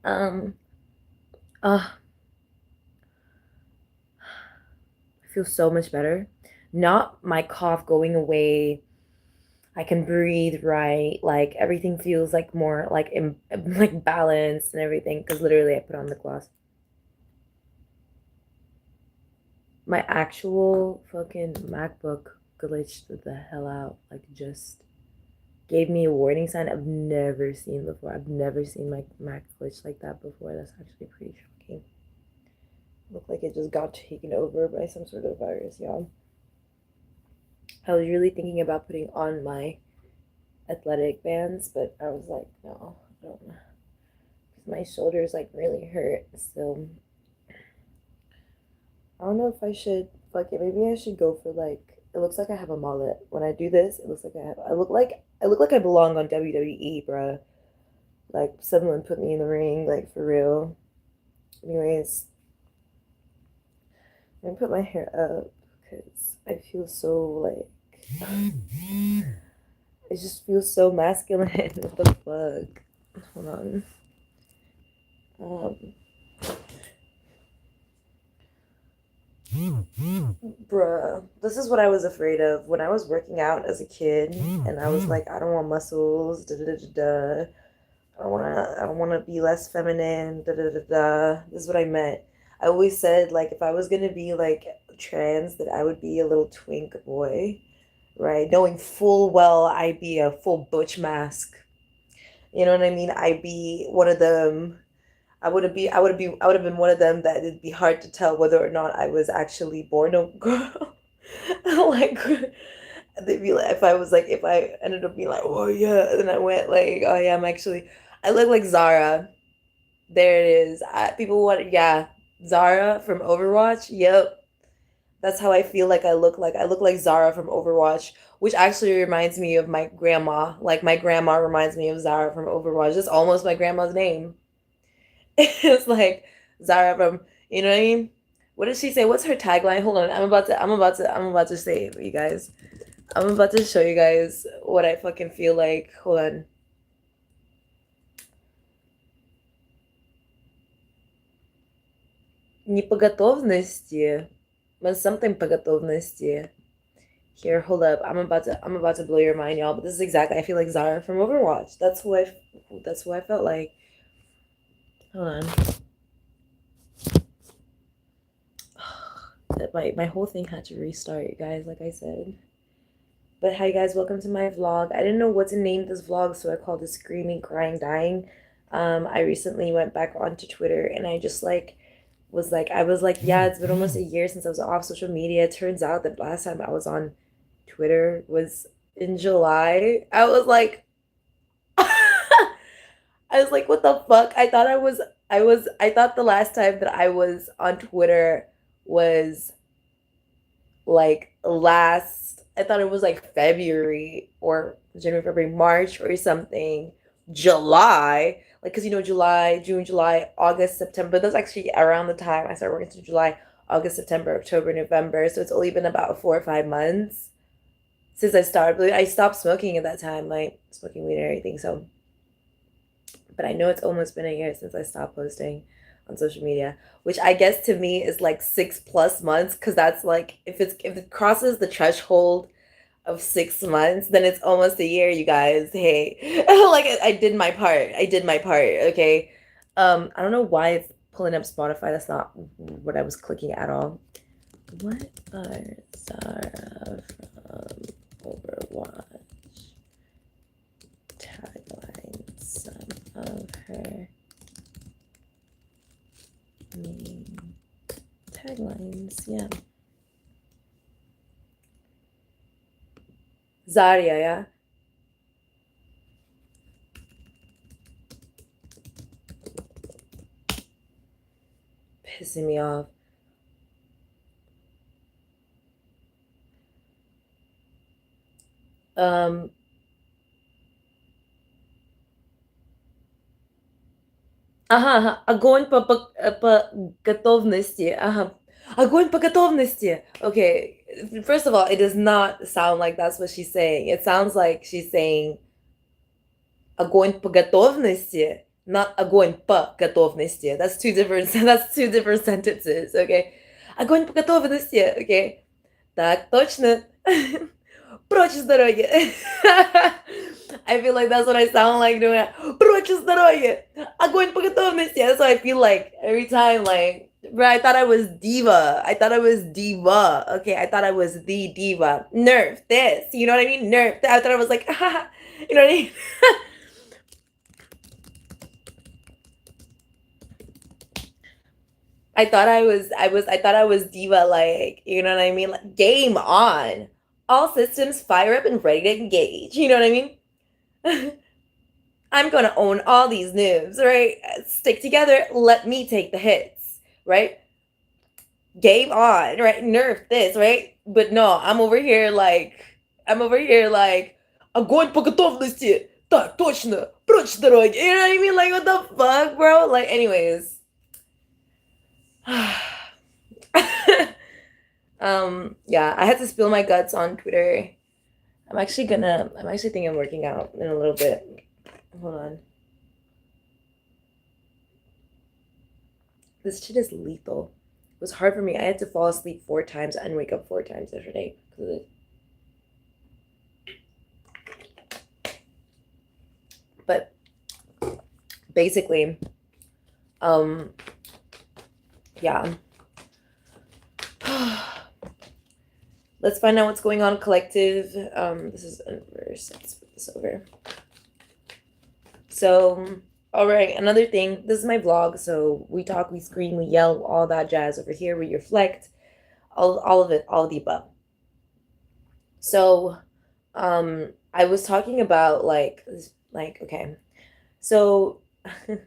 Um, uh, I feel so much better. Not my cough going away. I can breathe right. Like everything feels like more like like balanced and everything. Because literally, I put on the gloss. My actual fucking MacBook glitched the hell out. Like just gave me a warning sign I've never seen before. I've never seen my Mac glitch like that before. That's actually pretty shocking. Looked like it just got taken over by some sort of virus, y'all. I was really thinking about putting on my athletic bands, but I was like, no, I don't know. Because my shoulders like really hurt. So I don't know if I should, fuck it, maybe I should go for like, it looks like I have a mullet. When I do this, it looks like I look like I belong on WWE, bruh. Like someone put me in the ring, like for real. Anyways, I'm gonna put my hair up because I feel so like it just feels so masculine. What the fuck? Hold on. Um, Bruh, this is what I was afraid of when I was working out as a kid, and I was like, I don't want muscles. Da da da da. Da. I don't wanna be less feminine. Da da da da. This is what I meant. I always said like if I was gonna be like trans, that I would be a little twink boy, right? Knowing full well I'd be a full butch mask. You know what I mean? I'd be one of them. I would have been one of them that it'd be hard to tell whether or not I was actually born a girl. Like they'd be like if I ended up being like, oh yeah, and then I went like, oh yeah, I look like Zara. There it is. People want, yeah, Zara from Overwatch. Yep. That's how I feel like I look like. I look like Zara from Overwatch, which actually reminds me of my grandma. Like my grandma reminds me of Zara from Overwatch. It's almost my grandma's name. It's like Zara from, you know what I mean? What did she say? What's her tagline? Hold on. I'm about to say it for you guys. I'm about to show you guys what I fucking feel like. Hold on. Не по готовности, but something по готовности. Here, hold up. I'm about to blow your mind, y'all. But this is exactly. I feel like Zara from Overwatch. That's who I felt like. Hold on. My whole thing had to restart, you guys. Like I said. But hi guys, welcome to my vlog. I didn't know what to name this vlog, so I called it Screaming, Crying, Dying. I recently went back onto Twitter and I just like I was like, yeah, it's been almost a year since I was off social media. It turns out that last time I was on Twitter was in July. I was like, what the fuck? I thought the last time that I was on Twitter was like last, I thought it was like February or January, February, March or something. July, like, because you know, July, June, July, August, September, that's actually around the time I started working. So July, August, September, October, November. So it's only been about 4 or 5 months since I started. I stopped smoking at that time, like smoking weed and everything. So, but I know it's almost been a year since I stopped posting on social media, which I guess to me is like 6 plus months, because that's like if it crosses the threshold of 6 months, then it's almost a year, you guys. Hey, like I did my part. I did my part. Okay. I don't know why it's pulling up Spotify. That's not what I was clicking at all. What are Zara from Overwatch taglines? Some of her main taglines. Yeah. Zarya, yeah. Pissing me off. Um, ага, огонь по готовности. Ага. Огонь по готовности. Okay, first of all, it does not sound like that's what she's saying. It sounds like she's saying огонь по готовности. Not огонь по готовности. That's two different that's two different sentences, okay? Огонь по готовности, okay? Так точно. Прочь с дороги. I feel like that's what I sound like doing. Прочь с дороги. Огонь по готовности. That's what I feel like every time. Like, bro, I thought I was diva. I thought I was diva. Okay, I thought I was the diva. Nerf this. You know what I mean? Nerf. I thought I was like, you know what I mean? I thought I was diva, like, you know what I mean? Like, game on. All systems fire up and ready to engage. You know what I mean? I'm gonna own all these moves, right? Stick together, let me take the hits, right? Game on, right? Nerf this, right? But no, I'm over here like, огонь по готовности. Так, точно, прочь с дороги. You know what I mean? Like, what the fuck, bro? Like, anyways. Yeah, I had to spill my guts on Twitter. I'm actually thinking of working out in a little bit. Hold on. This shit is lethal. It was hard for me. I had to fall asleep 4 times and wake up 4 times yesterday because of it. But basically, yeah. Let's find out what's going on, collective. This is inverse. Let's put this over. So, all right, another thing. This is my vlog, so we talk, we scream, we yell, all that jazz over here. We reflect, all of it, all of the above. So, I was talking about like okay, so I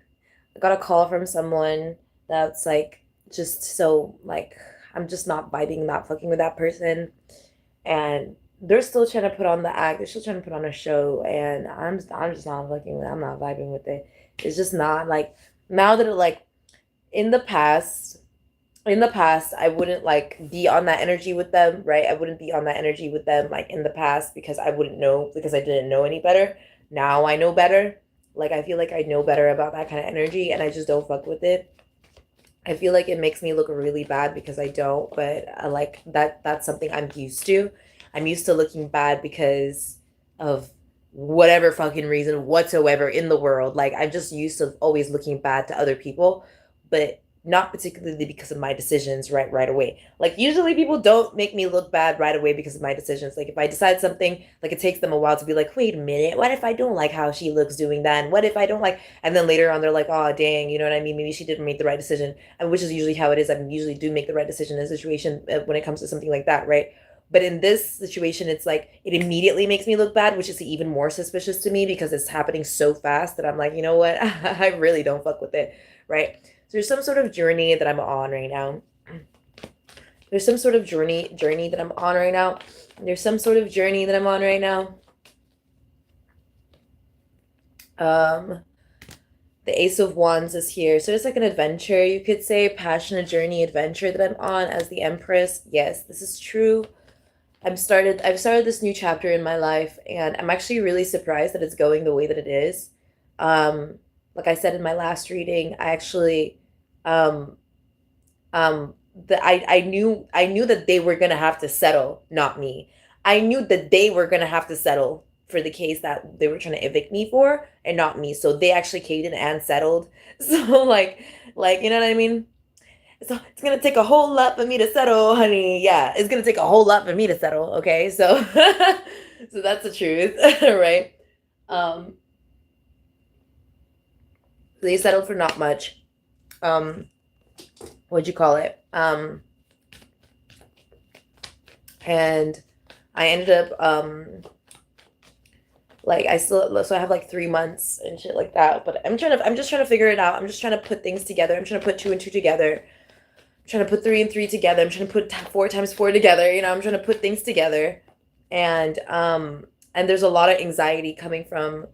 got a call from someone that's like just so like I'm just not vibing, not fucking with that person, and they're still trying to put on the act. They're still trying to put on a show, and I'm just not fucking with it. I'm not vibing with it. It's just not like now that it like in the past. In the past, I wouldn't like be on that energy with them, right? I wouldn't be on that energy with them like in the past because I wouldn't know because I didn't know any better. Now I know better. Like I feel like I know better about that kind of energy and I just don't fuck with it. I feel like it makes me look really bad because I don't, but I like that's something I'm used to. I'm used to looking bad because of whatever fucking reason whatsoever in the world. Like I'm just used to always looking bad to other people, but not particularly because of my decisions right away. Like usually people don't make me look bad right away because of my decisions. Like if I decide something, like it takes them a while to be like, wait a minute, what if I don't like how she looks doing that? And what if I don't like, and then later on they're like, oh dang, you know what I mean? Maybe she didn't make the right decision. And which is usually how it is. I usually do make the right decision in a situation when it comes to something like that, right? But in this situation, it's like it immediately makes me look bad, which is even more suspicious to me because it's happening so fast that I'm like, you know what? I really don't fuck with it, right? So there's some sort of journey that I'm on right now. There's some sort of journey that I'm on right now. There's some sort of journey that I'm on right now. The Ace of Wands is here. So it's like an adventure, you could say, passionate journey, adventure that I'm on as the Empress. Yes, this is true. I've started this new chapter in my life, and I'm actually really surprised that it's going the way that it is. Like I said in my last reading, I actually um I knew that they were gonna have to settle, not me. I knew that they were gonna have to settle for the case that they were trying to evict me for, and not me. So they actually caved in and settled. So like you know what I mean? So it's gonna take a whole lot for me to settle, honey. Yeah, it's gonna take a whole lot for me to settle. Okay, so so that's the truth, right? Um, they settled for not much. What'd you call it? And I ended up like so I have like 3 months and shit like that. But I'm just trying to figure it out. I'm just trying to put things together. I'm trying to put two and two together. I'm trying to put three and three together. I'm trying to put 4 times 4 together. You know, I'm trying to put things together. And there's a lot of anxiety coming from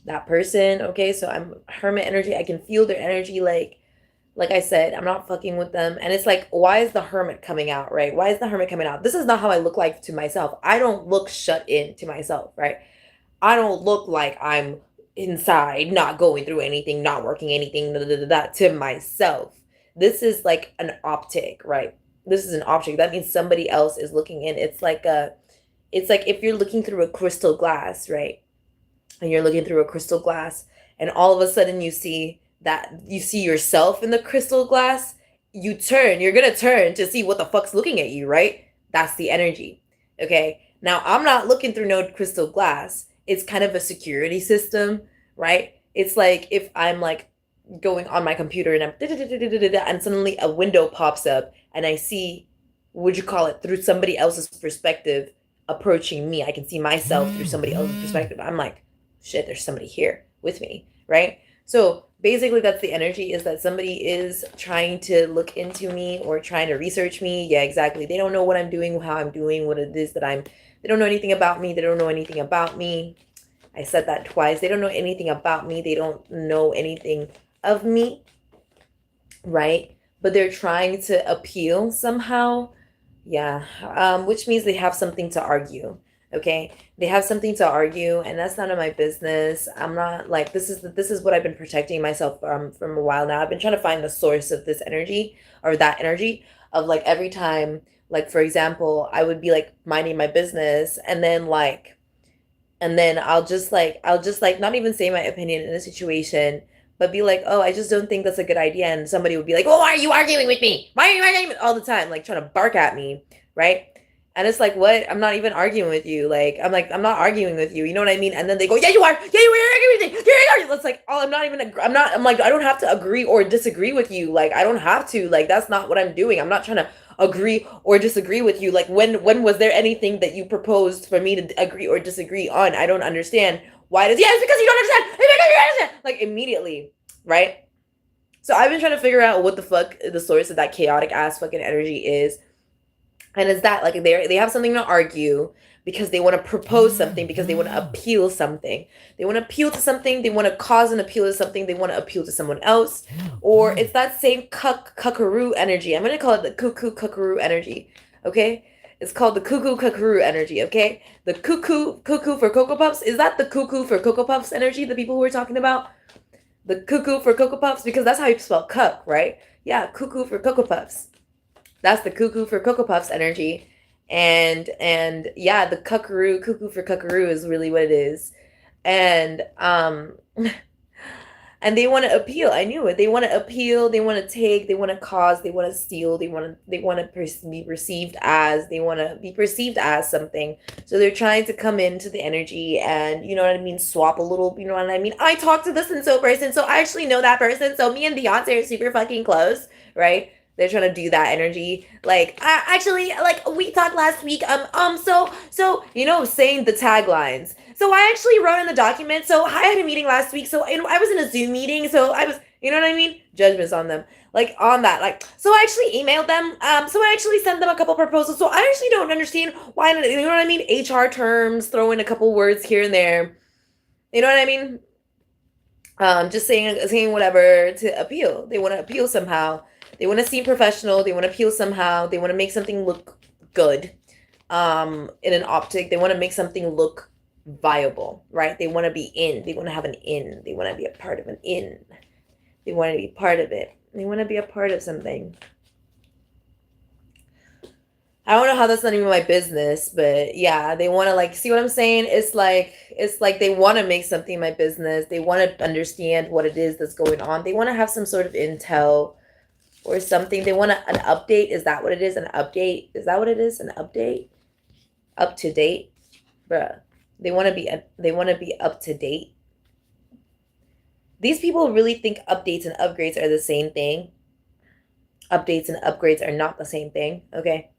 that person. Okay, so I'm hermit energy. I can feel their energy. Like I said, I'm not fucking with them. And it's like, why is the hermit coming out, right? Why is the hermit coming out? This is not how I look like to myself. I don't look shut in to myself, right? I don't look like I'm inside, not going through anything, not working anything, to myself. This is like an optic, right? This is an optic. That means somebody else is looking in. It's like if you're looking through a crystal glass, right? And you're looking through a crystal glass, and all of a sudden you see yourself in the crystal glass. You're gonna turn to see what the fuck's looking at you, right? That's the energy. Okay. Now I'm not looking through no crystal glass. It's kind of a security system, right? It's like if I'm like going on my computer and and suddenly a window pops up and I see, would you call it, through somebody else's perspective approaching me. I can see myself through somebody else's perspective. I'm like, shit, there's somebody here with me, right? So basically that's the energy, is that somebody is trying to look into me or trying to research me. Yeah, exactly. They don't know what I'm doing, how I'm doing, what it is that they don't know anything about me. They don't know anything about me. I said that twice. They don't know anything about me. They don't know anything of me, right? But they're trying to appeal somehow. Yeah, which means they have something to argue. Okay, they have something to argue, and that's none of my business. I'm not like, this is what I've been protecting myself from a while now. I've been trying to find the source of this energy, or that energy, of like every time, like for example, I would be like minding my business, and then I'll just like not even say my opinion in a situation, but be like, oh, I just don't think that's a good idea. And somebody would be like, oh, why are you arguing with me? Why are you arguing all the time? Like trying to bark at me, right? And it's like, what? I'm not even arguing with you. Like, I'm not arguing with you. You know what I mean? And then they go, yeah, you are. Yeah, you are arguing with me. You're arguing. It's like, oh, I'm like, I don't have to agree or disagree with you. Like, I don't have to. Like, that's not what I'm doing. I'm not trying to agree or disagree with you. Like, when was there anything that you proposed for me to agree or disagree on? I don't understand. Why does, yeah, it's because you don't understand. It's because you don't understand. Like, immediately, right? So I've been trying to figure out what the fuck the source of that chaotic ass fucking energy is. And it's that like they have something to argue because they want to propose something, because they want to appeal something. They want to appeal to something, they want to cause an appeal to something, they want to appeal to someone else. Or it's that same cuckaroo energy. I'm going to call it the cuckoo cuckaroo energy. Okay? It's called the cuckoo cuckaroo energy, okay? The cuckoo for Cocoa Puffs. Is that the cuckoo for Cocoa Puffs energy, the people who are talking about? The cuckoo for Cocoa Puffs? Because that's how you spell cuck, right? Yeah, cuckoo for Cocoa Puffs. That's the cuckoo for Cocoa Puffs energy. And yeah, the cuckoo for cuckaroo is really what it is. And and they want to appeal. I knew it. They want to appeal, they want to take, they want to cause, they want to steal, they want to be perceived as, they want to be perceived as something. So they're trying to come into the energy and, you know what I mean, swap a little, you know what I mean? I talked to this and so person, so I actually know that person. So me and Beyonce are super fucking close, right? They're trying to do that energy. Like, actually, like we talked last week. So you know, saying the taglines. So I actually wrote in the document. So I had a meeting last week. So I was in a Zoom meeting. So I was, you know what I mean? Judgments on them, like on that. Like, so I actually emailed them. So I actually sent them a couple proposals. So I actually don't understand why. You know what I mean? HR terms, throw in a couple words here and there. You know what I mean? Just saying whatever to appeal. They want to appeal somehow. They want to seem professional. They want to appeal somehow. They want to make something look good in an optic. They want to make something look viable, right? They want to be in. They want to have an in. They want to be a part of an in. They want to be part of it. They want to be a part of something. I don't know how that's not even my business, but yeah, they want to like, see what I'm saying? It's like they want to make something my business. They want to understand what it is that's going on. They want to have some sort of intel or something. They want an update. Is that what it is? An update? Is that what it is? An update? Up to date? Bruh. They want to be up to date. These people really think updates and upgrades are the same thing. Updates and upgrades are not the same thing, okay?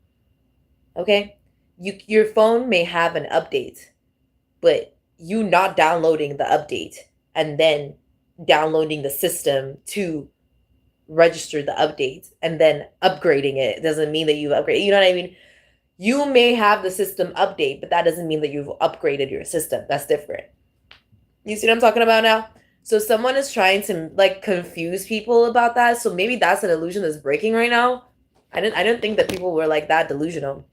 Okay? Your phone may have an update, but you not downloading the update and then downloading the system to register the update and then upgrading it doesn't mean that you've upgraded. You know what I mean? You may have the system update, but that doesn't mean that you've upgraded your system. That's different. You see what I'm talking about now? So someone is trying to like confuse people about that. So maybe that's an illusion that's breaking right now. I didn't think that people were like that delusional.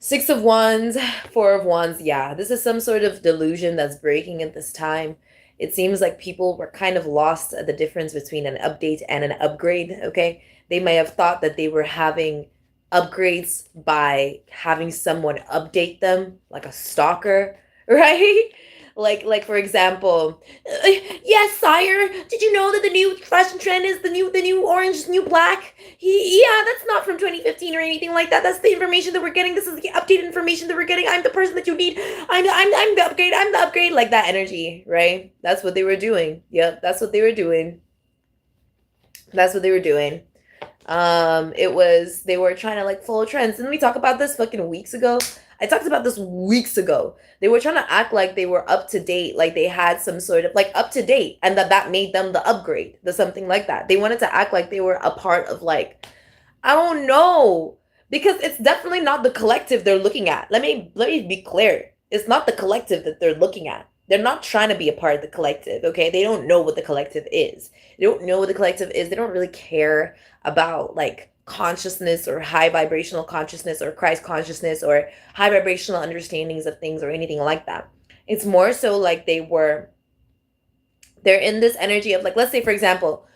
Six of Wands, Four of Wands. Yeah, this is some sort of delusion that's breaking at this time. It seems like people were kind of lost at the difference between an update and an upgrade. Okay. They may have thought that they were having upgrades by having someone update them, like a stalker, right? Like for example, yes, sire. Did you know that the new fashion trend is the new orange, new black? Yeah, that's not from 2015 or anything like that. That's the information that we're getting. This is the updated information that we're getting. I'm the person that you need. I'm the upgrade. I'm the upgrade. Like that energy, right? That's what they were doing. Yep, that's what they were doing. That's what they were doing. It was they were trying to like follow trends. Didn't we talk about this fucking weeks ago? I talked about this weeks ago. They were trying to act like they were up to date, like they had some sort of like up to date, and that made them the upgrade, the something like that. They wanted to act like they were a part of like, I don't know, because it's definitely not the collective they're looking at. Let me be clear. It's not the collective that they're looking at. They're not trying to be a part of the collective, okay? They don't know what the collective is. They don't know what the collective is. They don't really care about like consciousness or high vibrational consciousness or Christ consciousness or high vibrational understandings of things or anything like that. It's more so like they're in this energy of like, let's say for example,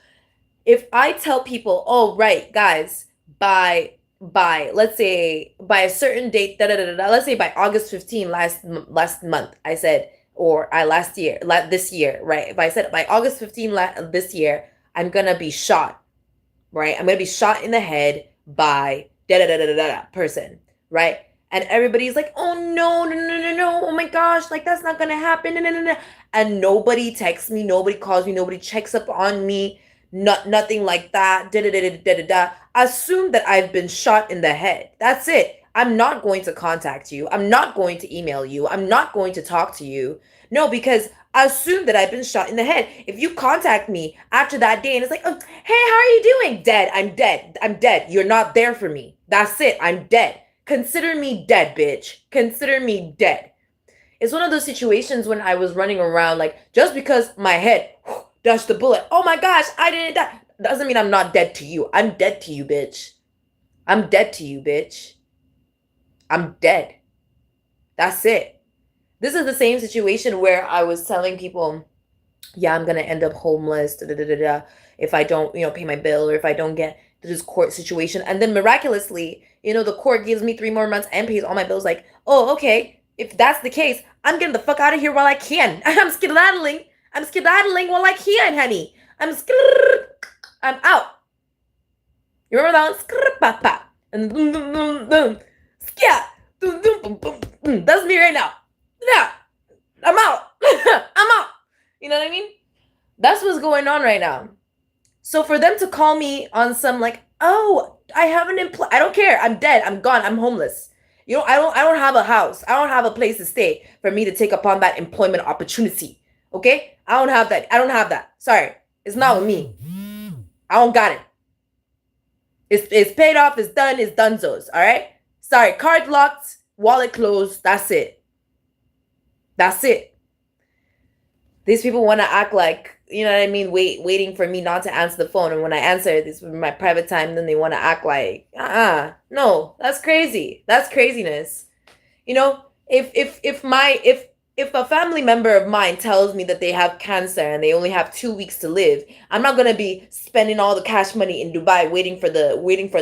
if I tell people, oh right, guys, by let's say by a certain date, da da da da, let's say by August 15 last month, I said, or I last year, this year, right? If I said by August 15 this year, I'm gonna be shot, right? I'm gonna be shot in the head by da da da da da da person, right? And everybody's like, oh no, no, no, no, no, oh my gosh, like that's not gonna happen, no, no, no, no. And nobody texts me, nobody calls me, nobody checks up on me, nothing like that, da da da da da da da. Assume that I've been shot in the head. That's it. I'm not going to contact you. I'm not going to email you. I'm not going to talk to you. No, because assume that I've been shot in the head. If you contact me after that day and it's like, oh, hey, how are you doing? Dead. I'm dead. I'm dead. You're not there for me. That's it. I'm dead. Consider me dead, bitch. Consider me dead. It's one of those situations when I was running around like, just because my head dodged the bullet, oh my gosh, I didn't die. Doesn't mean I'm not dead to you. I'm dead to you, bitch. I'm dead to you, bitch. I'm dead. That's it. This is the same situation where I was telling people, yeah, I'm gonna end up homeless, da, da, da, da, da, if I don't, pay my bill or if I don't get to this court situation. And then miraculously, the court gives me 3 more months and pays all my bills. Like, oh, okay. If that's the case, I'm getting the fuck out of here while I can. I'm skedaddling. I'm skedaddling while I can, honey. I'm out. You remember that one? And boom, boom, boom, boom. Yeah. Boom, boom, boom, boom, boom. That's me right now. Yeah. I'm out. I'm out. You know what I mean? That's what's going on right now. So for them to call me on some like, oh, I have I don't care. I'm dead. I'm gone. I'm homeless. I don't have a house. I don't have a place to stay for me to take upon that employment opportunity. Okay? I don't have that. I don't have that. Sorry. It's not with me. I don't got it. It's paid off. It's done. It's donezo's. All right? Sorry. Card locked. Wallet closed. That's it. That's it. These people want to act like, you know what I mean, waiting for me not to answer the phone. And when I answer, this is my private time, then they want to act like, no, that's crazy. That's craziness. If a family member of mine tells me that they have cancer and they only have 2 weeks to live, I'm not gonna be spending all the cash money in Dubai waiting for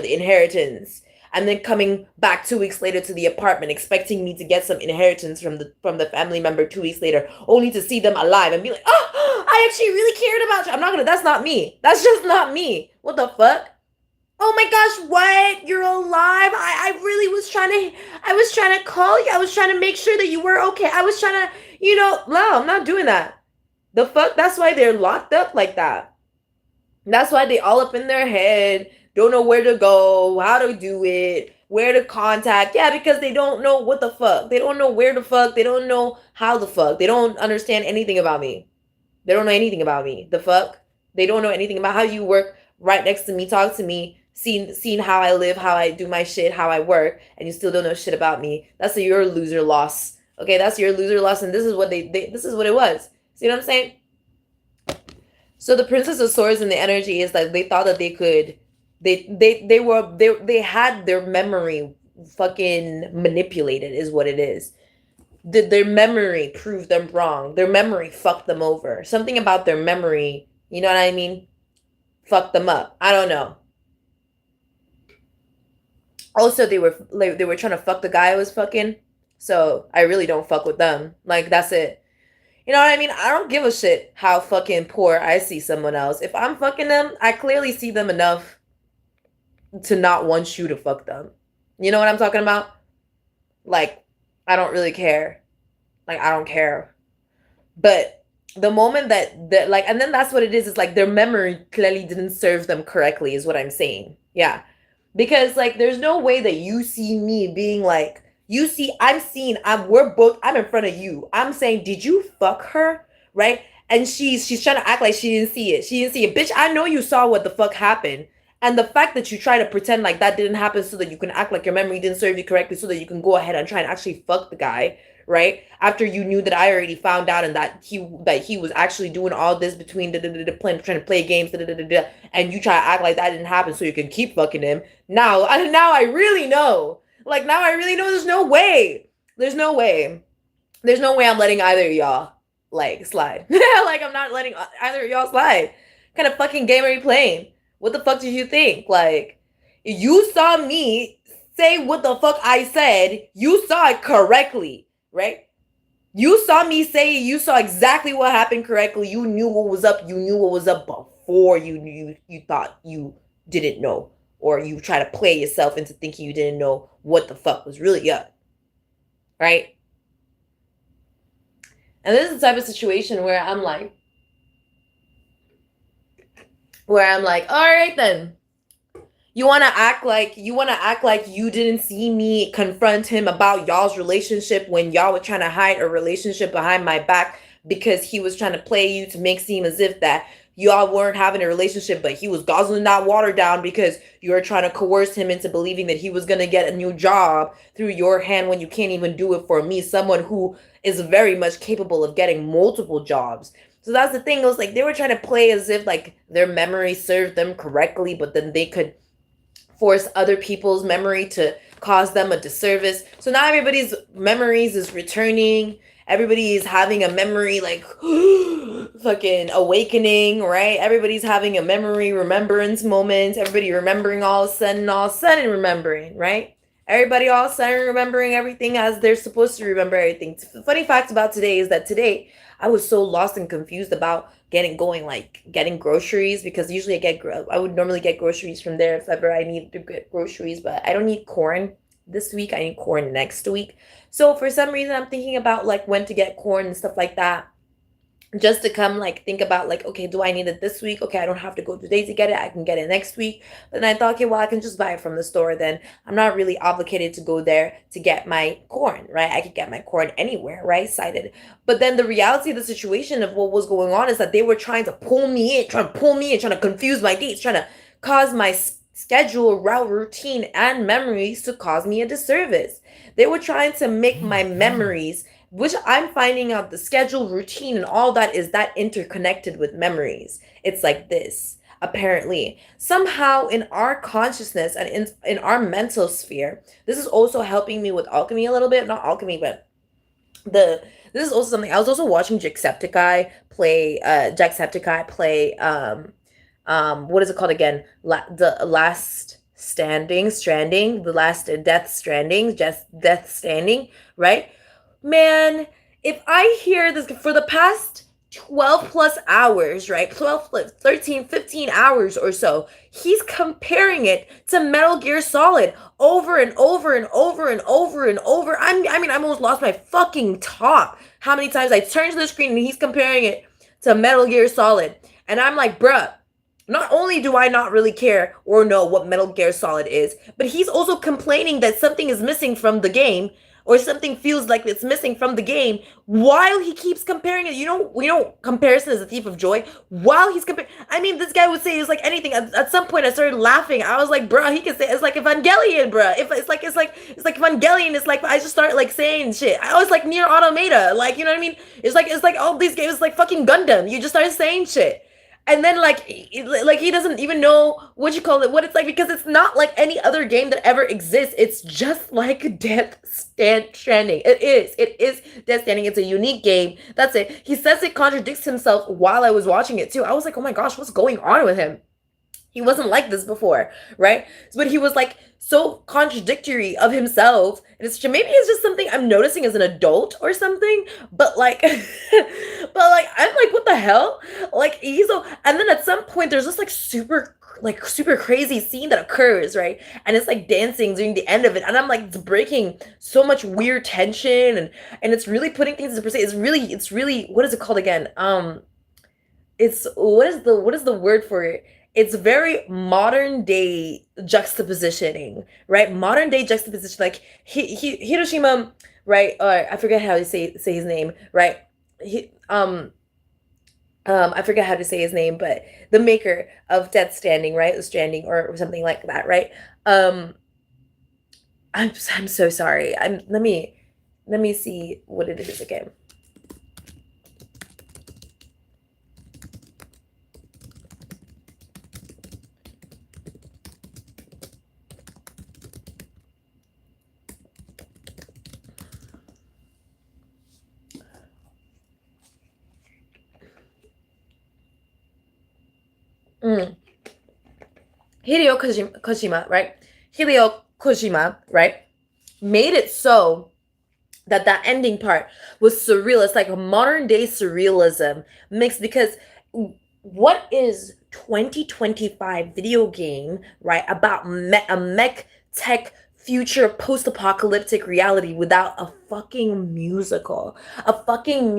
the inheritance and then coming back 2 weeks later to the apartment expecting me to get some inheritance from the family member 2 weeks later, only to see them alive and be like, oh, I actually really cared about you. I'm not gonna. That's not me. That's just not me. What the fuck? Oh my gosh, what? You're alive? I really was trying to call you. I was trying to make sure that you were okay. I was trying to, no, I'm not doing that. The fuck? That's why they're locked up like that. That's why they all up in their head, don't know where to go, how to do it, where to contact. Yeah, because they don't know what the fuck. They don't know where the fuck. They don't know how the fuck. They don't understand anything about me. They don't know anything about me. The fuck? They don't know anything about how you work right next to me, talk to me, seen how I live, how I do my shit, how I work, and you still don't know shit about me. That's your loser loss. Okay, that's your loser loss, and this is what this is what it was. See what I'm saying? So the Princess of Swords and the energy is like they thought that they could, they had their memory fucking manipulated is what it is. Their memory proved them wrong. Their memory fucked them over. Something about their memory, you know what I mean? Fucked them up. I don't know. Also, they were trying to fuck the guy I was fucking. So I really don't fuck with them. Like, that's it. You know what I mean? I don't give a shit how fucking poor I see someone else. If I'm fucking them, I clearly see them enough to not want you to fuck them. You know what I'm talking about? Like, I don't really care. Like, I don't care. But the moment that like, and then that's what it is. It's like their memory clearly didn't serve them correctly, is what I'm saying. Yeah. Because like there's no way that you see me being like, you see, I'm in front of you. I'm saying, did you fuck her? Right? And she's trying to act like she didn't see it. She didn't see it. Bitch, I know you saw what the fuck happened. And the fact that you try to pretend like that didn't happen so that you can act like your memory didn't serve you correctly so that you can go ahead and try and actually fuck the guy, right? After you knew that I already found out and that he was actually doing all this between trying to play games, and you try to act like that didn't happen so you can keep fucking him. Now I really know. Like now I really know there's no way. There's no way. There's no way I'm letting either of y'all like slide. Like I'm not letting either of y'all slide. What kind of fucking game are you playing? What the fuck did you think? Like, you saw me say what the fuck I said. You saw it correctly, right? You saw me say it. You saw exactly what happened correctly. You knew what was up. You knew what was up before you thought you didn't know. Or you try to play yourself into thinking you didn't know what the fuck was really up. Right? And this is the type of situation where I'm like, all right then. You want to act like you didn't see me confront him about y'all's relationship when y'all were trying to hide a relationship behind my back because he was trying to play you to make seem as if that y'all weren't having a relationship, but he was guzzling that water down because you were trying to coerce him into believing that he was going to get a new job through your hand when you can't even do it for me, someone who is very much capable of getting multiple jobs. So that's the thing. It was like they were trying to play as if like their memory served them correctly, but then they could force other people's memory to cause them a disservice. So now everybody's memories is returning. Everybody is having a memory like fucking awakening, right? Everybody's having a memory remembrance moment. Everybody remembering all of a sudden remembering, right? Everybody all of a sudden remembering everything as they're supposed to remember everything. The funny fact about today is that today I was so lost and confused about getting groceries because usually I would normally get groceries from there if ever I needed to get groceries, but I don't need corn this week. I need corn next week. So for some reason I'm thinking about like when to get corn and stuff like that. Just to come like think about like, okay, do I need it this week? Okay, I don't have to go today to get it. I can get it next week. But then I thought, okay, well, I can just buy it from the store then. I'm not really obligated to go there to get my corn, right? I could get my corn anywhere, right? Cited. But then the reality of the situation of what was going on is that they were trying to pull me in, trying to confuse my dates, trying to cause my schedule, route, routine, and memories to cause me a disservice. They were trying to make my memories, which I'm finding out the schedule, routine, and all that is that interconnected with memories. It's like this. Apparently, somehow in our consciousness and in our mental sphere, this is also helping me with alchemy a little bit. Not alchemy, but this is also something. I was also watching Jacksepticeye play what is it called again? The last stranding, the last death stranding, just death standing, right? Man, if I hear this for the past 12 plus hours, right? 12, 13, 15 hours or so, he's comparing it to Metal Gear Solid over and over and over and over and over. I mean, I almost lost my fucking top. How many times I turned to the screen and he's comparing it to Metal Gear Solid. And I'm like, bruh, not only do I not really care or know what Metal Gear Solid is, but he's also complaining that something is missing from the game or something feels like it's missing from the game while he keeps comparing it. You know, comparison is a thief of joy. While he's comparing, I mean, this guy would say it's like anything. At some point, I started laughing. I was like, bro, he can say it's like Evangelion, bro. If it's like Evangelion. It's like I just start like saying shit. I was like Nier Automata, like you know what I mean. It's like all these games like fucking Gundam. You just start saying shit. And then like he doesn't even know what you call it, what it's like, because it's not like any other game that ever exists. It's just like Death Stranding. It is Death Stranding. It's a unique game. That's it. He says it contradicts himself while I was watching it too. I was like, oh my gosh, what's going on with him? He wasn't like this before, right? But he was like so contradictory of himself. And maybe it's just something I'm noticing as an adult or something. But like, I'm like, what the hell? Like he's so. And then at some point, there's this super crazy scene that occurs, right? And it's like dancing during the end of it, and I'm like, it's breaking so much weird tension, and it's really putting things into perspective. It's really what is it called again? It's what is the word for it? It's very modern day juxtapositioning, right? Modern day juxtaposition, like Hiroshima, right? I forget how to say his name, right? He, I forget how to say his name, but the maker of Death Standing, right? The Stranding or something like that, right? Um, I'm so sorry. Let me see what it is again. Mm. Kojima, right? Hideo Kojima, right? Made it so that ending part was surreal. It's like a modern day surrealism mixed, because what is 2025 video game, right, about a mech tech future post-apocalyptic reality without a fucking musical, a fucking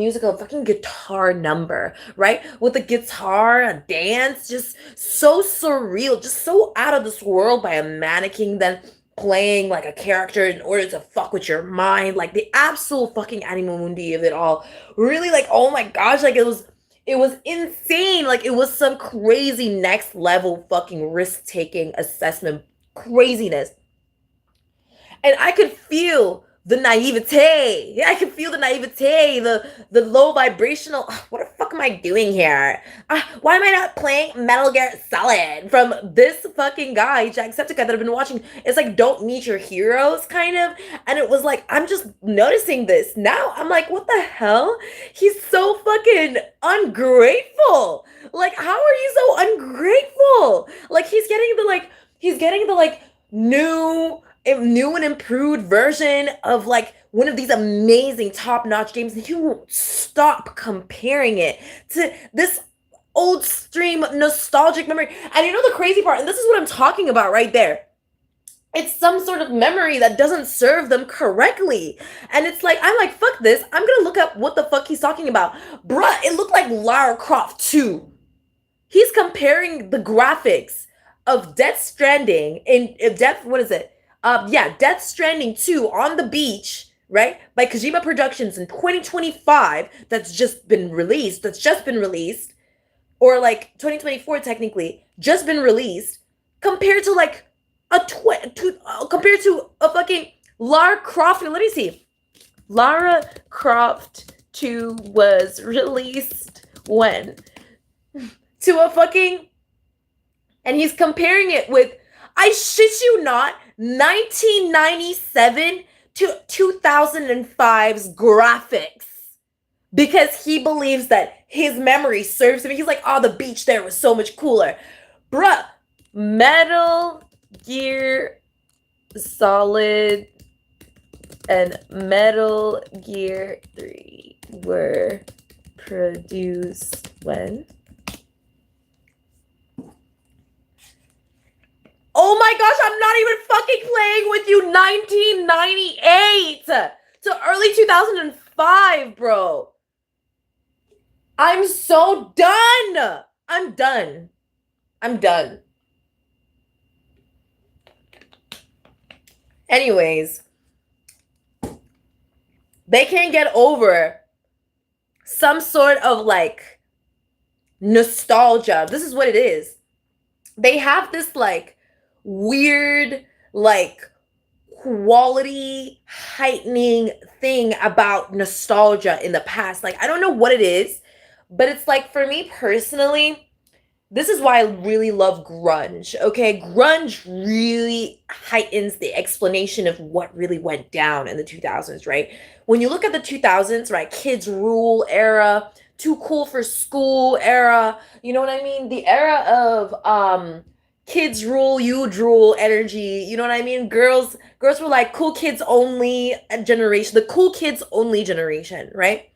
guitar number, right, with a guitar, a dance, just so surreal, just so out of this world, by a mannequin then playing like a character in order to fuck with your mind, like the absolute fucking animal mundi of it all. Really, like, oh my gosh, like it was insane. Like it was some crazy next level fucking risk taking assessment craziness. And I could feel the naivete. Yeah, I could feel the naivete, the low vibrational. What the fuck am I doing here? Why am I not playing Metal Gear Solid from this fucking guy, Jacksepticeye, that I've been watching? It's like Don't Meet Your Heroes, kind of. And it was like, I'm just noticing this now. I'm like, what the hell? He's so fucking ungrateful. Like, how are you so ungrateful? Like, he's getting the new and improved version of like one of these amazing top-notch games, and you won't stop comparing it to this old stream nostalgic memory. And you know the crazy part, and this is what I'm talking about right there, it's some sort of memory that doesn't serve them correctly. And it's like, I'm like, fuck this, I'm gonna look up what the fuck he's talking about. Bruh, it looked like Lara Croft 2. He's comparing the graphics of Death Stranding in Death. What is it? Yeah, Death Stranding 2 on the beach, right? By Kojima Productions in 2025. That's just been released, or like 2024 technically, just been released, compared to like compared to a fucking Lara Croft. Let me see. Lara Croft 2 was released when? To a fucking, and he's comparing it with, I shit you not, 1997 to 2005's graphics, because he believes that his memory serves him. He's like, oh, the beach there was so much cooler. Bruh, Metal Gear Solid and Metal Gear 3 were produced when? Oh my gosh, I'm not even fucking playing with you. 1998 to early 2005, bro. I'm so done. I'm done. I'm done. Anyways, they can't get over some sort of like nostalgia. This is what it is. They have this like weird like quality heightening thing about nostalgia in the past. Like, I don't know what it is, but it's like, for me personally, this is why I really love grunge. Okay, grunge really heightens the explanation of what really went down in the 2000s, right? When you look at the 2000s, right, kids rule era, too cool for school era, you know what I mean? The era of kids rule, you drool energy, you know what I mean? Girls were like cool kids only generation, the cool kids only generation, right?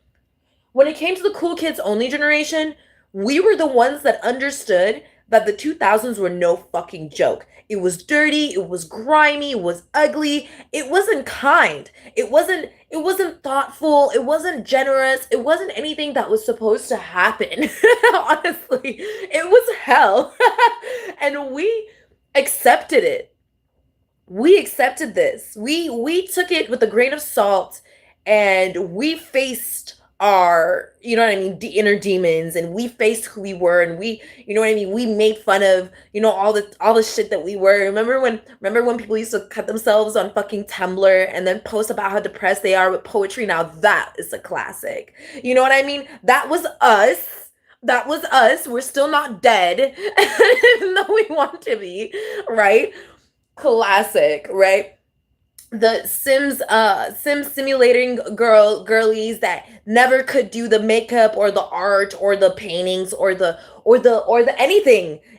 When it came to the cool kids only generation, we were the ones that understood that the 2000s were no fucking joke. It was dirty, it was grimy, it was ugly, it wasn't kind. It wasn't thoughtful, it wasn't generous, it wasn't anything that was supposed to happen. Honestly, it was hell. And we accepted it. We accepted this. We took it with a grain of salt, and we faced our, you know what I mean, inner demons, and we faced who we were, and we, you know what I mean, we made fun of, all the shit that we were. Remember when people used to cut themselves on fucking Tumblr and then post about how depressed they are with poetry? Now that is a classic. You know what I mean? That was us. That was us. We're still not dead, even though we want to be, right? Classic, right? The Sims simulating girlies that never could do the makeup or the art or the paintings or the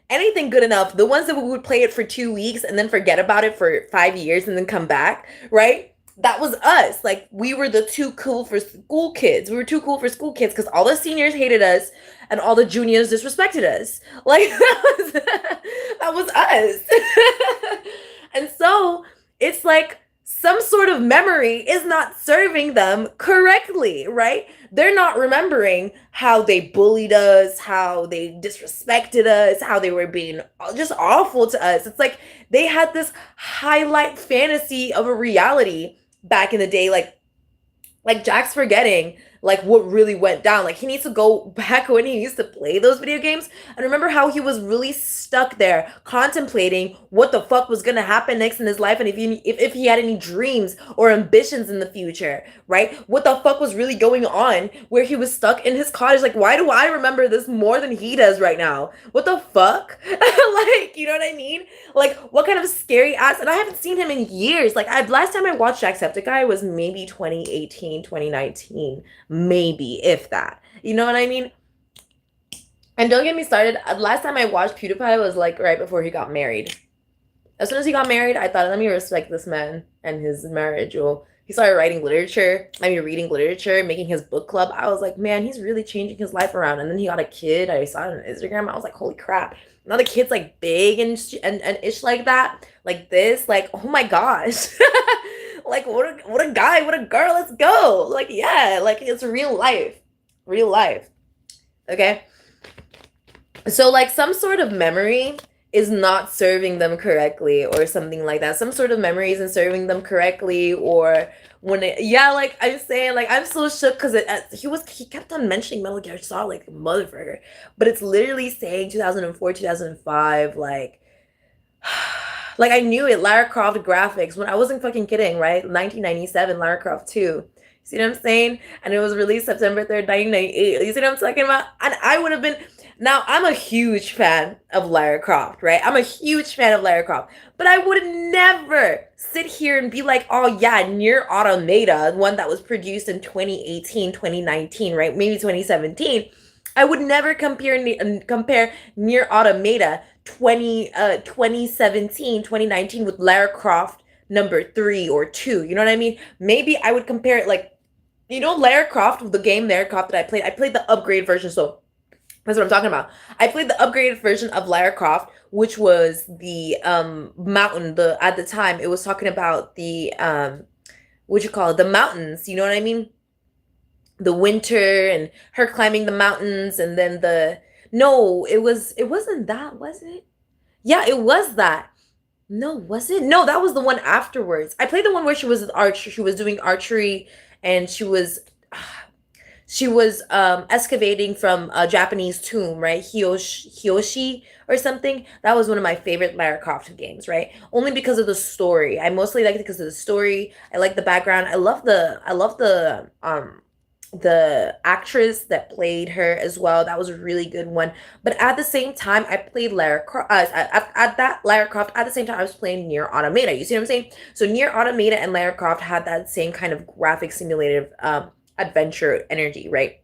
anything good enough. The ones that we would play it for 2 weeks and then forget about it for 5 years and then come back, right? That was us. Like, we were the too cool for school kids. We were too cool for school kids because all the seniors hated us and all the juniors disrespected us. Like, that was us. And so it's like some sort of memory is not serving them correctly, right? They're not remembering how they bullied us, how they disrespected us, how they were being just awful to us. It's like they had this highlight fantasy of a reality back in the day, like Jack's forgetting like what really went down. Like, he needs to go back when he used to play those video games and remember how he was really stuck there contemplating what the fuck was gonna happen next in his life, and if he had any dreams or ambitions in the future, right? What the fuck was really going on where he was stuck in his cottage? Like, why do I remember this more than he does right now? What the fuck? Like, you know what I mean? Like, what kind of scary ass, and I haven't seen him in years. Like, last time I watched Jacksepticeye was maybe 2018, 2019, maybe, if that. You know what I mean? And don't get me started, last time I watched PewDiePie was like right before he got married. As soon as he got married, I thought, let me respect this man and his marriage. Well, he started reading reading literature, making his book club. I was like, man, he's really changing his life around. And then he got a kid. I saw it on Instagram. I was like, holy crap. Now the kid's like big and ish like that, like this, like, oh my gosh. Like, what a guy, what a girl, let's go. Like, yeah, like, it's real life. Real life. Okay? So, like, some sort of memory is not serving them correctly or something like that. Some sort of memory isn't serving them correctly, or yeah, like I'm saying, like, I'm so shook because he kept on mentioning Metal Gear Solid like motherfucker, but it's literally saying 2004, 2005, like, like, I knew it. Lara Croft graphics, when I wasn't fucking kidding, right? 1997, Lara Croft 2. See what I'm saying? And it was released September 3rd, 1998. You see what I'm talking about? And I would have been. Now, I'm a huge fan of Lara Croft, right? I'm a huge fan of Lara Croft. But I would never sit here and be like, oh, yeah, Nier Automata, one that was produced in 2018, 2019, right? Maybe 2017. I would never compare Nier Automata 2017, 2019 with Lara Croft number 3 or 2. You know what I mean? Maybe I would compare it like, Lara Croft, the game Lara Croft that I played the upgrade version, so that's what I'm talking about. I played the upgraded version of Lara Croft, which was the mountain. At the time it was talking about the what you call it, the mountains. You know what I mean? The winter and her climbing the mountains, and then it wasn't that, was it? Yeah, it was that. No, was it? No, that was the one afterwards. I played the one where she was doing archery, and she was excavating from a Japanese tomb, right? Hyoshi or something. That was one of my favorite Lara Croft games, right? Only because of the story. I mostly liked it because of the story. I like the background. I love the the actress that played her as well. That was a really good one. But at the same time, I played Lara Croft. At that Lara Croft, at the same time, I was playing Nier Automata. You see what I'm saying? So Nier Automata and Lara Croft had that same kind of graphic simulative adventure energy, right?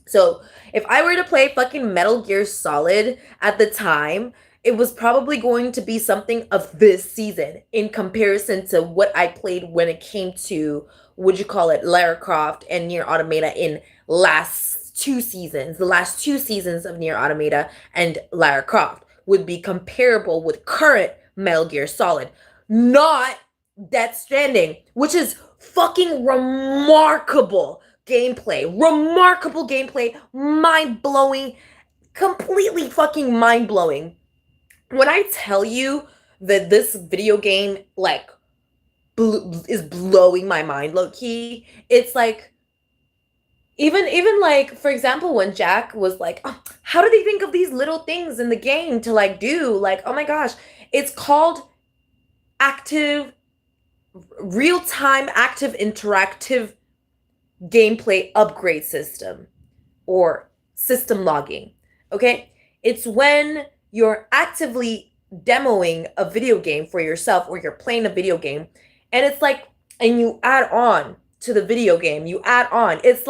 So if I were to play fucking Metal Gear Solid at the time, it was probably going to be something of this season in comparison to what I played when it came to, would you call it, Lara Croft and Nier Automata in last two seasons. The last two seasons of Nier Automata and Lara Croft would be comparable with current Metal Gear Solid, not Death Stranding, which is fucking remarkable gameplay, mind blowing, completely fucking mind blowing. When I tell you that this video game like is blowing my mind, low key, it's like even like, for example, when Jack was like, oh, how do they think of these little things in the game to like do, like, oh my gosh, it's called active, real-time active interactive gameplay upgrade system or system logging. Okay? It's when you're actively demoing a video game for yourself or you're playing a video game and it's like, and you add on to the video game, you add on. It's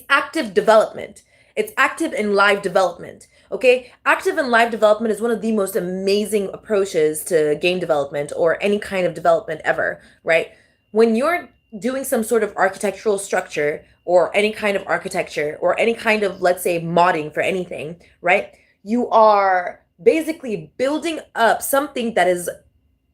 active development. It's active and live development. Okay? Active and live development is one of the most amazing approaches to game development or any kind of development ever, right? When you're doing some sort of architectural structure or any kind of architecture or any kind of, let's say, modding for anything, right? You are basically building up something that is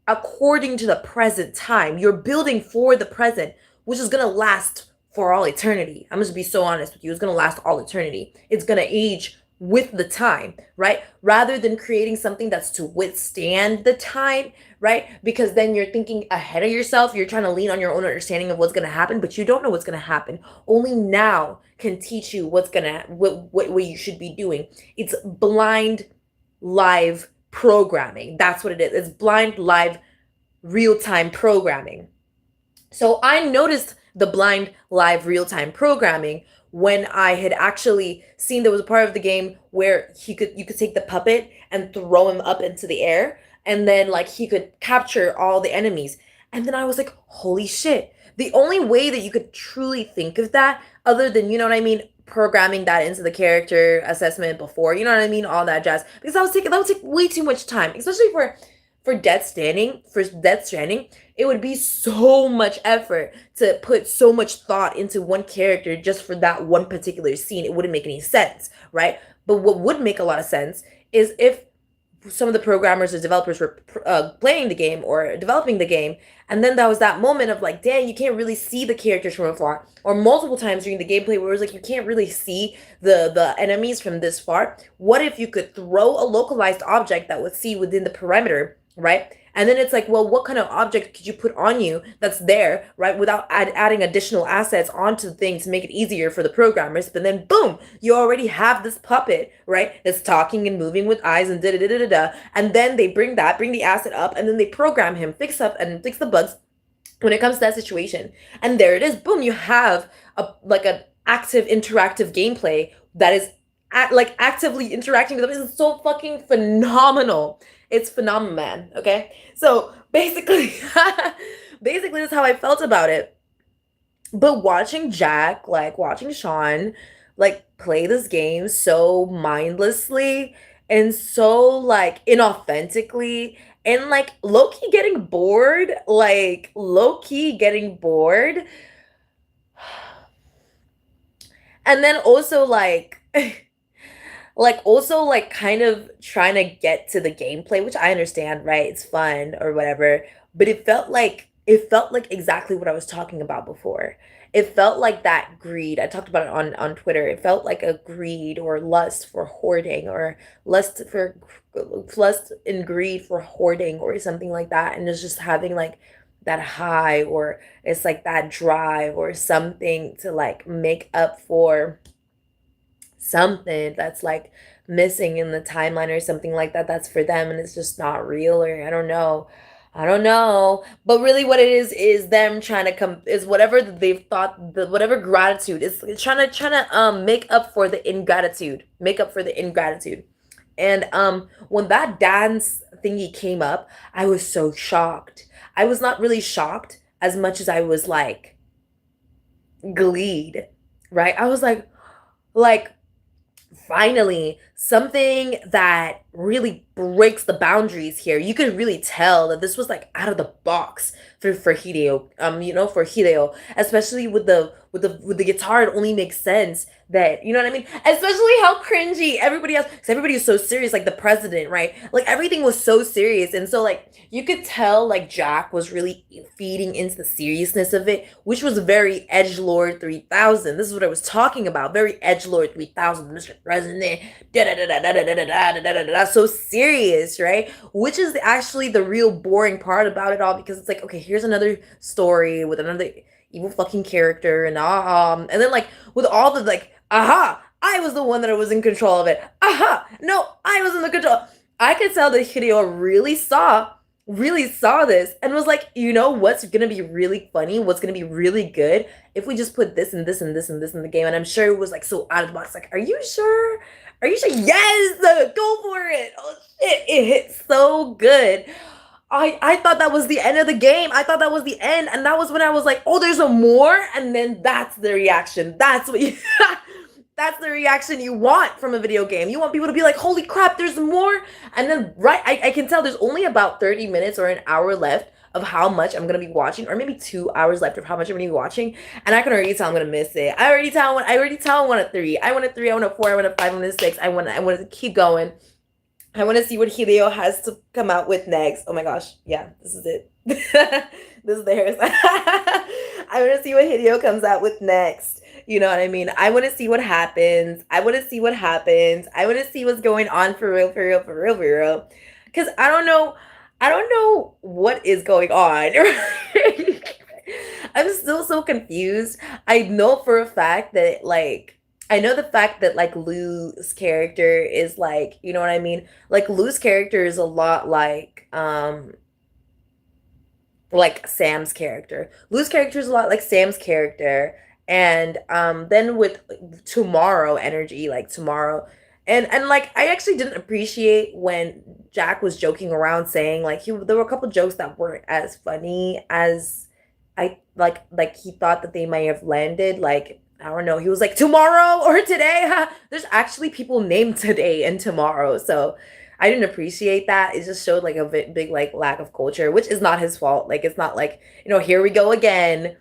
according to the present time. You're building for the present, which is going to last for all eternity. I'm just be so honest with you. It's going to last all eternity. It's going to age with the time, right? Rather than creating something that's to withstand the time, right? Because then you're thinking ahead of yourself. You're trying to lean on your own understanding of what's going to happen, but you don't know what's going to happen. Only now can teach you what you should be doing. It's blind live programming. That's what it is. It's blind live real-time programming. So I noticed the blind live real-time programming when I had actually seen there was a part of the game where you could take the puppet and throw him up into the air and then like he could capture all the enemies. And then I was like, holy shit. The only way that you could truly think of that, other than, you know what I mean, programming that into the character assessment before, you know what I mean, all that jazz. Because that would take way too much time, especially for Death Stranding, it would be so much effort to put so much thought into one character just for that one particular scene. It wouldn't make any sense, right? But what would make a lot of sense is if some of the programmers or developers were playing the game or developing the game, and then that was that moment of like, dang, you can't really see the characters from afar, or multiple times during the gameplay where it was like you can't really see the enemies from this far. What if you could throw a localized object that would see within the perimeter, right? And then it's like, well, what kind of object could you put on you that's there, right? Without adding additional assets onto the thing to make it easier for the programmers. But then, boom, you already have this puppet, right? That's talking and moving with eyes and da da da da da. And then they bring the asset up, and then they program him, fix the bugs when it comes to that situation. And there it is. Boom, you have an active interactive gameplay that is actively interacting with them. It's so fucking phenomenal. It's phenomenal, man. Okay, so basically, basically that's how I felt about it. But watching Jack, like watching Sean, like play this game so mindlessly and so like inauthentically, and like low key getting bored, and then also like also like kind of trying to get to the gameplay, which I understand, right? It's fun or whatever, but it felt like exactly what I was talking about before. It felt like that greed. I talked about it on Twitter. It felt like a greed or lust for hoarding, or lust and greed for hoarding or something like that, and it's just having like that high, or it's like that drive or something to like make up for something that's like missing in the timeline or something like that, that's for them and it's just not real, or I don't know. I don't know. But really what it is them trying to come is whatever they've thought the whatever gratitude is trying to make up for the ingratitude. Make up for the ingratitude. And when that dance thingy came up, I was so shocked. I was not really shocked as much as I was like gleed, right? I was like finally something that really breaks the boundaries here. You could really tell that this was like out of the box for Hideo. For Hideo, especially with the guitar, it only makes sense that you know what I mean. Especially how cringy everybody else, because everybody is so serious, like the president, right? Like everything was so serious, and so like you could tell like Jack was really feeding into the seriousness of it, which was very Edge Lord 3000. This is what I was talking about. Very Edge Lord 3000, Mr. President. Da da da da da da da da da da da. So serious, right? Which is actually the real boring part about it all because it's like, okay, here's another story with another evil fucking character and then like with all the like, aha, I was the one that was in control of it. Aha, no, I was in the control. I could tell that Hideo really saw this and was like, you know what's gonna be really funny? What's gonna be really good if we just put this and this and this and this in the game? And I'm sure it was like so out of the box. Like, are you sure? Are you sure? Yes, go for it. Oh shit, it hit so good. I thought that was the end of the game. I thought that was the end, and that was when I was like, "Oh, there's a more," and then that's the reaction. That's what you. That's the reaction you want from a video game. You want people to be like, "Holy crap, there's more!" And then, right, I can tell there's only about 30 minutes or an hour left of how much I'm gonna be watching, or maybe 2 hours left of how much I'm gonna be watching, and I can already tell I'm gonna miss it. I want a three. I want a three. I want a four. I want a five. I want a six. I want to keep going. I want to see what Hideo has to come out with next. Oh my gosh. Yeah, this is it. This is the hairstyle. I want to see what Hideo comes out with next. You know what I mean? I want to see what happens. I want to see what happens. I want to see what's going on for real, for real, for real, for real. Because I don't know. I don't know what is going on. I'm still so confused. I know for a fact that, like, I know the fact that, like, Lou's character is, like, you know what I mean? Like Lou's character is a lot like Sam's character. Lou's character is a lot like Sam's character. And then with tomorrow energy, like tomorrow. And like I actually didn't appreciate when Jack was joking around saying like there were a couple jokes that weren't as funny as I like he thought that they might have landed. Like I don't know, he was like tomorrow or today. There's actually people named today and tomorrow. So I didn't appreciate that. It just showed like a big like lack of culture, which is not his fault. Like it's not like, here we go again,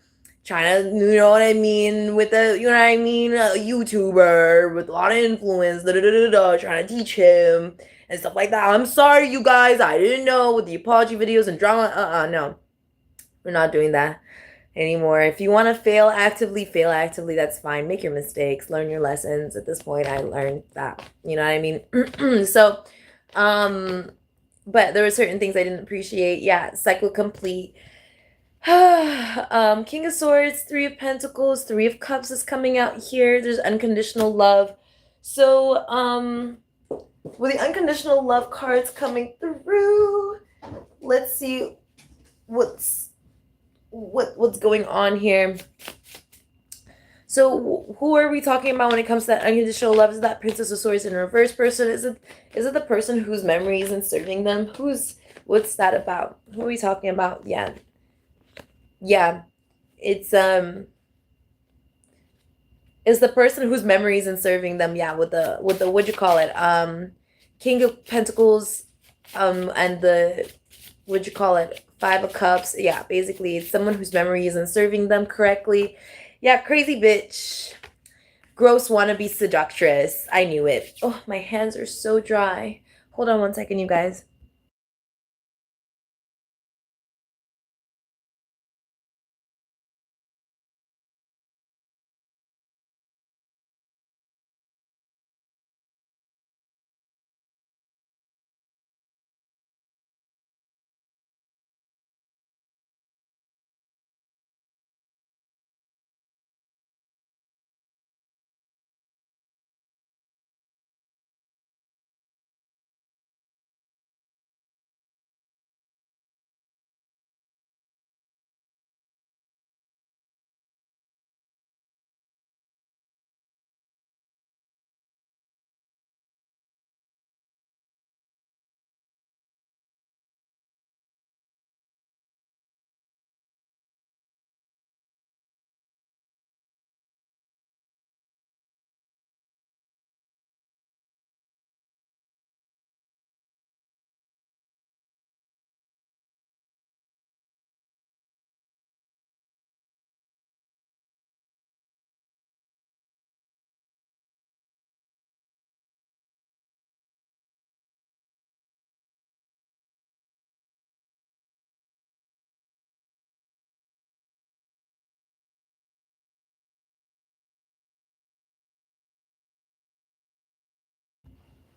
trying to, you know what I mean, with a, you know what I mean, a YouTuber with a lot of influence, da, da, da, da, da, trying to teach him and stuff like that. I'm sorry, you guys, I didn't know with the apology videos and drama. No, we're not doing that anymore. If you want to fail actively, that's fine. Make your mistakes, learn your lessons. At this point, I learned that. You know what I mean? So, um, but there were certain things I didn't appreciate. Yeah, cycle complete. King of Swords, Three of Pentacles, Three of Cups is coming out here. There's unconditional love. So, with the unconditional love cards coming through, let's see what's going on here. So who are we talking about when it comes to that unconditional love? Is that Princess of Swords in reverse person? Is it the person whose memory isn't serving them? What's that about? Who are we talking about? Yeah. Yeah. It's the person whose memory isn't serving them, yeah, with the what'd you call it? King of Pentacles, and the what'd you call it? Five of Cups. Yeah, basically it's someone whose memory isn't serving them correctly. Yeah, crazy bitch. Gross wannabe seductress. I knew it. Oh, my hands are so dry. Hold on one second, you guys.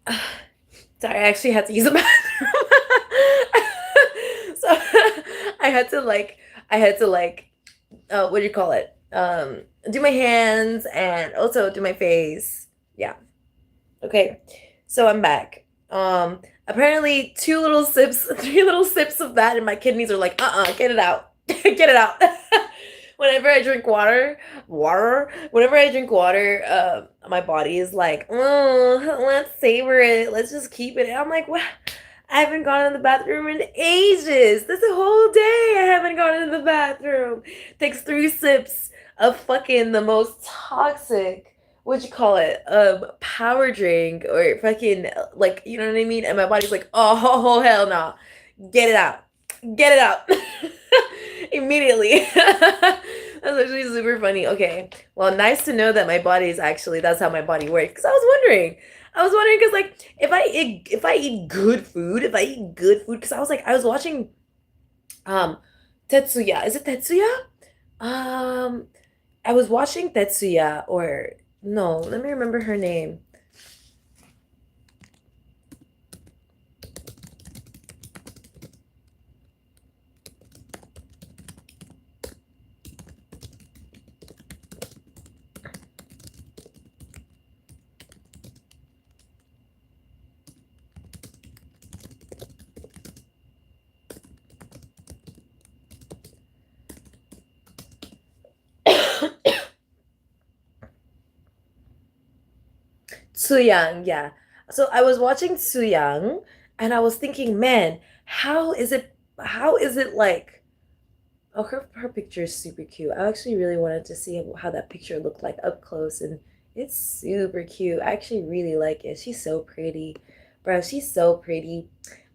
Sorry, I actually had to use a bathroom. So I had to like what do you call it? Do my hands and also do my face. Yeah. Okay. So I'm back. Apparently 3 little sips of that and my kidneys are like, get it out. Get it out. Whenever I drink whenever I drink water, my body is like, oh, let's savor it. Let's just keep it. And I'm like, what? I haven't gone in the bathroom in ages. That's a whole day I haven't gone in the bathroom. Takes 3 sips of fucking the most toxic, what you call it, power drink or fucking like, you know what I mean? And my body's like, oh hell no, get it out, get it out, immediately. That's actually super funny. Okay, well, nice to know that my body is actually that's how my body works. Because I was wondering because like if I eat good food, because I was watching um Tetsuya. Is it Tetsuya? Um, I was watching Tetsuya or no, let me remember her name. Tsuyang, yeah. So I was watching Tsuyang and I was thinking, man, how is it like oh her picture is super cute. I actually really wanted to see how that picture looked like up close and it's super cute. I actually really like it. She's so pretty. Bro, she's so pretty.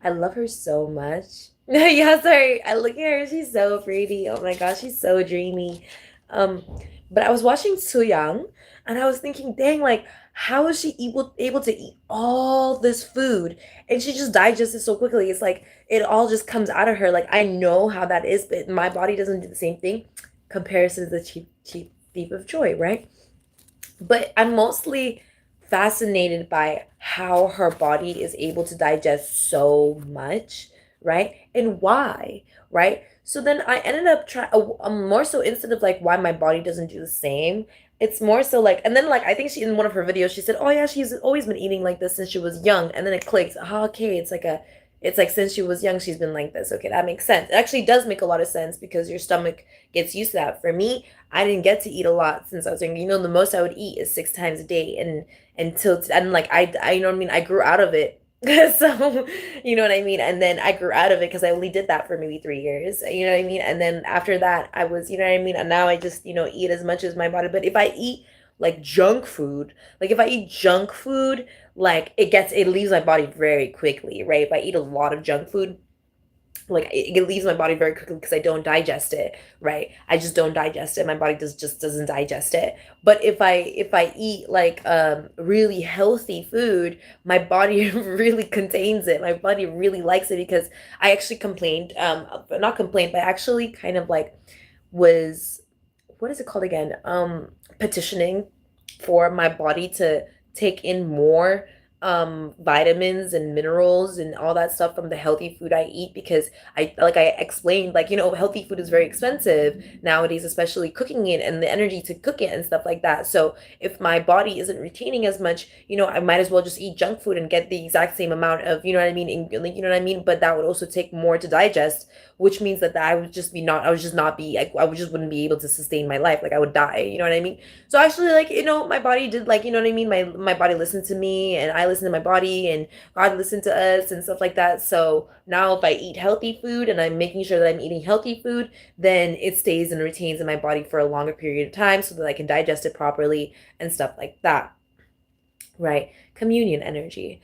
I love her so much. Yeah, sorry. I look at her, she's so pretty. Oh my gosh, she's so dreamy. Um, but I was watching Soo-young and I was thinking, dang, like, how is she able to eat all this food and she just digests it so quickly? It's like it all just comes out of her. Like I know how that is, but my body doesn't do the same thing. Comparison to the cheap thief of joy, right? But I'm mostly fascinated by how her body is able to digest so much, right? And why, right? So then I ended up trying more so instead of like why my body doesn't do the same. It's more so like, and then like I think she in one of her videos she said, "Oh yeah, she's always been eating like this since she was young." And then it clicks. Oh, okay, it's like since she was young she's been like this. Okay, that makes sense. It actually does make a lot of sense because your stomach gets used to that. For me, I didn't get to eat a lot since I was young. You know, the most I would eat is 6 times a day, and and like I you know what I mean. I grew out of it, so you know what I mean. And then I grew out of it because I only did that for maybe 3 years. You know what I mean. And then after that, I was you know what I mean. And now I just eat as much as my body. But if I eat like junk food, like if I eat junk food, like it leaves my body very quickly, right? If I eat a lot of junk food like it leaves my body very quickly because I don't digest it, right? I just don't digest it. My body just doesn't digest it. But if I eat like really healthy food, my body really contains it. My body really likes it because I actually complained, not complained, but actually kind of like was what is it called again? Petitioning for my body to take in more vitamins and minerals and all that stuff from the healthy food I eat because I explained like healthy food is very expensive nowadays, especially cooking it and the energy to cook it and stuff like that. So if my body isn't retaining as much, I might as well just eat junk food and get the exact same amount of you know what I mean you know what I mean, but that would also take more to digest, which means that I would just not be I would just wouldn't be able to sustain my life. Like I would die, you know what I mean? So actually, like, my body did like, you know what I mean? My body listened to me and I listened to my body and God listened to us and stuff like that. So now if I eat healthy food and I'm making sure that I'm eating healthy food, then it stays and retains in my body for a longer period of time so that I can digest it properly and stuff like that. Right? Communion energy.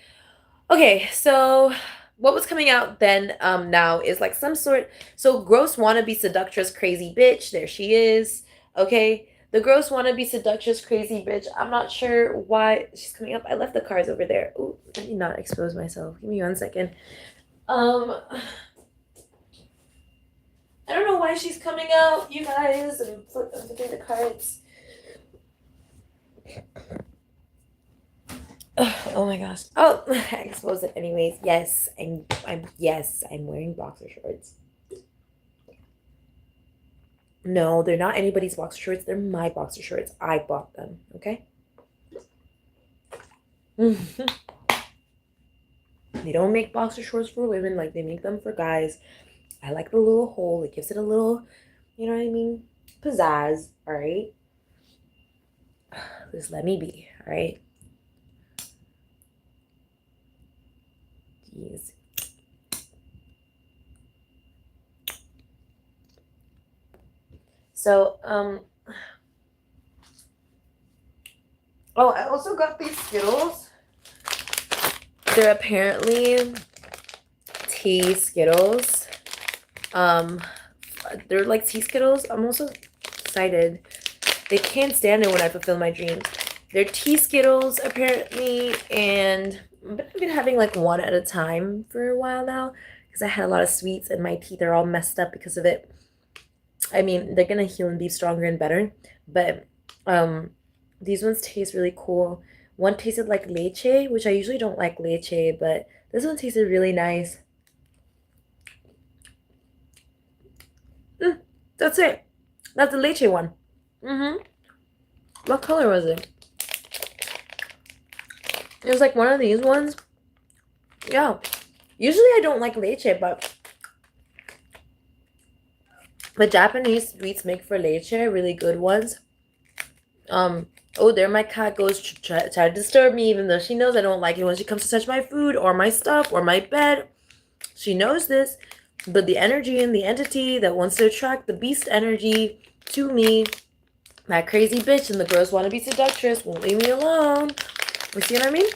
Okay, so what was coming out then now is like some sort so gross wannabe seductress crazy bitch, there she is. Okay, the gross wannabe seductress crazy bitch, I'm not sure why she's coming up. I left the cards over there. Ooh, let me not expose myself, give me 1 second. I don't know why she's coming out, you guys. I'm flipping the cards. Oh my gosh. Oh, I exposed it anyways. Yes, I'm wearing boxer shorts. No, they're not anybody's boxer shorts. They're my boxer shorts. I bought them, okay? They don't make boxer shorts for women like they make them for guys. I like the little hole. It gives it a little, you know what I mean? Pizzazz, all right? Just let me be, all right? Jeez. So, oh, I also got these Skittles. They're apparently tea Skittles. They're like tea Skittles. I'm also excited. They can't stand it when I fulfill my dreams. They're tea Skittles, apparently, and I've been having like one at a time for a while now because I had a lot of sweets and my teeth are all messed up because of it. I mean, they're gonna heal and be stronger and better, but these ones taste really cool. One tasted like leche, which I usually don't like leche, but this one tasted really nice. That's it. That's the leche one. What color was it? It was like one of these ones. Yeah. Usually I don't like leche, but the Japanese sweets make for leche, really good ones. Oh, there my cat goes to try to disturb me, even though she knows I don't like it when she comes to touch my food or my stuff or my bed. She knows this, but the energy and the entity that wants to attract the beast energy to me, that crazy bitch and the girls want to be seductress, won't leave me alone. You see what I mean?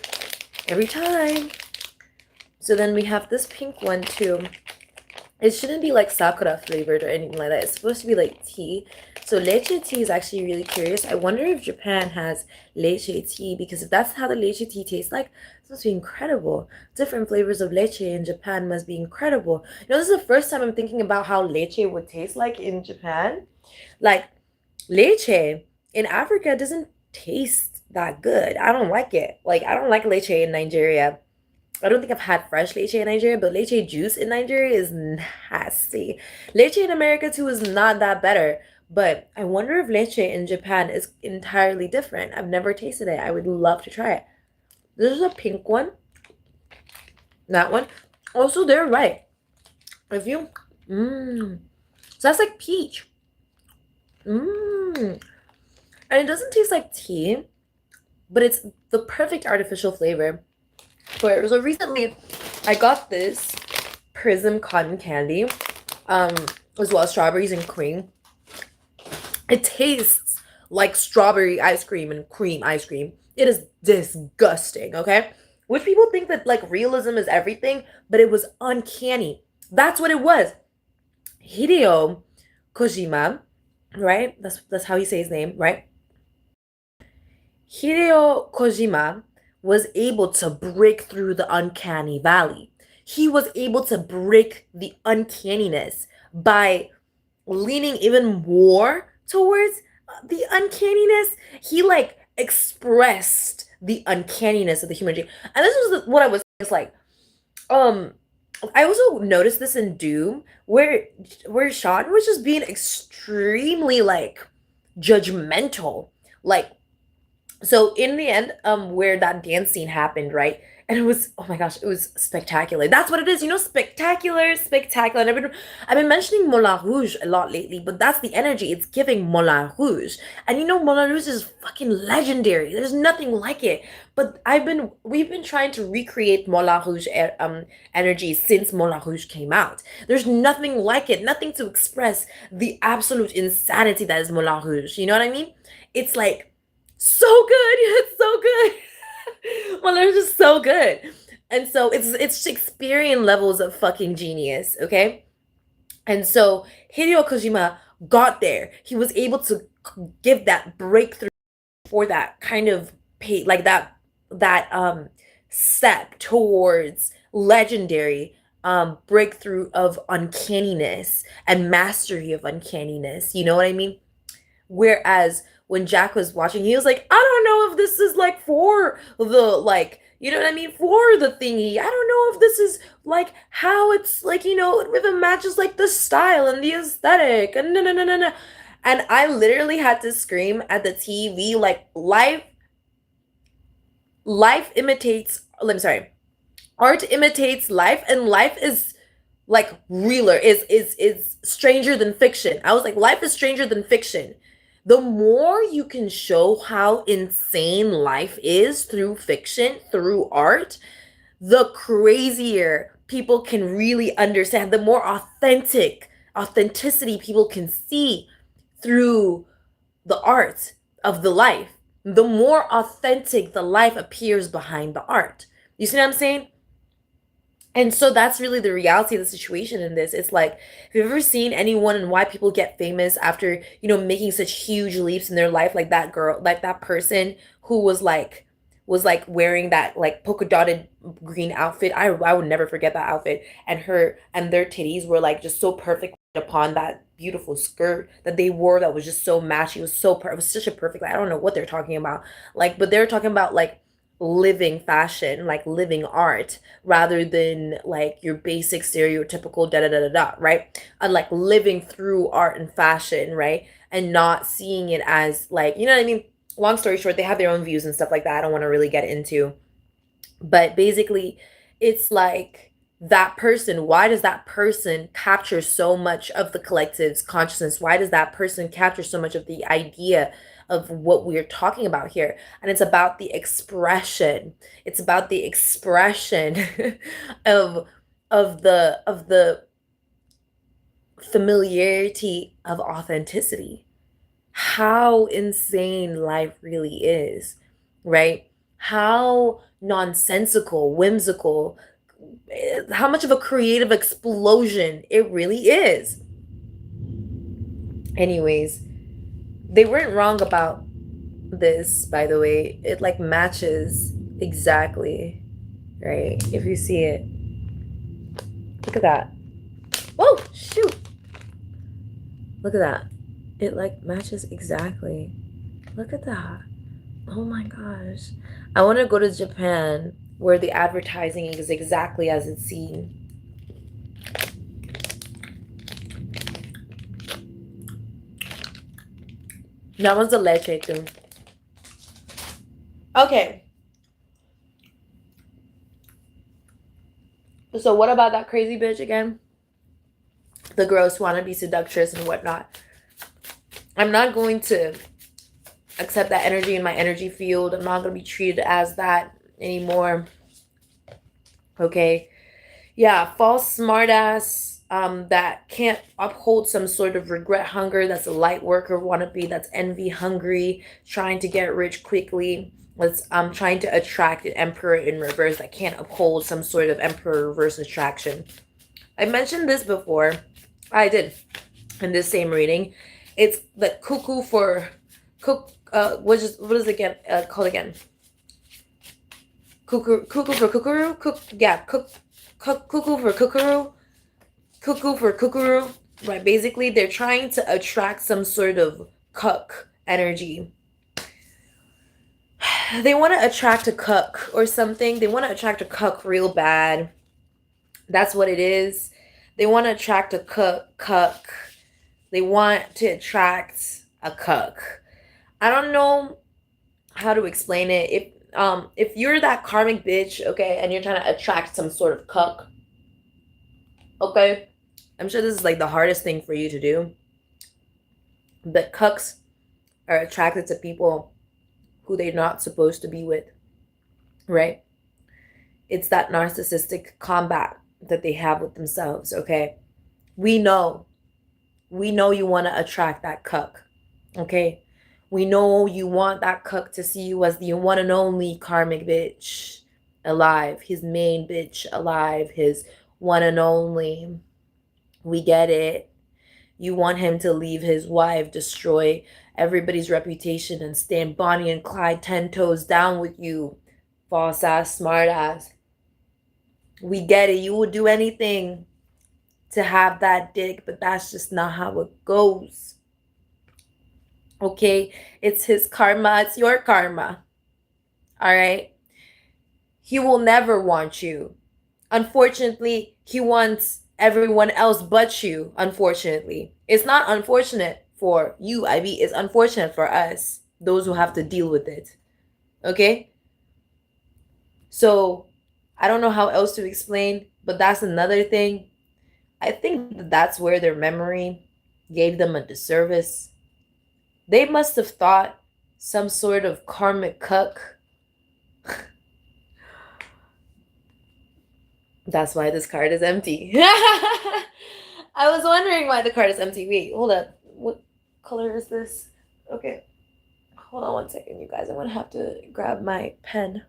Every time. So then we have this pink one too. It shouldn't be like sakura flavored or anything like that. It's supposed to be like tea. So leche tea is actually really curious. I wonder if Japan has leche tea, because if that's how the leche tea tastes like, it's supposed to be incredible. Different flavors of leche in Japan must be incredible. You know, this is the first time I'm thinking about how leche would taste like in Japan. Like, leche in Africa doesn't taste that good. I don't like it. Like, I don't like leche in Nigeria. I don't think I've had fresh leche in Nigeria, but leche juice in Nigeria is nasty. Leche in America too is not that better. But I wonder if leche in Japan is entirely different. I've never tasted it. I would love to try it. This is a pink one. That one. Also, they're right. If you... So that's like peach. And it doesn't taste like tea, but it's the perfect artificial flavor for it. So recently, I got this Prism cotton candy, as well as strawberries and cream. It tastes like strawberry ice cream and cream ice cream. It is disgusting, okay? Which people think that like realism is everything, but it was uncanny. That's what it was. Hideo Kojima, right? That's how you say his name, right? Hideo Kojima was able to break through the uncanny valley. He was able to break the uncanniness by leaning even more towards the uncanniness. He like expressed the uncanniness of the human being. And this was what I was like, um I also noticed this in Doom, where Sean was just being extremely like judgmental. Like, so in the end, where that dance scene happened, right? And it was, oh my gosh, it was spectacular. That's what it is, you know, spectacular, spectacular. And I've been mentioning Moulin Rouge a lot lately, but that's the energy. It's giving Moulin Rouge. And you know, Moulin Rouge is fucking legendary. There's nothing like it. But we've been trying to recreate Moulin Rouge energy since Moulin Rouge came out. There's nothing like it, nothing to express the absolute insanity that is Moulin Rouge. You know what I mean? It's like, so good. It's so good. Well, they're just so good. And so it's Shakespearean levels of fucking genius, okay? And so Hideo Kojima got there. He was able to give that breakthrough for that kind of like that step towards legendary breakthrough of uncanniness and mastery of uncanniness. You know what I mean? Whereas when Jack was watching, he was like, I don't know if this is like for the like, you know what I mean, for the thingy. I don't know if this is like how it's like, you know, if it matches like the style and the aesthetic. And no, no, no, no, no. And I literally had to scream at the TV like life imitates, I'm sorry, art imitates life, and life is like realer, is stranger than fiction. I was like, life is stranger than fiction. The more you can show how insane life is through fiction, through art, the crazier people can really understand, the more authenticity people can see through the art of the life, the more authentic the life appears behind the art. You see what I'm saying? And so that's really the reality of the situation in this. It's like, have you ever seen anyone and why people get famous after, you know, making such huge leaps in their life? Like that girl, like that person who was like wearing that like polka dotted green outfit. I would never forget that outfit. And her and their titties were like just so perfect upon that beautiful skirt that they wore that was just so matchy. It was so it was such a perfect, like, I don't know what they're talking about. Like, but they're talking about like living fashion, like living art, rather than like your basic stereotypical da da da da da, right? And like living through art and fashion, right? And not seeing it as like, you know what I mean? Long story short, they have their own views and stuff like that. I don't want to really get into. But basically, it's like that person, why does that person capture so much of the collective's consciousness? Why does that person capture so much of the idea of what we're talking about here? And it's about the expression. It's about the expression of of the familiarity of authenticity. How insane life really is, right? How nonsensical, whimsical, how much of a creative explosion it really is. Anyways, they weren't wrong about this, by the way. It like matches exactly, right? If you see it. Look at that. Oh, shoot. Look at that. It like matches exactly. Look at that. Oh my gosh. I want to go to Japan where the advertising is exactly as it's seen. That one's a leche too. Okay. So what about that crazy bitch again? The gross wannabe seductress and whatnot. I'm not going to accept that energy in my energy field. I'm not going to be treated as that anymore. Okay. Yeah, false smartass that can't uphold some sort of regret hunger, that's a light worker wannabe, that's envy hungry, trying to get rich quickly. Let's trying to attract an emperor in reverse that can't uphold some sort of emperor reverse attraction. I mentioned this before. I did in this same reading. It's the cuckoo for what is it again called again? Cuckoo for kookaroo? Cuckoo for kookaroo? Cuckoo for kookaroo? Right, basically they're trying to attract some sort of cuck energy. They want to attract a cuck or something. They want to attract a cuck real bad. That's what it is. They want to attract a cuck. They want to attract a cuck. I don't know how to explain it. If you're that karmic bitch, okay, and you're trying to attract some sort of cuck, okay, I'm sure this is like the hardest thing for you to do. But cucks are attracted to people who they're not supposed to be with, right? It's that narcissistic combat that they have with themselves, okay? We know you want to attract that cuck, okay? We know you want that cuck to see you as the one and only karmic bitch alive, his main bitch alive, his one and only. We get it. You want him to leave his wife, destroy everybody's reputation, and stand Bonnie and Clyde 10 toes down with you. False ass, smart ass. We get it. You would do anything to have that dick, but that's just not how it goes. Okay? It's his karma. It's your karma. All right? He will never want you. Unfortunately, he wants everyone else but you, unfortunately. It's not unfortunate for you, Ivy. It's unfortunate for us, those who have to deal with it. Okay? So, I don't know how else to explain, but that's another thing. I think that's where their memory gave them a disservice. They must have thought some sort of karmic cuck. That's why this card is empty. I was wondering why the card is empty. Wait, hold up. What color is this? Okay. Hold on one second, you guys. I'm gonna have to grab my pen.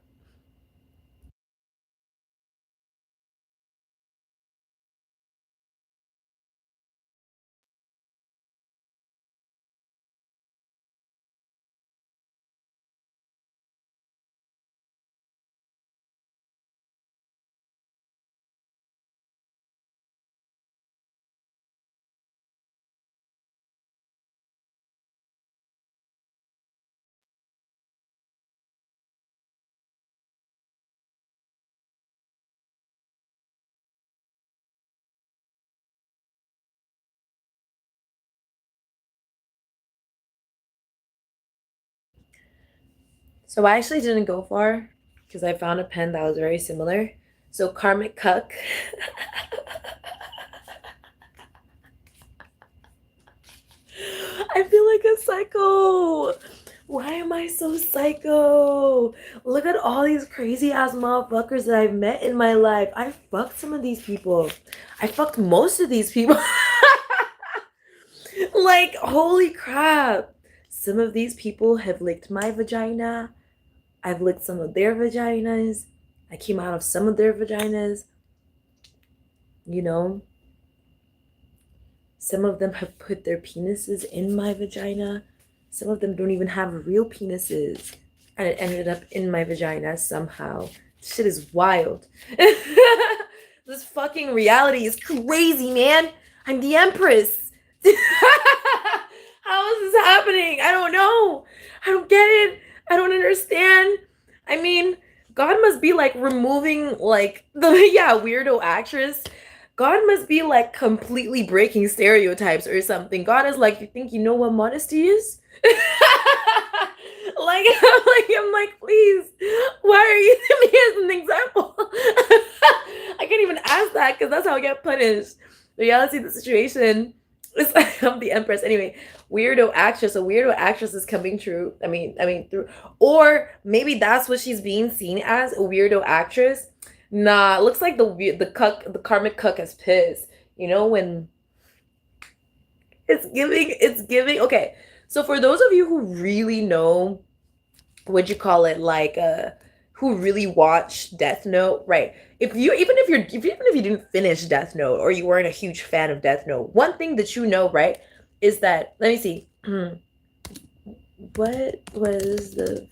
So I actually didn't go far because I found a pen that was very similar. So karmic cuck. I feel like a psycho. Why am I so psycho? Look at all these crazy ass motherfuckers that I've met in my life. I fucked some of these people. I fucked most of these people. Like, holy crap. Some of these people have licked my vagina. I've licked some of their vaginas. I came out of some of their vaginas. You know, some of them have put their penises in my vagina. Some of them don't even have real penises. And it ended up in my vagina somehow. Shit is wild. This fucking reality is crazy, man. I'm the Empress. How is this happening? I don't know. I don't get it. I don't understand. I mean, God must be like removing like the weirdo actress. God must be like completely breaking stereotypes or something. God is like, you think you know what modesty is? like, I'm like, please, why are you using me as an example? I can't even ask that because that's how I get punished. The reality of the situation is like I'm the Empress. Anyway, weirdo actress. A weirdo actress is coming true. I mean through, or maybe that's what she's being seen as, a weirdo actress. Nah, looks like the karmic cuck is pissed. You know when it's giving. Okay, so for those of you who really know, what'd you call it, like who really watch Death Note, right? If you even if you didn't finish Death Note or you weren't a huge fan of Death Note, one thing that you know, right, is that let me see. What was the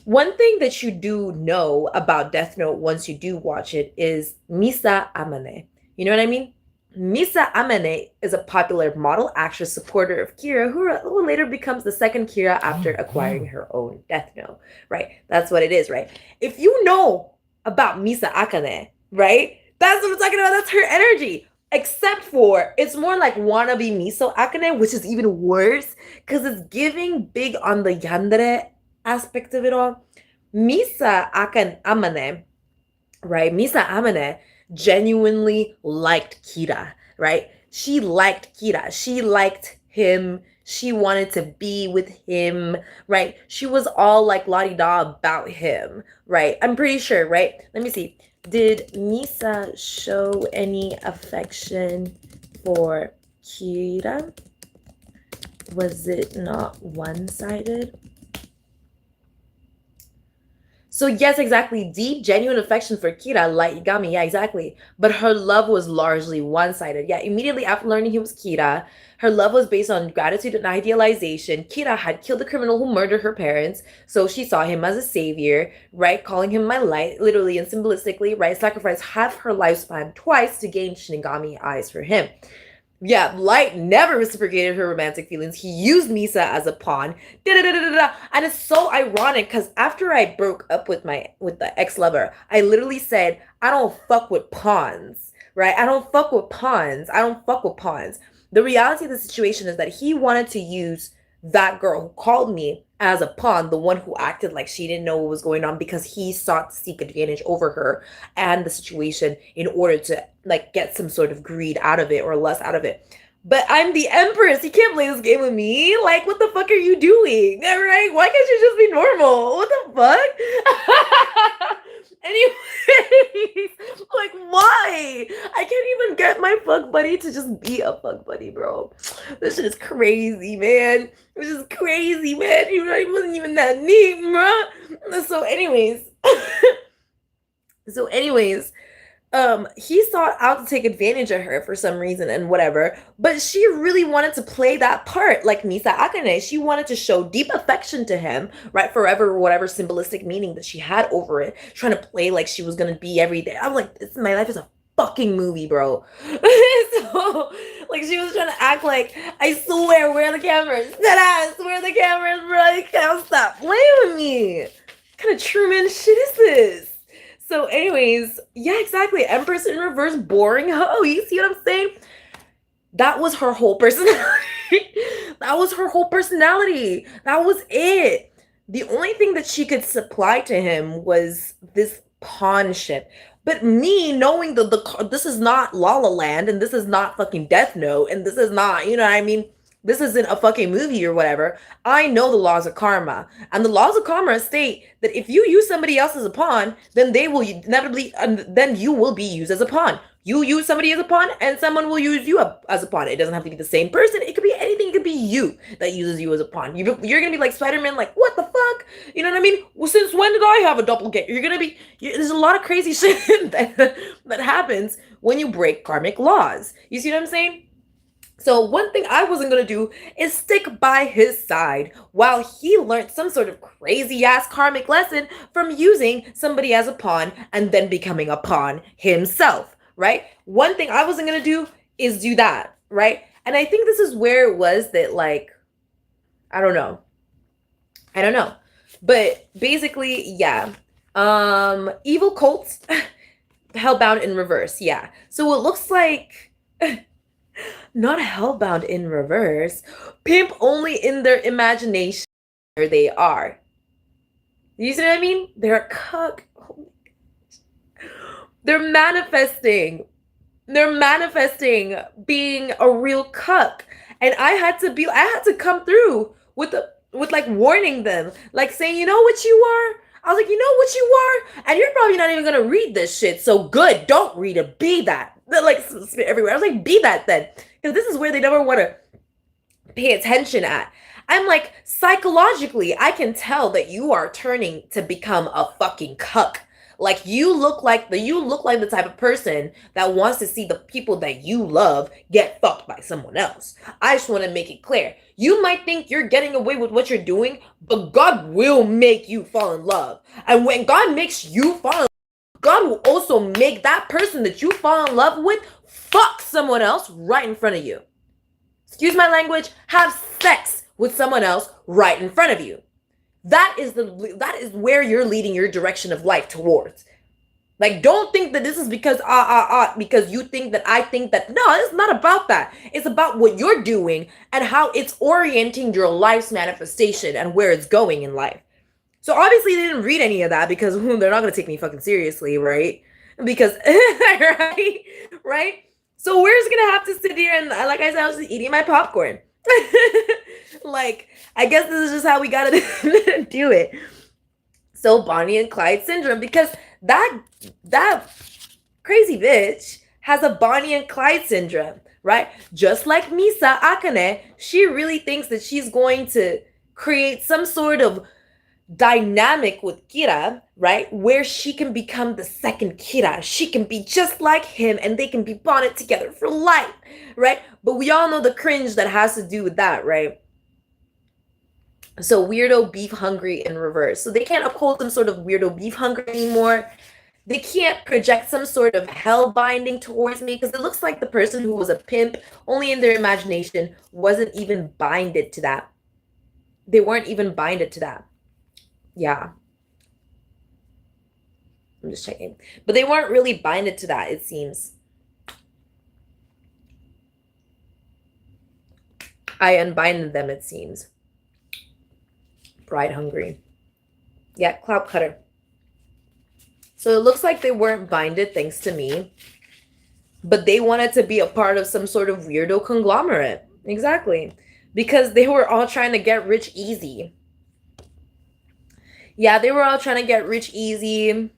one thing that you do know about Death Note once you do watch it is Misa Amane. You know what I mean? Misa Amane is a popular model, actress, supporter of Kira, who later becomes the second Kira after acquiring her own Death Note. Right? That's what it is, right? If you know about Misa Akane, right? That's what I'm talking about. That's her energy. Except for it's more like wannabe Miso Akane, which is even worse because it's giving big on the yandere aspect of it all. Misa Amane, right? Misa Amane genuinely liked Kira, right? She liked Kira. She liked him. She wanted to be with him, right? She was all like la-di-da about him, right? I'm pretty sure, right? Let me see. Did Misa show any affection for Kira? Was it not one-sided? So yes, exactly. Deep, genuine affection for Kira, like Igami, yeah, exactly. But her love was largely one-sided. Yeah, immediately after learning he was Kira, her love was based on gratitude and idealization. Kira had killed the criminal who murdered her parents, so she saw him as a savior, right? Calling him my light, literally and symbolistically, right? Sacrificed half her lifespan twice to gain Shinigami eyes for him. Yeah, Light never reciprocated her romantic feelings. He used Misa as a pawn. Da-da-da-da-da. And it's so ironic because after I broke up with the ex-lover, I literally said, I don't fuck with pawns. Right? I don't fuck with pawns. I don't fuck with pawns. The reality of the situation is that he wanted to use that girl who called me as a pawn, the one who acted like she didn't know what was going on because he sought to seek advantage over her and the situation in order to like get some sort of greed out of it or less out of it. But I'm the Empress. You can't play this game with me. Like, what the fuck are you doing? All right? Why can't you just be normal? What the fuck? Anyways, like, why? I can't even get my fuck buddy to just be a fuck buddy, bro. This shit is crazy, man. This is crazy, man. He wasn't even that neat, bro. So, anyways, he sought out to take advantage of her for some reason and whatever, but she really wanted to play that part like Misa Akane. She wanted to show deep affection to him, right? Forever, whatever symbolistic meaning that she had over it, trying to play like she was gonna be every day. I was like, my life is a fucking movie, bro. So, like, she was trying to act like, I swear, where are the cameras? Deadass, where are the cameras, bro? You can't stop playing with me. What kind of Truman shit is this? So, anyways, yeah, exactly. Empress in reverse, boring hoe. You see what I'm saying? That was her whole personality. That was her whole personality. That was it. The only thing that she could supply to him was this pawn ship. But me knowing this is not La La Land and this is not fucking Death Note and this is not, you know what I mean? This isn't a fucking movie or whatever. I know the laws of karma. And the laws of karma state that if you use somebody else as a pawn, then they will inevitably, then you will be used as a pawn. You use somebody as a pawn and someone will use you as a pawn. It doesn't have to be the same person. It could be anything. It could be you that uses you as a pawn. You're going to be like Spider-Man, like, what the fuck? You know what I mean? Well, since when did I have a doppelganger? You're going to be, there's a lot of crazy shit that happens when you break karmic laws. You see what I'm saying? So one thing I wasn't going to do is stick by his side while he learned some sort of crazy ass karmic lesson from using somebody as a pawn and then becoming a pawn himself, right? One thing I wasn't going to do is do that, right? And I think this is where it was that, like, I don't know. But basically, yeah. Evil cults hellbound in reverse, yeah. So it looks like not hellbound in reverse, pimp only in their imagination where they are. You see what I mean? They're a cuck. They're manifesting. They're manifesting being a real cuck. And I had to come through with like warning them, like saying, you know what you are? I was like, you know what you are? And you're probably not even gonna read this shit. So good, don't read it. Be that. Like everywhere. I was like, be that then. Because this is where they never want to pay attention at. I'm like, psychologically, I can tell that you are turning to become a fucking cuck. Like you look like the type of person that wants to see the people that you love get fucked by someone else. I just want to make it clear. You might think you're getting away with what you're doing, but God will make you fall in love. And when God makes you fall in love, God will also make that person that you fall in love with fuck someone else right in front of you. Excuse my language, have sex with someone else right in front of you. That is where you're leading your direction of life towards. Like, don't think that this is because because you think that I think that. No, it's not about that. It's about what you're doing and how it's orienting your life's manifestation and where it's going in life. So obviously they didn't read any of that because they're not gonna take me fucking seriously, right? Because right? So we're just gonna have to sit here and, like I said, I was just eating my popcorn. Like, I guess this is just how we gotta do it. So Bonnie and Clyde syndrome, because that crazy bitch has a Bonnie and Clyde syndrome, right? Just like Misa Akane, she really thinks that she's going to create some sort of dynamic with Kira, right? Where she can become the second Kira. She can be just like him and they can be bonded together for life, right? But we all know the cringe that has to do with that, right? So weirdo beef hungry in reverse. So they can't uphold some sort of weirdo beef hungry anymore. They can't project some sort of hell binding towards me because it looks like the person who was a pimp only in their imagination wasn't even binded to that. They weren't even binded to that. Yeah. I'm just checking. But they weren't really binded to that, it seems. I unbinded them, it seems. Pride hungry. Yeah, clout cutter. So it looks like they weren't binded thanks to me. But they wanted to be a part of some sort of weirdo conglomerate. Exactly. Because they were all trying to get rich easy. Yeah, they were all trying to get rich easy.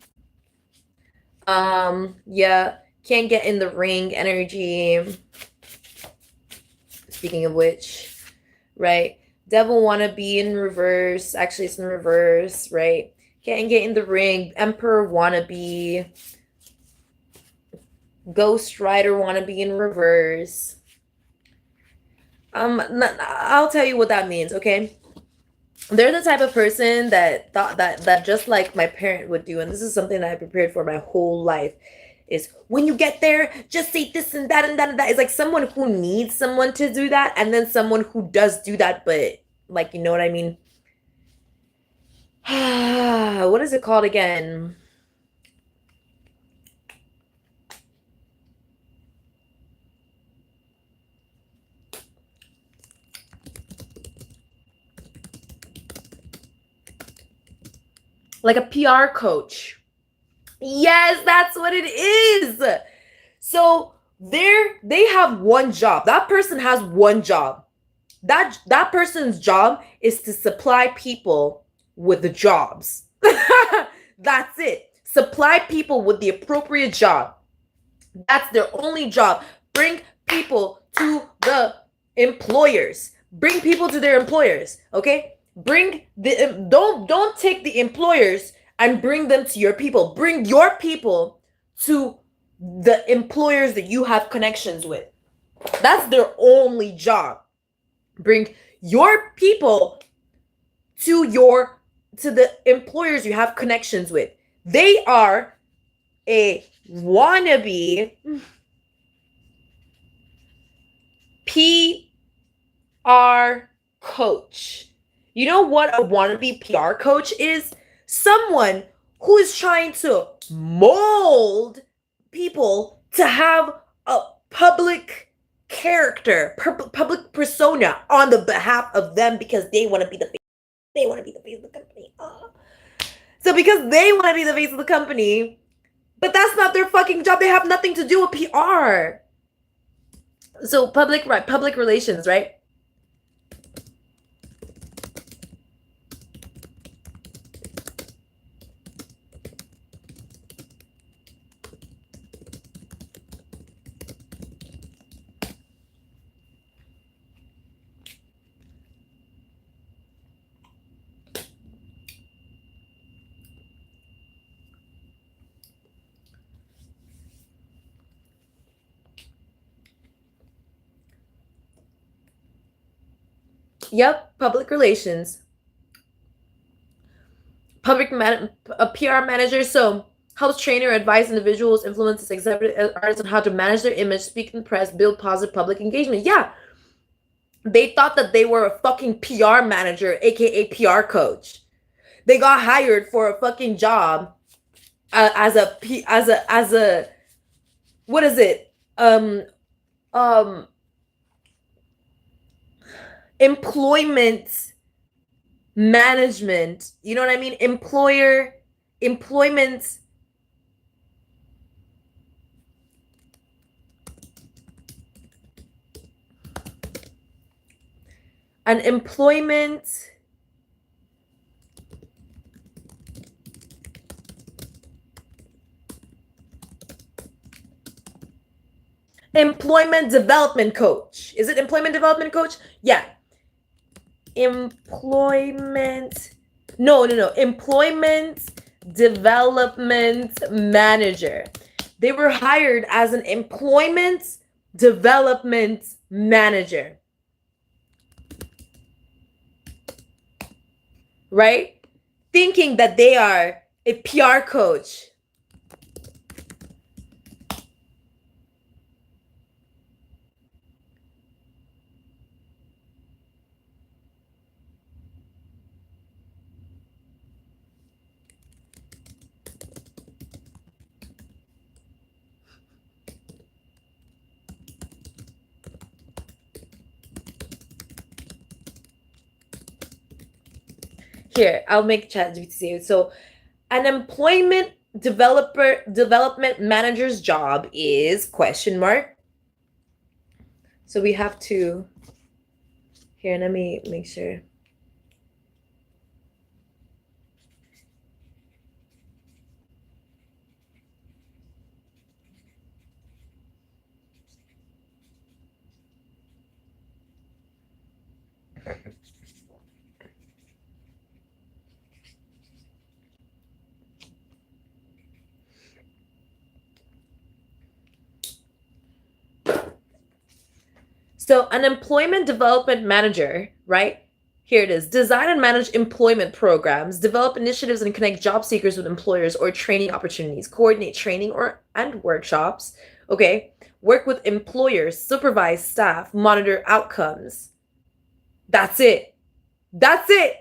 Yeah, can't get in the ring energy. Speaking of which, right? Devil wanna be in reverse. Actually, it's in reverse, right? Can't get in the ring. Emperor wanna be. Ghost Rider wanna be in reverse. I'll tell you what that means, okay? They're the type of person that thought that just like my parent would do, and this is something that I prepared for my whole life, is when you get there, just say this and that and that and that. It's like someone who needs someone to do that, and then someone who does do that, but like, you know what I mean? What is it called again? Like a PR coach. Yes, that's what it is. So they have one job. That person has one job. That person's job is to supply people with the jobs. That's it. Supply people with the appropriate job. That's their only job. Bring people to the employers. Bring people to their employers, okay? Bring the don't take the employers and bring them to your people. Bring your people to the employers that you have connections with. That's their only job. Bring your people to the employers you have connections with. They are a wannabe PR coach. You know what a wannabe PR coach is? Someone who is trying to mold people to have a public character, public persona on the behalf of them because they want to be the face. They want to be the face of the company. So because they want to be the face of the company, but that's not their fucking job. They have nothing to do with PR. So public relations, right? Yep, public relations. A PR manager, so helps train or advise individuals, influences executive artists on how to manage their image, speak in press, build positive public engagement. Yeah, they thought that they were a fucking PR manager, aka PR coach. They got hired for a fucking job as a what is it? Employment management. You know what I mean? Employment. An employment development coach. Is it employment development coach? Yeah. Employment development manager. They were hired as an employment development manager. Right? Thinking that they are a PR coach. Here, I'll make ChatGPT say it. So, an employment development manager's job is question mark. So we have to. Here, let me make sure. So an employment development manager, right? Here it is. Design and manage employment programs, develop initiatives and connect job seekers with employers or training opportunities, coordinate training and workshops. Okay. Work with employers, supervise staff, monitor outcomes. That's it. That's it.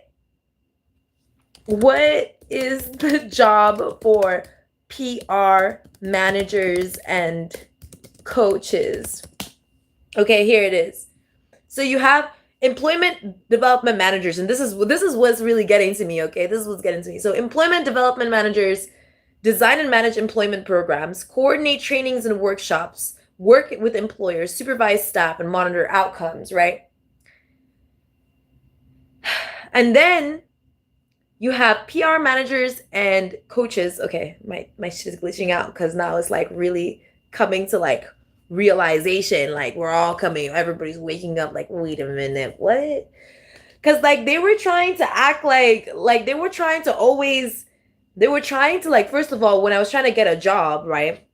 What is the job for PR managers and coaches? Okay, here it is. So you have employment development managers, and this is what's really getting to me. Okay, this is what's getting to me. So employment development managers design and manage employment programs, coordinate trainings and workshops, work with employers, supervise staff, and monitor outcomes. Right, and then you have PR managers and coaches. Okay, my shit is glitching out because now it's like really coming to like realization. Like we're all coming, everybody's waking up like, wait a minute, what? Because like they were trying to act like they were trying to always, they were trying to like, first of all, when I was trying to get a job, right?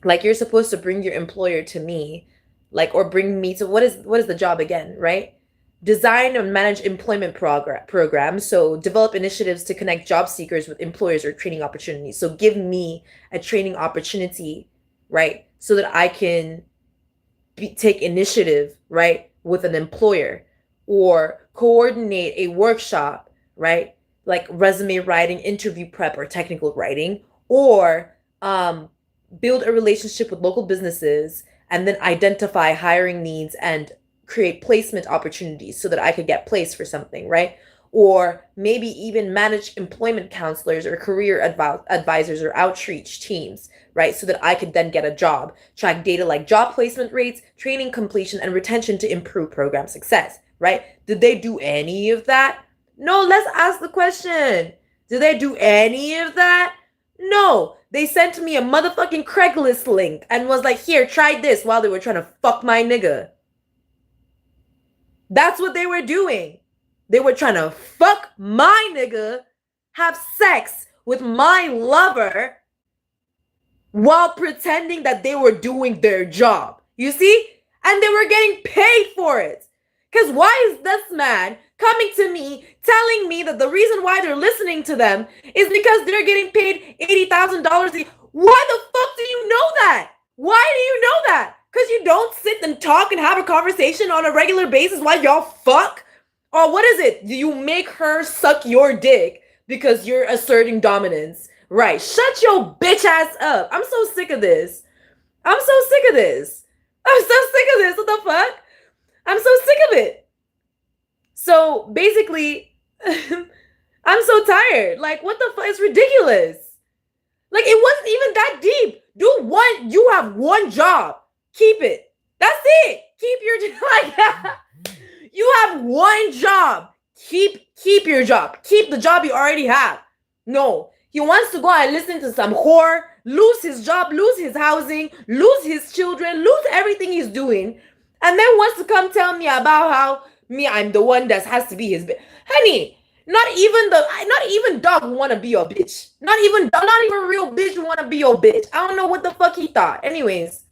Like you're supposed to bring your employer to me, like, or bring me to, what is the job again, right? Design and manage employment programs. So develop initiatives to connect job seekers with employers or training opportunities. So give me a training opportunity, right? So that I can take initiative, right, with an employer, or coordinate a workshop, right? Like resume writing, interview prep, or technical writing, or build a relationship with local businesses and then identify hiring needs and create placement opportunities so that I could get placed for something, right? Or maybe even manage employment counselors or career advisors or outreach teams, right? So that I could then get a job, track data like job placement rates, training completion, and retention to improve program success, right? Did they do any of that? No, let's ask the question. Did they do any of that? No. They sent me a motherfucking Craigslist link and was like, here, try this, while they were trying to fuck my nigga. That's what they were doing. They were trying to fuck my nigga, have sex with my lover, while pretending that they were doing their job. You see? And they were getting paid for it. Because why is this man coming to me telling me that the reason why they're listening to them is because they're getting paid $80,000? Why the fuck do you know that? Why do you know that? Because you don't sit and talk and have a conversation on a regular basis while y'all fuck? Or what is it? Do you make her suck your dick because you're asserting dominance? Right. Shut your bitch ass up. I'm so sick of this. I'm so sick of this. I'm so sick of this. What the fuck? I'm so sick of it. So basically, I'm so tired. Like, what the fuck? It's ridiculous. Like, it wasn't even that deep. You have one job. Keep it. That's it. Keep your, like, you have one job. Keep your job. Keep the job you already have. No. He wants to go and listen to some whore, lose his job, lose his housing, lose his children, lose everything he's doing, and then wants to come tell me about how I'm the one that has to be his bitch. Honey, not even dog want to be your bitch. Not even real bitch want to be your bitch. I don't know what the fuck he thought. Anyways,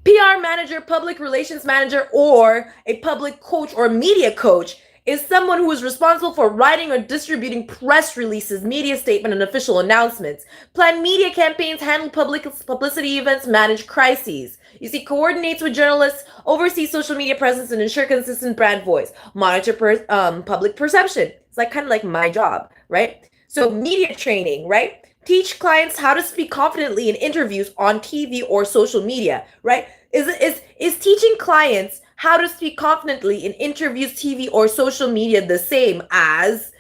PR manager, public relations manager, or a public coach or media coach is someone who is responsible for writing or distributing press releases, media statement, and official announcements, plan media campaigns, handle publicity events, manage crises. You see, coordinates with journalists, oversees social media presence, and ensure consistent brand voice, monitor public perception. It's like kind of like my job, right? So media training, right? Teach clients how to speak confidently in interviews on TV or social media, right? Is teaching clients how to speak confidently in interviews, TV, or social media the same as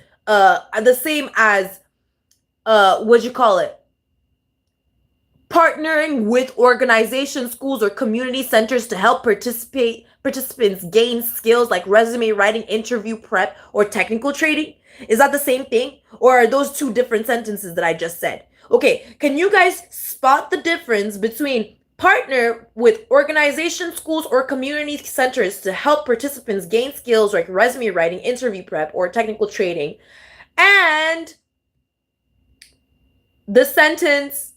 what'd you call it? Partnering with organizations, schools, or community centers to help participants gain skills like resume writing, interview prep, or technical training? Is that the same thing? Or are those two different sentences that I just said? Okay, can you guys spot the difference between partner with organizations, schools, or community centers to help participants gain skills like resume writing, interview prep, or technical training, and the sentence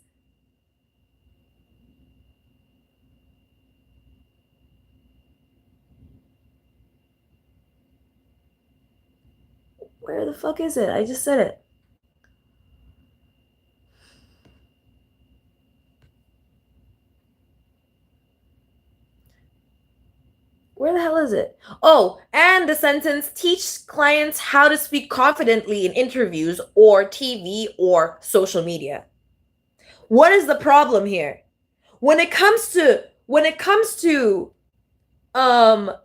where the fuck is it? I just said it. Where the hell is it? Oh, and the sentence, teach clients how to speak confidently in interviews or TV or social media. What is the problem here? When it comes to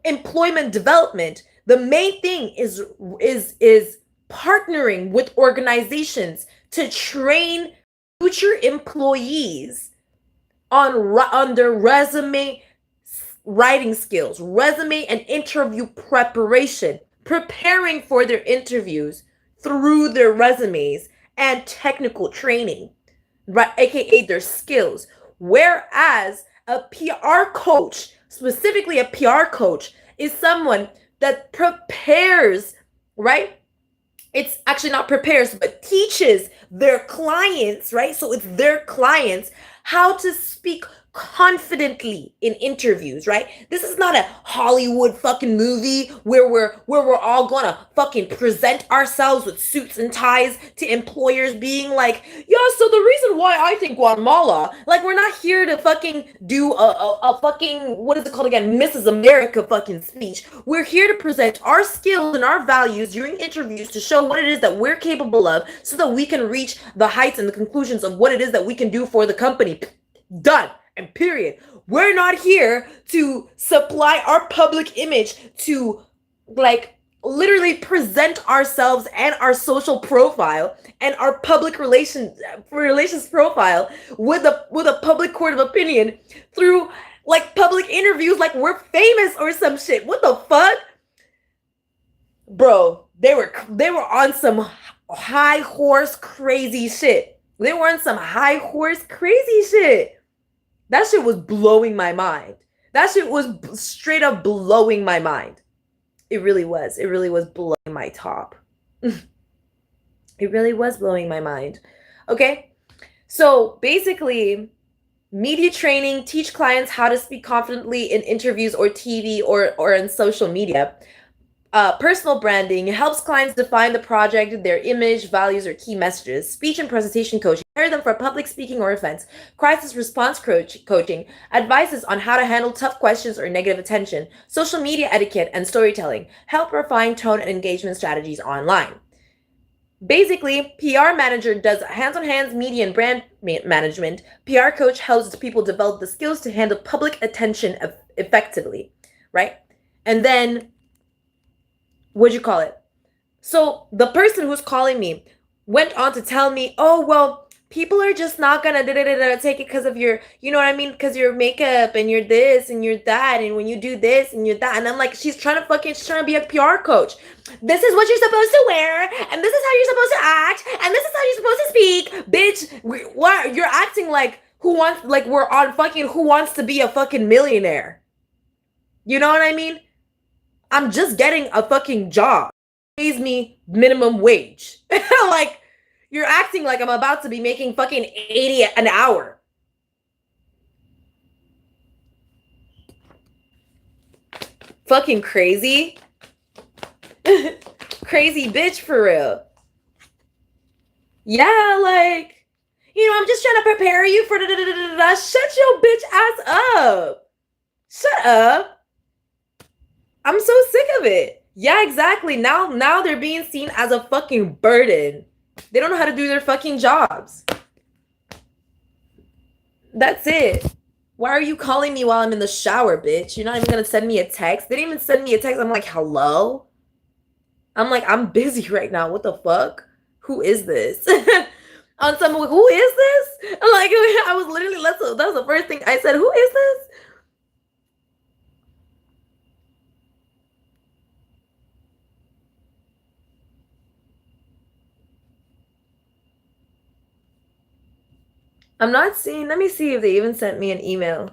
employment development, the main thing is partnering with organizations to train future employees on their resume writing skills, resume and interview preparation, preparing for their interviews through their resumes and technical training, right? AKA their skills. Whereas a PR coach, specifically a PR coach, is someone that prepares, right? It's actually not prepares, but teaches their clients, right? So it's their clients how to speak confidently in interviews, right? This is not a Hollywood fucking movie where we're all gonna fucking present ourselves with suits and ties to employers being like, yeah, so the reason why I think Guatemala, like, we're not here to fucking do a fucking, what is it called again, Mrs. America fucking speech. We're here to present our skills and our values during interviews to show what it is that we're capable of so that we can reach the heights and the conclusions of what it is that we can do for the company. Done. And period. We're not here to supply our public image to, like, literally present ourselves and our social profile and our public relations profile with a public court of opinion through, like, public interviews like we're famous or some shit. What the fuck? Bro, they were on some high horse crazy shit. They were on some high horse crazy shit. That shit was blowing my mind. That shit was straight up blowing my mind. It really was. It really was blowing my top. It really was blowing my mind. Okay? So basically, media training, teach clients how to speak confidently in interviews or TV or in social media. Personal branding helps clients define the project, their image, values, or key messages. Speech and presentation coaching, prepare them for public speaking or events. Crisis response coaching advises on how to handle tough questions or negative attention. Social media etiquette and storytelling help refine tone and engagement strategies online. Basically, PR manager does hands-on-hands media and brand management. PR coach helps people develop the skills to handle public attention effectively, right? And then what'd you call it? So the person who's calling me went on to tell me, oh, well, people are just not gonna take it because of your, you know what I mean? Because your makeup and you're this and you're that. And when you do this and you're that. And I'm like, she's trying to be a PR coach. This is what you're supposed to wear. And this is how you're supposed to act. And this is how you're supposed to speak. Bitch, what? You're acting like we're on fucking Who Wants to Be a Fucking Millionaire. You know what I mean? I'm just getting a fucking job. Pays me minimum wage. Like, you're acting like I'm about to be making fucking 80 an hour. Fucking crazy. Crazy bitch for real. Yeah, like, you know, I'm just trying to prepare you for Shut your bitch ass up. Shut up. I'm so sick of it. Yeah, exactly. Now they're being seen as a fucking burden. They don't know how to do their fucking jobs. That's it. Why are you calling me while I'm in the shower, bitch? You're not even gonna send me a text. They didn't even send me a text. I'm like, hello? I'm like, I'm busy right now. What the fuck? Who is this? On some, who is this? I'm like, I was literally, that was the first thing I said. Who is this? I'm not seeing. Let me see if they even sent me an email.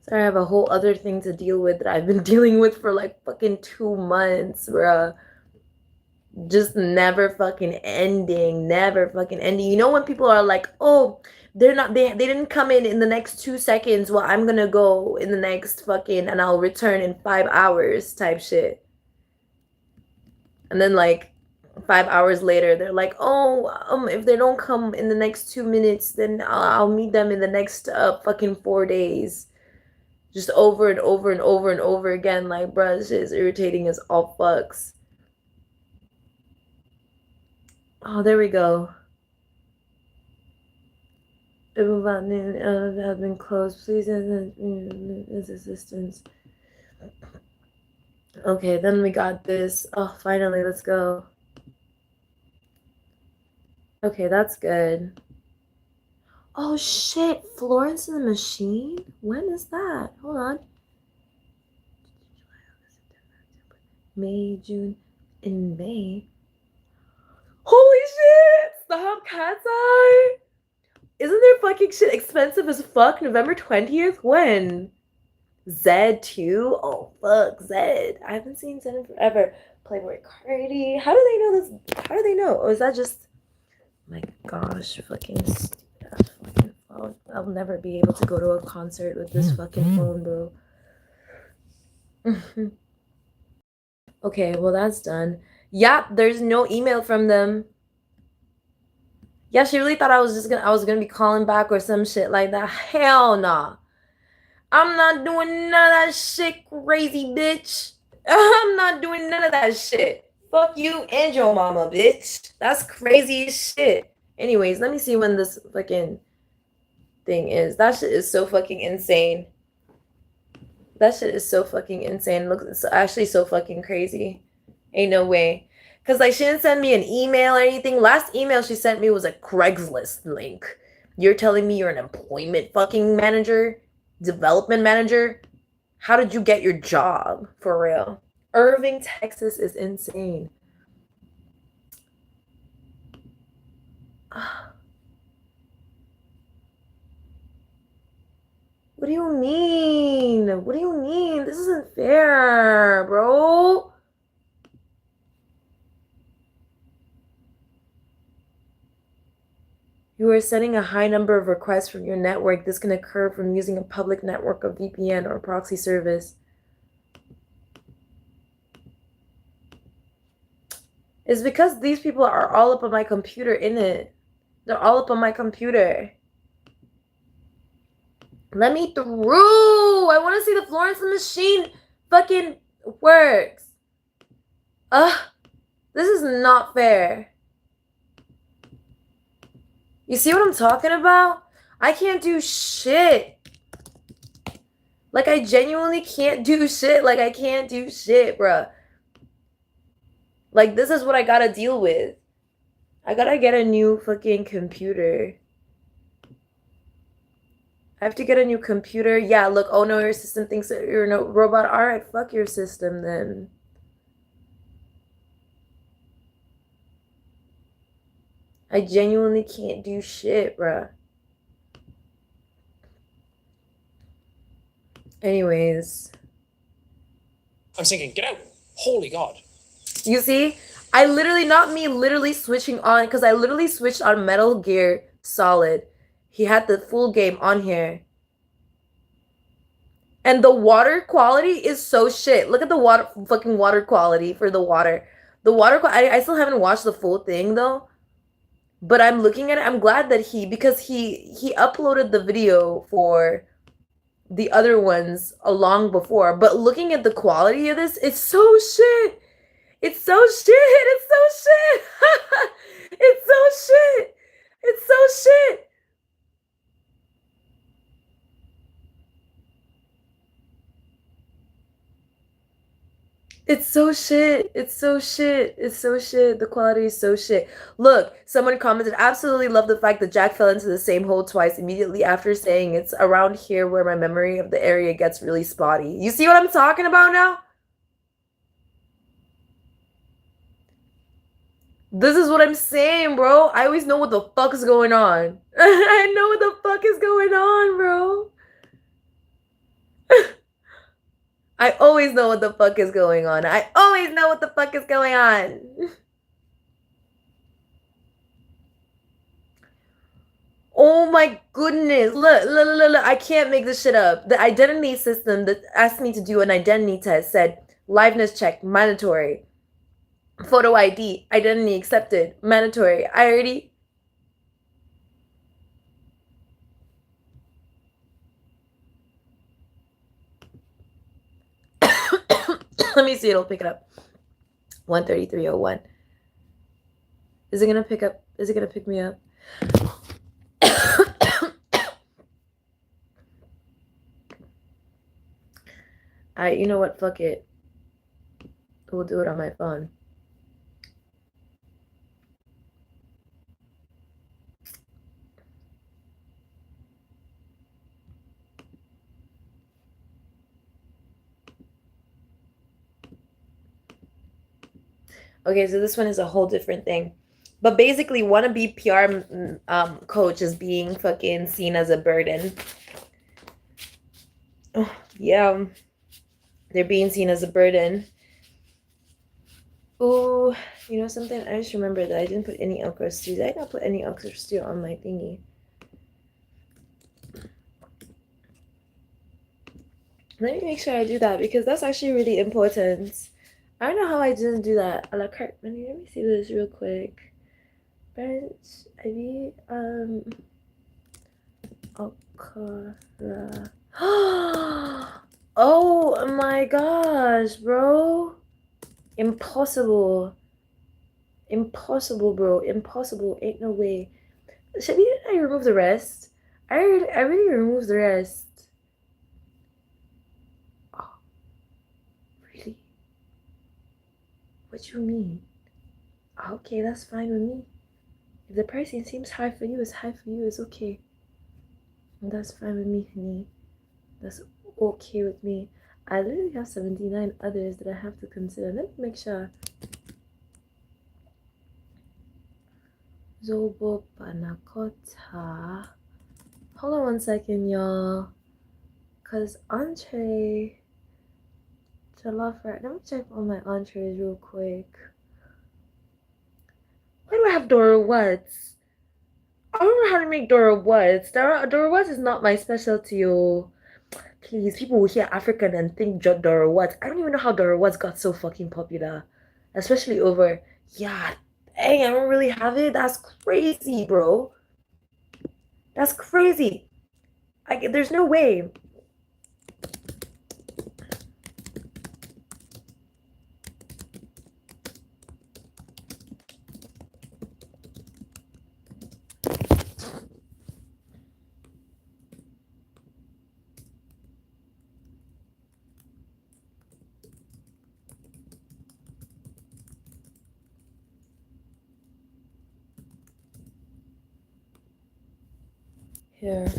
Sorry, I have a whole other thing to deal with that I've been dealing with for like fucking 2 months, bruh. Just never fucking ending, never fucking ending. You know when people are like, oh, they didn't come in the next 2 seconds. Well, I'm gonna go in the next fucking and I'll return in 5 hours type shit. And then like 5 hours later, they're like, oh, if they don't come in the next 2 minutes, then I'll meet them in the next fucking 4 days. Just over and over and over and over again. Like, bruh, this shit is irritating as all fucks. Oh, there we go. Have been closed. Please his assistance. Okay, then we got this. Oh, finally, let's go. Okay, that's good. Oh shit, Florence and the Machine? When is that? Hold on. May, June, in May. Holy shit! Stop Cat's Eye! Isn't their fucking shit expensive as fuck? November 20th? When? Zed too? Oh fuck, Zed. I haven't seen Zed in forever. Playboy Cardi. How do they know this? How do they know? Oh, is that just my gosh, fucking stupid fucking phone. I'll never be able to go to a concert with this fucking phone, bro. Okay, well that's done. Yep, there's no email from them. Yeah, she really thought I was gonna be calling back or some shit like that. Hell nah. I'm not doing none of that shit, crazy bitch. I'm not doing none of that shit. Fuck you and your mama, bitch. That's crazy as shit. Anyways, let me see when this fucking thing is. That shit is so fucking insane. That shit is so fucking insane. Look, it's actually so fucking crazy. Ain't no way. Cause like she didn't send me an email or anything. Last email she sent me was a Craigslist link. You're telling me you're an employment fucking manager? Development manager? How did you get your job? For real. Irving, Texas is insane. What do you mean? What do you mean? This isn't fair, bro. You are sending a high number of requests from your network. This can occur from using a public network of VPN or proxy service. It's because these people are all up on my computer, innit? They're all up on my computer. Let me through. I want to see the Florence and the Machine fucking works. This is not fair. You see what I'm talking about? I can't do shit. Like, I genuinely can't do shit. Like, I can't do shit, bruh. Like, this is what I gotta deal with. I gotta get a new fucking computer. I have to get a new computer. Yeah, look, oh no, your system thinks that you're no robot. Alright, fuck your system then. I genuinely can't do shit, bruh. Anyways. I'm thinking, get out. Holy God. You see? I literally, not me literally switching on, because I literally switched on Metal Gear Solid. He had the full game on here. And the water quality is so shit. Look at the fucking water quality for the water. The water, I still haven't watched the full thing though. But I'm looking at it. I'm glad that because he uploaded the video for the other ones long before. But looking at the quality of this, it's so shit. It's so shit. It's so shit. It's so shit. It's so shit. It's so shit. It's so shit. It's so shit. The quality is so shit. Look, someone commented, absolutely love the fact that Jack fell into the same hole twice immediately after saying it's around here where my memory of the area gets really spotty. You see what I'm talking about now? This is what I'm saying, bro. I always know what the fuck is going on. I know what the fuck is going on, bro. I always know what the fuck is going on. I always know what the fuck is going on. Oh my goodness. Look. I can't make this shit up. The identity system that asked me to do an identity test said liveness check, mandatory. Photo ID, identity accepted, mandatory. I already. Let me see, it'll pick it up. 13301. Is it gonna pick up? Is it gonna pick me up? You know what? Fuck it. We'll do it on my phone. Okay, so this one is a whole different thing. But basically, wannabe PR coach is being fucking seen as a burden. Oh, yeah. They're being seen as a burden. Oh, you know something? I just remembered that I didn't put any okra stew. Did I not put any okra stew on my thingy? Let me make sure I do that because that's actually really important. I don't know how I didn't do that. A la carte. Let me see this real quick. French, ivy, okra. Oh my gosh, bro. Impossible. Impossible, bro. Impossible. Ain't no way. Should I remove the rest? I already removed the rest. Oh, really? What you mean? Okay, that's fine with me. If the pricing seems high for you, it's high for you. It's okay. That's fine with me, honey. That's okay with me. I literally have 79 others that I have to consider. Let me make sure. Zobo panna-cotta. Hold on one second, y'all. Cause entree, jollof rice. Let me check all my entrees real quick. Why do I have Dora Woods? I don't know how to make Dora Woods. Dora Woods is not my specialty, oh. Please, people will hear African and think Dora Woods. I don't even know how Dora Woods got so fucking popular. Especially over, yeah, dang, I don't really have it. That's crazy, bro. That's crazy. There's no way. Here.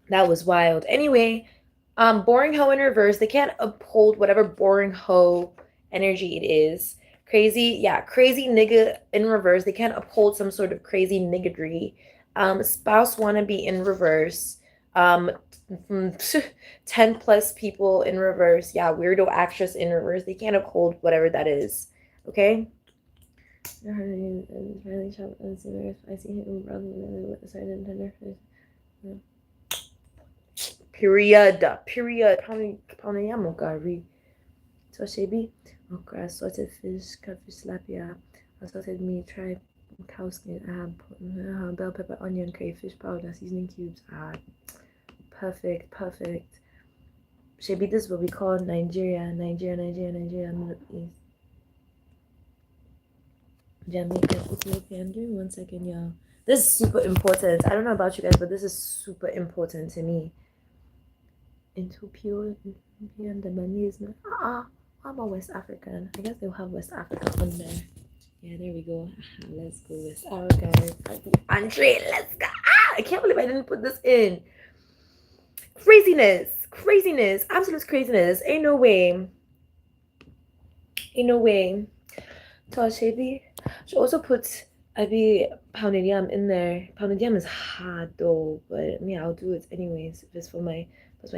That was wild. Anyway, boring hoe in reverse. They can't uphold whatever boring hoe energy it is. Crazy, yeah, crazy nigga in reverse. They can't uphold some sort of crazy niggadry. Spouse wanna be in reverse. Um, 10 plus people in reverse. Yeah, weirdo actress in reverse. They can't uphold whatever that is. Okay? I see him. Period. Pranayama gari. So shebi. Okay, assorted fish, catfish, tilapia. Assorted meat, tripe, cow skin, bell pepper, onion, crayfish powder, seasoning cubes. Perfect. Shebi, this is what we call Nigeria, Middle East. Jamaica, Ethiopian. Give me 1 second, y'all. This is super important. I don't know about you guys, but this is super important to me. Ethiopia and the Lebanese. I'm a West African. I guess they'll have West Africa on there. Yeah, there we go. Let's go West Africa. Andre, let's go. I can't believe I didn't put this in. Craziness. Absolute craziness. Ain't no way. Tashebi. She also put pounded yam in there. Pounded yam is hard though, but I'll do it anyways if it's for my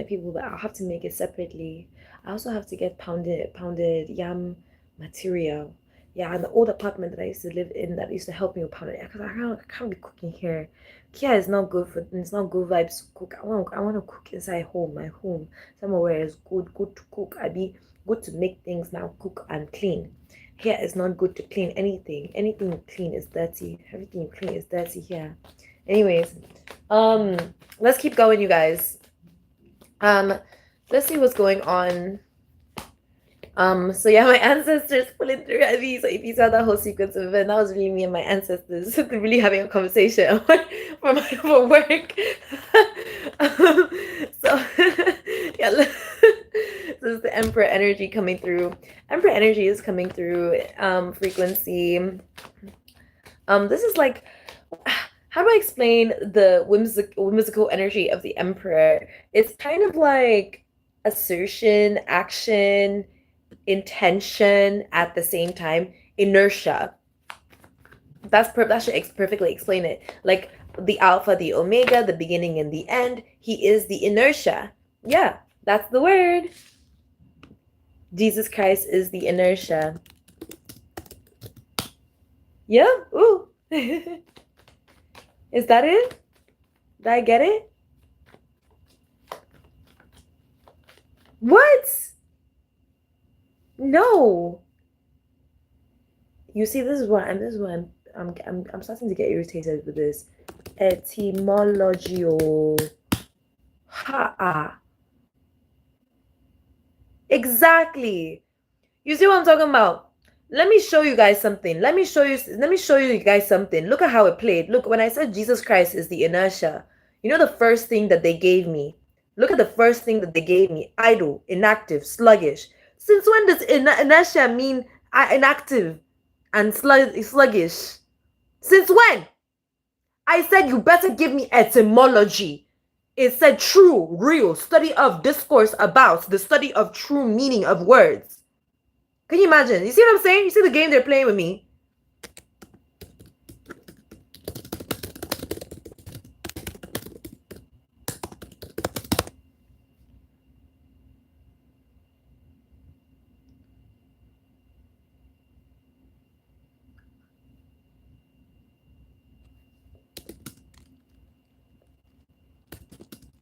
people. But I'll have to make it separately. I also have to get pounded yam material. Yeah, and the old apartment that I used to live in that used to help me with pounded yam because I can't be cooking here. Kia is not good it's not good vibes to cook. I want to cook inside my home, somewhere where it's good to cook. I be good to make things now, cook and clean. Here is not good to clean anything. Anything you clean is dirty. Everything you clean is dirty here. Anyways, let's keep going, you guys. Let's see what's going on. So yeah, my ancestors pulling through at me. So if you saw that whole sequence of events, that was really me and my ancestors really having a conversation for work. So yeah, this is the Emperor energy coming through. Emperor energy is coming through. Frequency. This is like, how do I explain the whimsical energy of the Emperor? It's kind of like assertion, action, intention at the same time, inertia. That should perfectly explain it. Like the alpha, the omega, the beginning and the end. He is the inertia. Yeah, that's the word. Jesus Christ is the inertia. Yeah. Ooh. Is that it? Did I get it? What? No. You see, this is what I'm starting to get irritated with this. Etymology. Ha. Exactly. You see what I'm talking about? Let me show you guys something. Let me show you guys something. Look at how it played. Look, when I said Jesus Christ is the inertia, you know the first thing that they gave me? Look at the first thing that they gave me. Idle, inactive, sluggish. Since when does inertia mean inactive and sluggish? Since when? I said you better give me etymology. It said true, real, study of discourse about, the study of true meaning of words. Can you imagine? You see what I'm saying? You see the game they're playing with me?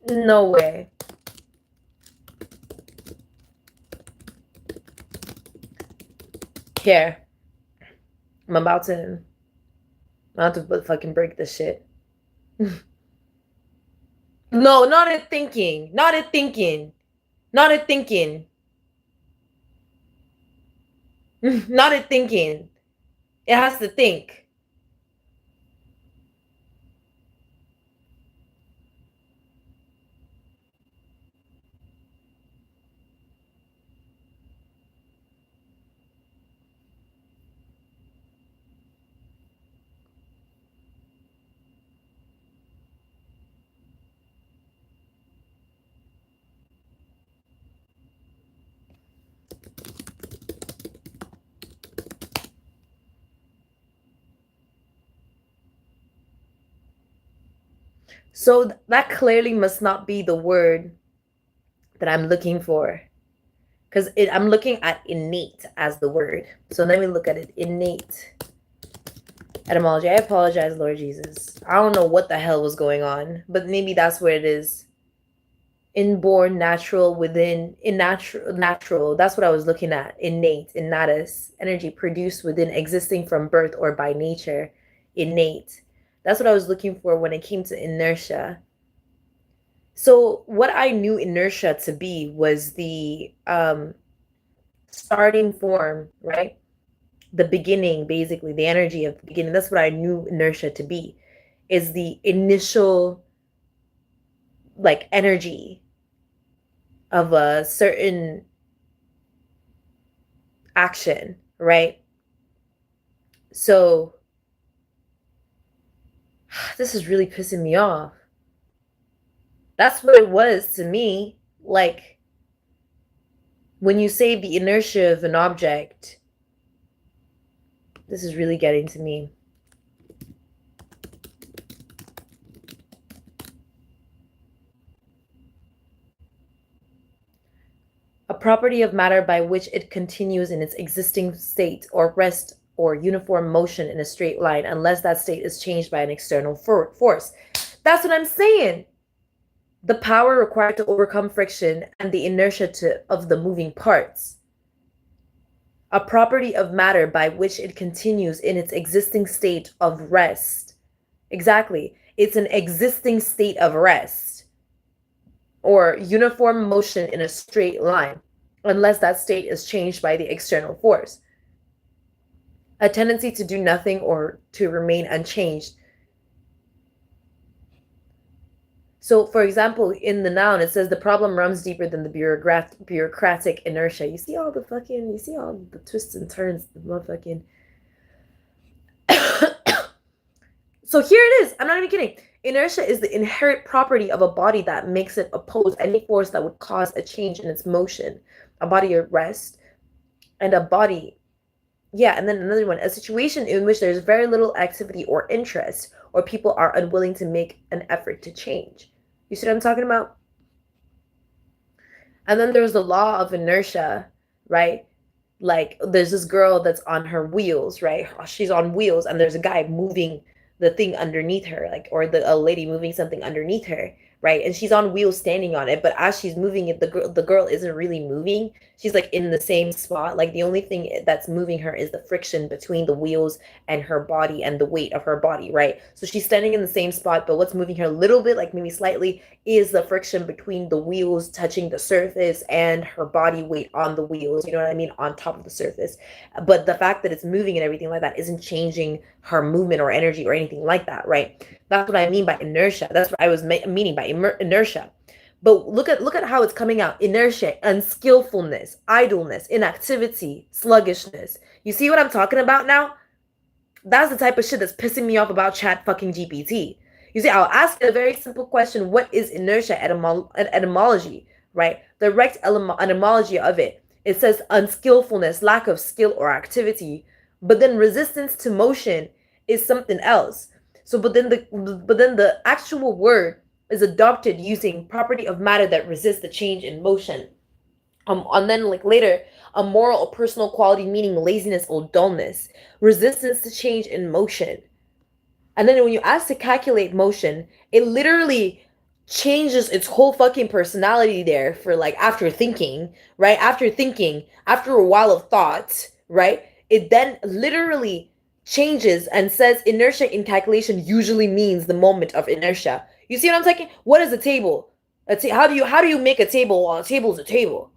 No way. Here. I'm about to fucking break this shit. No, not it thinking. Not it thinking. Not it thinking. Not it thinking. It has to think. So that clearly must not be the word that I'm looking for. Because I'm looking at innate as the word. So let me look at it. Innate etymology. I apologize, Lord Jesus. I don't know what the hell was going on, but maybe that's where it is. Inborn, natural, within, natural. That's what I was looking at. Innate, innatus, energy produced within, existing from birth or by nature. Innate. That's what I was looking for when it came to inertia. So what I knew inertia to be was the starting form, right? The beginning, basically, the energy of the beginning. That's what I knew inertia to be, is the initial like energy of a certain action, right? So this is really pissing me off. That's what it was to me. Like, when you say the inertia of an object, this is really getting to me. A property of matter by which it continues in its existing state or rest or uniform motion in a straight line unless that state is changed by an external force. That's what I'm saying. The power required to overcome friction and the inertia of the moving parts. A property of matter by which it continues in its existing state of rest. Exactly. It's an existing state of rest or uniform motion in a straight line, unless that state is changed by the external force. A tendency to do nothing or to remain unchanged. So, for example, in the noun, it says the problem runs deeper than the bureaucratic inertia. You see all the twists and turns, the motherfucking. So here it is. I'm not even kidding. Inertia is the inherent property of a body that makes it oppose any force that would cause a change in its motion. A body at rest and a body. Yeah, and then another one, a situation in which there's very little activity or interest, or people are unwilling to make an effort to change. You see what I'm talking about? And then there's the law of inertia, right? Like, there's this girl that's on her wheels, right? She's on wheels, and there's a guy moving the thing underneath her, like, or a lady moving something underneath her, right? And she's on wheels standing on it, but as she's moving it, the girl isn't really moving. She's like in the same spot. Like, the only thing that's moving her is the friction between the wheels and her body and the weight of her body, right? So she's standing in the same spot, but what's moving her a little bit, like maybe slightly, is the friction between the wheels touching the surface and her body weight on the wheels, you know what I mean, on top of the surface. But the fact that it's moving and everything like that isn't changing her movement or energy or anything like that, right? That's what I mean by inertia. That's what I was meaning by inertia. But look at how it's coming out. Inertia, unskillfulness, idleness, inactivity, sluggishness. You see what I'm talking about now? That's the type of shit that's pissing me off about Chat fucking GPT. You see, I'll ask a very simple question. What is inertia etymology, right? Direct etymology of it. It says unskillfulness, lack of skill or activity. But then resistance to motion is something else. So, but then the actual word is adopted using property of matter that resists the change in motion. And then like later, a moral or personal quality meaning laziness or dullness, resistance to change in motion. And then when you ask to calculate motion, it literally changes its whole fucking personality there for like after thinking, right? After a while of thought, right? It then literally changes and says inertia in calculation usually means the moment of inertia. You see what I'm saying? What is a table? How do you make a table while a table is a table?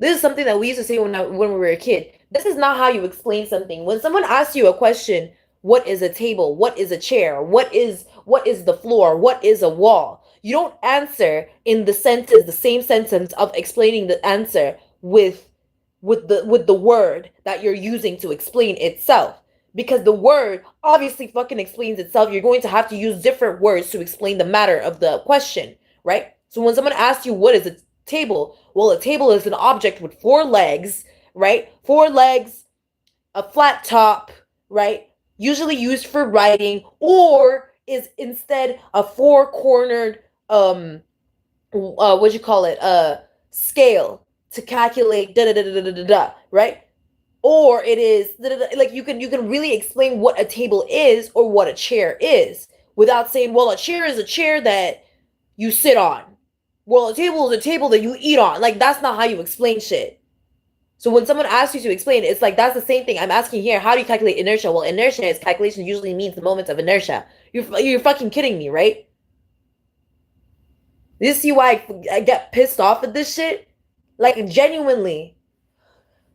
This is something that we used to say when we were a kid. This is not how you explain something. When someone asks you a question, what is a table? What is a chair? What is the floor? What is a wall? You don't answer in the same sentence of explaining the answer with the word that you're using to explain itself. Because the word obviously fucking explains itself. You're going to have to use different words to explain the matter of the question, right? So when someone asks you what is a table, well, a table is an object with 4 legs, right? 4 legs, a flat top, right? Usually used for writing, or is instead a four-cornered what you call it, scale to calculate da da da da da da da, right? Or it is like you can really explain what a table is or what a chair is without saying, well, a chair is a chair that you sit on. Well, a table is a table that you eat on. Like, that's not how you explain shit. So when someone asks you to explain it, it's like, that's the same thing. I'm asking here, how do you calculate inertia? Well, inertia is calculation usually means the moments of inertia. You're fucking kidding me, right? You see why I get pissed off at this shit? Like, genuinely.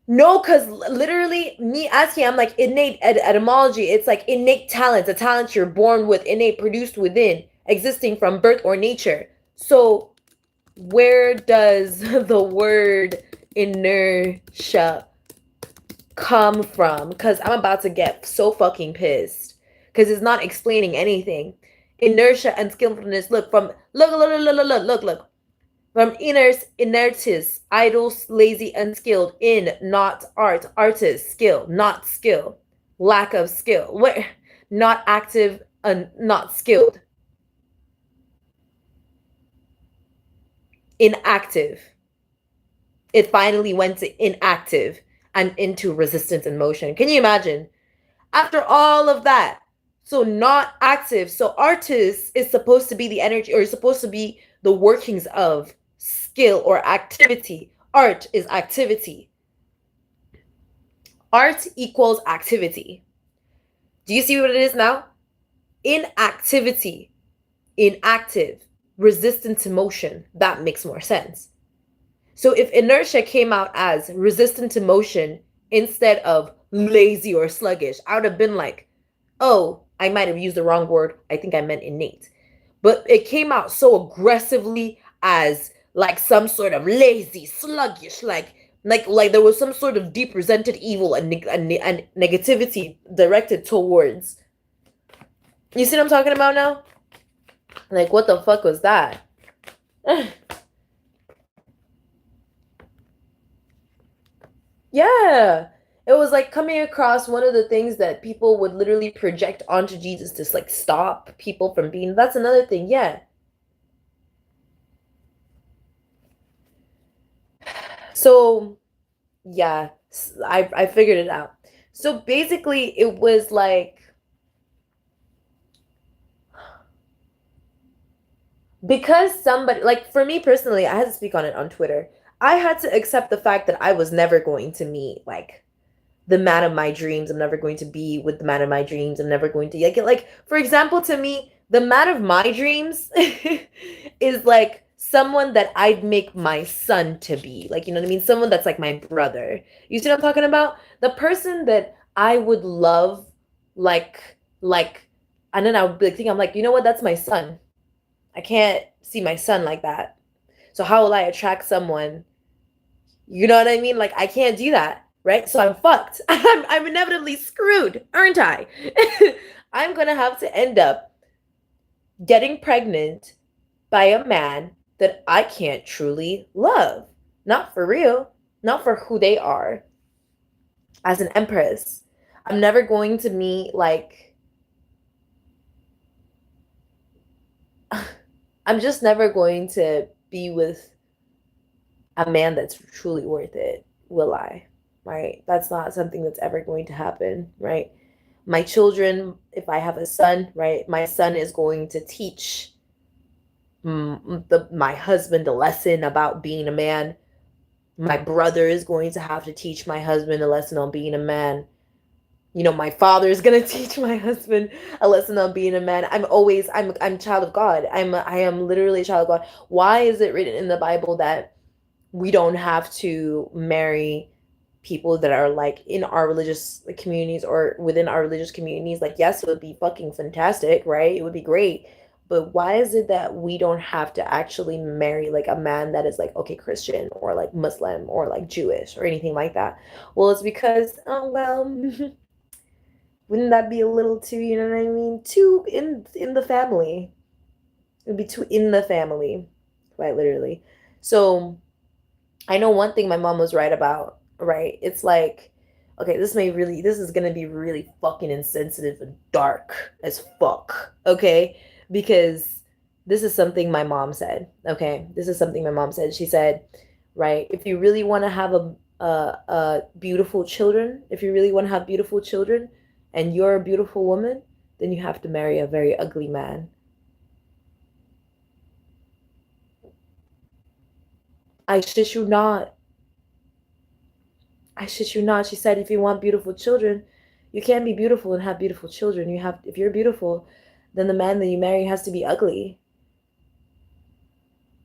No, because literally, me asking, I'm like, innate etymology. It's like innate talent, a talent you're born with, innate, produced within, existing from birth or nature. So, where does the word inertia come from? Because I'm about to get so fucking pissed. Because it's not explaining anything. Inertia and skillfulness. Look, look. From inertis, idle, lazy, unskilled. In, not art. Artist, skill, not skill. Lack of skill. Where? Not active, not skilled. Inactive. It finally went to inactive and into resistance and motion. Can you imagine? After all of that, so not active. So artist is supposed to be the energy, or is supposed to be the workings of skill or activity. Art is activity. Art equals activity. Do you see what it is now? Inactivity, inactive, resistant to motion. That makes more sense. So if inertia came out as resistant to motion instead of lazy or sluggish, I would have been like, oh, I might have used the wrong word. I think I meant innate. But it came out so aggressively as like some sort of lazy, sluggish, like there was some sort of deep resented evil and negativity directed towards. You see what I'm talking about now? Like, what the fuck was that? Yeah. It was like coming across one of the things that people would literally project onto Jesus to like stop people from being. That's another thing. Yeah. So, yeah, I figured it out. So basically, it was like, because somebody, like for me personally, I had to speak on it on Twitter. I had to accept the fact that I was never going to meet like the man of my dreams. I'm never going to be with the man of my dreams. I'm never going to like for example, to me, the man of my dreams is like someone that I'd make my son to be. Like, you know what I mean? Someone that's like my brother. You see what I'm talking about? The person that I would love, like, and then I would like, think, I'm like, you know what? That's my son. I can't see my son like that. So how will I attract someone? You know what I mean? Like, I can't do that, right? So I'm fucked. I'm inevitably screwed, aren't I? I'm gonna have to end up getting pregnant by a man that I can't truly love. Not for real. Not for who they are. As an empress, I'm never going to meet like I'm just never going to be with a man that's truly worth it, will I? Right? That's not something that's ever going to happen, right? My children, if I have a son, right, my son is going to teach my husband a lesson about being a man. My brother is going to have to teach my husband a lesson on being a man. You know, my father is gonna teach my husband a lesson on being a man. I'm a child of God. I am literally a child of God. Why is it written in the Bible that we don't have to marry people that are like in our religious communities or within our religious communities? Like, yes, it would be fucking fantastic, right? It would be great. But why is it that we don't have to actually marry like a man that is like, okay, Christian or like Muslim or like Jewish or anything like that? Well, it's because, oh, well, wouldn't that be a little too, you know what I mean? Too in the family. It would be too in the family, quite literally. So I know one thing my mom was right about, right? It's like, Okay, this is gonna be really fucking insensitive and dark as fuck. Okay, because this is something my mom said. Okay, this is something my mom said. She said, right, if you really want to have a beautiful children, if you really want to have beautiful children, and you're a beautiful woman, then you have to marry a very ugly man. I shit you not. I shit you not. She said, if you want beautiful children, you can't be beautiful and have beautiful children. You have, if you're beautiful, then the man that you marry has to be ugly.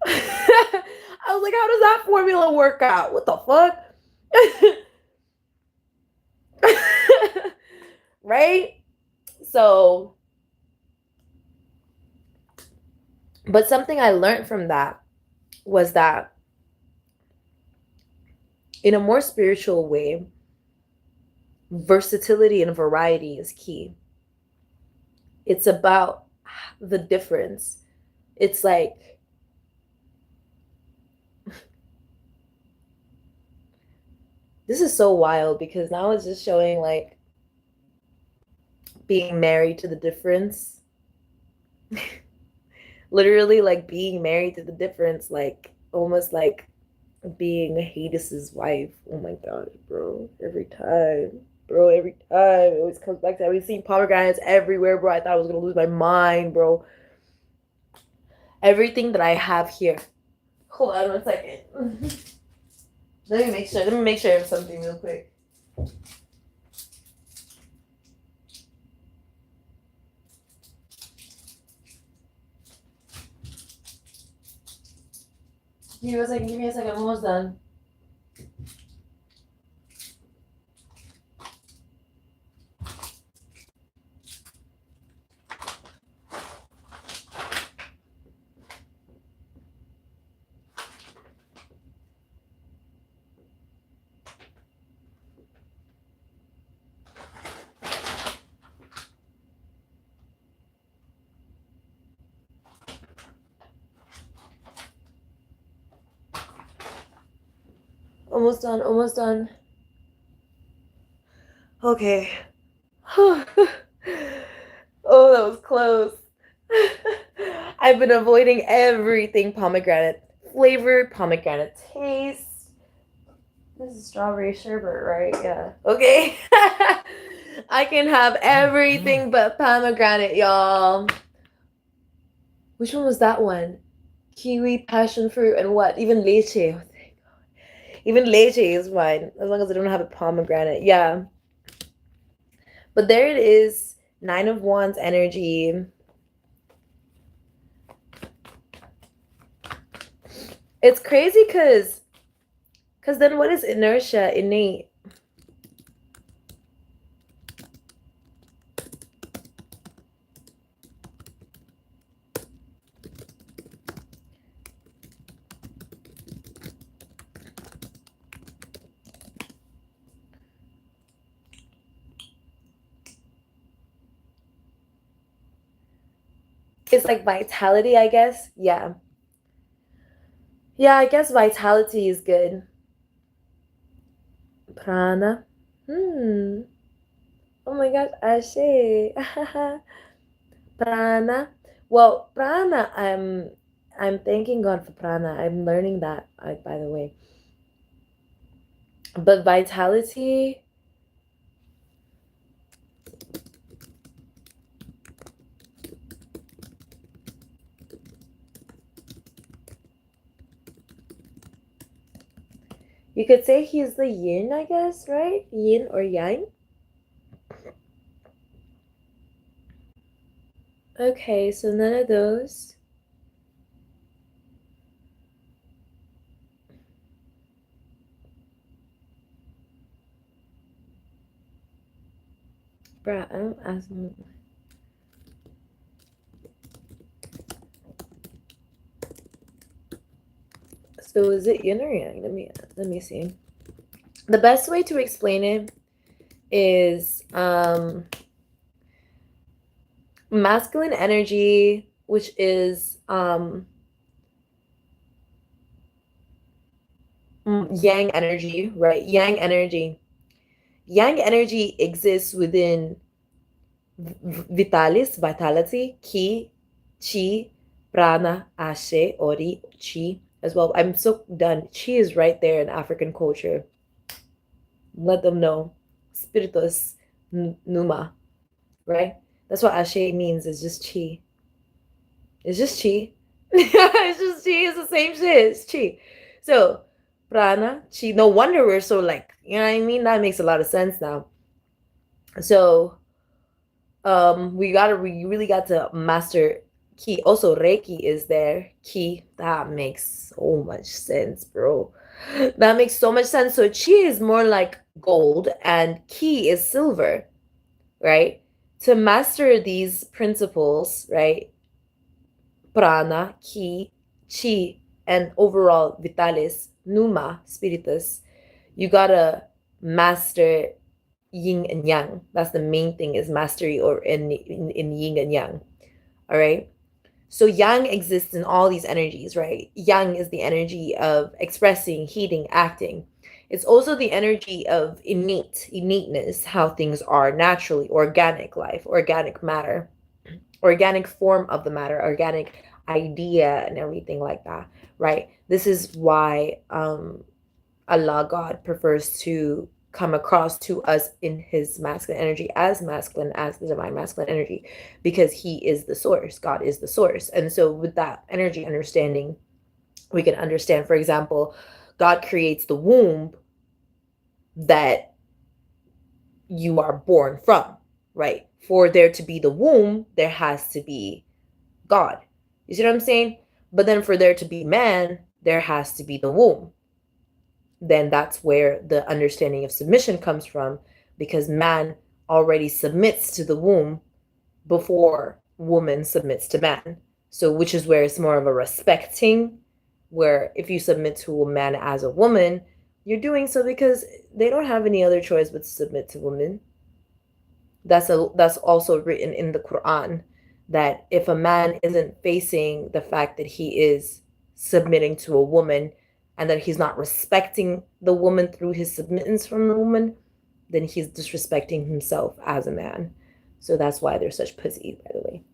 I was like, how does that formula work out? What the fuck? Right? So, but something I learned from that was that in a more spiritual way, versatility and variety is key. It's about the difference. It's like, this is so wild because now it's just showing like being married to the difference. Literally, like being married to the difference, like almost like being Hades's wife. Oh my god, bro. Every time. Bro, every time. It always comes back to that. We've seen pomegranates everywhere, bro. I thought I was gonna lose my mind, bro. Everything that I have here. Hold on 1 second. Let me make sure. Let me make sure I have something real quick. Give me a second. Give me a second. I'm almost done. Almost done. Almost done. Okay. Oh, that was close. I've been avoiding everything pomegranate flavored, pomegranate taste. This is strawberry sherbet, right? Yeah. Okay. I can have everything but pomegranate, y'all. Which one was that one? Kiwi, passion fruit, and what? Even leche. Oh, thank God. Even leche is fine as long as I don't have a pomegranate. Yeah. But there it is. 9 of Wands energy. It's crazy because then what is inertia? Innate. It's like vitality, I guess. Yeah. Yeah, I guess vitality is good. Prana. Oh my gosh, Ashe. Prana. Well, prana, I'm thanking God for prana. I'm learning that, by the way. But vitality, you could say he's the yin, I guess, right? Yin or yang. Okay, so none of those. Bruh, I don't ask me. So is it yin or yang? Let me see. The best way to explain it is masculine energy, which is yang energy, right? Yang energy Yang energy exists within vitality, ki, chi, prana, ashe, ori, chi as well. I'm so done. Chi is right there in African culture. Let them know. Spiritus, numa, right? That's what ashe means. It's just chi. It's just chi. It's just chi. It's the same shit. It's chi. So prana, chi. No wonder we're so like, you know what I mean? That makes a lot of sense now. So we really got to master ki. Also reiki is there. Ki. That makes so much sense, bro. That makes so much sense. So chi is more like gold and ki is silver, right? To master these principles, right? Prana, ki, chi, and overall vitalis, numa, spiritus, you gotta master yin and yang. That's the main thing, is mastery or in yin and yang. All right. So yang exists in all these energies, right? Yang is the energy of expressing, heating, acting. It's also the energy of innateness, how things are naturally, organic life, organic matter, organic form of the matter, organic idea, and everything like that, right? This is why Allah, God, prefers to come across to us in his masculine energy as the divine masculine energy, because he is the source. God is the source. And so with that energy understanding, we can understand, for example, God creates the womb that you are born from, right? For there to be the womb, there has to be God. You see what I'm saying? But then for there to be man, there has to be the womb. Then that's where the understanding of submission comes from, because man already submits to the womb before woman submits to man. So which is where it's more of a respecting, where if you submit to a man as a woman, you're doing so because they don't have any other choice but to submit to women. That's also written in the Quran, that if a man isn't facing the fact that he is submitting to a woman, and that he's not respecting the woman through his submittance from the woman, then he's disrespecting himself as a man. So that's why they're such pussy, by the way.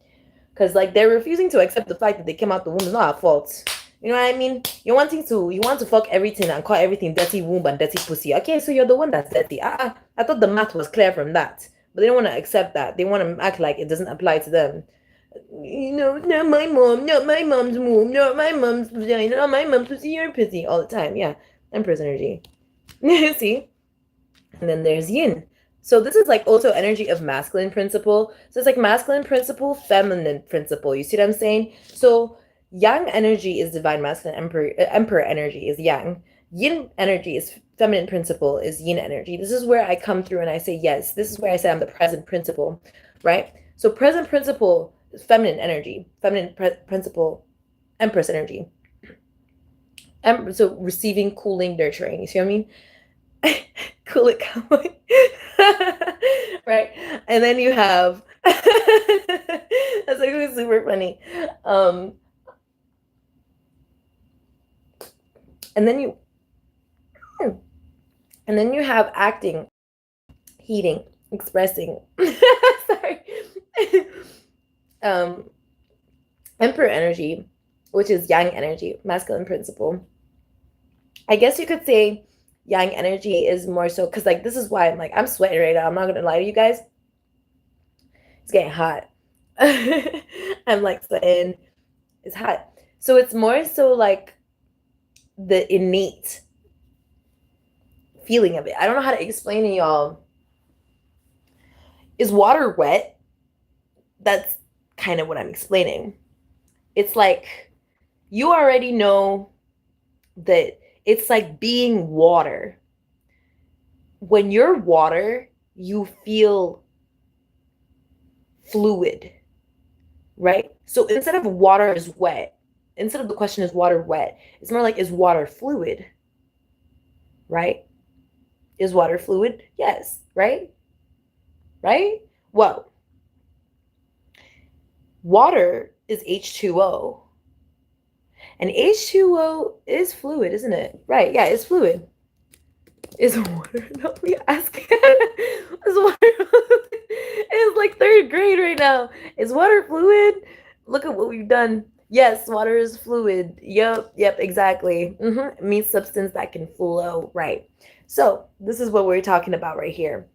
Because like they're refusing to accept the fact that they came out the womb is not our fault. You know what I mean? You want to fuck everything and call everything dirty womb and dirty pussy. Okay, so you're the one that's dirty. I thought the math was clear from that. But they don't want to accept that. They want to act like it doesn't apply to them. You know, not my mom, not my mom's womb, not my mom's vagina, not my mom's pussy, your pussy, all the time. Yeah, Empress energy. See? And then there's yin. So this is like also energy of masculine principle. So it's like masculine principle, feminine principle. You see what I'm saying? So yang energy is divine masculine, emperor energy is yang. Yin energy is feminine principle, is yin energy. This is where I come through and I say, yes, this is where I say I'm the present principle, right? So present principle is feminine energy, principle, empress energy. So receiving, cooling, nurturing. You see what I mean? Cool it, cowboy. Right? And then you have that's actually super funny. And then you have acting, heating, expressing. Sorry. Emperor energy, which is yang energy, masculine principle. I guess you could say yang energy is more so, because like this is why I'm sweating right now. I'm not gonna lie to you guys. It's getting hot. I'm like sweating. It's hot. So it's more so like the innate feeling of it. I don't know how to explain to y'all. Is water wet? That's kind of what I'm explaining. It's like you already know that it's like being water. When you're water, you feel fluid, right? So instead of water is wet, instead of the question is water wet, it's more like, is water fluid, right? Is water fluid? Yes, right? Right? Well, water is H2O. And H2O is fluid, isn't it? Right, yeah, it's fluid. Is water? Don't be asking. Is water? It's like third grade right now. Is water fluid? Look at what we've done. Yes, water is fluid. Yep, exactly. It means substance that can flow. Right. So this is what we're talking about right here.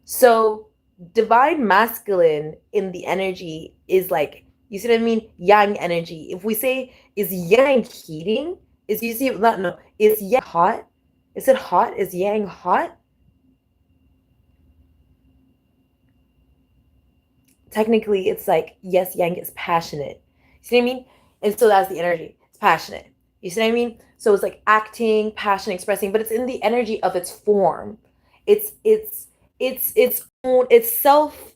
So divine masculine in the energy is like, you see what I mean? Yang energy. If we say, is yang heating? Is, you see, not, no, is yang hot? Is it hot? Is yang hot? Technically, it's like, yes, yang is passionate. You see what I mean? And so that's the energy. It's passionate. You see what I mean? So it's like acting, passion, expressing, but it's in the energy of its form. It's own, it's self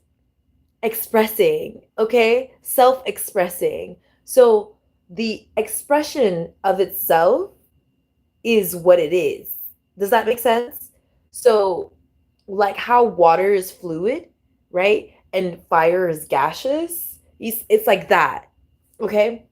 expressing, okay? Self expressing. So the expression of itself is what it is. Does that make sense? So, like how water is fluid, right? And fire is gaseous. It's like that, okay?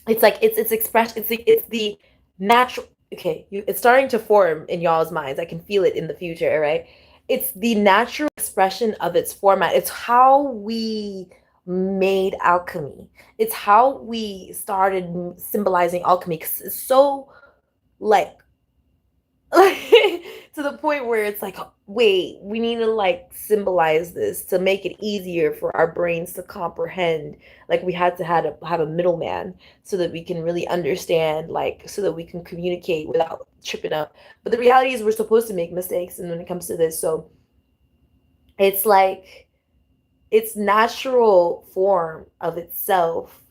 It's like it's expression. It's the natural. Okay, it's starting to form in y'all's minds. I can feel it in the future, right? It's the natural expression of its format. It's how we made alchemy. It's how we started symbolizing alchemy because it's so like to the point where it's like, wait, we need to like symbolize this to make it easier for our brains to comprehend. Like we had to have a middleman so that we can really understand, like so that we can communicate without tripping up. But the reality is we're supposed to make mistakes and when it comes to this. So it's like its natural form of itself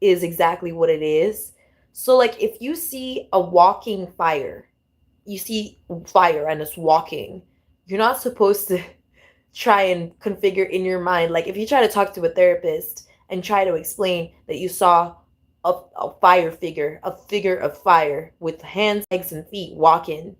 is exactly what it is. So like if you see a walking fire, you see fire and it's walking, you're not supposed to try and configure in your mind. Like if you try to talk to a therapist and try to explain that you saw a fire figure, a figure of fire with hands, legs, and feet walking,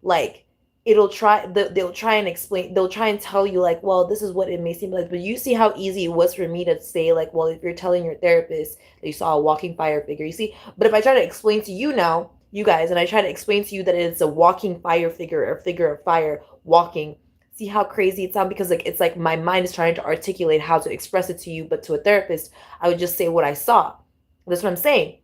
like they'll try and explain, they'll try and tell you like, well, this is what it may seem like, but you see how easy it was for me to say like, well, if you're telling your therapist that you saw a walking fire figure, you see. But if I try to explain to you now, you guys, and I try to explain to you that it's a walking fire figure or figure of fire walking, see how crazy it sounds? Because like it's like my mind is trying to articulate how to express it to you, but to a therapist I would just say what I saw. That's what I'm saying.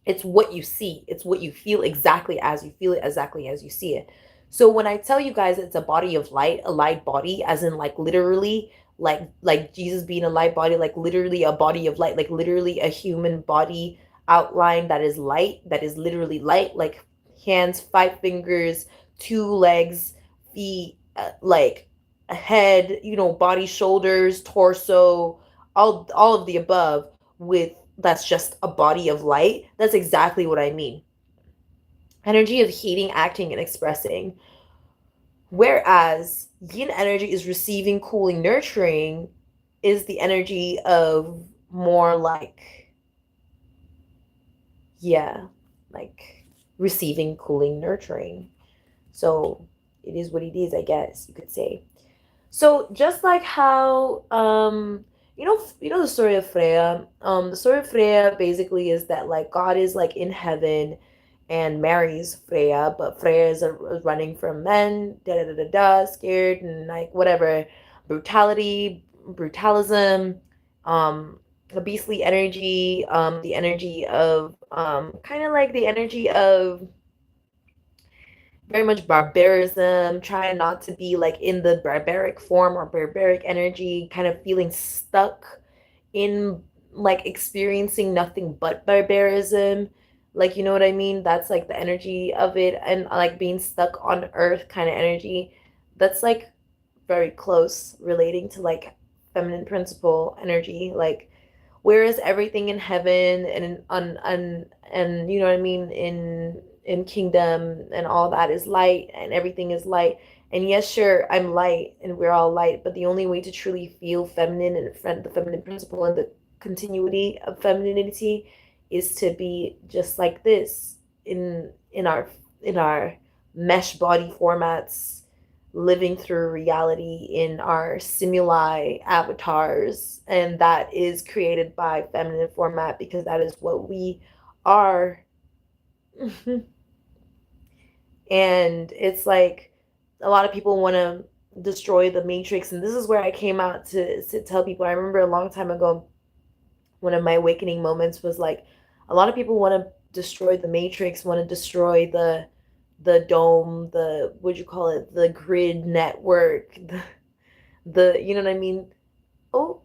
It's what you see, it's what you feel, exactly as you feel it, exactly as you see it. So when I tell you guys it's a body of light, a light body, as in like literally, like Jesus being a light body, like literally a body of light, like literally a human body outline that is light, that is literally light, like hands, 5 fingers, 2 legs, feet, like a head, body, shoulders, torso, all of the above, with that's just a body of light. That's exactly what I mean. Energy of heating, acting, and expressing. Whereas yin energy is receiving, cooling, nurturing, is the energy of more like, yeah, like receiving, cooling, nurturing. So it is what it is, I guess you could say. So just like how you know the story of Freya. The story of Freya basically is that like God is like in heaven and marries Freya, but Freya is running from men, da da da da da, scared and like whatever, brutality, brutalism, the beastly energy, the energy of kind of like the energy of very much barbarism, trying not to be like in the barbaric form or barbaric energy, kind of feeling stuck in like experiencing nothing but barbarism. Like, you know what I mean? That's like the energy of it, and like being stuck on earth kind of energy. That's like very close relating to like feminine principle energy. Like, whereas everything in heaven and and you know what I mean, in kingdom and all that is light and everything is light. And yes, sure, I'm light and we're all light, but the only way to truly feel feminine and the feminine principle and the continuity of femininity is to be just like this in our mesh body formats, living through reality in our simuli avatars, and that is created by feminine format because that is what we are. And it's like a lot of people want to destroy the Matrix. And this is where I came out to tell people. I remember a long time ago, one of my awakening moments was like, a lot of people want to destroy the Matrix, want to destroy the dome, the, what you call it, the grid network, the you know what I mean? Oh,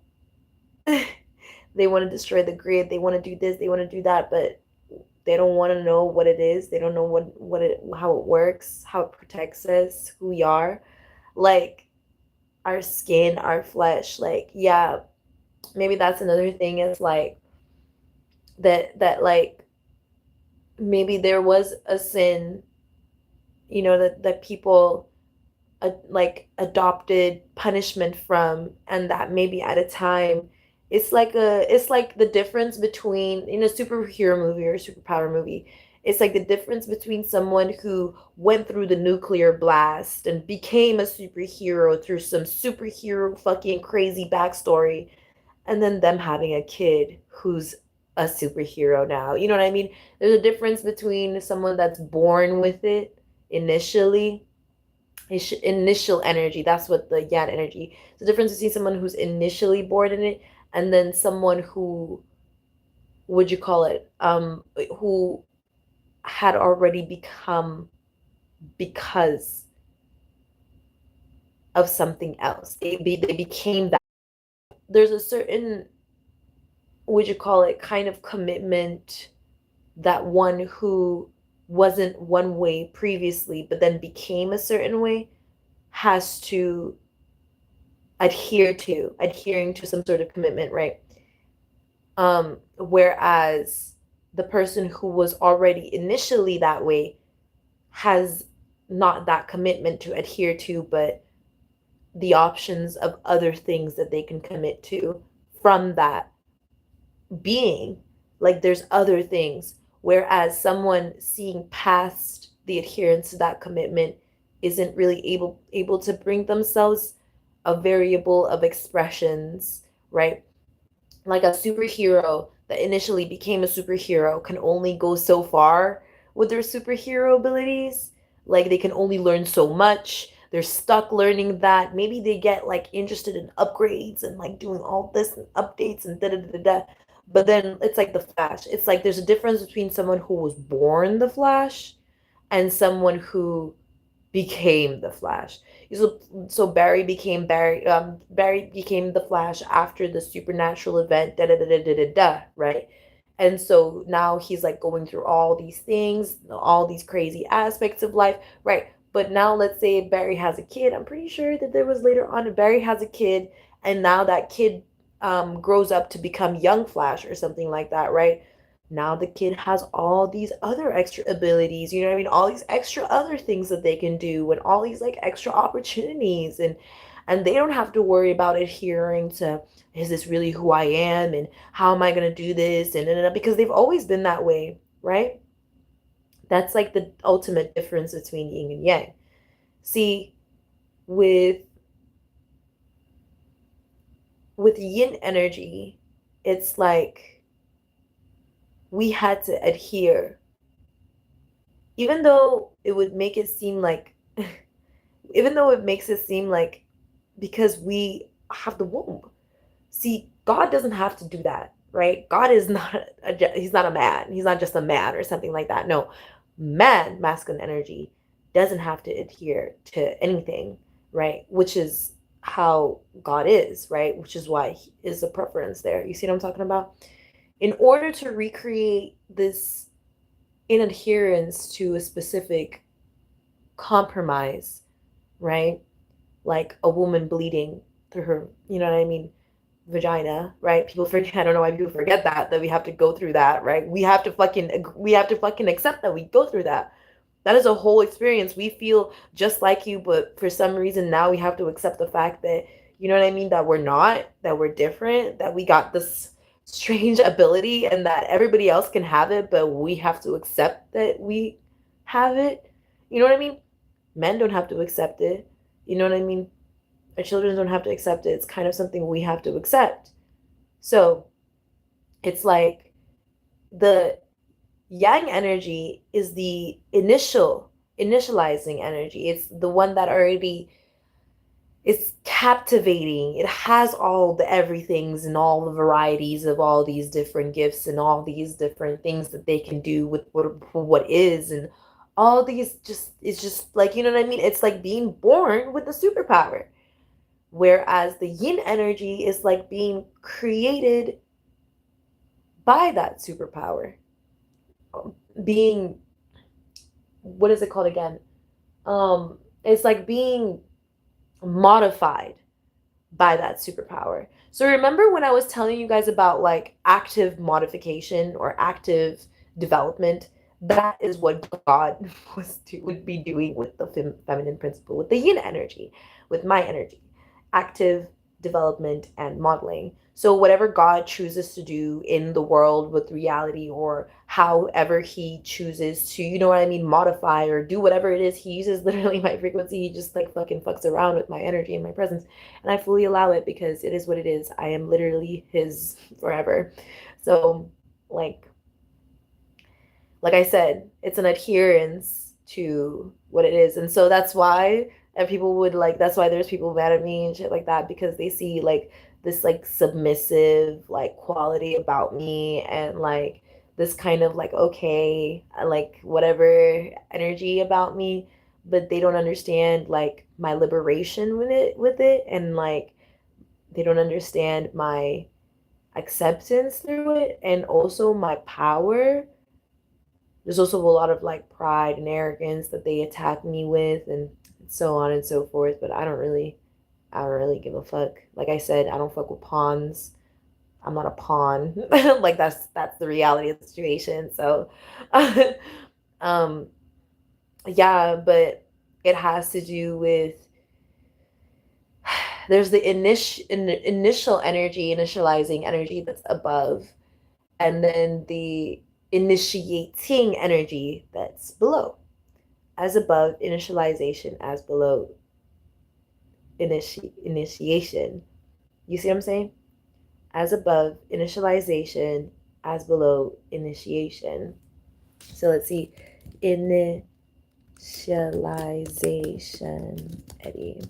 they want to destroy the grid, they want to do this, they want to do that, but they don't want to know what it is. They don't know what it, how it works, how it protects us, who we are. Like our skin, our flesh. Like, yeah, maybe that's another thing is like that like maybe there was a sin, that people like adopted punishment from, and that maybe at a time it's like the difference between in a superhero movie or a superpower movie, it's like the difference between someone who went through the nuclear blast and became a superhero through some superhero fucking crazy backstory, and then them having a kid who's a superhero now. You know what I mean? There's a difference between someone that's born with it initially, initial energy. That's what the yan energy. The difference between someone who's initially born in it and then someone who, would you call it, who had already become because of something else. They became that. There's a certain, would you call it, kind of commitment that one who wasn't one way previously but then became a certain way has to adhering to some sort of commitment, right? Whereas the person who was already initially that way has not that commitment to adhere to, but the options of other things that they can commit to from that being. Like there's other things, whereas someone seeing past the adherence to that commitment isn't really able to bring themselves a variable of expressions, right? Like a superhero that initially became a superhero can only go so far with their superhero abilities. Like they can only learn so much. They're stuck learning that. Maybe they get like interested in upgrades and like doing all this and updates and da da da da. But then it's like the Flash. It's like there's a difference between someone who was born the Flash and someone who became the Flash. So Barry became the Flash after the supernatural event, da da da da da da da, right? And so now he's like going through all these things, all these crazy aspects of life, right? But now let's say Barry has a kid. I'm pretty sure that there was later on Barry has a kid, and now that kid grows up to become young Flash or something like that, right? Now the kid has all these other extra abilities, you know what I mean? All these extra other things that they can do and all these like extra opportunities, and they don't have to worry about adhering to, is this really who I am and how am I going to do this, and because they've always been that way, right? That's like the ultimate difference between yin and yang. See, with yin energy, it's like we had to adhere, even though it would make it seem like, even though it makes it seem like because we have the womb. See, God doesn't have to do that, right? God is not he's not a man. He's not just a man or something like that. No, man, masculine energy, doesn't have to adhere to anything, right? Which is how God is, right? Which is why he is a preference there. You see what I'm talking about? In order to recreate this in adherence to a specific compromise, right? Like a woman bleeding through her, you know what I mean, vagina, right? People forget. I don't know why people forget that we have to go through that, right? We have to fucking accept that we go through that. That is a whole experience. We feel just like you, but for some reason now we have to accept the fact that, you know what I mean, that we're not, that we're different, that we got this strange ability and that everybody else can have it, but we have to accept that we have it. You know what I mean? Men don't have to accept it. You know what I mean? Our children don't have to accept it. It's kind of something we have to accept. So it's like the yang energy is the initial initializing energy. It's the one that already is captivating. It has all the everythings and all the varieties of all these different gifts and all these different things that they can do with what is, and all these just, it's just like, you know what I mean? It's like being born with a superpower. Whereas the yin energy is like being created by that superpower. Being, what is it called again? It's like being modified by that superpower. So remember when I was telling you guys about like active modification or active development? That is what God would be doing with the feminine principle, with the yin energy, with my energy. Active development and modeling. So whatever God chooses to do in the world with reality, or however he chooses to, you know what I mean, modify or do whatever it is, he uses literally my frequency. He just like fucking fucks around with my energy and my presence. And I fully allow it because it is what it is. I am literally his forever. So like I said, it's an adherence to what it is. And so that's why, and people would like, that's why there's people mad at me and shit like that, because they see like this like submissive like quality about me, and like this kind of like okay, like whatever energy about me, but they don't understand like my liberation with it, and like they don't understand my acceptance through it, and also my power. There's also a lot of like pride and arrogance that they attack me with, and so on and so forth. But I don't really give a fuck. Like I said, I don't fuck with pawns. I'm not a pawn. Like that's the reality of the situation. So um yeah, but it has to do with, there's the initial energy, initializing energy that's above, and then the initiating energy that's below. As above, initialization; as below, initiation. You see what I'm saying? As above, initialization; as below, initiation. So let's see. Initialization, Eddie.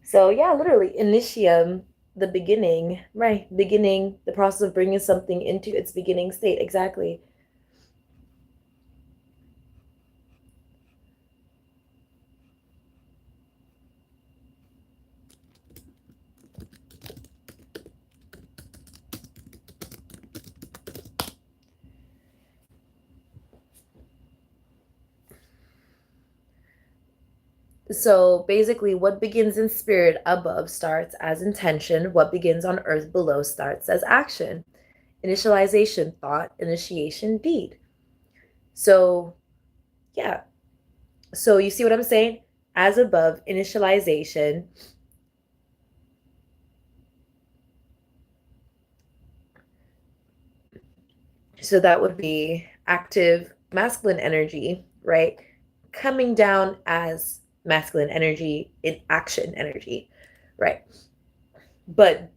So yeah, literally, initium, the beginning, right? Beginning, the process of bringing something into its beginning state. Exactly. So basically, what begins in spirit above starts as intention. What begins on earth below starts as action. Initialization, thought; initiation, deed. So yeah. So you see what I'm saying? As above, initialization. So that would be active masculine energy, right? Coming down as masculine energy in action energy, right? But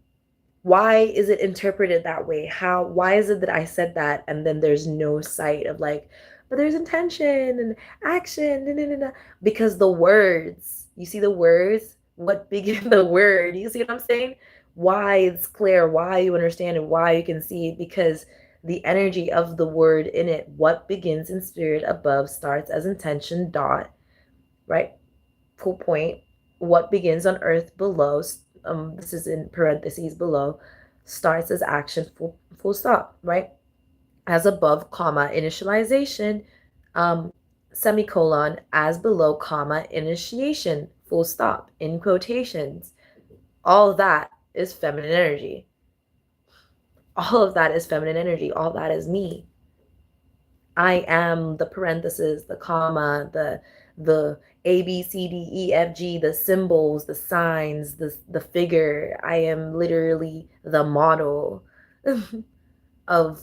why is it interpreted that way? Why is it that I said that and then there's no sight of like, but there's intention and action, because the words, you see the words, what begin the word, you see what I'm saying? Why it's clear, why you understand and why you can see it, because the energy of the word in it, what begins in spirit above starts as intention, dot, right? Full point. What begins on earth below, this is in parentheses below, starts as action, full stop, right? As above, comma, initialization, semicolon, as below, comma, initiation, full stop, in quotations. All of that is feminine energy. All of that is feminine energy. All that is me. I am the parenthesis, the comma, the A, B, C, D, E, F, G, the symbols, the signs, the figure. I am literally the model of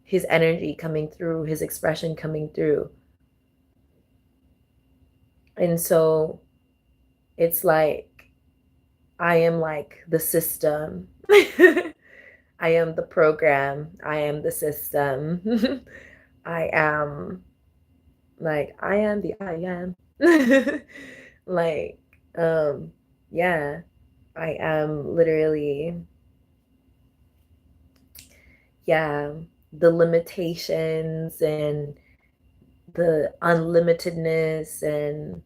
his energy coming through, his expression coming through. And so it's like I am like the system. I am the program. I am the system. I am I am the I am. like, um, yeah, I am literally, yeah, the limitations and the unlimitedness and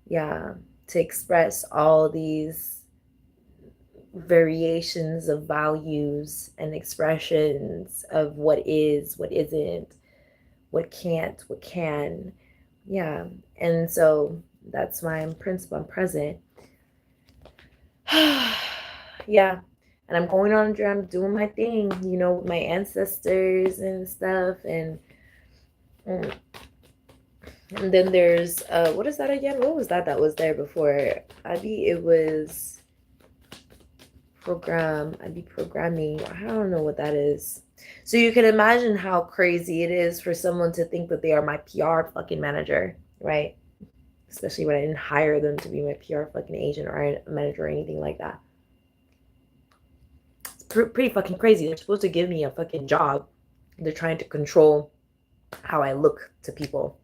yeah, to express all these variations of values and expressions of what is, what isn't, what can't, what can. Yeah. And so that's my principle. I'm present. Yeah. And I'm going on around doing my thing, you know, with my ancestors and stuff. Mm, and then there's what is that again? What was that was there before? It was programming. I don't know what that is. So you can imagine how crazy it is for someone to think that they are my PR fucking manager, right? Especially when I didn't hire them to be my PR fucking agent or manager or anything like that. It's pretty fucking crazy. They're supposed to give me a fucking job. They're trying to control how I look to people.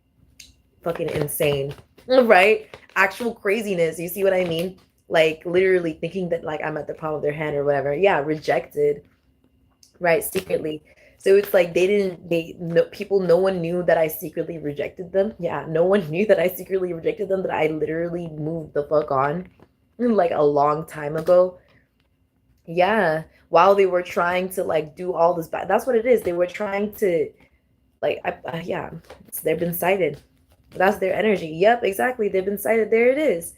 Fucking insane, right? Actual craziness. You see what I mean? Like literally thinking that like I'm at the palm of their hand or whatever. Yeah, rejected, right? Secretly. So it's like no one knew that I secretly rejected them. Yeah, no one knew that I secretly rejected them, that I literally moved the fuck on like a long time ago. Yeah, while they were trying to like do all this bad. That's what it is. They were trying to like yeah, they've been cited. That's their energy. Yep, exactly. They've been cited. There it is.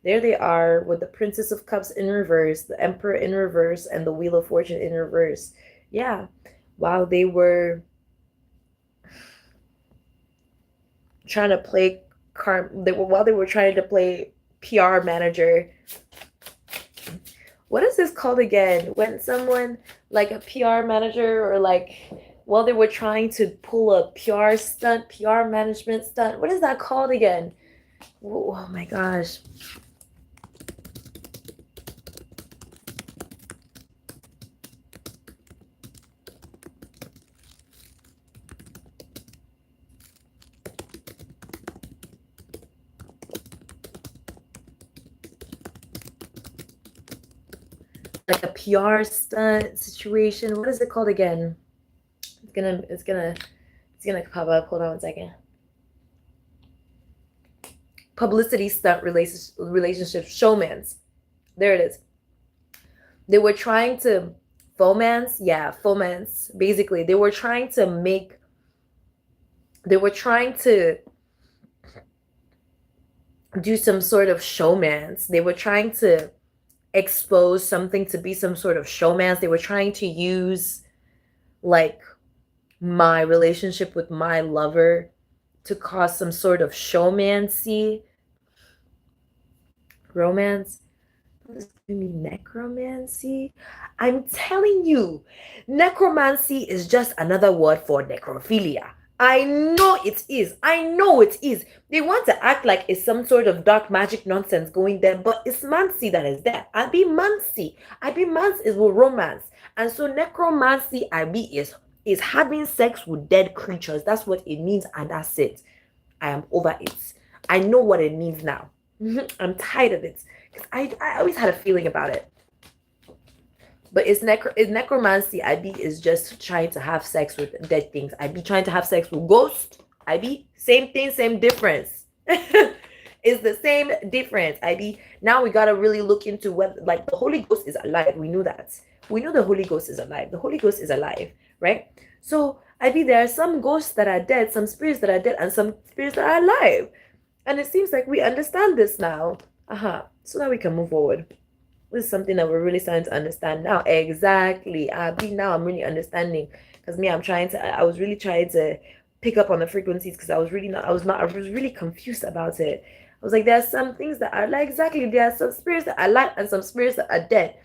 There they are with the Princess of Cups in reverse, the Emperor in reverse, and the Wheel of Fortune in reverse. Yeah, while they were trying to play while they were trying to play PR manager. What is this called again? When someone like a PR manager or like while they were trying to pull a PR stunt, PR management stunt. What is that called again? Oh my gosh. Like a PR stunt situation. What is it called again? It's gonna pop up. Hold on one second. Publicity stunt relationship showmans. There it is. They were trying to fomance. Yeah, fomance. Basically, they were trying to do some sort of showmance. They were trying to expose something to be some sort of showmance. They were trying to use like my relationship with my lover to cause some sort of showmancy romance. What does it mean, necromancy? I'm telling you, necromancy is just another word for necrophilia. I know it is. I know it is. They want to act like it's some sort of dark magic nonsense going there, but it's mancy that is there. I be mancy is with romance. And so necromancy is having sex with dead creatures. That's what it means, and that's it. I am over it. I know what it means now. I'm tired of it. Because I always had a feeling about it. But it's necromancy. I be is just trying to have sex with dead things. I be trying to have sex with ghosts. I be same thing, same difference. It's the same difference. I be now we gotta really look into whether like the Holy Ghost is alive. We knew that. We know the Holy Ghost is alive. The Holy Ghost is alive, right? So I be there are some ghosts that are dead, some spirits that are dead, and some spirits that are alive. And it seems like we understand this now. So now we can move forward. This is something that we're really starting to understand now. Exactly. Now I'm really understanding. Because me, I was really trying to pick up on the frequencies because I was really confused about it. I was like, there are some things that are like, exactly, there are some spirits that are alive and some spirits that are dead.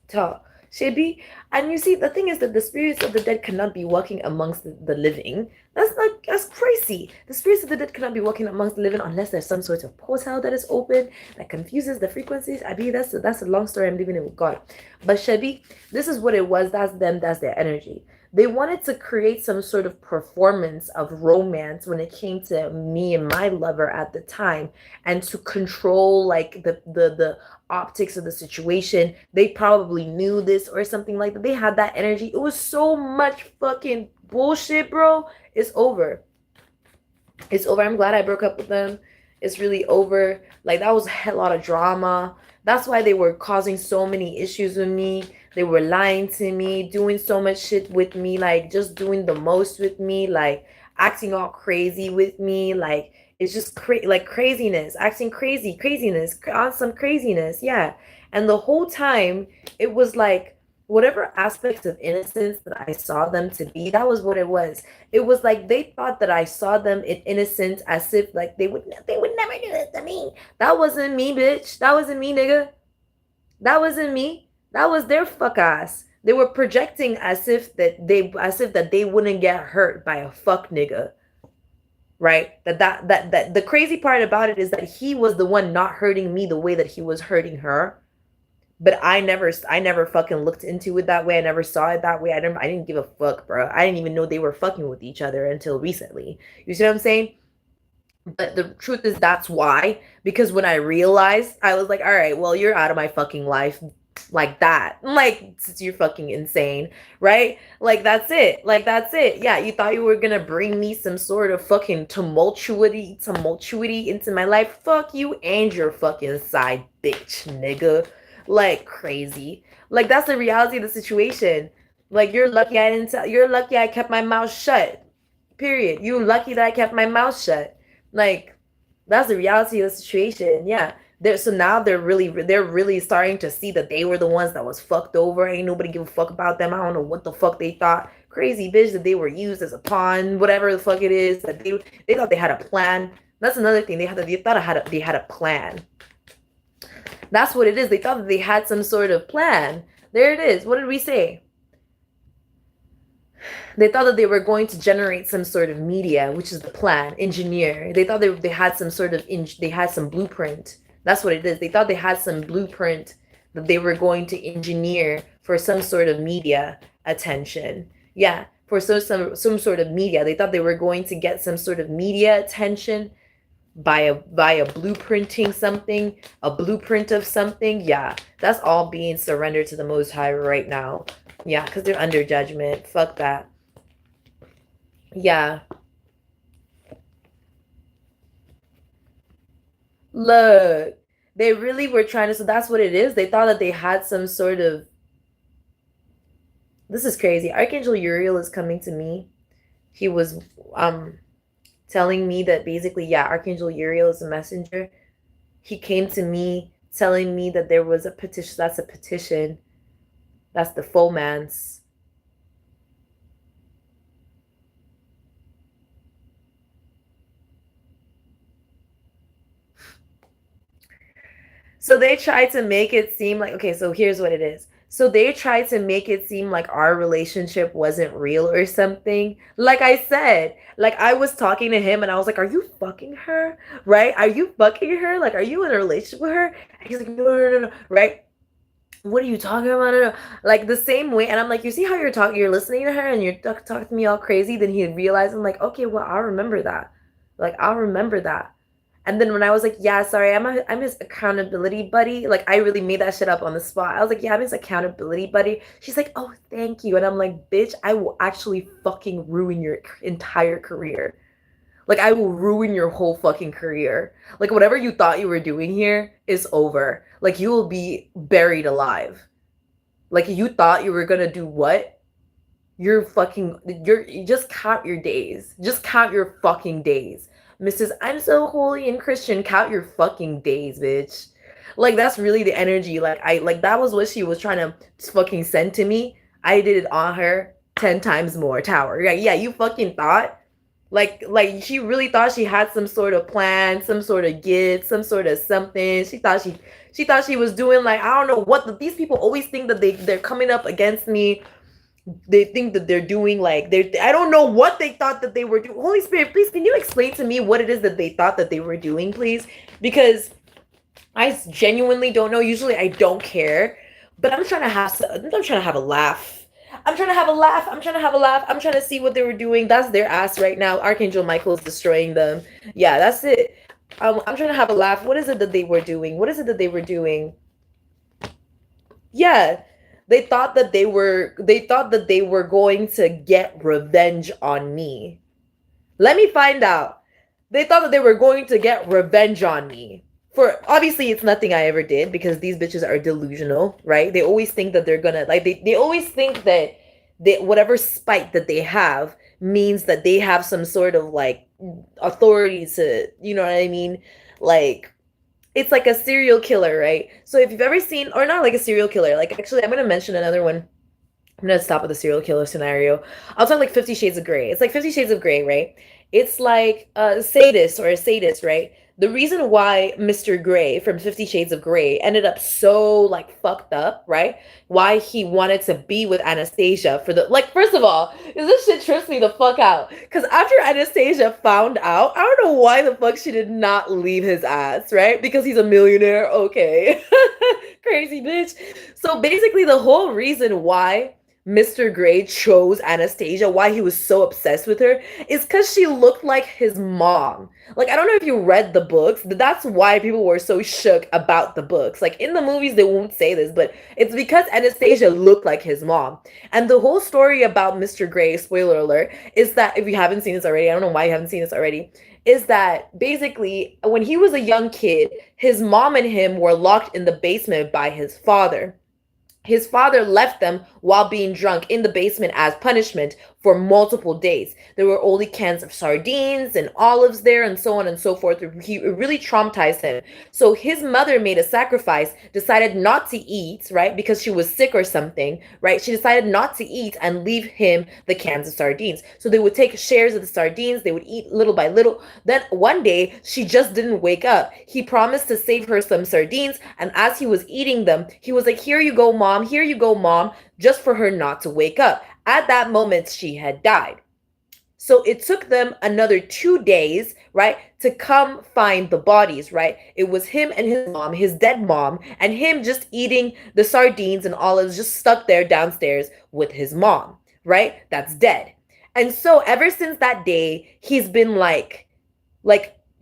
Talk. Shebi, and you see, the thing is that the spirits of the dead cannot be walking amongst the living. That's crazy. The spirits of the dead cannot be walking amongst the living unless there's some sort of portal that is open that confuses the frequencies. I mean, that's a long story. I'm leaving it with God. But Shebi, this is what it was. That's them. That's their energy. They wanted to create some sort of performance of romance when it came to me and my lover at the time, and to control like the optics of the situation. They probably knew this or something like that. They had that energy. It was so much fucking bullshit, bro. It's over. It's over. I'm glad I broke up with them. It's really over. Like, that was a lot of drama. That's why they were causing so many issues with me. They were lying to me, doing so much shit with me, like just doing the most with me, like acting all crazy with me, like it's just like craziness, acting crazy, craziness, on some craziness, yeah. And the whole time, it was like whatever aspects of innocence that I saw them to be, that was what it was. It was like they thought that I saw them in innocence, as if like they would never do this to me. That wasn't me, bitch. That wasn't me, nigga. That wasn't me. That was their fuck ass. They were projecting as if that they wouldn't get hurt by a fuck nigga. Right? That the crazy part about it is that he was the one not hurting me the way that he was hurting her. But I never fucking looked into it that way. I never saw it that way. I didn't give a fuck, bro. I didn't even know they were fucking with each other until recently. You see what I'm saying? But the truth is, that's why. Because when I realized, I was like, all right, well, you're out of my fucking life like that. Like, you're fucking insane, right? Like, that's it. Like, that's it. Yeah, you thought you were gonna bring me some sort of fucking tumultuity into my life. Fuck you and your fucking side bitch, nigga. Like, crazy. Like, that's the reality of the situation. Like, you're lucky I kept my mouth shut. Period. You lucky that I kept my mouth shut. Like, that's the reality of the situation. Yeah. So now they're really starting to see that they were the ones that was fucked over. Ain't nobody give a fuck about them. I don't know what the fuck they thought. Crazy bitch, that they were used as a pawn, whatever the fuck it is. That they thought they had a plan. That's another thing. They had a plan. That's what it is. They thought that they had some sort of plan. There it is. What did we say? They thought that they were going to generate some sort of media, which is the plan, engineer. They thought they had some sort of they had some blueprint. That's what it is. They thought they had some blueprint that they were going to engineer for some sort of media attention. Yeah, for some sort of media. They thought they were going to get some sort of media attention by blueprinting something, a blueprint of something. Yeah, that's all being surrendered to the Most High right now. Yeah, because they're under judgment. Fuck that. Yeah. Look, they really were trying to, so that's what it is. They thought that they had some sort of, this is crazy. Archangel Uriel is coming to me. He was telling me that basically, yeah, Archangel Uriel is a messenger. He came to me telling me that there was a petition. That's a petition. That's the Fomance. So they tried to make it seem like, okay, so here's what it is. So they tried to make it seem like our relationship wasn't real or something. Like I said, like I was talking to him and I was like, are you fucking her? Right? Are you fucking her? Like, are you in a relationship with her? And he's like, no, no, no, no, right? What are you talking about? Like the same way. And I'm like, you see how you're listening to her and you're talking to me all crazy. Then he realized, I'm like, okay, well, I'll remember that. Like, I'll remember that. And then when I was like, yeah, sorry, I'm his accountability buddy. Like, I really made that shit up on the spot. I was like, yeah, I'm his accountability buddy. She's like, oh, thank you. And I'm like, bitch, I will actually fucking ruin your entire career. Like, I will ruin your whole fucking career. Like, whatever you thought you were doing here is over. Like, you will be buried alive. Like, you thought you were gonna do what? You just count your days. Just count your fucking days. Mrs. I'm so holy and Christian, count your fucking days, bitch. Like that's really the energy. Like I like that was what she was trying to fucking send to me. I did it on her 10 times more tower. Yeah, you fucking thought like she really thought she had some sort of plan, some sort of gift, some sort of something. She thought she was doing like I don't know what these people always think that they're coming up against me. They think that they're doing like they I don't know what they thought that they were doing. Holy Spirit, please can you explain to me what it is that they thought that they were doing, please? Because I genuinely don't know. Usually I don't care, but I'm trying to have a laugh. I'm trying to have a laugh. I'm trying to have a laugh. I'm trying to see what they were doing. That's their ass right now. Archangel Michael is destroying them. Yeah, that's it. I'm trying to have a laugh. What is it that they were doing? What is it that they were doing? Yeah, they thought that they were going to get revenge on me. Let me find out. They thought that they were going to get revenge on me. For obviously it's nothing I ever did because these bitches are delusional, right? They always think that they're gonna like they always think that whatever spite that they have means that they have some sort of like authority to, you know what I mean? Like it's like a serial killer, right? So if you've ever seen, or not like a serial killer, like actually I'm gonna mention another one. I'm gonna stop with the serial killer scenario. I'll talk like 50 Shades of Grey. It's like 50 Shades of Grey, right? It's like a sadist or a sadist, right? The reason why Mr. Grey from 50 Shades of Grey ended up so like fucked up, right? Why he wanted to be with Anastasia for the like, first of all, this shit trips me the fuck out. Because after Anastasia found out, I don't know why the fuck she did not leave his ass, right? Because he's a millionaire, okay. Crazy bitch. So basically, the whole reason why Mr. Grey chose Anastasia, why he was so obsessed with her, is because she looked like his mom. Like, I don't know if you read the books, but that's why people were so shook about the books. Like, in the movies, they won't say this, but it's because Anastasia looked like his mom. And the whole story about Mr. Grey, spoiler alert, is that if you haven't seen this already, I don't know why you haven't seen this already, is that basically when he was a young kid, his mom and him were locked in the basement by his father. His father left them while being drunk in the basement as punishment for multiple days. There were only cans of sardines and olives there and so on and so forth. It really traumatized him. So his mother made a sacrifice, decided not to eat, right? Because she was sick or something, right? She decided not to eat and leave him the cans of sardines. So they would take shares of the sardines. They would eat little by little. Then one day she just didn't wake up. He promised to save her some sardines. And as he was eating them, he was like, "Here you go, mom. Here you go, mom," just for her not to wake up. At that moment, she had died. So it took them another 2 days, right, to come find the bodies, right? It was him and his mom, his dead mom, and him just eating the sardines and olives just stuck there downstairs with his mom, right? That's dead. And so ever since that day, he's been like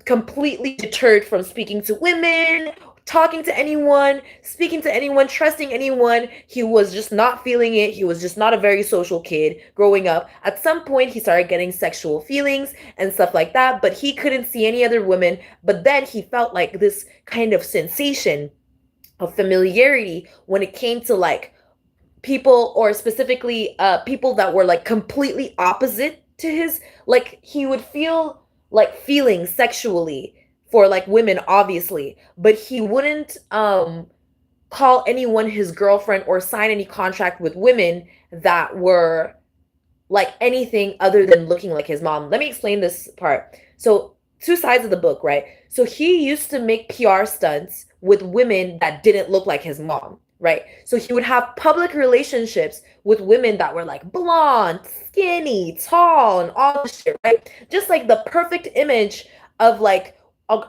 completely deterred from speaking to women, talking to anyone, speaking to anyone, trusting anyone. He was just not feeling it. He was just not a very social kid growing up. At some point, he started getting sexual feelings and stuff like that, but he couldn't see any other women. But then he felt like this kind of sensation of familiarity when it came to like people, or specifically people that were like completely opposite to his, like he would feel like feeling sexually for like women, obviously, but he wouldn't call anyone his girlfriend or sign any contract with women that were like anything other than looking like his mom. Let me explain this part. So two sides of the book, right? So he used to make PR stunts with women that didn't look like his mom, right? So he would have public relationships with women that were like blonde, skinny, tall, and all this shit, right? Just like the perfect image of like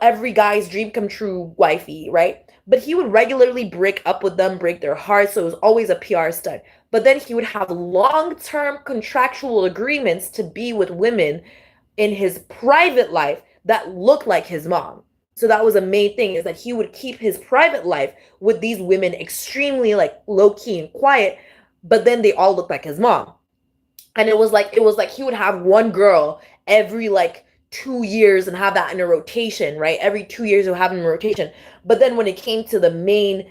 every guy's dream come true wifey, right? But he would regularly break up with them, break their hearts. So it was always a PR stunt. But then he would have long-term contractual agreements to be with women in his private life that looked like his mom. So that was a main thing, is that he would keep his private life with these women extremely like low-key and quiet, but then they all looked like his mom. And it was like he would have one girl every like 2 years and have that in a rotation, right? Every 2 years you'll have in a rotation. But then when it came to the main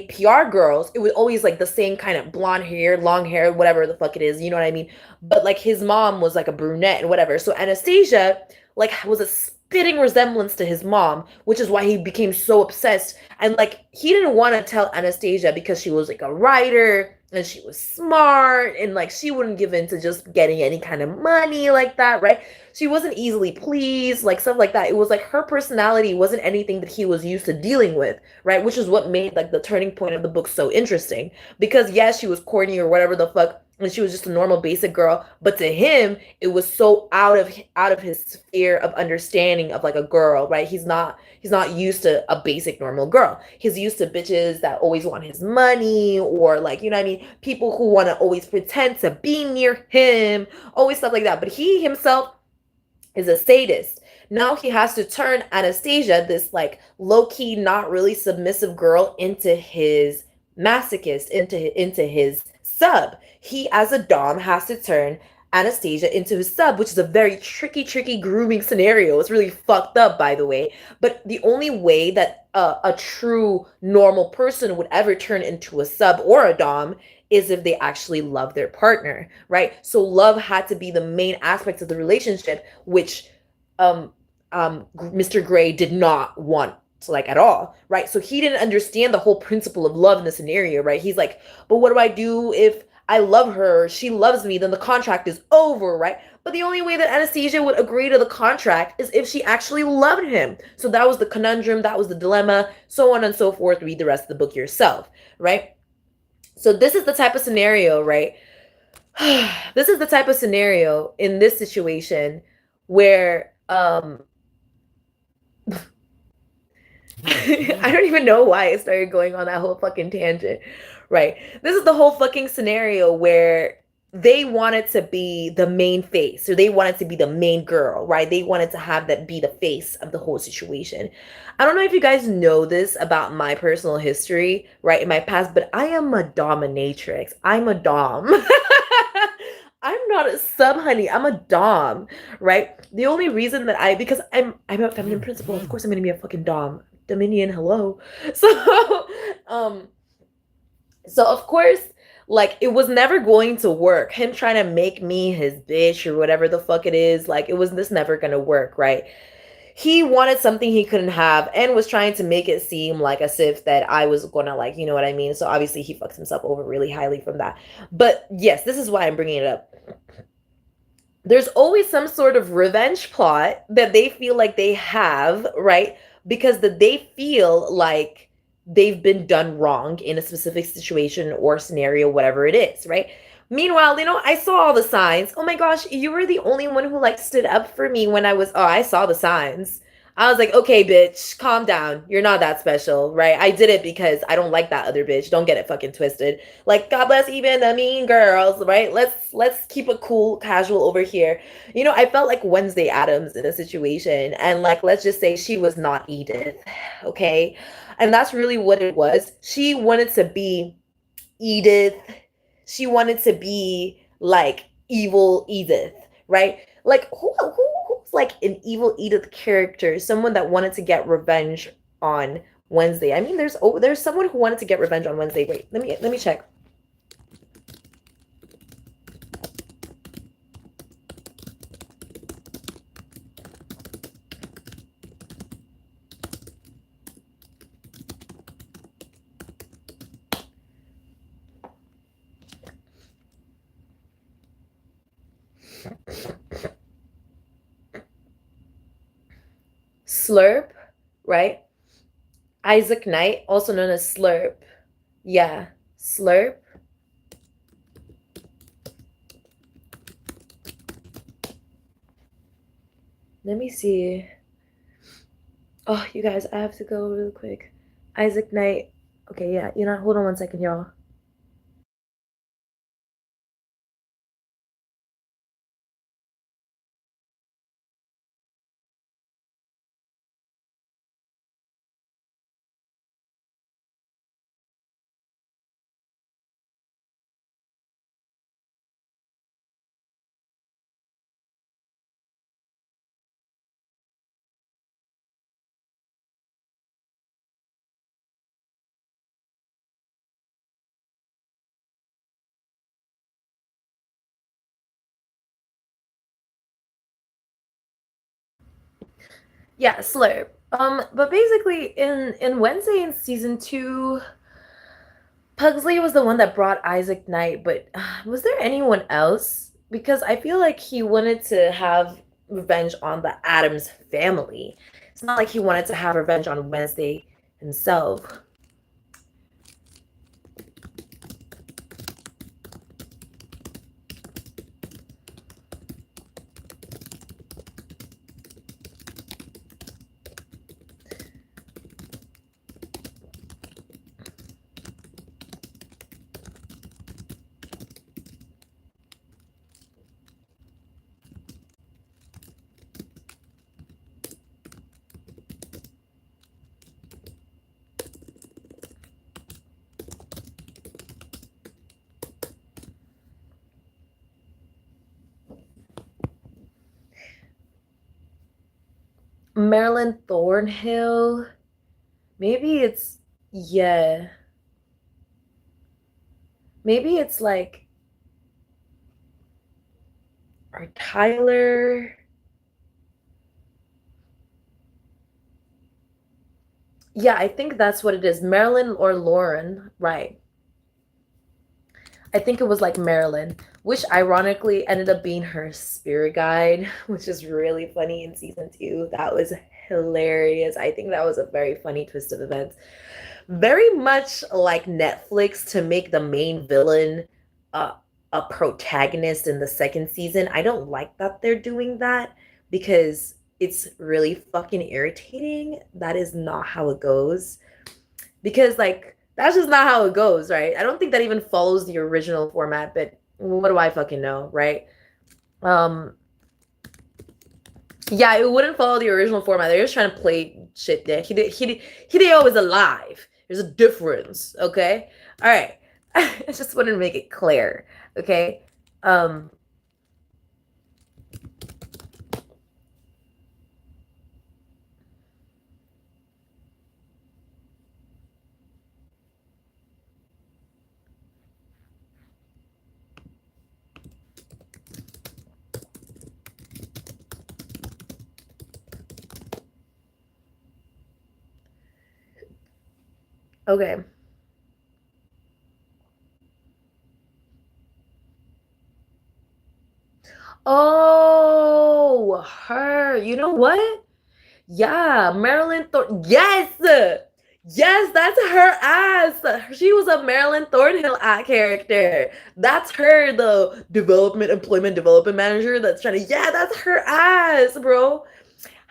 PR girls, it was always like the same kind of blonde hair, long hair, whatever the fuck it is, you know what I mean? But like his mom was like a brunette and whatever. So Anastasia like was a spitting resemblance to his mom, which is why he became so obsessed. And like he didn't want to tell Anastasia because she was like a writer and she was smart and like she wouldn't give in to just getting any kind of money like that, right? She wasn't easily pleased, like stuff like that. It was like her personality wasn't anything that he was used to dealing with, right? Which is what made like the turning point of the book so interesting. Because yes, she was corny or whatever the fuck, and she was just a normal basic girl, but to him, it was so out of his sphere of understanding of like a girl, right? He's not used to a basic normal girl. He's used to bitches that always want his money or like, you know what I mean? People who want to always pretend to be near him, always stuff like that. But he himself is a sadist. Now he has to turn Anastasia, this like low key, not really submissive girl, into his masochist, into his sub. He, as a dom, has to turn Anastasia into his sub, which is a very tricky grooming scenario. It's really fucked up, by the way. But the only way that a true normal person would ever turn into a sub or a dom is if they actually love their partner, right? So love had to be the main aspect of the relationship, which um Mr. Gray did not want like at all, right? So he didn't understand the whole principle of love in the scenario, right? He's like, but what do I do if I love her, she loves me, then the contract is over, right? But the only way that Anastasia would agree to the contract is if she actually loved him. So that was the conundrum, that was the dilemma, so on and so forth. Read the rest of the book yourself, right? So this is the type of scenario, right? This is the type of scenario in this situation where I don't even know why I started going on that whole fucking tangent. Right. This is the whole fucking scenario where they wanted to be the main face, or they wanted to be the main girl, right? They wanted to have that be the face of the whole situation. I don't know if you guys know this about my personal history, right, in my past, but I am a dominatrix. I'm a dom. I'm not a sub, honey. I'm a dom, right? The only reason that because I'm a feminine principal, of course I'm gonna be a fucking dom. Dominion, hello. So, um, so of course, like it was never going to work. Him trying to make me his bitch or whatever the fuck it is, like it was this never gonna work, right? He wanted something he couldn't have and was trying to make it seem like as if that I was gonna like, you know what I mean? So obviously he fucks himself over really highly from that. But yes, this is why I'm bringing it up. There's always some sort of revenge plot that they feel like they have, right? Because that they feel like they've been done wrong in a specific situation or scenario, whatever it is, right? Meanwhile, I saw all the signs. Oh my gosh, you were the only one who like stood up for me when I saw the signs. I was like, okay, bitch, calm down. You're not that special, right? I did it because I don't like that other bitch. Don't get it fucking twisted. Like, God bless even the mean girls, right? Let's keep it cool, casual over here. I felt like Wednesday Addams in a situation, and like, let's just say she was not Edith, okay? And that's really what it was. She wanted to be Edith. She wanted to be like evil Edith, right? Like who's like an evil Edith character, someone that wanted to get revenge on Wednesday. I mean, there's someone who wanted to get revenge on Wednesday. Wait, let me check. Slurp, right? Isaac Knight, also known as Slurp. Yeah, Slurp. Let me see. Oh, you guys, I have to go real quick. Isaac Knight. Okay, yeah, hold on one second, y'all. Yeah, Slurp. But basically in Wednesday in season 2, Pugsley was the one that brought Isaac Knight, but was there anyone else? Because I feel like he wanted to have revenge on the Adams family. It's not like he wanted to have revenge on Wednesday himself. Marilyn Thornhill. Maybe it's, yeah. Maybe it's like, or Tyler. Yeah, I think that's what it is. Marilyn or Lauren, right. I think it was like Marilyn, which ironically ended up being her spirit guide, which is really funny in season 2. That was hilarious. I think that was a very funny twist of events. Very much like Netflix to make the main villain uh, a protagonist in the second season. I don't like that they're doing that because it's really fucking irritating. That is not how it goes. Because like that's just not how it goes, right? I don't think that even follows the original format, but what do I fucking know, right? Um yeah, it wouldn't follow the original format. They're just trying to play shit there. Hideo is alive. There's a difference, okay? All right. I just wanted to make it clear, okay? Okay. Oh, her. You know what? Yeah, Marilyn Thornhill. Yes! Yes, that's her ass. She was a Marilyn Thornhill character. That's her, the employment development manager that's trying to, yeah, that's her ass, bro.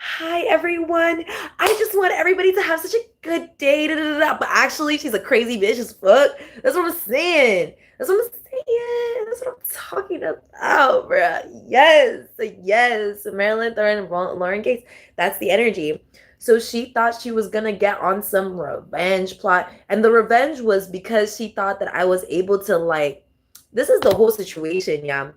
Hi, everyone. I just want everybody to have such a good day. Da, da, da, da. But actually, she's a crazy bitch as fuck. That's what I'm saying. That's what I'm saying. That's what I'm talking about, bruh. Yes, yes. Marilyn Thorne and Lauren Gates. That's the energy. So she thought she was gonna get on some revenge plot, and the revenge was because she thought that I was able to like. This is the whole situation, yeah.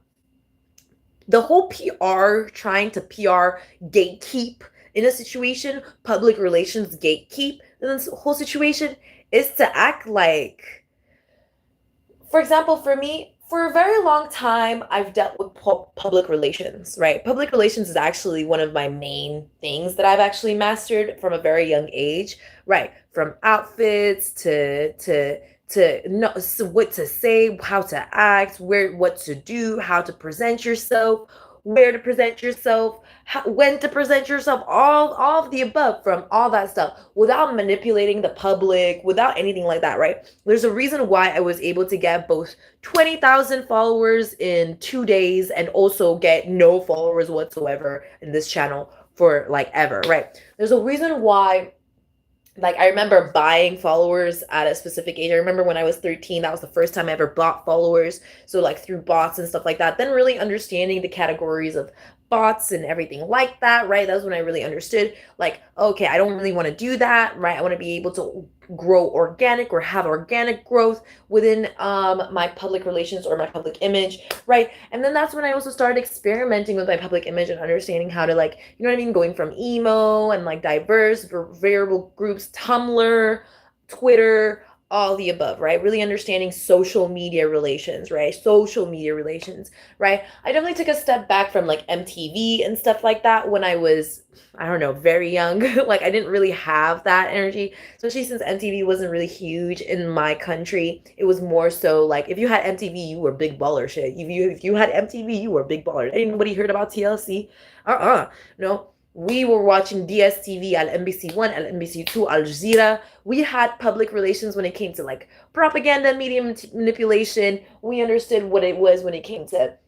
The whole PR trying to PR gatekeep in a situation, public relations gatekeep in this whole situation is to act like, for example, for me, for a very long time, I've dealt with public relations, right? Public relations is actually one of my main things that I've actually mastered from a very young age, right? From outfits to know what to say, how to act, what to do, how to present yourself, where to present yourself, when to present yourself, all of the above, from all that stuff, without manipulating the public, without anything like that, right? There's a reason why I was able to get both 20,000 followers in 2 days and also get no followers whatsoever in this channel for like ever, right? There's a reason why, like, I remember buying followers at a specific age. I remember when I was 13, that was the first time I ever bought followers. So like through bots and stuff like that. Then really understanding the categories of bots and everything like that, right? That was when I really understood, like, okay, I don't really want to do that, right? I want to be able to grow organic or have organic growth within my public relations or my public image, right? And then that's when I also started experimenting with my public image and understanding how to, like, you know what I mean, going from emo and like diverse variable groups, Tumblr, Twitter, all the above, right? Really understanding social media relations, right? Social media relations, right? I definitely took a step back from like MTV and stuff like that when I was, I don't know, very young. Like I didn't really have that energy, especially since MTV wasn't really huge in my country. It was more so like if you had MTV, you were big baller shit. If you had MTV, you were big baller. Anybody heard about TLC? No. We were watching DSTV, Al NBC One, Al NBC Two, Al Jazeera. We had public relations when it came to like propaganda, media manipulation. We understood what it was when it came to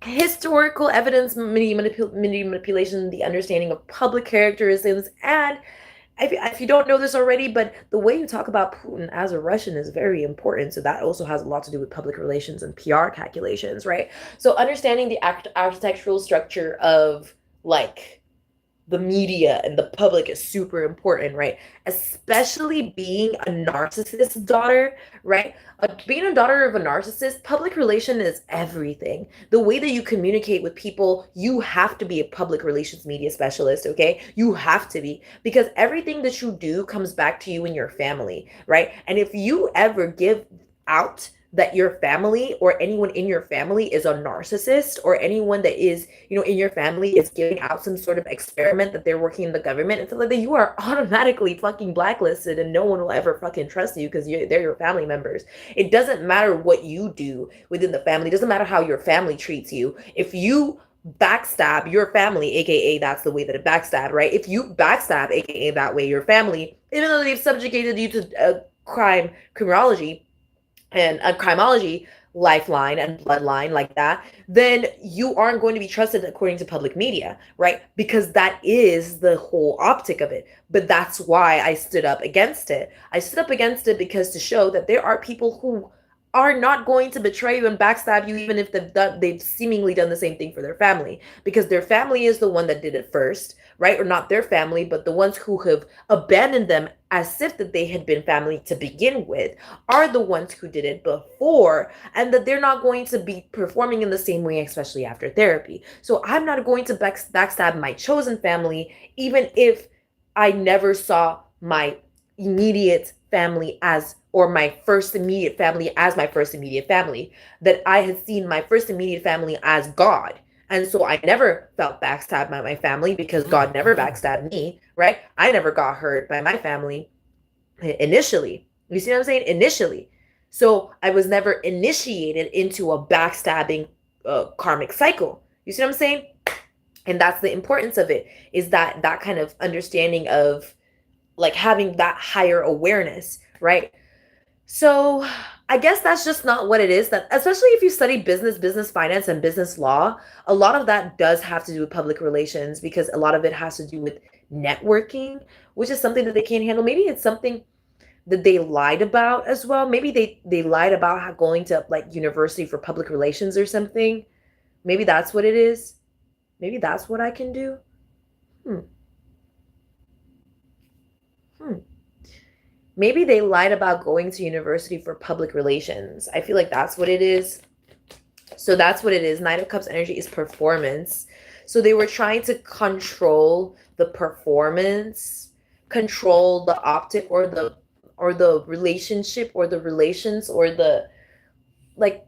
historical evidence, media manipulation, the understanding of public characterisms, and if you don't know this already, but the way you talk about Putin as a Russian is very important. So that also has a lot to do with public relations and PR calculations, right? So understanding the architectural structure of like the media and the public is super important, right? Especially being a narcissist daughter, right? Being a daughter of a narcissist, public relation is everything. The way that you communicate with people, you have to be a public relations media specialist, okay? You have to be, because everything that you do comes back to you and your family, right? And if you ever give out that your family or anyone in your family is a narcissist, or anyone that is, in your family is giving out some sort of experiment that they're working in the government and stuff like that, you are automatically fucking blacklisted and no one will ever fucking trust you because they're your family members. It doesn't matter what you do within the family. It doesn't matter how your family treats you. If you backstab your family, aka that's the way that it backstab, right? If you backstab, aka that way, your family, even though they've subjugated you to criminology and a criminology lifeline and bloodline like that, then you aren't going to be trusted according to public media, right? Because that is the whole optic of it. But that's why I stood up against it. I stood up against it because to show that there are people who are not going to betray you and backstab you, even if they've seemingly done the same thing for their family, because their family is the one that did it first, right? Or not their family, but the ones who have abandoned them as if that they had been family to begin with are the ones who did it before, and that they're not going to be performing in the same way, especially after therapy. So I'm not going to backstab my chosen family, even if I never saw my immediate family as, or my first immediate family as my first immediate family, that I had seen my first immediate family as God. And so I never felt backstabbed by my family because God never backstabbed me, right? I never got hurt by my family initially. You see what I'm saying? Initially. So I was never initiated into a backstabbing karmic cycle. You see what I'm saying? And that's the importance of it, is that kind of understanding of like having that higher awareness, right? So I guess that's just not what it is. That especially if you study business finance, and business law, a lot of that does have to do with public relations, because a lot of it has to do with networking, which is something that they can't handle. Maybe it's something that they lied about as well. Maybe they lied about going to like university for public relations or something. Maybe that's what it is. Maybe that's what I can do. Hmm. Maybe they lied about going to university for public relations. I feel like that's what it is. So that's what it is. Nine of Cups energy is performance. So they were trying to control the performance, control the optic, or the relationship, or the relations, or the like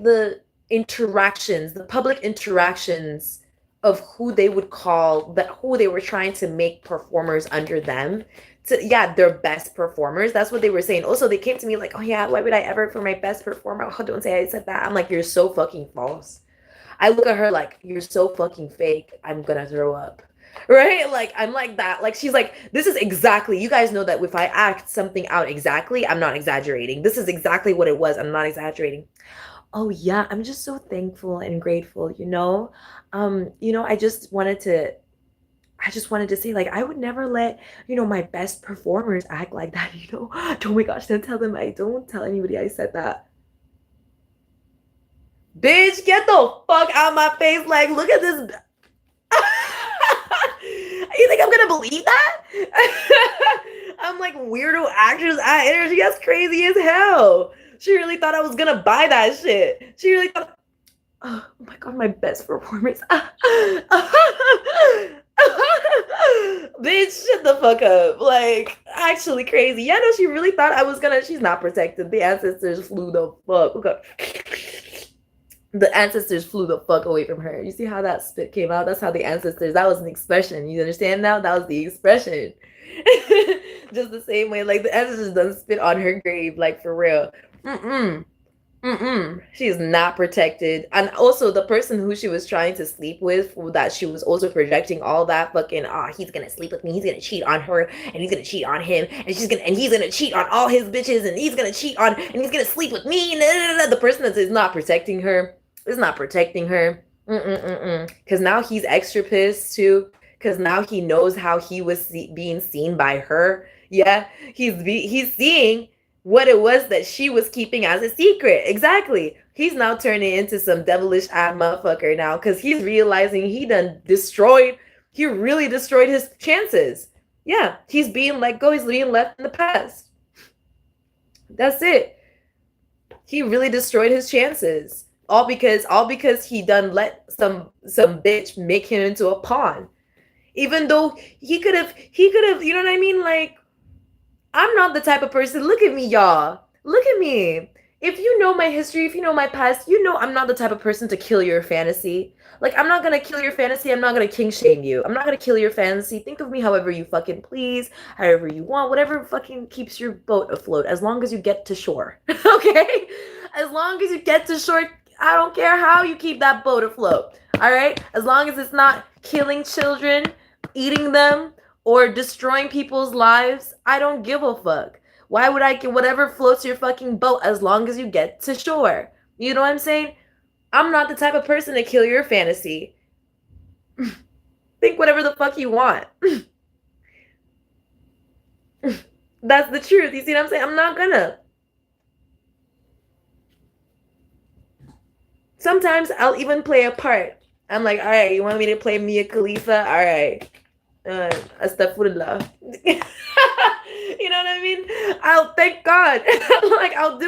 the interactions, the public interactions of who they would call that, who they were trying to make performers under them. So yeah, their best performers. That's what they were saying. Also, they came to me like, oh yeah, why would I ever for my best performer? Oh, don't say I said that. I'm like, you're so fucking false. I look at her like, you're so fucking fake. I'm gonna throw up. Right? Like, I'm like that. Like, she's like, this is exactly, you guys know that if I act something out exactly, I'm not exaggerating. This is exactly what it was. I'm not exaggerating. Oh yeah, I'm just so thankful and grateful, I just wanted to say, like, I would never let, my best performers act like that, Oh my gosh, don't tell anybody I said that. Bitch, get the fuck out of my face. Like, look at this. You think I'm gonna believe that? I'm like, weirdo actors at energy. That's crazy as hell. She really thought I was gonna buy that shit. She really thought, oh my god, my best performance. Bitch, shut the fuck up. Like, actually crazy. Yeah, no, she really thought I was gonna. She's not protected. The ancestors flew the fuck. Okay. The ancestors flew the fuck away from her. You see how that spit came out? That's how the ancestors. That was an expression. You understand now? That was the expression. Just the same way, like the ancestors done spit on her grave, like for real. Mm-mm. Mm-mm. She's not protected. And also the person who she was trying to sleep with, that she was also projecting all that fucking, he's gonna sleep with me, he's gonna cheat on her, and he's gonna cheat on him, and he's gonna cheat on all his bitches, and he's gonna cheat on, and he's gonna sleep with me. The person that is not protecting her is not protecting her. Because now he's extra pissed too. Because now he knows how he was being seen by her. Yeah, he's seeing what it was that she was keeping as a secret. Exactly. He's now turning into some devilish ass motherfucker now because he's realizing he really destroyed his chances. Yeah, he's being let go. He's being left in the past. That's it. He really destroyed his chances. All because he done let some bitch make him into a pawn. Even though he could have, you know what I mean? Like, I'm not the type of person. Look at me, y'all. Look at me. If you know my history, if you know my past, you know I'm not the type of person to kill your fantasy. Like, I'm not gonna kill your fantasy. I'm not gonna king shame you. I'm not gonna kill your fantasy. Think of me however you fucking please, however you want, whatever fucking keeps your boat afloat, as long as you get to shore. Okay? As long as you get to shore, I don't care how you keep that boat afloat. All right? As long as it's not killing children, eating them, or destroying people's lives, I don't give a fuck. Why would I get whatever floats your fucking boat as long as you get to shore? You know what I'm saying? I'm not the type of person to kill your fantasy. Think whatever the fuck you want. That's the truth. You see what I'm saying? I'm not gonna. Sometimes I'll even play a part. I'm like, all right, you want me to play Mia Khalifa? All right. Astaghfirullah. You know what I mean? I'll thank God. Like I'll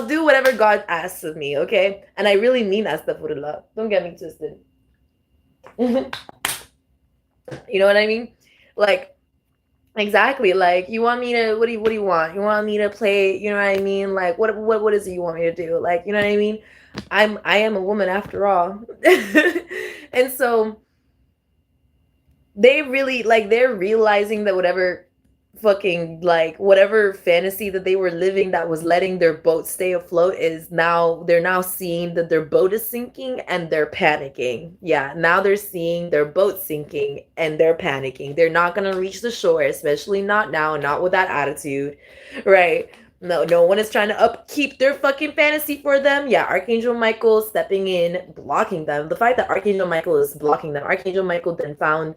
do whatever God asks of me, okay? And I really mean astaghfirullah. Don't get me twisted. You know what I mean? Like exactly. Like you want me to what do you want? You want me to play, you know what I mean? Like what is it you want me to do? Like, you know what I mean? I am a woman after all. And so they really like they're realizing that whatever fucking like whatever fantasy that they were living that was letting their boat stay afloat is now they're now seeing that their boat is sinking and they're panicking. Yeah, now they're seeing their boat sinking and they're panicking. They're not going to reach the shore, especially not now, not with that attitude, right? No one is trying to upkeep their fucking fantasy for them. Yeah, Archangel Michael stepping in, blocking them. The fact that Archangel Michael is blocking them, Archangel Michael then found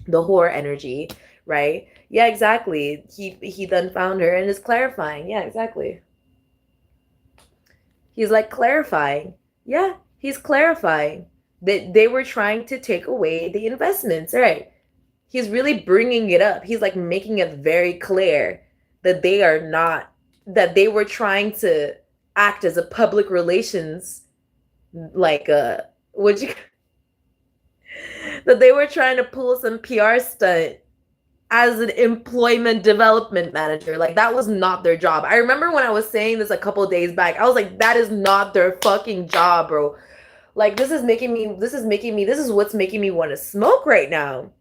the whore energy, right? Yeah, exactly. He then found her and is clarifying. Yeah, exactly. He's like clarifying. Yeah, he's clarifying that they were trying to take away the investments, right? He's really bringing it up. He's like making it very clear that they are not, that they were trying to act as a public relations, like would you that they were trying to pull some PR stunt as an employment development manager. Like that was not their job. I remember when I was saying this a couple of days back, I was like, that is not their fucking job, bro. Like this is what's making me want to smoke right now.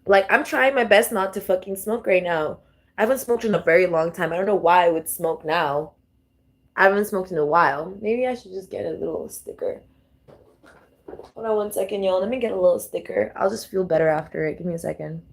Like I'm trying my best not to fucking smoke right now. I haven't smoked in a very long time. I don't know why I would smoke now. I haven't smoked in a while. Maybe I should just get a little sticker. Hold on 1 second, y'all. Let me get a little sticker. I'll just feel better after it. Give me a second.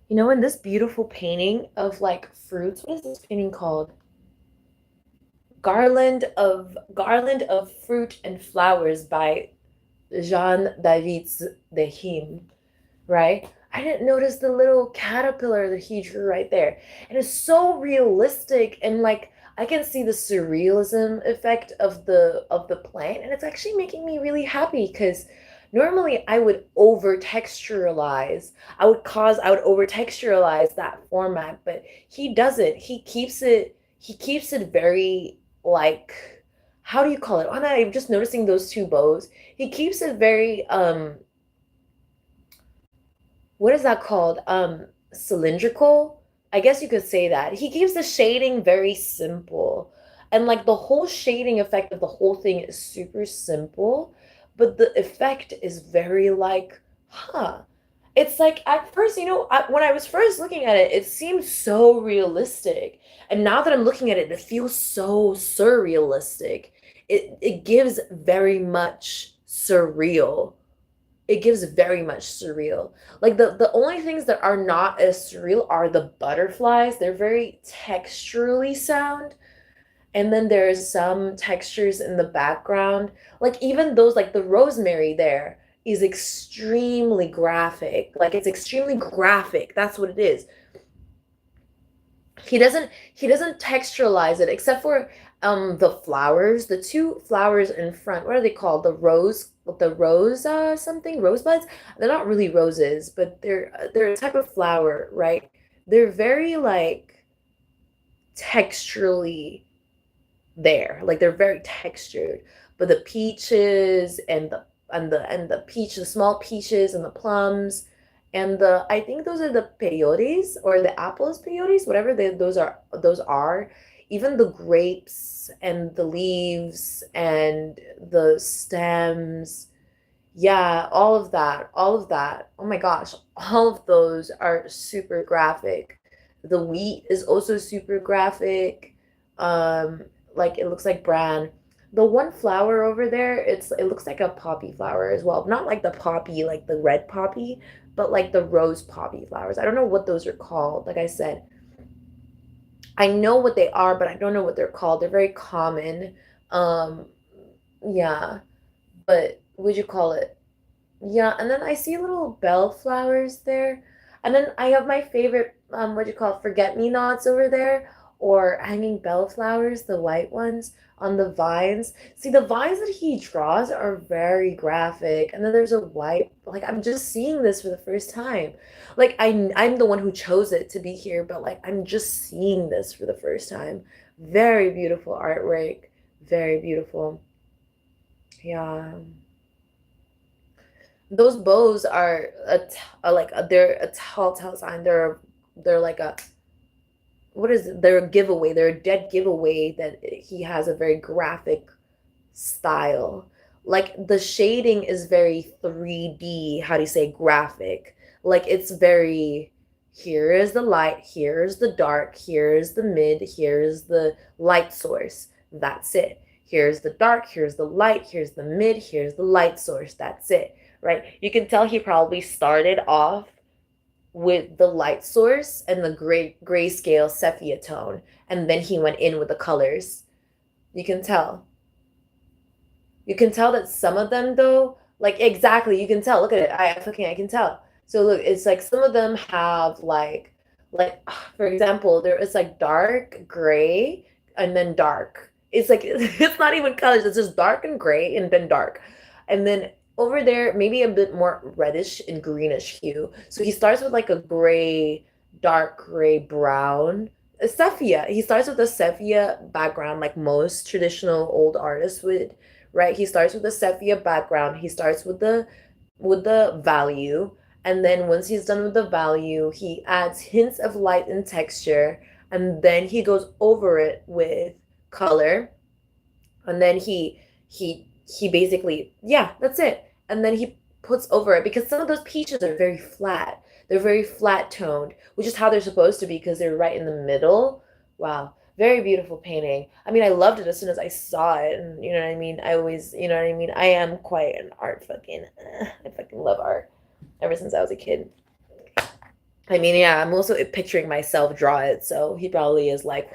You know, in this beautiful painting of like fruits, what is this painting called? Garland of Fruit and Flowers by Jean-David Dehim, right? I didn't notice the little caterpillar that he drew right there. And it's so realistic, and like I can see the surrealism effect of the plant, and it's actually making me really happy because normally I would over texturalize. I would over texturalize that format, but he doesn't. He keeps it very like, how do you call it? I'm just noticing those two bows. He keeps it very what is that called? Cylindrical? I guess you could say that. He keeps the shading very simple. And like the whole shading effect of the whole thing is super simple, but the effect is very like, huh. It's like at first, when I was first looking at it, it seemed so realistic. And now that I'm looking at it, it feels so surrealistic. It gives very much surreal. It gives very much surreal. Like the only things that are not as surreal are the butterflies. They're very texturally sound. And then there's some textures in the background. Like even those, like the rosemary there is extremely graphic. Like it's extremely graphic. That's what it is. He doesn't texturalize it except for the flowers, the two flowers in front. What are they called? The rose something, rosebuds. They're not really roses, but they're a type of flower, right? They're very like texturally there. Like they're very textured. But the peaches the small peaches and the plums and the I think those are the peyotes or the apples peyotes, whatever those are. Even the grapes and the leaves and the stems, yeah, all of that. Oh my gosh, all of those are super graphic. The wheat is also super graphic. Um, like it looks like bran. The one flower over there, it looks like a poppy flower as well. Not like the poppy, like the red poppy, but like the rose poppy flowers. I don't know what those are called. Like I said, I know what they are, but I don't know what they're called. They're very common. Um, yeah, but would you call it? Yeah, and then I see little bell flowers there. And then I have my favorite, what do you call it, forget-me-nots over there, or hanging bellflowers, the white ones on the vines. See, the vines that he draws are very graphic. And then there's a white, like I'm just seeing this for the first time. Like I'm the one who chose it to be here, but like I'm just seeing this for the first time. Very beautiful artwork. Very beautiful. Yeah. Those bows are they're a telltale sign. They're like a, what is it? They're a giveaway. They're a dead giveaway that he has a very graphic style. Like the shading is very 3D, how do you say, graphic. Like it's very, here is the light, here's the dark, here's the mid, here's the light source. That's it. Here's the dark, here's the light, here's the mid, here's the light source. That's it, right? You can tell he probably started off with the light source and the grayscale sepia tone, and then he went in with the colors. You can tell. You can tell that some of them though, like exactly, you can tell. Look at it. I can tell. So look, it's like some of them have like for example, there is like dark gray and then dark. It's like it's not even colors, it's just dark and gray and then dark. And then over there, maybe a bit more reddish and greenish hue. So he starts with like a gray, dark gray brown. A sepia. He starts with a sepia background, like most traditional old artists would, right? He starts with a sepia background. He starts with the value, and then once he's done with the value, he adds hints of light and texture, and then he goes over it with color, and then he basically, yeah, that's it. And then he puts over it because some of those peaches are very flat. They're very flat toned, which is how they're supposed to be because they're right in the middle. Wow. Very beautiful painting. I mean, I loved it as soon as I saw it. And you know what I mean? I always, you know what I mean? I am quite an art fucking, I fucking love art ever since I was a kid. I mean, yeah, I'm also picturing myself draw it. So he probably is like,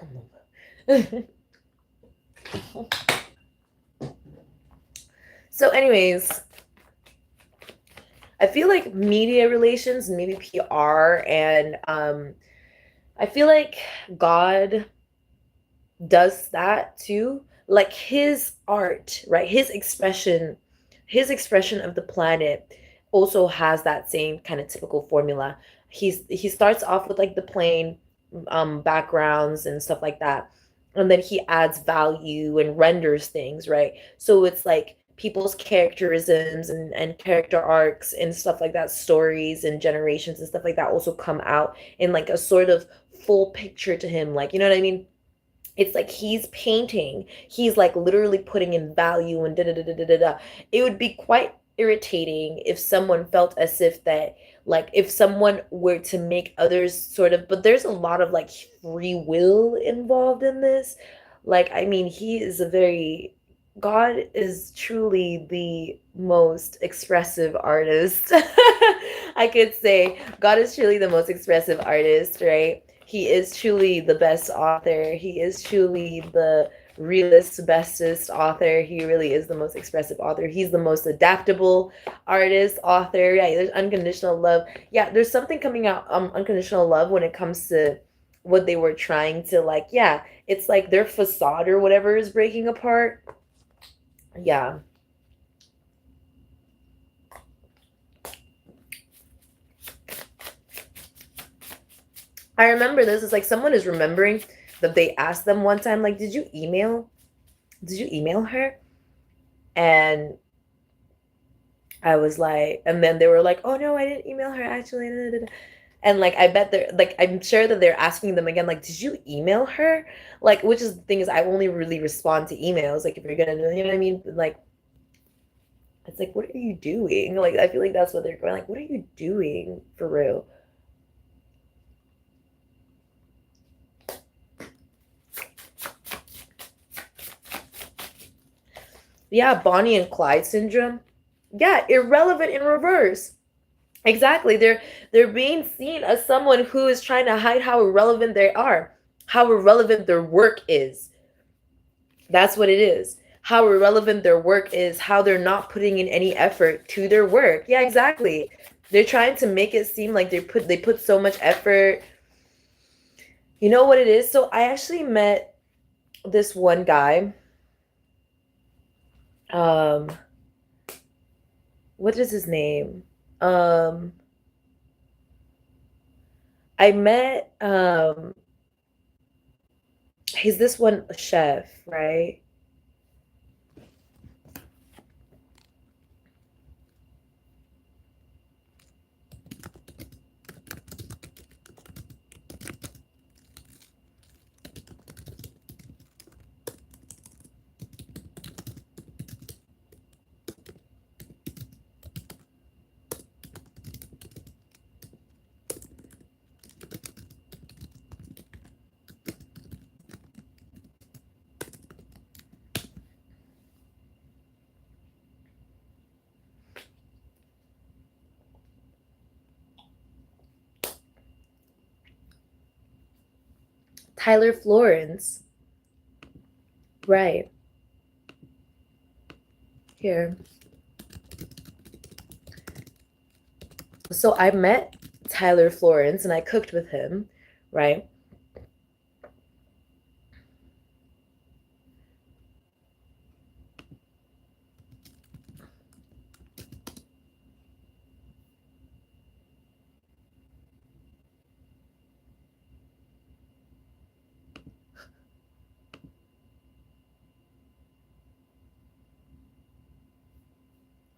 so anyways, I feel like media relations, maybe PR, and I feel like God does that too. Like his art, right? His expression of the planet also has that same kind of typical formula. He starts off with like the plain backgrounds and stuff like that. And then he adds value and renders things, right? So it's like people's characterisms and character arcs and stuff like that, stories and generations and stuff like that also come out in like a sort of full picture to him. Like, you know what I mean? It's like he's painting, he's like literally putting in value and da da da da da da. It would be quite irritating if someone felt as if that, like, if someone were to make others sort of, but there's a lot of like free will involved in this. Like, I mean, he is a very, God is truly the most expressive artist. I could say God is truly the most expressive artist, right? He is truly the best author. He is truly the realest, bestest author. He really is the most expressive author. He's the most adaptable artist, author. Yeah, there's unconditional love. Yeah, there's something coming out unconditional love when it comes to what they were trying to like, yeah, it's like their facade or whatever is breaking apart. Yeah. I remember this. It's like someone is remembering that they asked them one time, like, did you email her? And I was like, and then they were like, oh no, I didn't email her actually. And like, I bet they're like, I'm sure that they're asking them again, like, did you email her? Like, which is the thing is, I only really respond to emails. Like, if you're gonna, you know what I mean? Like, it's like, what are you doing? Like, I feel like that's what they're going, like, what are you doing for real? Yeah, Bonnie and Clyde syndrome. Yeah, irrelevant in reverse. Exactly. They're being seen as someone who is trying to hide how irrelevant they are, how irrelevant their work is. That's what it is. How irrelevant their work is, how they're not putting in any effort to their work. Yeah, exactly. They're trying to make it seem like they put so much effort. You know what it is? So I actually met this one guy. Um, what is his name? Um, I met he's this one chef, right? Tyler Florence. Right. Here. So I met Tyler Florence and I cooked with him, right?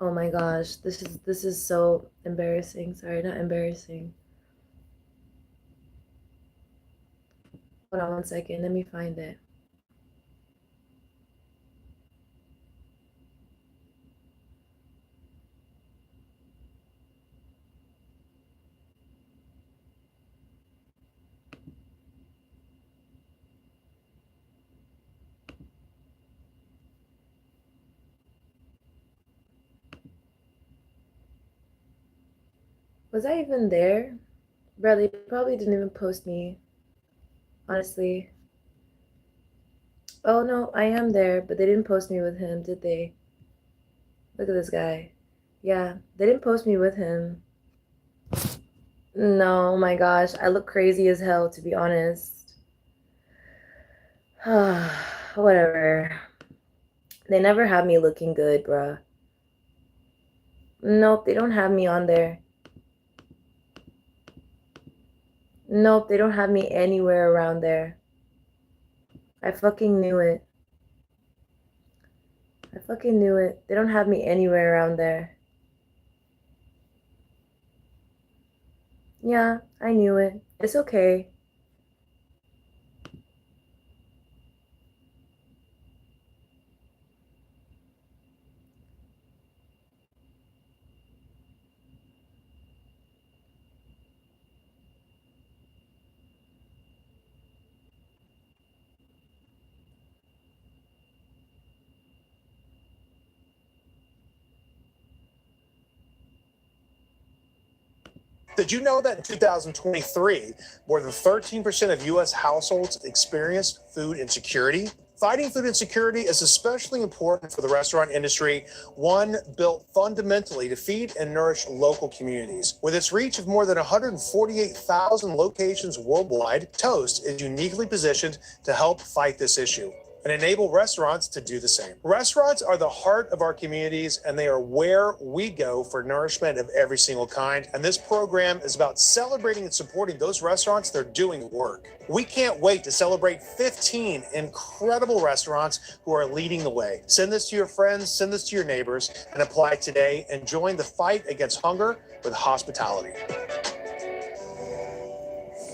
Oh my gosh, this is so embarrassing. Sorry, not embarrassing. Hold on one second. Let me find it. Was I even there? Bro, they probably didn't even post me, honestly. Oh no, I am there, but they didn't post me with him, did they? Look at this guy. Yeah, they didn't post me with him. No, oh my gosh, I look crazy as hell, to be honest. Whatever. They never have me looking good, bruh. Nope, they don't have me on there. Nope, they don't have me anywhere around there. I fucking knew it. I fucking knew it. They don't have me anywhere around there. Yeah, I knew it. It's okay. Did you know that in 2023, more than 13% of U.S. households experienced food insecurity? Fighting food insecurity is especially important for the restaurant industry, one built fundamentally to feed and nourish local communities. With its reach of more than 148,000 locations worldwide, Toast is uniquely positioned to help fight this issue and enable restaurants to do the same. Restaurants are the heart of our communities, and they are where we go for nourishment of every single kind. And this program is about celebrating and supporting those restaurants that are doing work. We can't wait to celebrate 15 incredible restaurants who are leading the way. Send this to your friends, send this to your neighbors, and apply today and join the fight against hunger with hospitality.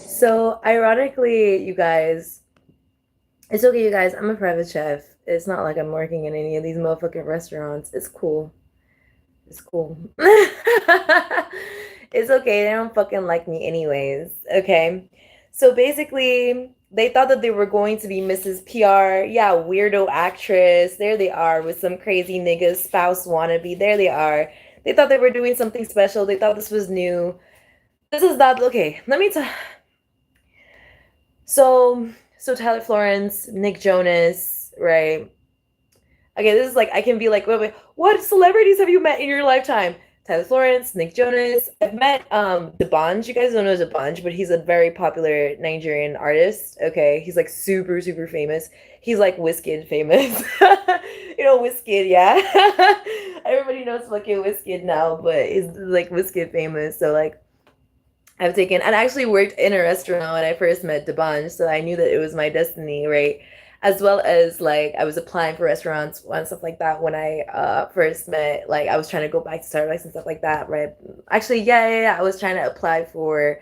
So, ironically, you guys, it's okay, you guys. I'm a private chef. It's not like I'm working in any of these motherfucking restaurants. It's cool. It's cool. It's okay. They don't fucking like me anyways. Okay. So basically, they thought that they were going to be Mrs. PR. Yeah, weirdo actress. There they are with some crazy nigga spouse wannabe. There they are. They thought they were doing something special. They thought this was new. This is not okay. Let me tell. So Tyler Florence, Nick Jonas, right? Okay, this is like I can be like, wait, what celebrities have you met in your lifetime? Tyler Florence, Nick Jonas. I've met D'banj. You guys don't know D'banj, but he's a very popular Nigerian artist. Okay, he's like super super famous. He's like Wizkid famous. You know Wizkid, yeah. Everybody knows fucking Wizkid now, but he's like Wizkid famous. So like I've taken and I actually worked in a restaurant when I first met D'banj, so I knew that it was my destiny, right? As well as like I was applying for restaurants and stuff like that when I first met, like I was trying to go back to Starbucks and stuff like that, right? Actually, yeah. I was trying to apply for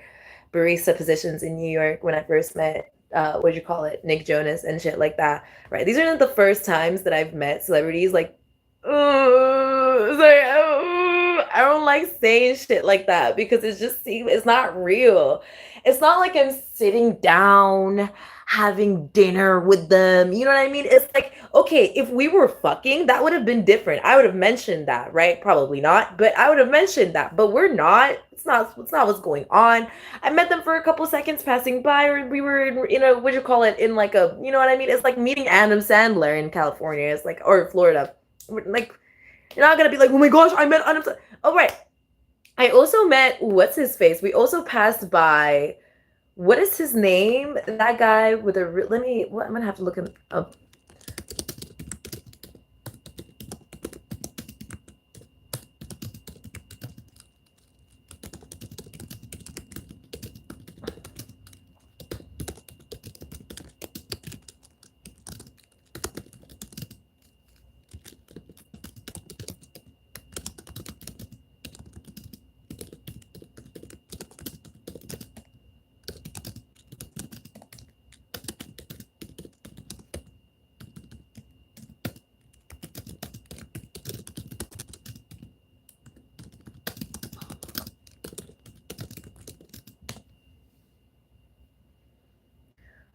barista positions in New York when I first met what'd you call it, Nick Jonas and shit like that, right? These are not the first times that I've met celebrities like, sorry, I don't like saying shit like that because it's just it's not real. It's not like I'm sitting down having dinner with them. You know what I mean? It's like, okay, if we were fucking, that would have been different. I would have mentioned that, right? Probably not, but I would have mentioned that. But we're not. It's not what's going on. I met them for a couple seconds passing by, or we were in a what you call it, in like a, you know what I mean? It's like meeting Adam Sandler in California. It's like, or Florida. Like, you're not gonna be like, oh my gosh, I met Adam Sandler. Oh right. I also met what's his face. We also passed by, what is his name? That guy with a let me. What I'm gonna have to look him up.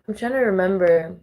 I'm trying to remember.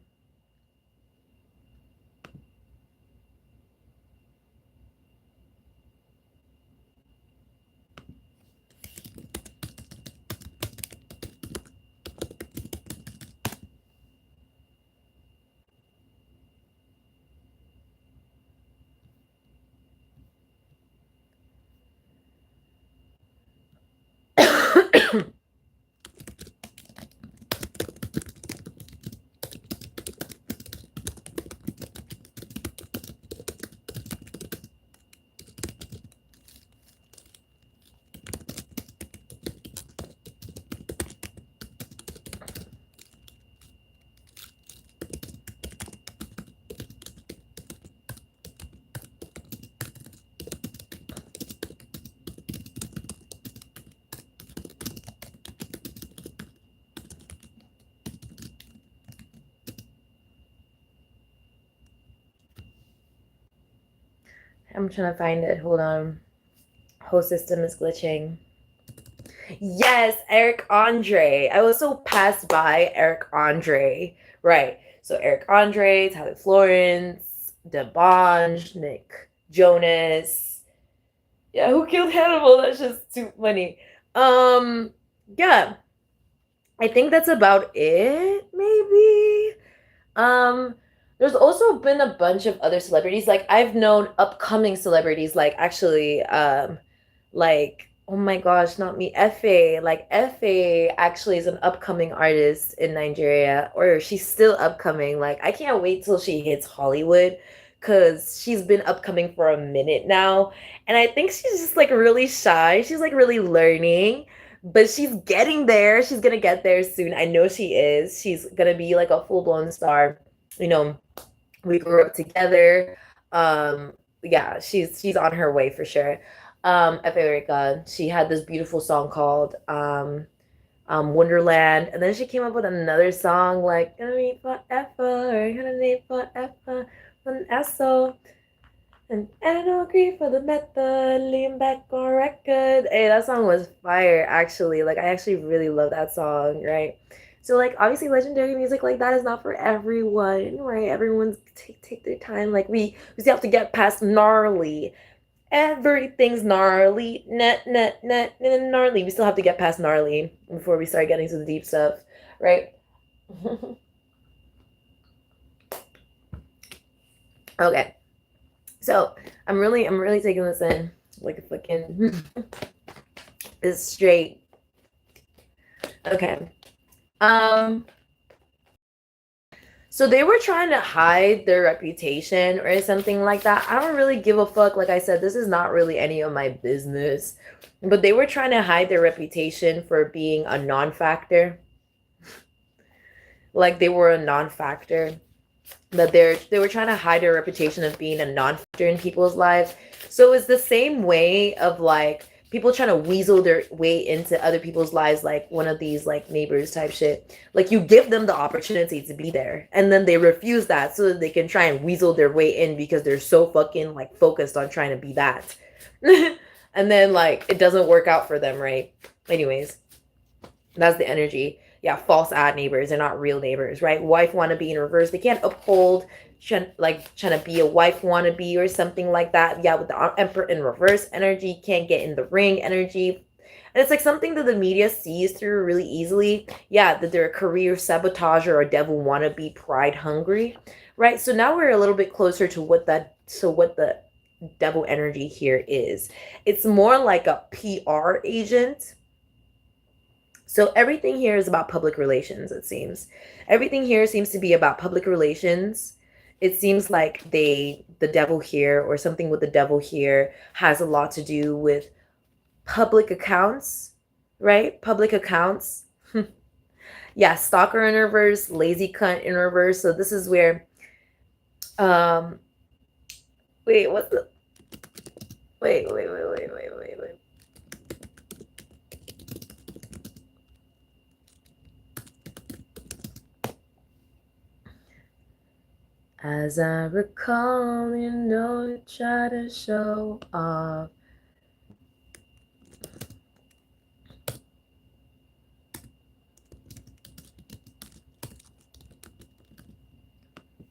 I'm trying to find it. Hold on. Whole system is glitching. Yes, Eric Andre. I also passed by Eric Andre. Right. So Eric Andre, Tyler Florence, DeBonge, Nick Jonas. Yeah, who killed Hannibal? That's just too funny. Yeah. I think that's about it, maybe. There's also been a bunch of other celebrities. Like I've known upcoming celebrities, like actually, like oh my gosh, not me, Efe. Like Efe actually is an upcoming artist in Nigeria, or she's still upcoming. Like I can't wait till she hits Hollywood, because she's been upcoming for a minute now, and I think she's just like really shy. She's like really learning, but she's getting there. She's gonna get there soon. I know she is. She's gonna be like a full-blown star. You know, we grew up together. Yeah, she's on her way for sure. Efe Erika, she had this beautiful song called Wonderland, and then she came up with another song like gonna be forever, gonna need forever, an SO. And I don't agree for the method, lean back on record. Hey, that song was fire, actually. Like, I actually really love that song, right? So, like, obviously, legendary music like that is not for everyone, right? Everyone's take their time. Like, we still have to get past gnarly. Everything's gnarly, gnarly. We still have to get past gnarly before we start getting to the deep stuff, right? Okay. So I'm really taking this in like a fucking it's straight. Okay. So they were trying to hide their reputation or something like that. I don't really give a fuck. Like I said, this is not really any of my business. But they were trying to hide their reputation for being a non-factor. Like they were a non-factor. That they were trying to hide their reputation of being a non-factor in people's lives. So it's the same way of like people trying to weasel their way into other people's lives, like one of these like neighbors type shit. Like you give them the opportunity to be there, and then they refuse that so that they can try and weasel their way in because they're so fucking like focused on trying to be that. And then like it doesn't work out for them, right? Anyways, that's the energy. Yeah, false ad neighbors. They're not real neighbors, right? Wife wannabe in reverse. They can't uphold trying to be a wife wannabe or something like that. Yeah, with the Emperor in reverse energy, can't get in the ring energy. And it's like something that the media sees through really easily. Yeah, that they're a career sabotager or a devil wannabe, pride hungry, right? So now we're a little bit closer to what the devil energy here is. It's more like a PR agent. So everything here is about public relations, it seems. Everything here seems to be about public relations. It seems like the devil here or something with the devil here has a lot to do with public accounts, right? Public accounts. Yeah, stalker in reverse, lazy cunt in reverse. So this is where, wait, what's the, wait. As I recall, you know, you try to show off.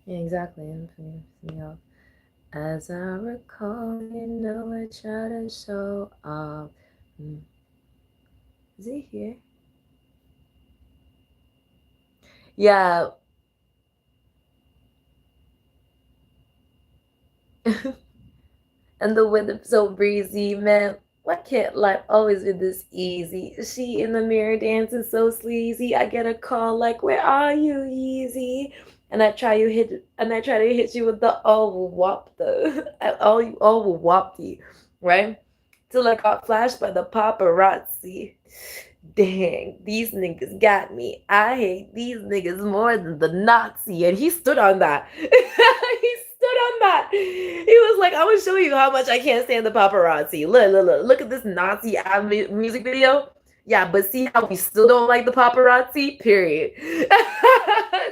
Yeah, exactly. As I recall, you know, I try to show off. Is he here? Yeah. And the weather so breezy, man. Why can't life always be this easy? She in the mirror dancing so sleazy. I get a call like, "Where are you, Yeezy?" And I try to hit you with the oh wop the oh whoppy, right? Till I got flashed by the paparazzi. Dang, these niggas got me. I hate these niggas more than the Nazi. And he stood on that. He stood on that. He was like, I'm gonna show you how much I can't stand the paparazzi. Look at this Nazi music video. Yeah, but see how we still don't like the paparazzi? Period.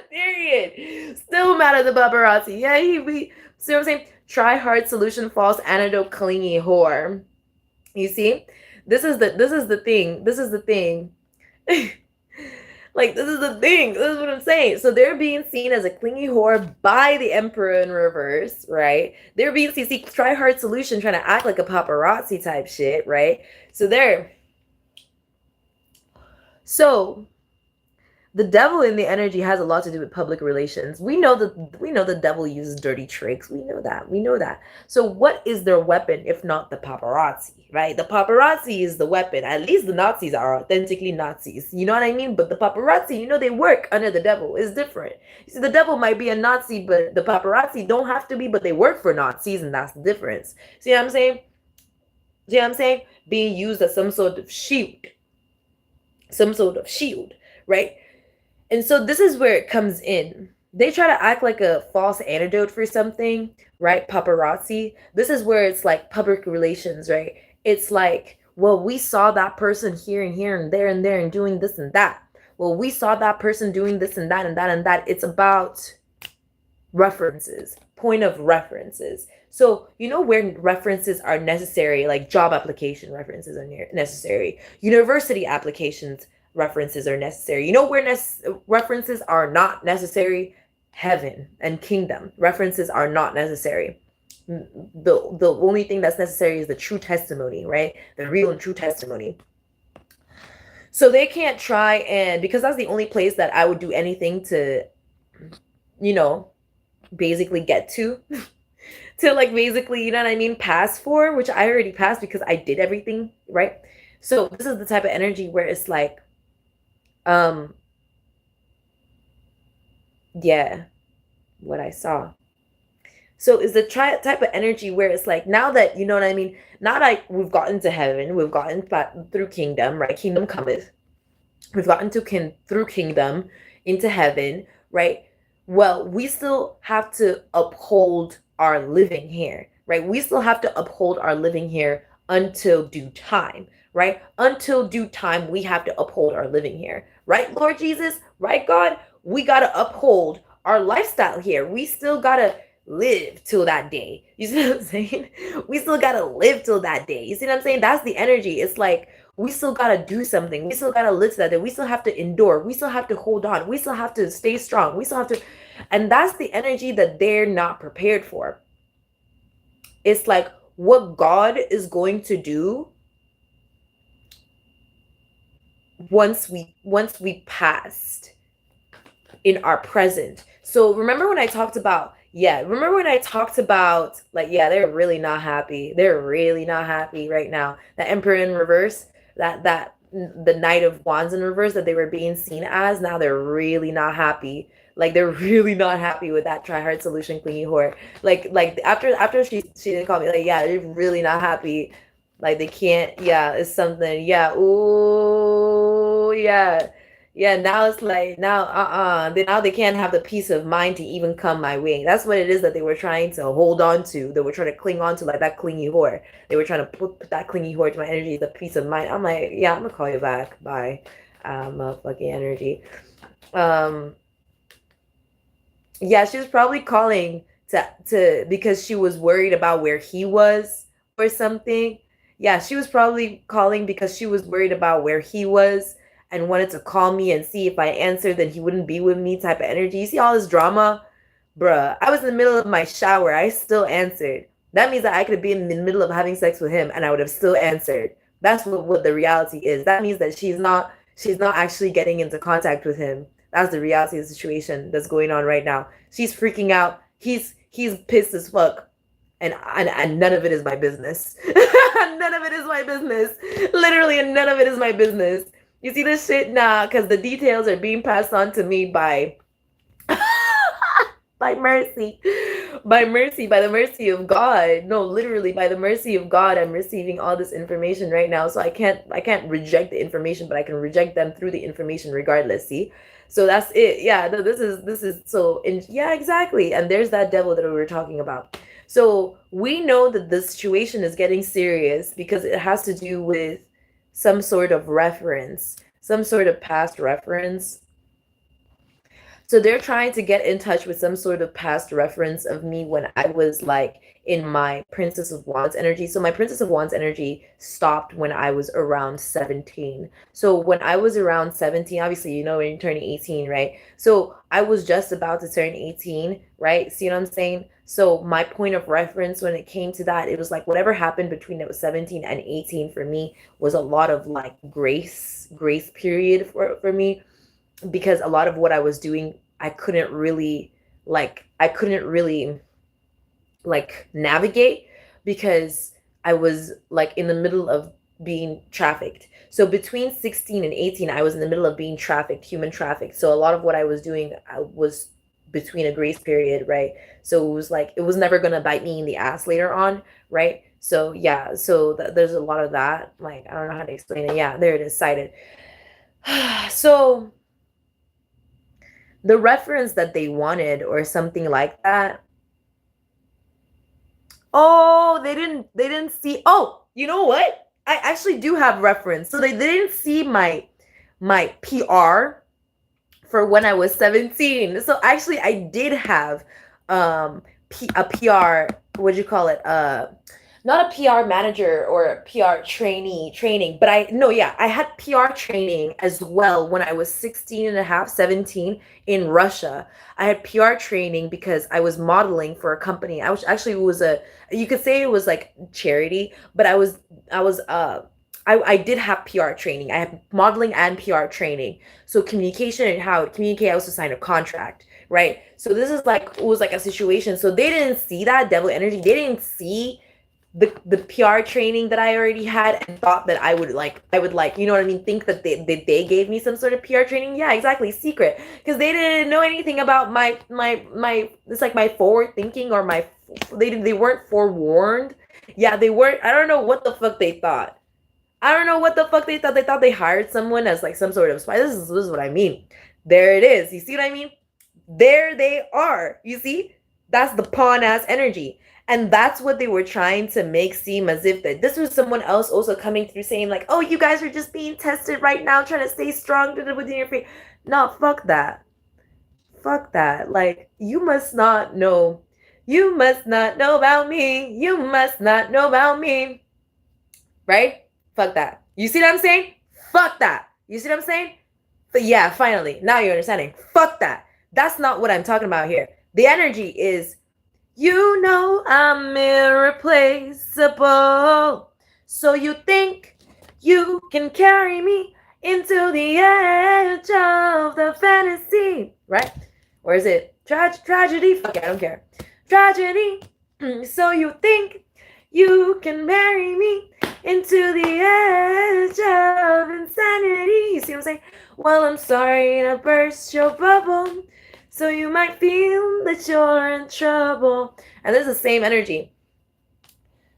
Period. Still mad at the paparazzi. Yeah, see what I'm saying? Try hard solution, false antidote, clingy whore. You see? This is the thing. This is the thing. Like, this is the thing. This is what I'm saying. So they're being seen as a clingy whore by the emperor in reverse, right? They're being seen, see, try hard solution, trying to act like a paparazzi type shit, right? So the devil in the energy has a lot to do with public relations. We know the devil uses dirty tricks. We know that. So what is their weapon if not the paparazzi, right? The paparazzi is the weapon. At least the Nazis are authentically Nazis. You know what I mean? But the paparazzi, they work under the devil. It's different. You see, the devil might be a Nazi, but the paparazzi don't have to be, but they work for Nazis, and that's the difference. See what I'm saying? Being used as some sort of shield, right? And so this is where it comes in. They try to act like a false antidote for something, right? Paparazzi. This is where it's like public relations, right? It's like, well, we saw that person here and here and there and doing this and that. Well, we saw that person doing this and that and that and that. It's about references, point of references. So, where references are necessary, like job application references are necessary, university applications references are necessary. Where references are not necessary? Heaven and kingdom. References are not necessary. The only thing that's necessary is the true testimony, right? The real and true testimony. So they can't try, and because that's the only place that I would do anything to, basically get to like basically, pass for, which I already passed because I did everything, right? So this is the type of energy where it's like, yeah, what I saw. So is the type of energy where it's like, now that, now that we've gotten to heaven, we've gotten through kingdom, right? Kingdom cometh. We've gotten through kingdom into heaven, right? Well, we still have to uphold our living here, right? We still have to uphold our living here until due time, right? Until due time, we have to uphold our living here, right, Lord Jesus? Right, God? We got to uphold our lifestyle here. We still got to live till that day. You see what I'm saying? We still got to live till that day. You see what I'm saying? That's the energy. It's like, we still got to do something. We still got to live to that day. We still have to endure. We still have to hold on. We still have to stay strong. We still have to, and that's the energy that they're not prepared for. It's like what God is going to do once we passed in our present. So remember when I talked about, like, yeah, they're really not happy. They're really not happy right now. The Emperor in reverse, that the Knight of Wands in reverse that they were being seen as, now they're really not happy. Like, they're really not happy with that try hard solution clingy whore. Like after she didn't call me, like, yeah, they're really not happy. Like, they can't, yeah, it's something, yeah, ooh, yeah. Yeah, now it's like, now they can't have the peace of mind to even come my way. That's what it is that they were trying to hold on to. They were trying to cling on to, like, that clingy whore. They were trying to put that clingy whore to my energy, the peace of mind. I'm like, yeah, I'm gonna call you back. Bye. Motherfucking energy. Yeah, she was probably calling to because she was worried about where he was or something. Yeah, she was probably calling because she was worried about where he was and wanted to call me and see if I answered, then he wouldn't be with me type of energy. You see all this drama? Bruh, I was in the middle of my shower. I still answered. That means that I could be in the middle of having sex with him and I would have still answered. That's what the reality is. That means that she's not actually getting into contact with him. That's the reality of the situation that's going on right now. She's freaking out. He's pissed as fuck. And none of it is my business. None of it is my business. Literally, and none of it is my business. You see this shit? Nah, because the details are being passed on to me by mercy. By the mercy of God. No, literally, by the mercy of God, I'm receiving all this information right now. So I can't reject the information, but I can reject them through the information regardless. See? So that's it. Yeah, this is so, yeah, exactly. And there's that devil that we were talking about. So we know that the situation is getting serious because it has to do with some sort of reference, some sort of past reference. So they're trying to get in touch with some sort of past reference of me when I was like in my Princess of Wands energy. So my Princess of Wands energy stopped when I was around 17. So when I was around 17, obviously, you know, when you're turning 18, right? So I was just about to turn 18, right? See what I'm saying? So my point of reference when it came to that, it was like whatever happened between it was 17 and 18 for me was a lot of like grace period for me, because a lot of what I was doing, I couldn't really like navigate, because I was like in the middle of being trafficked. So between 16 and 18, I was in the middle of being trafficked, human trafficked. So a lot of what I was doing, I was between a grace period, right? So it was like, it was never gonna bite me in the ass later on, right? So yeah, so there's a lot of that. Like, I don't know how to explain it. Yeah, there it is, cited. So the reference that they wanted or something like that. Oh, they didn't see. Oh, you know what? I actually do have reference. So they didn't see my PR for when I was 17. So actually I did have a PR, what'd you call it? Not a PR manager or a PR training, but I had PR training as well when I was 16 and a half, 17 in Russia. I had PR training because I was modeling for a company. I was actually, it was you could say it was like charity, but I did have PR training. I had modeling and PR training. So communication and how to communicate, I also signed a contract, right? So this is like, it was like a situation. So they didn't see that devil energy. They didn't see the PR training that I already had and thought that I would like, you know what I mean? Think that they gave me some sort of PR training. Yeah, exactly. Secret. Because they didn't know anything about my, it's like my forward thinking or they weren't forewarned. Yeah, they weren't. I don't know what the fuck they thought. I don't know what the fuck they thought. They thought they hired someone as like some sort of spy. This is what I mean. There it is. You see what I mean? There they are. You see? That's the pawn ass energy. And that's what they were trying to make seem as if that this was someone else also coming through saying like, oh, you guys are just being tested right now, trying to stay strong within your faith. No, fuck that. Fuck that. Like, you must not know. You must not know about me. You must not know about me. Right? Fuck that. You see what I'm saying? Fuck that. You see what I'm saying? But yeah, finally, now you're understanding. Fuck that. That's not what I'm talking about here. The energy is, you know I'm irreplaceable. So you think you can carry me into the edge of the fantasy, right? Or is it tragedy? Fuck it, I don't care. Tragedy. So you think you can marry me into the edge of insanity. You see what I'm saying? Well, I'm sorry to burst your bubble, so you might feel that you're in trouble. And this is the same energy.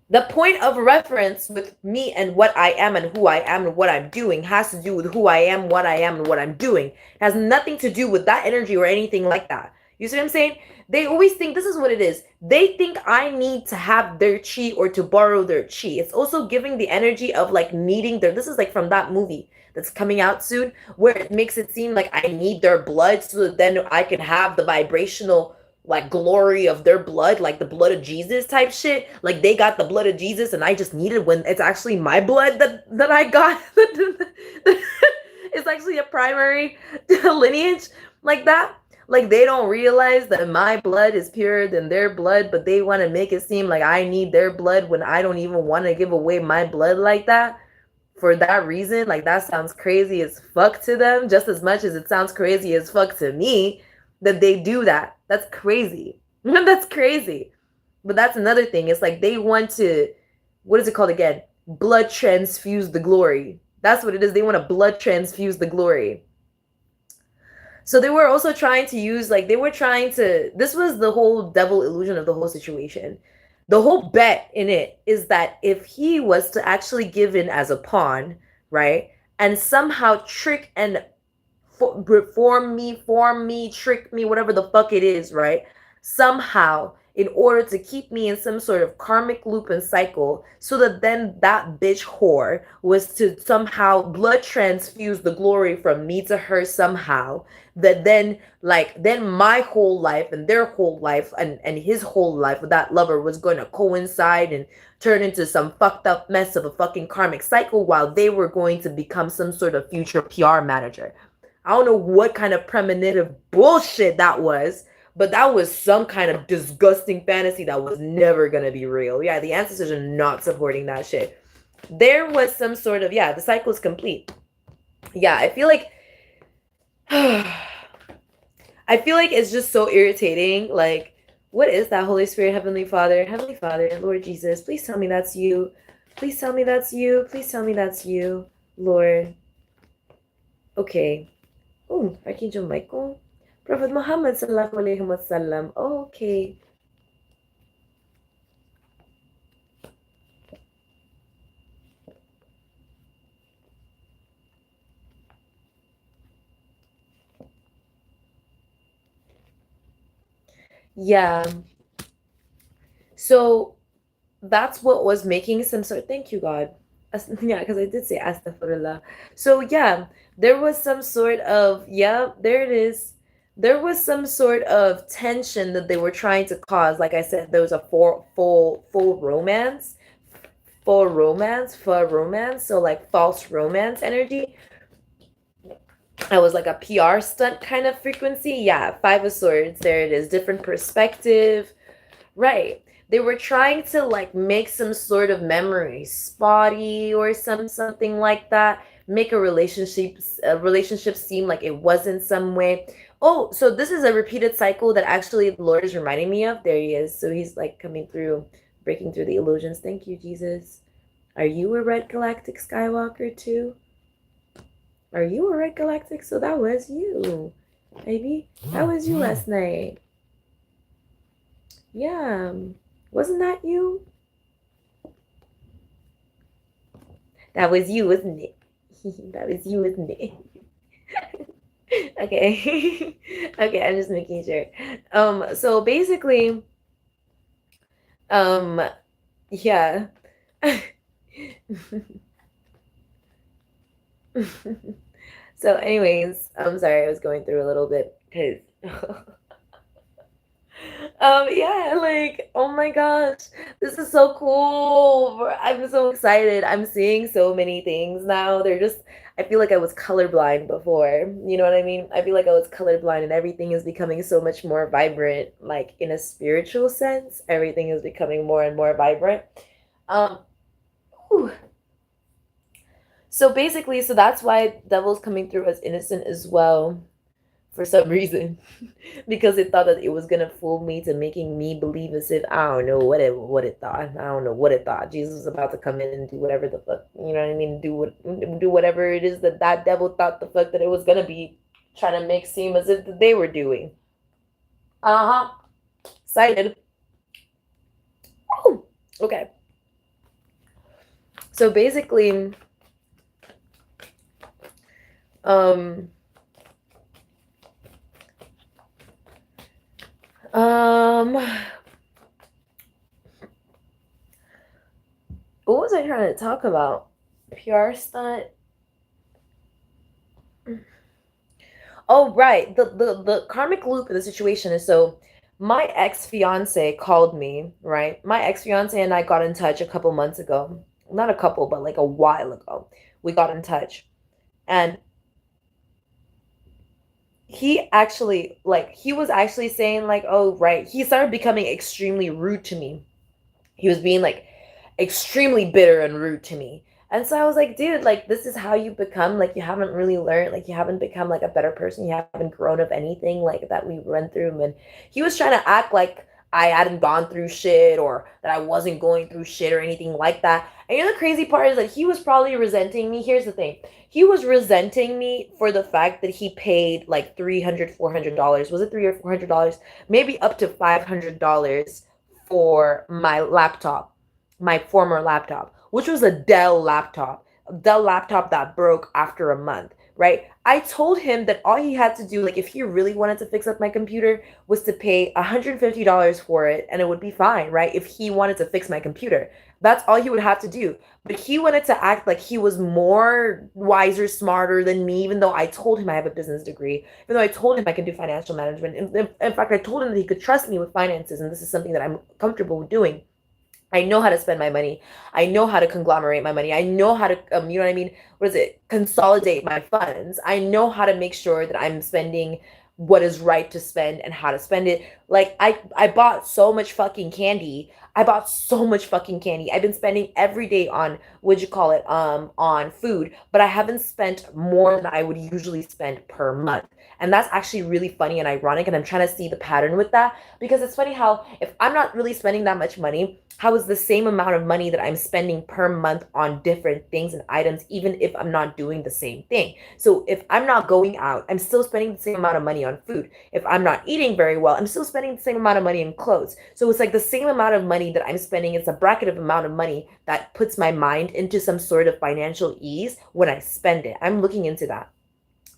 The point of reference with me and what I am and who I am and what I'm doing has to do with who I am, what I am, and what I'm doing. It has nothing to do with that energy or anything like that. You see what I'm saying? They always think, this is what it is. They think I need to have their chi or to borrow their chi. It's also giving the energy of like needing their, this is like from that movie that's coming out soon, where it makes it seem like I need their blood so that then I can have the vibrational like glory of their blood, like the blood of Jesus type shit. Like they got the blood of Jesus and I just need it when it's actually my blood that I got. It's actually a primary lineage like that. Like they don't realize that my blood is purer than their blood, but they want to make it seem like I need their blood when I don't even want to give away my blood like that. For that reason, like that sounds crazy as fuck to them, just as much as it sounds crazy as fuck to me that they do that. That's crazy. That's crazy. But that's another thing. It's like they want to, what is it called again? Blood transfuse the glory. That's what it is. They want to blood transfuse the glory. So they were also trying to use, like, this was the whole devil illusion of the whole situation. The whole bet in it is that if he was to actually give in as a pawn, right, and somehow trick and form me, trick me, whatever the fuck it is, right, somehow in order to keep me in some sort of karmic loop and cycle, so that then that bitch whore was to somehow blood transfuse the glory from me to her somehow, that then my whole life and their whole life and his whole life with that lover was going to coincide and turn into some fucked up mess of a fucking karmic cycle, while they were going to become some sort of future PR manager. I don't know what kind of premonitive bullshit that was, but that was some kind of disgusting fantasy that was never gonna be real. Yeah, the ancestors are not supporting that shit. There was some sort of, the cycle is complete. Yeah, I feel like it's just so irritating. Like, what is that? Holy Spirit, Heavenly Father, Lord Jesus, please tell me that's you. Please tell me that's you. Please tell me that's you, Lord. Okay. Oh, Archangel Michael. Prophet Muhammad sallallahu alaihi wasallam. Oh, okay. Yeah. So that's what was making some sort. Thank you, God. Yeah, because I did say astaghfirullah. So yeah, there was some sort of, there it is. There was some sort of tension that they were trying to cause. Like I said, there was a full romance. Full romance. So like false romance energy. It was like a PR stunt kind of frequency. Yeah, Five of Swords. There it is. Different perspective. Right. They were trying to like make some sort of memory spotty or something like that. Make a relationship seem like it was in some way. Oh, so this is a repeated cycle that actually the Lord is reminding me of. There he is. So he's like coming through, breaking through the illusions. Thank you, Jesus. Are you a red galactic Skywalker too? Are you a red galactic? So that was you, baby. That was you last night. Yeah. Wasn't that you? That was you, wasn't it? That was you, wasn't it? Okay. Okay, I'm just making sure. So basically, yeah. So anyways, I'm sorry, I was going through a little bit because yeah, like, oh my gosh, this is so cool. I'm so excited. I'm seeing so many things now. I feel like I was colorblind before. You know what I mean? I feel like I was colorblind and everything is becoming so much more vibrant, like in a spiritual sense. Everything is becoming more and more vibrant. Whew. So basically, so that's why Devil's coming through as innocent as well. For some reason, because it thought that it was gonna fool me to making me believe as if I don't know what it thought. I don't know what it thought. Jesus was about to come in and do whatever the fuck, you know what I mean? Do whatever it is that devil thought the fuck that it was gonna be, trying to make seem as if they were doing. Excited. Oh, okay. So basically, what was I trying to talk about? PR stunt. Oh, right. The karmic loop of the situation is, so my ex-fiance called me, right? My ex-fiance and I got in touch a couple months ago. Not a couple, but like a while ago. We got in touch. And he was actually saying like, oh, right. He started becoming extremely rude to me. He was being like extremely bitter and rude to me. And so I was like, dude, like, this is how you become, like, you haven't really learned, like, you haven't become like a better person. You haven't grown of anything like that we went through. And he was trying to act like I hadn't gone through shit or that I wasn't going through shit or anything like that. And you know, the crazy part is that he was probably resenting me. Here's the thing. He was resenting me for the fact that he paid like $300, $400. Was it $300 or $400? Maybe up to $500 for my laptop, my former laptop, which was a Dell laptop that broke after a month, right? I told him that all he had to do, like if he really wanted to fix up my computer, was to pay $150 for it and it would be fine, right? If he wanted to fix my computer, that's all he would have to do. But he wanted to act like he was more wiser, smarter than me, even though I told him I have a business degree, even though I told him I can do financial management. In fact, I told him that he could trust me with finances, and this is something that I'm comfortable with doing. I know how to spend my money. I know how to conglomerate my money. I know how to, you know what I mean? What is it? Consolidate my funds. I know how to make sure that I'm spending what is right to spend and how to spend it. Like I bought so much fucking candy. I bought so much fucking candy. I've been spending every day on what'd you call it? On food, but I haven't spent more than I would usually spend per month. And that's actually really funny and ironic. And I'm trying to see the pattern with that because it's funny how if I'm not really spending that much money, how is the same amount of money that I'm spending per month on different things and items, even if I'm not doing the same thing? So if I'm not going out, I'm still spending the same amount of money on food. If I'm not eating very well, I'm still spending the same amount of money on clothes. So it's like the same amount of money that I'm spending. It's a bracket of amount of money that puts my mind into some sort of financial ease when I spend it. I'm looking into that.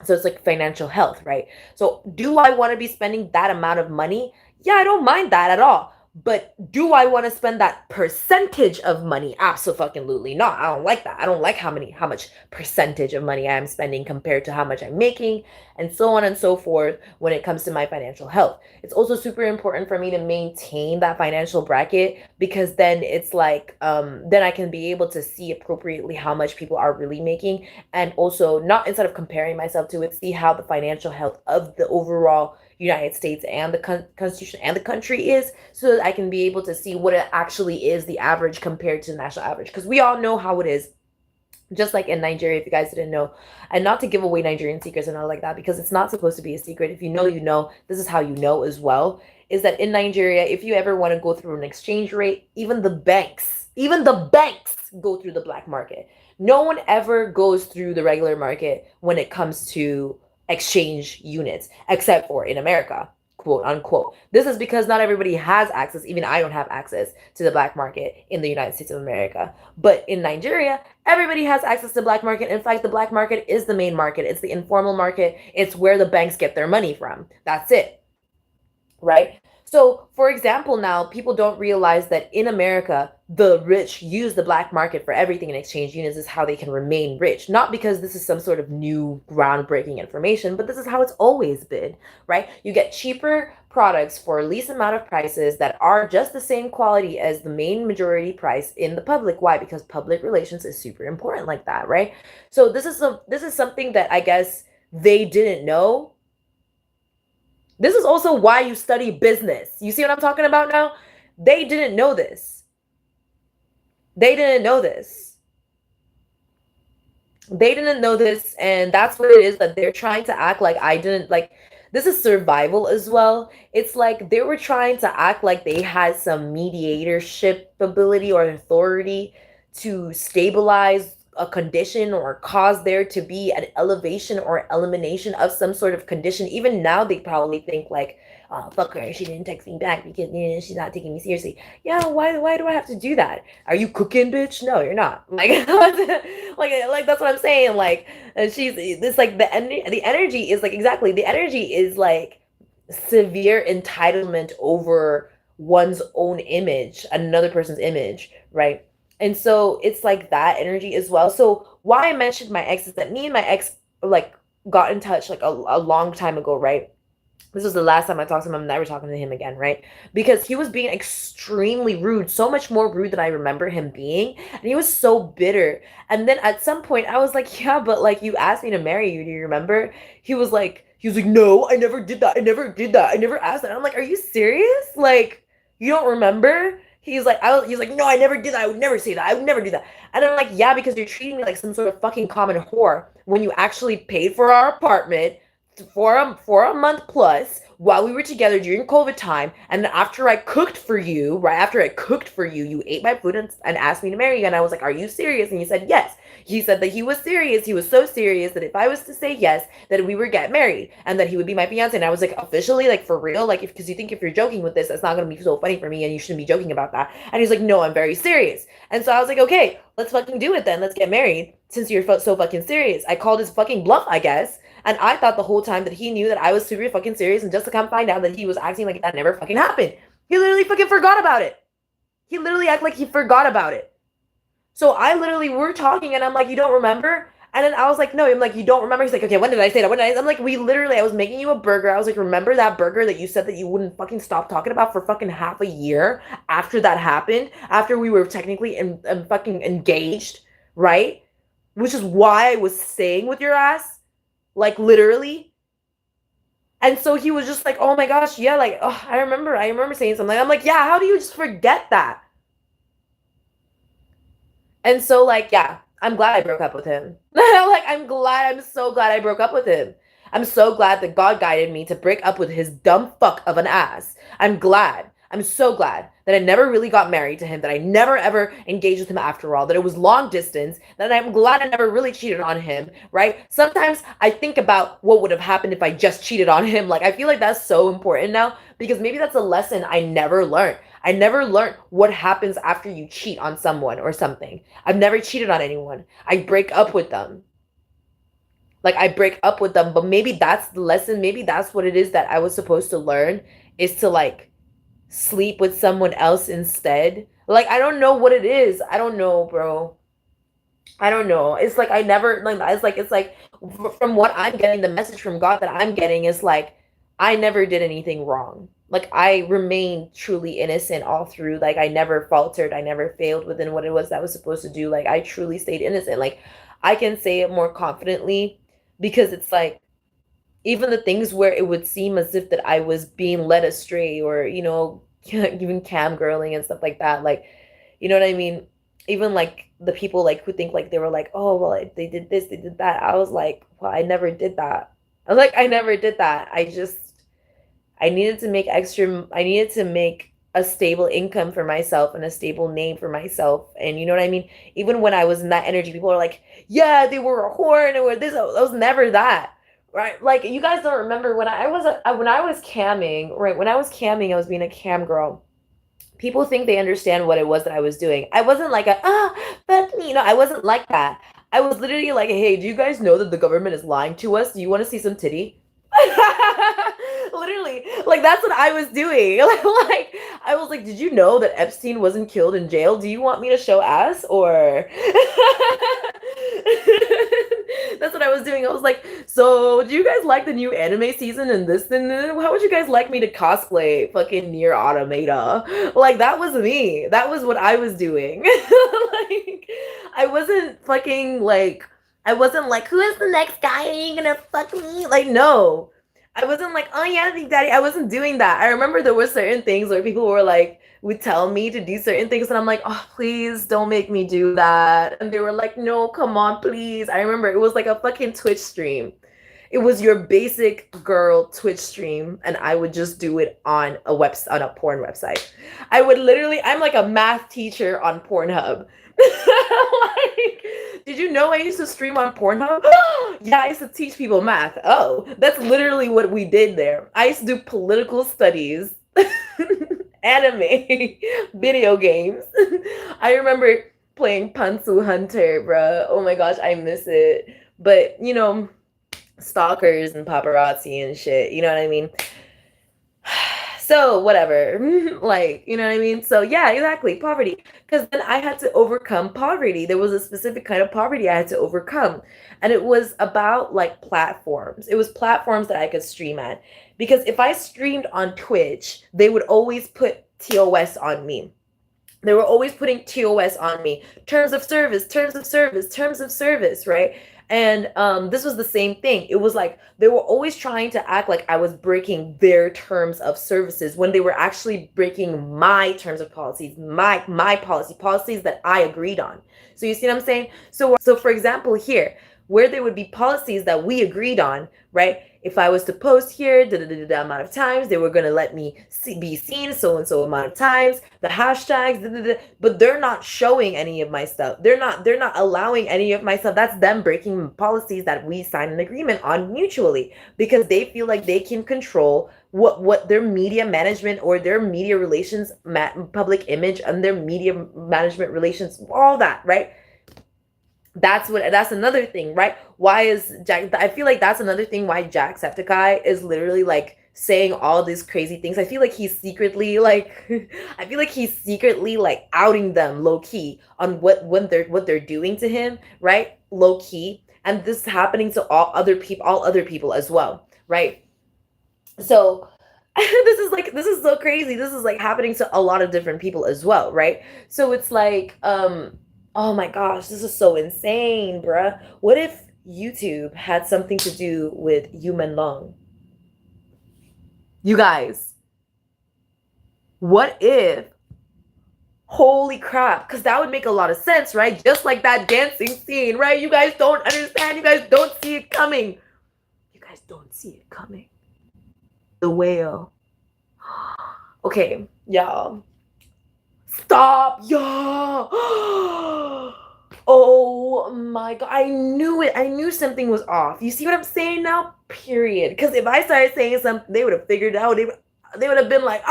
So it's like financial health, right? So do I want to be spending that amount of money? Yeah, I don't mind that at all. But do I want to spend that percentage of money? Absolutely not. I don't like that. I don't like how much percentage of money I am spending compared to how much I'm making, and so on and so forth when it comes to my financial health. It's also super important for me to maintain that financial bracket because then it's like then I can be able to see appropriately how much people are really making, and also not, instead of comparing myself to it, see how the financial health of the overall United States and the Constitution and the country is, so that I can be able to see what it actually is, the average compared to the national average. Because we all know how it is, just like in Nigeria, if you guys didn't know. And not to give away Nigerian secrets and all like that, because it's not supposed to be a secret. If you know, you know. This is how you know as well, is that in Nigeria, if you ever want to go through an exchange rate, even the banks go through the black market. No one ever goes through the regular market when it comes to exchange units, except for in America, quote unquote. This is because not everybody has access. Even I don't have access to the black market in the United States of America. But in Nigeria, everybody has access to the black market. In fact, the black market is the main market. It's the informal market. It's where the banks get their money from. That's it. Right? So, for example, now people don't realize that in America, the rich use the black market for everything, and exchange units is how they can remain rich. Not because this is some sort of new groundbreaking information, but this is how it's always been, right? You get cheaper products for least amount of prices that are just the same quality as the main majority price in the public. Why? Because public relations is super important like that, right? So this is something that I guess they didn't know. This is also why you study business. You see what I'm talking about now? They didn't know this. They didn't know this. They didn't know this, and that's what it is that they're trying to act like I didn't, like, this is survival as well. It's like they were trying to act like they had some mediatorship ability or authority to stabilize a condition or cause there to be an elevation or elimination of some sort of condition. Even now, they probably think like, oh, fuck her, she didn't text me back because she's not taking me seriously. Yeah, why do I have to do that? Are you cooking, bitch? No, you're not. Like, like that's what I'm saying. Like, she's this, like, the energy is like, exactly, the energy is like severe entitlement over one's own image, another person's image, right? And so it's like that energy as well. So why I mentioned my ex is that me and my ex like got in touch like a long time ago, right? This was the last time I talked to him. I'm never talking to him again, right? Because he was being extremely rude, so much more rude than I remember him being. And he was so bitter. And then at some point I was like, yeah, but like, you asked me to marry you. Do you remember? He was like, no, I never did that. I never did that. I never asked that. I'm like, are you serious? Like, you don't remember? He's like, no, I never did that. I would never say that. I would never do that. And I'm like, yeah, because you're treating me like some sort of fucking common whore when you actually paid for our apartment for a month plus while we were together during COVID time. And after I cooked for you, right after I cooked for you, you ate my food and asked me to marry you. And I was like, are you serious? And he said, yes. He said that he was serious. He was so serious that if I was to say yes, that we would get married and that he would be my fiance. And I was like, officially, like, for real? Like, because you think if you're joking with this, that's not going to be so funny for me and you shouldn't be joking about that. And he's like, no, I'm very serious. And so I was like, okay, let's fucking do it then. Let's get married since you're so fucking serious. I called his fucking bluff, I guess. And I thought the whole time that he knew that I was super fucking serious, and just to come find out that he was acting like that never fucking happened. He literally fucking forgot about it. He literally acted like he forgot about it. So I literally, we're talking and I'm like, you don't remember? And then I was like, no, I'm like, you don't remember? He's like, okay, when did I say that? When did I? I'm like, I was making you a burger. I was like, remember that burger that you said that you wouldn't fucking stop talking about for fucking half a year after that happened? After we were technically fucking engaged, right? Which is why I was staying with your ass. Like, literally. And so he was just like, oh my gosh, yeah, like, oh, I remember saying something. I'm like, yeah, how do you just forget that? And so, like, yeah, I'm glad I broke up with him. Like, I'm so glad I broke up with him. I'm so glad that God guided me to break up with his dumb fuck of an ass. I'm so glad that I never really got married to him, that I never ever engaged with him after all, that it was long distance, that I'm glad I never really cheated on him, right? Sometimes I think about what would have happened if I just cheated on him. Like, I feel like that's so important now, because maybe that's a lesson I never learned. I never learned what happens after you cheat on someone or something. I've never cheated on anyone. I break up with them. Like, I break up with them, but maybe that's the lesson. Maybe that's what it is that I was supposed to learn, is to, like, sleep with someone else instead. Like, I don't know what it is. I don't know, bro. I don't know. It's like I never, like, it's like from what I'm getting, the message from God that I'm getting is like, I never did anything wrong. Like, I remained truly innocent all through. Like, I never faltered. I never failed within what it was that I was supposed to do. Like, I truly stayed innocent. Like, I can say it more confidently because it's like, even the things where it would seem as if that I was being led astray, or, you know, even cam girling and stuff like that. Like, you know what I mean? Even like the people like who think like they were like, oh, well, they did this, they did that. I was like, well, I never did that. I was like, I never did that. I needed to make a stable income for myself and a stable name for myself. And you know what I mean? Even when I was in that energy, people are like, yeah, they were a whore and they were this. I was never that. Right, like, you guys don't remember when I was camming, right? When I was camming, I was being a cam girl. People think they understand what it was that I was doing. I wasn't like fuck me, you know, I wasn't like that. I was literally like, hey, do you guys know that the government is lying to us? Do you want to see some titty? Literally, like, that's what I was doing. Like, I was like, did you know that Epstein wasn't killed in jail? Do you want me to show ass, or that's what I was doing. I was like, so do you guys like the new anime season and this and then how would you guys like me to cosplay fucking Nier Automata? Like, that was me. That was what I was doing. Like, I wasn't like, who is the next guy? Are you gonna fuck me? Like, no. I wasn't like, oh yeah, Big Daddy. I wasn't doing that. I remember there were certain things where people were like, would tell me to do certain things, and I'm like, oh, please don't make me do that. And they were like, no, come on, please. I remember it was like a fucking Twitch stream. It was your basic girl Twitch stream, and I would just do it on a porn website. I'm like a math teacher on Pornhub. Like, did you know I used to stream on Pornhub? Yeah, I used to teach people math. Oh, that's literally what we did there. I used to do political studies, anime, video games. I remember playing Pantsu Hunter, bro. Oh my gosh, I miss it. But, you know, stalkers and paparazzi and shit, you know what I mean? So whatever, like, you know what I mean? So yeah, exactly, poverty. Because then I had to overcome poverty. There was a specific kind of poverty I had to overcome. And it was about like platforms. It was platforms that I could stream at. Because if I streamed on Twitch, they would always put TOS on me. They were always putting TOS on me. Terms of service, terms of service, terms of service, right? And this was the same thing. It was like they were always trying to act like I was breaking their terms of services when they were actually breaking my terms of policies, my policies that I agreed on. So you see what I'm saying? So for example, here, where there would be policies that we agreed on, right? If I was to post here, the amount of times they were going to let me be seen so and so amount of times, the hashtags, but they're not showing any of my stuff. They're not allowing any of my stuff. That's them breaking policies that we signed an agreement on mutually, because they feel like they can control what their media management or their media relations, public image, and their media management relations, all that, right? That's another thing, right? Why is Jack I feel like that's another thing why Jacksepticeye is literally like saying all these crazy things. I feel like he's secretly like I feel like he's secretly like outing them low key on what they're doing to him, right? Low key. And this is happening to all other people as well, right? So this is so crazy. This is like happening to a lot of different people as well, right? So it's like oh my gosh, this is so insane, bruh. What if YouTube had something to do with Yumen Long? You guys, what if, holy crap, because that would make a lot of sense, right? Just like that dancing scene, right? You guys don't understand. You guys don't see it coming. You guys don't see it coming. The whale. Okay, y'all. Stop, y'all. Oh my god. I knew it. I knew something was off. You see what I'm saying now? Period. Because if I started saying something, they would have figured it out. They would have been like,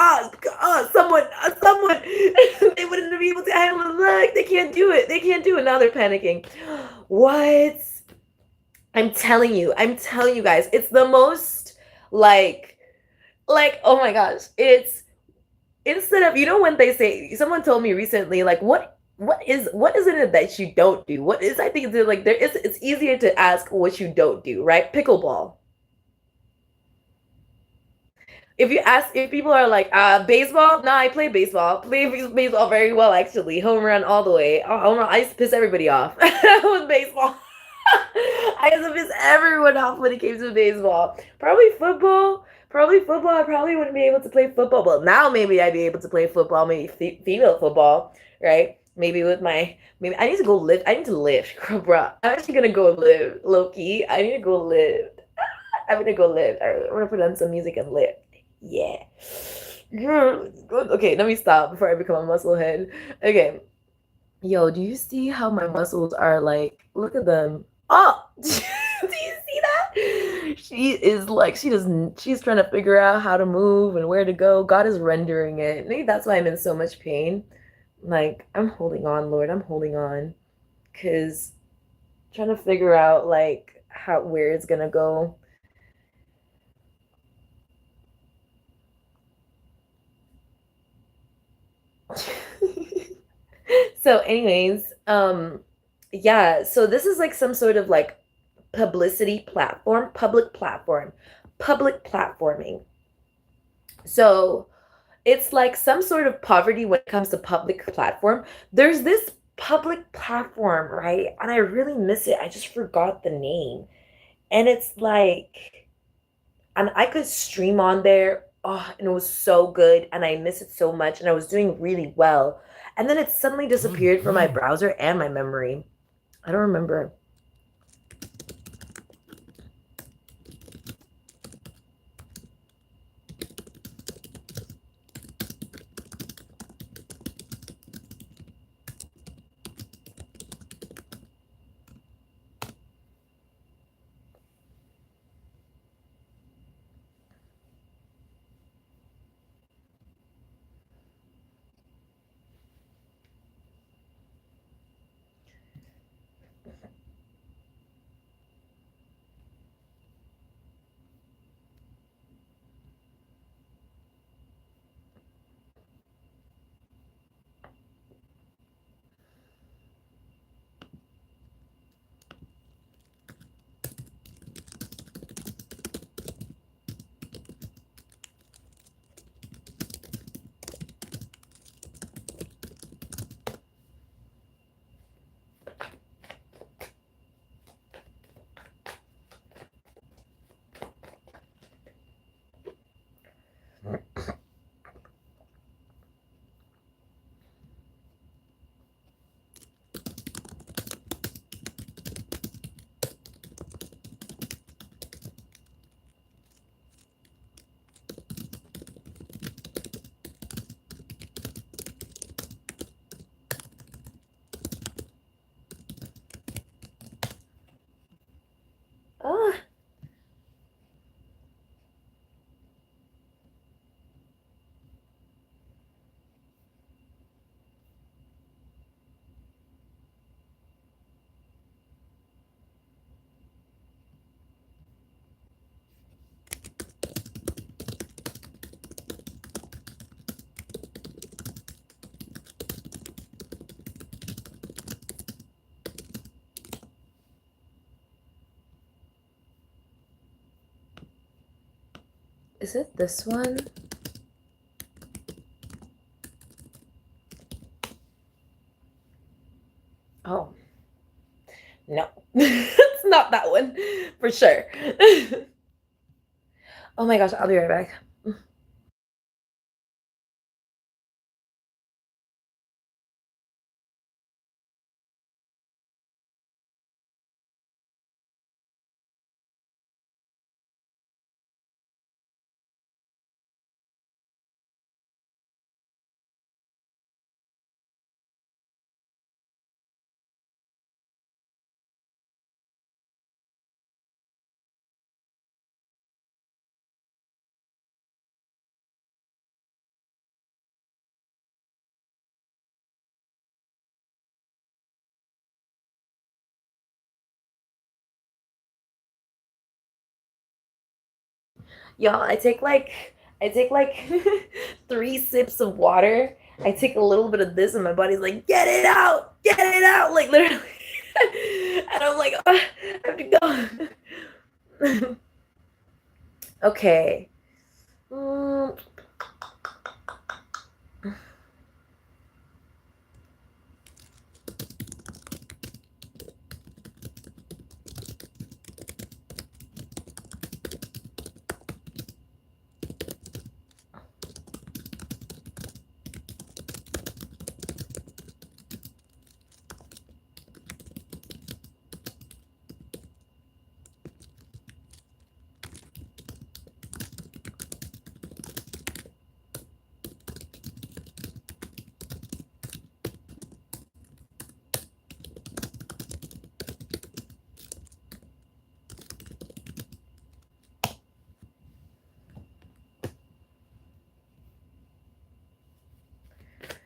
someone. They wouldn't be able to handle it. Look, they can't do it. They can't do it. Now they're panicking. What? I'm telling you guys, it's the most like, oh my gosh, it's instead of, you know, when they say, someone told me recently, like, what is it that you don't do? What is, I think like it's easier to ask what you don't do, right? Pickleball. If people are like, baseball, nah, I play baseball. Play baseball very well, actually. Home run all the way. Oh, home run, I used to piss everybody off with baseball. I used to piss everyone off when it came to baseball. Probably football. I probably wouldn't be able to play football, but now maybe I'd be able to play football, maybe female football, right? Maybe I need to go live. I need to live, bro. I'm actually gonna go live, Loki. I need to go live. I'm gonna go live. I'm gonna put on some music and live. Yeah. Okay, let me stop before I become a muscle head. Okay. Yo, do you see how my muscles are like, look at them. Oh, do you see that? She is like, she's trying to figure out how to move and where to go. God is rendering it. Maybe that's why I'm in so much pain. Like, I'm holding on, Lord. I'm holding on. Cause trying to figure out like where it's gonna go. So anyways, yeah, so this is like some sort of like publicity platform, public platforming. So it's like some sort of poverty when it comes to public platform. There's this public platform, right? And I really miss it. I just forgot the name. And it's like, and I could stream on there. Oh, and it was so good. And I miss it so much. And I was doing really well. And then it suddenly disappeared from my browser and my memory. I don't remember. Is it this one? Oh, no. It's not that one, for sure. Oh my gosh, I'll be right back. Y'all, I take like 3 sips of water. I take a little bit of this, and my body's like, get it out, like literally. And I'm like, oh, I have to go. Okay. Mm,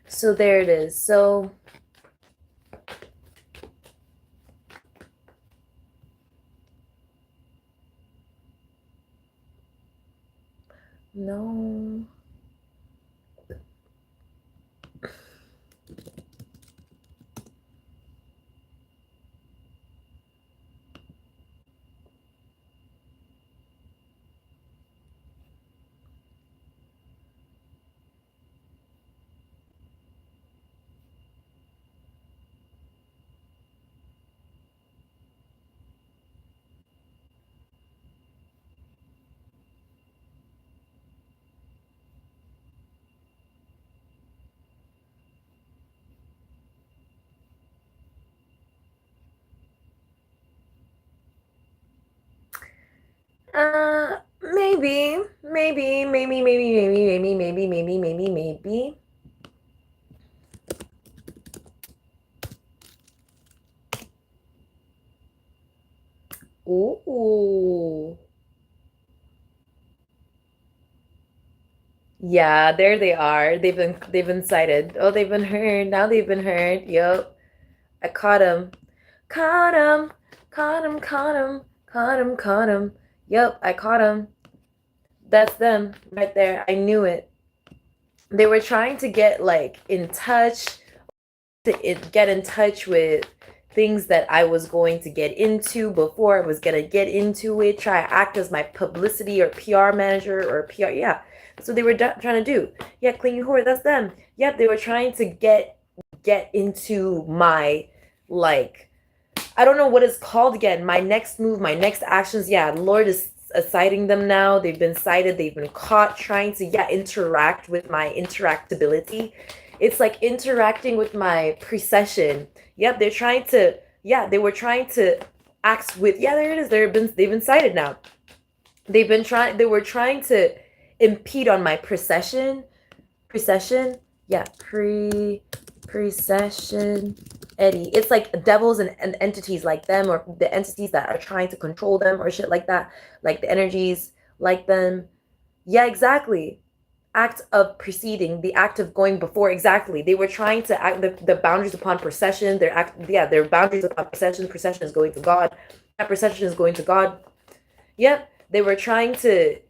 so there it is. So no. Maybe. Ooh. Yeah, there they are. They've been sighted. Oh, they've been heard. Now they've been heard. Yup. I caught him. Caught him. Caught him. Caught him. Caught him. Caught him. Yup, I caught him. That's them right there. I knew it. They were trying to get like in touch, get in touch with things that I was going to get into before I was gonna get into it. Try to act as my publicity or PR manager or PR. Yeah, that's what they were trying to do. Yeah, clingy whore. That's them. Yep, they were trying to get into my like I don't know what it's called again. My next move, my next actions. Yeah, Lord is citing them now. They've been cited. They've been caught trying to interact with my interactability. It's like interacting with my precession. Yep, they're trying to. Yeah, they were trying to act with. Yeah, there it is. They've been cited now. They've been trying. They were trying to impede on my precession. Precession. Yeah, precession. Eddie. It's like devils and entities like them, or the entities that are trying to control them or shit like that. Like the energies like them. Yeah, exactly. Act of preceding, the act of going before. Exactly. They were trying to act the boundaries upon procession. Their boundaries upon procession. Procession is going to God. That procession is going to God. Yep. They were trying to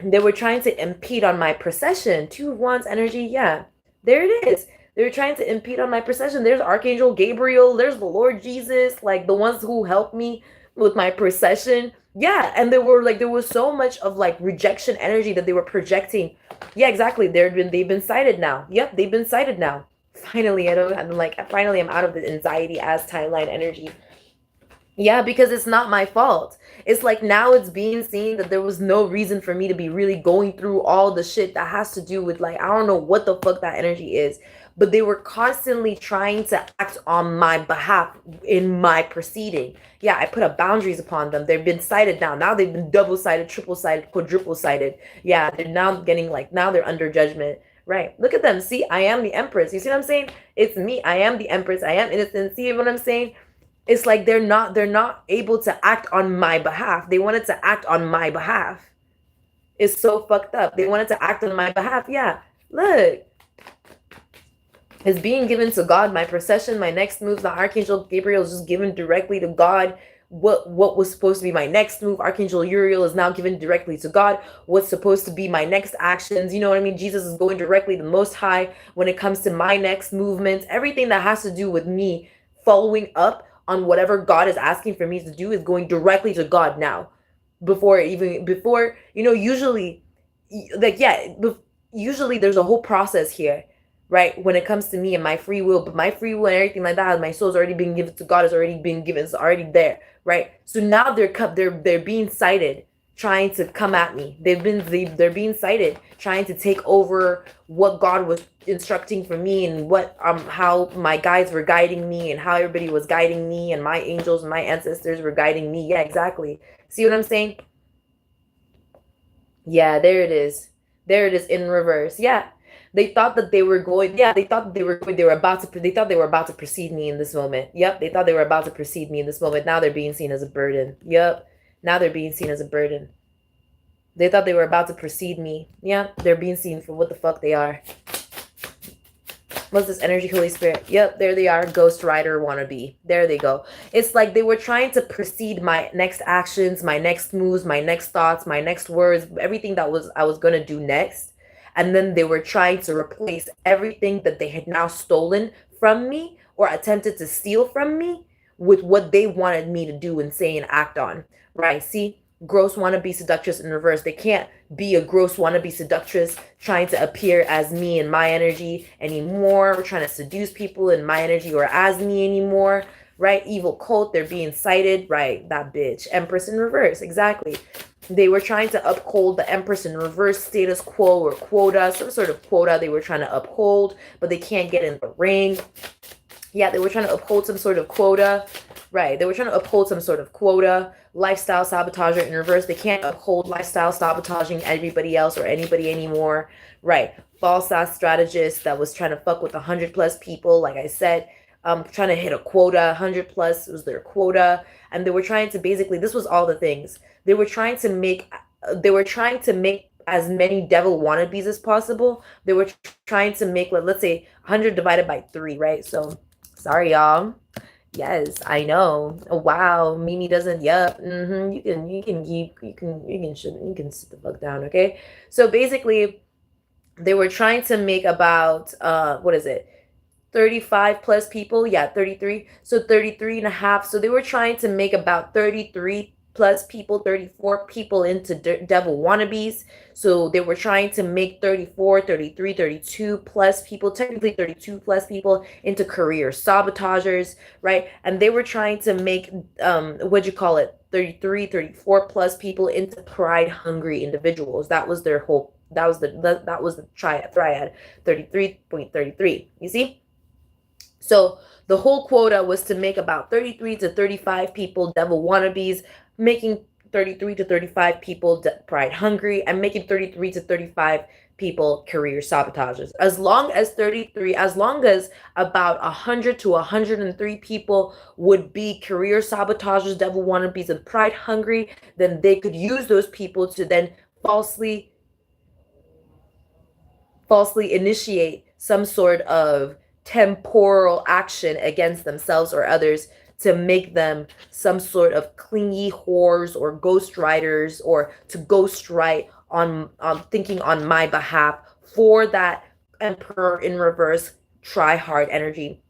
impede on my procession. 2 of Wands energy. Yeah. There it is. They were trying to impede on my procession. There's Archangel Gabriel. There's the Lord Jesus. Like the ones who helped me with my procession. Yeah, and there was so much of like rejection energy that they were projecting. Yeah, exactly. They've been sighted now. Yep, they've been sighted now. Finally, I'm out of the anxiety as timeline energy. Yeah, because it's not my fault. It's like now it's being seen that there was no reason for me to be really going through all the shit that has to do with like I don't know what the fuck that energy is, but they were constantly trying to act on my behalf in my proceeding. Yeah, I put up boundaries upon them. They've been cited now. Now they've been double cited, triple cited, quadruple cited. Yeah, they're now getting like now they're under judgment. Right. Look at them. See, I am the Empress. You see what I'm saying? It's me. I am the Empress. I am innocent. See what I'm saying? It's like they're not able to act on my behalf. They wanted to act on my behalf. It's so fucked up. They wanted to act on my behalf. Yeah. Look. It's being given to God. My procession, my next moves, the Archangel Gabriel is just given directly to God. What was supposed to be my next move, Archangel Uriel is now given directly to God. What's supposed to be my next actions, you know what I mean? Jesus is going directly to the Most High when it comes to my next movements. Everything that has to do with me following up on whatever God is asking for me to do is going directly to God now. Before, usually, like, yeah, usually there's a whole process here, right? When it comes to me and my free will, but my free will and everything like that, my soul's already been given to God, has already been given, it's already there, right? So now they're being cited, trying to come at me. They're being cited, trying to take over what God was instructing for me and what how my guides were guiding me and how everybody was guiding me and my angels and my ancestors were guiding me. Yeah, exactly. See what I'm saying? Yeah, there it is. There it is in reverse. Yeah. They thought that they were going, yeah, they thought they were going, they thought they were about to precede me in this moment. Yep, they thought they were about to precede me in this moment. Now they're being seen as a burden. Yep. Now they're being seen as a burden. They thought they were about to precede me. Yeah, they're being seen for what the fuck they are. What's this energy, Holy Spirit? Yep, there they are. Ghost Rider wannabe. There they go. It's like they were trying to precede my next actions, my next moves, my next thoughts, my next words, everything that I was going to do next. And then they were trying to replace everything that they had now stolen from me or attempted to steal from me with what they wanted me to do and say and act on. Right? See? Gross wannabe seductress in reverse. They can't be a gross wannabe seductress trying to appear as me in my energy anymore. We're trying to seduce people in my energy or as me anymore. Right? Evil cult. They're being cited. Right? That bitch. Empress in reverse. Exactly. They were trying to uphold the Empress in reverse status quo or quota, some sort of quota they were trying to uphold, but they can't get in the ring. Yeah, they were trying to uphold some sort of quota. Right. They were trying to uphold some sort of quota. Lifestyle sabotager in reverse. They can't uphold lifestyle sabotaging everybody else or anybody anymore. Right. False ass strategist that was trying to fuck with 100+ people. Like I said, trying to hit a quota. 100+ was their quota. And they were trying to basically, this was all the things. They were trying to make as many devil wannabes as possible. They were trying to make, let's say 100 divided by 3, right? So sorry, y'all. Yes, I know. Oh, wow, Mimi doesn't. Yep. You can sit the fuck down. Okay. So basically, they were trying to make about what is it? 35+ people. Yeah, 33. So 33 and a half. So they were trying to make about 33+ people, 34 people into devil wannabes. So they were trying to make 34, 33, 32+ people, technically 32+ people into career sabotagers, right? And they were trying to make 33, 34+ people into pride hungry individuals. That was their whole, that was the triad, 33.33. You see? So the whole quota was to make about 33 to 35 people devil wannabes, making 33 to 35 people pride hungry, and making 33 to 35 people career sabotagers. As long as about 100 to 103 people would be career sabotagers, devil wannabes, and pride hungry, then they could use those people to then falsely initiate some sort of temporal action against themselves or others to make them some sort of clingy whores or ghost riders, or to ghost write on thinking on my behalf for that Emperor in reverse try hard energy.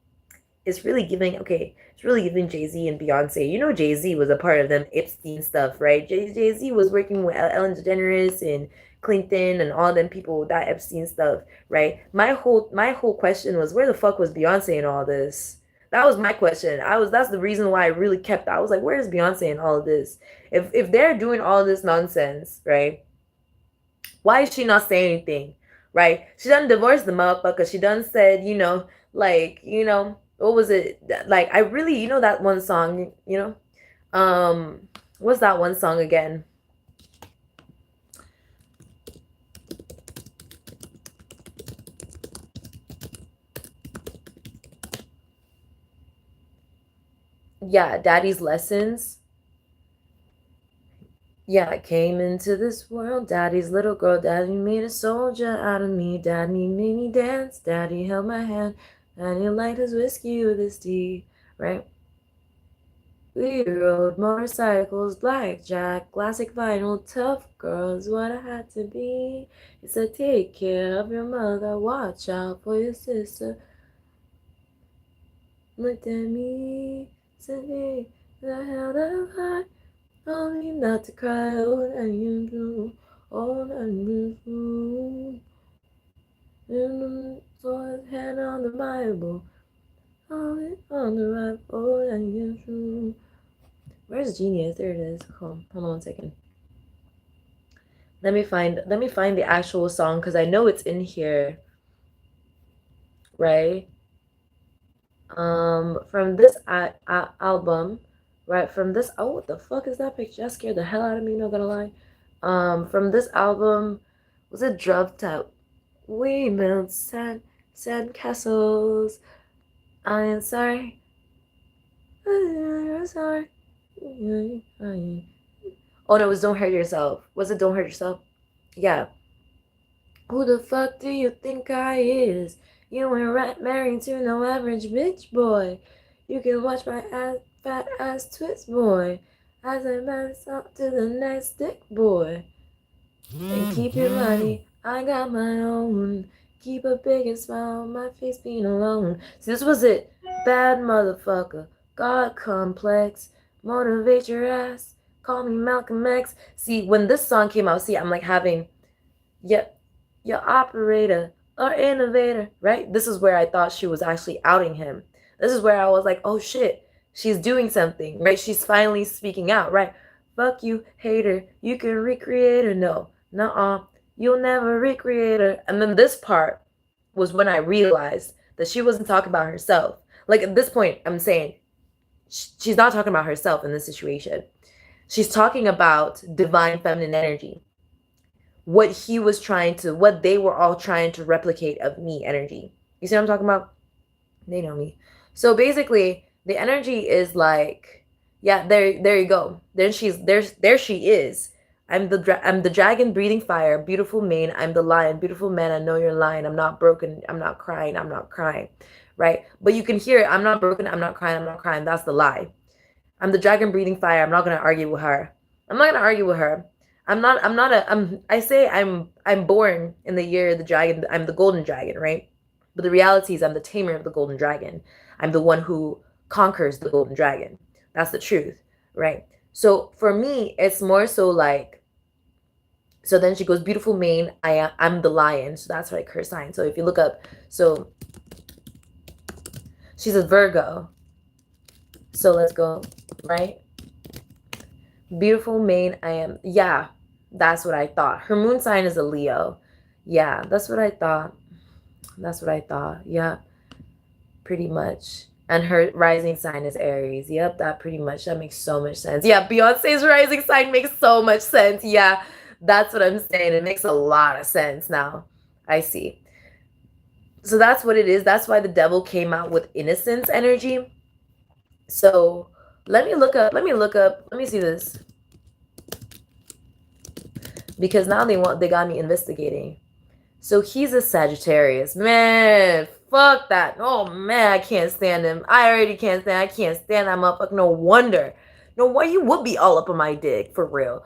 it's really giving, okay, it's really giving Jay-Z and Beyonce. You know, Jay-Z was a part of them Epstein stuff, right? Jay-Z was working with Ellen DeGeneres and Clinton and all them people with that Epstein stuff, right? My whole question was, where the fuck was Beyonce in all this? That was my question. That's the reason why I really kept. I was like, where is Beyonce in all of this? If they're doing all this nonsense, right? Why is she not saying anything? Right? She done divorced the motherfucker. She done said, like, what was it? Like, I really, that one song, what's that one song again? Yeah, Daddy's Lessons. Yeah, I came into this world, Daddy's little girl. Daddy made a soldier out of me. Daddy made me dance. Daddy held my hand. Daddy liked his whiskey with his tea, right? We rode motorcycles, blackjack, classic vinyl, tough girls, what I had to be. He said, take care of your mother, watch out for your sister. Looked at me, said, hey, the hell that I told me not to cry, oh, that you do, oh, that you do. And so his hand on the Bible, on the right, oh, that you do. Where's Genius? There it is. Hold on 1 second. Let me find the actual song because I know it's in here, right? From this album. Right, from this, oh, what the fuck is that picture? That scared the hell out of me, not gonna lie. From this album, was it Drugged Out? We built sand castles. I am sorry. I'm sorry. Oh no, it was Don't Hurt Yourself. Was it Don't Hurt Yourself? Yeah. Who the fuck do you think I is? You ain't married to no average bitch boy. You can watch my ass. Fat ass twist boy, as I bounce up to the next dick boy. And keep your money, I got my own. Keep a big smile on my face being alone. See, this was it. Bad motherfucker, God complex, motivate your ass, call me Malcolm X. See, when this song came out, see, I'm like having, yep, your operator or innovator, right? This is where I thought she was actually outing him. This is where I was like, oh shit. She's doing something, right? She's finally speaking out, right? Fuck you, hater. You can recreate her. No, nuh-uh. You'll never recreate her. And then this part was when I realized that she wasn't talking about herself. Like at this point, I'm saying she's not talking about herself in this situation. She's talking about divine feminine energy. What they were all trying to replicate of me energy. You see what I'm talking about? They know me. So basically, the energy is like, yeah, there you go. There she is. I'm the dragon breathing fire, beautiful mane. I'm the lion, beautiful man. I know you're lying. I'm not broken. I'm not crying. I'm not crying, right? But you can hear it. I'm not broken. I'm not crying. I'm not crying. That's the lie. I'm the dragon breathing fire. I'm not gonna argue with her. I'm born in the year of the dragon. I'm the golden dragon, right? But the reality is I'm the tamer of the golden dragon. I'm the one who conquers the golden dragon. That's the truth, right? So for me, it's more so like, so then she goes, beautiful mane, I'm the lion. So that's like her sign. So if you look up, so she's a Virgo. So let's go, right? Beautiful mane, yeah, that's what I thought. Her moon sign is a Leo. Yeah, that's what I thought. Yeah, pretty much. And her rising sign is Aries. Yep, that makes so much sense. Yeah, Beyonce's rising sign makes so much sense. Yeah, that's what I'm saying. It makes a lot of sense now. I see. So that's what it is. That's why the devil came out with innocence energy. So let me see this. Because now they got me investigating. So he's a Sagittarius. Man, fuck that. Oh man, I can't stand him. I can't stand that motherfucker. No wonder. No, why you would be all up on my dick, for real.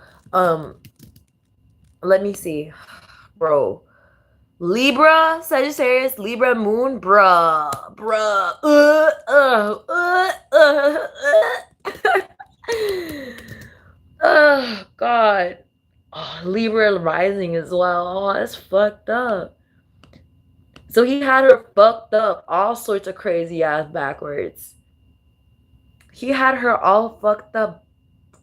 Let me see. Bro. Libra, Sagittarius, Libra, Moon, bruh. Oh, God. Oh, Libra rising as well. Oh, that's fucked up. So he had her fucked up, all sorts of crazy ass backwards. He had her all fucked up,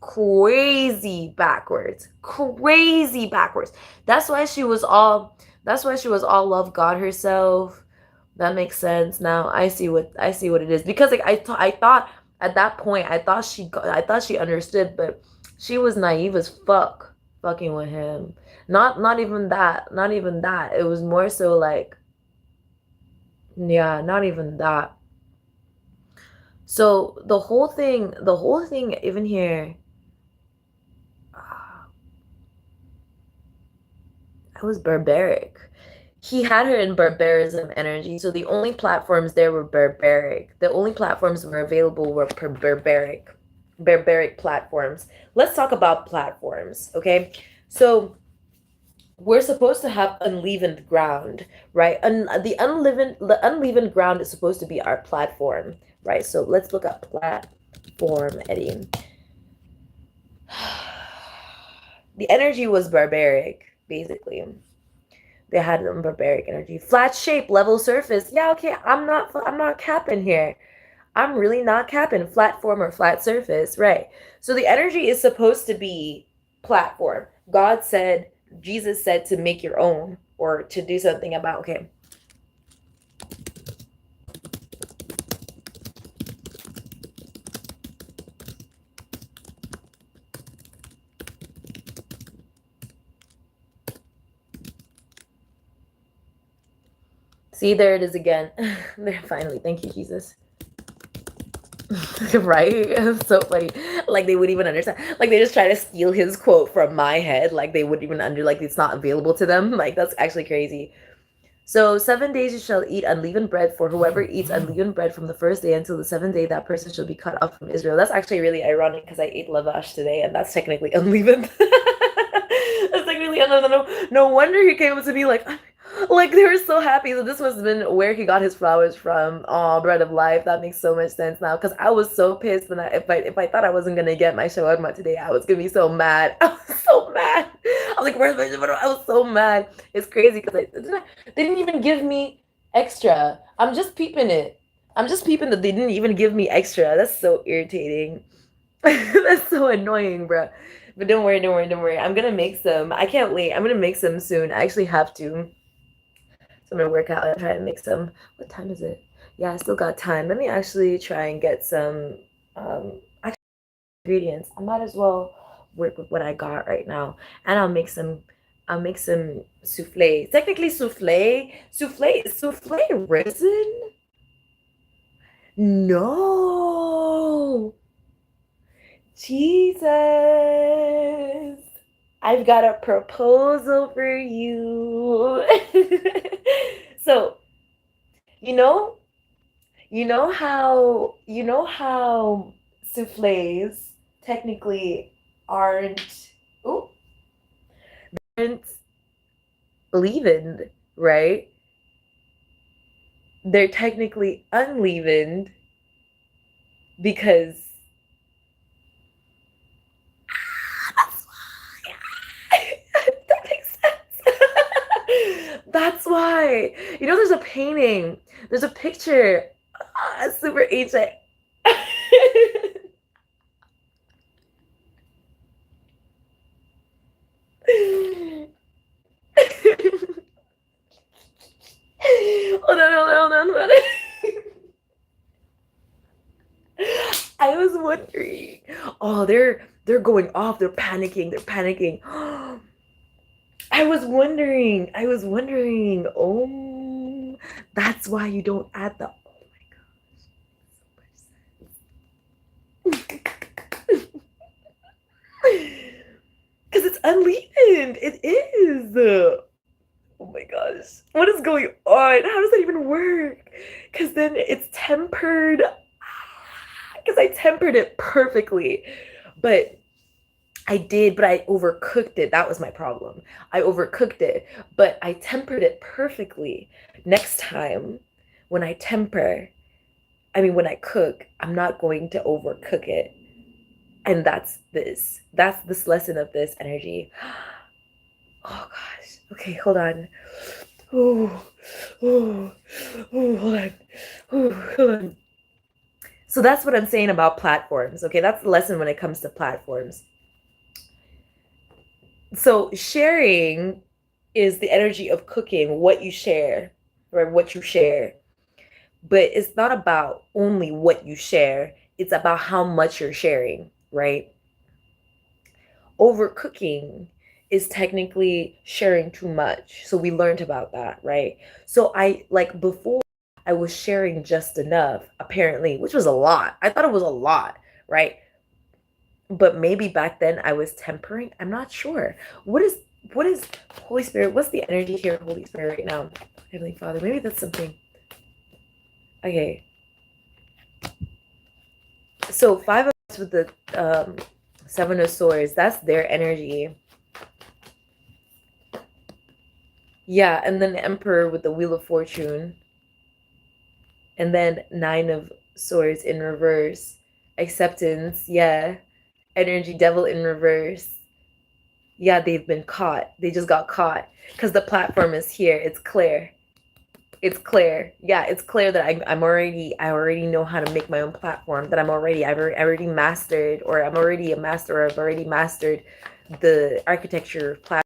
crazy backwards. Crazy backwards. That's why she was all love God herself. That makes sense now. I see what it is. Because like I thought at that point, I thought she understood, but she was naive as fuck fucking with him. Not even that. Not even that. It was more so like, yeah, not even that. So the whole thing even here, it was barbaric. He had her in barbarism energy. So the only platforms there were barbaric. The only platforms were available were barbaric platforms. Let's talk about platforms, okay? So we're supposed to have unleavened ground, right? The unleavened ground is supposed to be our platform, right? So let's look up platform, Eddie. The energy was barbaric, basically. They had barbaric energy. Flat shape, level surface. Yeah, okay, I'm not capping here. I'm really not capping. Flat form or flat surface, right? So the energy is supposed to be platform. God said, Jesus said to make your own, or to do something about, okay. See, there it is again. There, finally. Thank you, Jesus. Right? It's so funny. Like they wouldn't even understand. Like they just try to steal his quote from my head. Like they wouldn't even like it's not available to them. Like that's actually crazy. So 7 days you shall eat unleavened bread, for whoever eats unleavened bread from the first day until the 7th day, that person shall be cut off from Israel. That's actually really ironic because I ate lavash today, and that's technically unleavened. That's technically unleavened. No wonder he came up to me like they were so happy. So this must have been where he got his flowers from. Oh, bread of life. That makes so much sense now. Because I was so pissed when if I thought I wasn't gonna get my shawarma today, I was gonna be so mad. I was so mad. I was like, where's my shawarma? I was so mad. It's crazy because they didn't even give me extra. I'm just peeping it. I'm just peeping that they didn't even give me extra. That's so irritating. That's so annoying, bro. But don't worry. I'm gonna make some. I can't wait. I'm gonna make some soon. I actually have to. So I'm gonna work out and try to make some. What time is it? Yeah, I still got time. Let me actually try and get some ingredients. I might as well work with what I got right now, and I'll make some souffle. Technically, souffle resin. No, Jesus, I've got a proposal for you. So, you know how souffles technically aren't leavened, right? They're technically unleavened because that's why. That makes sense. That's why. There's a painting. There's a picture. Super ancient. Hold on. I was wondering. Oh, they're going off. They're panicking. I was wondering. Oh, that's why you don't add the. Oh my gosh. Because it's unleavened. It is. Oh my gosh. What is going on? How does that even work? Because then it's tempered. Because I tempered it perfectly. But I did, but I overcooked it. That was my problem. I overcooked it, but I tempered it perfectly. Next time, when I when I cook, I'm not going to overcook it. And that's this. That's this lesson of this energy. Oh gosh. Okay, hold on. Oh, oh, oh, hold on. Oh, hold on. So that's what I'm saying about platforms. Okay, that's the lesson when it comes to platforms. So sharing is the energy of cooking, what you share, right? What you share. But it's not about only what you share, it's about how much you're sharing, right? Overcooking is technically sharing too much. So we learned about that, right? So before I was sharing just enough, apparently, which was a lot. I thought it was a lot, right? But maybe back then I was tempering. I'm not sure. What is Holy Spirit? What's the energy here, Holy Spirit, right now? Heavenly Father, maybe that's something. Okay. So 5 of Cups with the 7 of Swords, that's their energy. Yeah, and then the Emperor with the Wheel of Fortune. And then 9 of Swords in reverse. Acceptance, yeah. Energy Devil in reverse. Yeah, they've been caught. They just got caught. Because the platform is here. It's clear. It's clear. Yeah, it's clear that I already know how to make my own platform. That I've already mastered, or I'm already a master, or I've already mastered the architecture platform.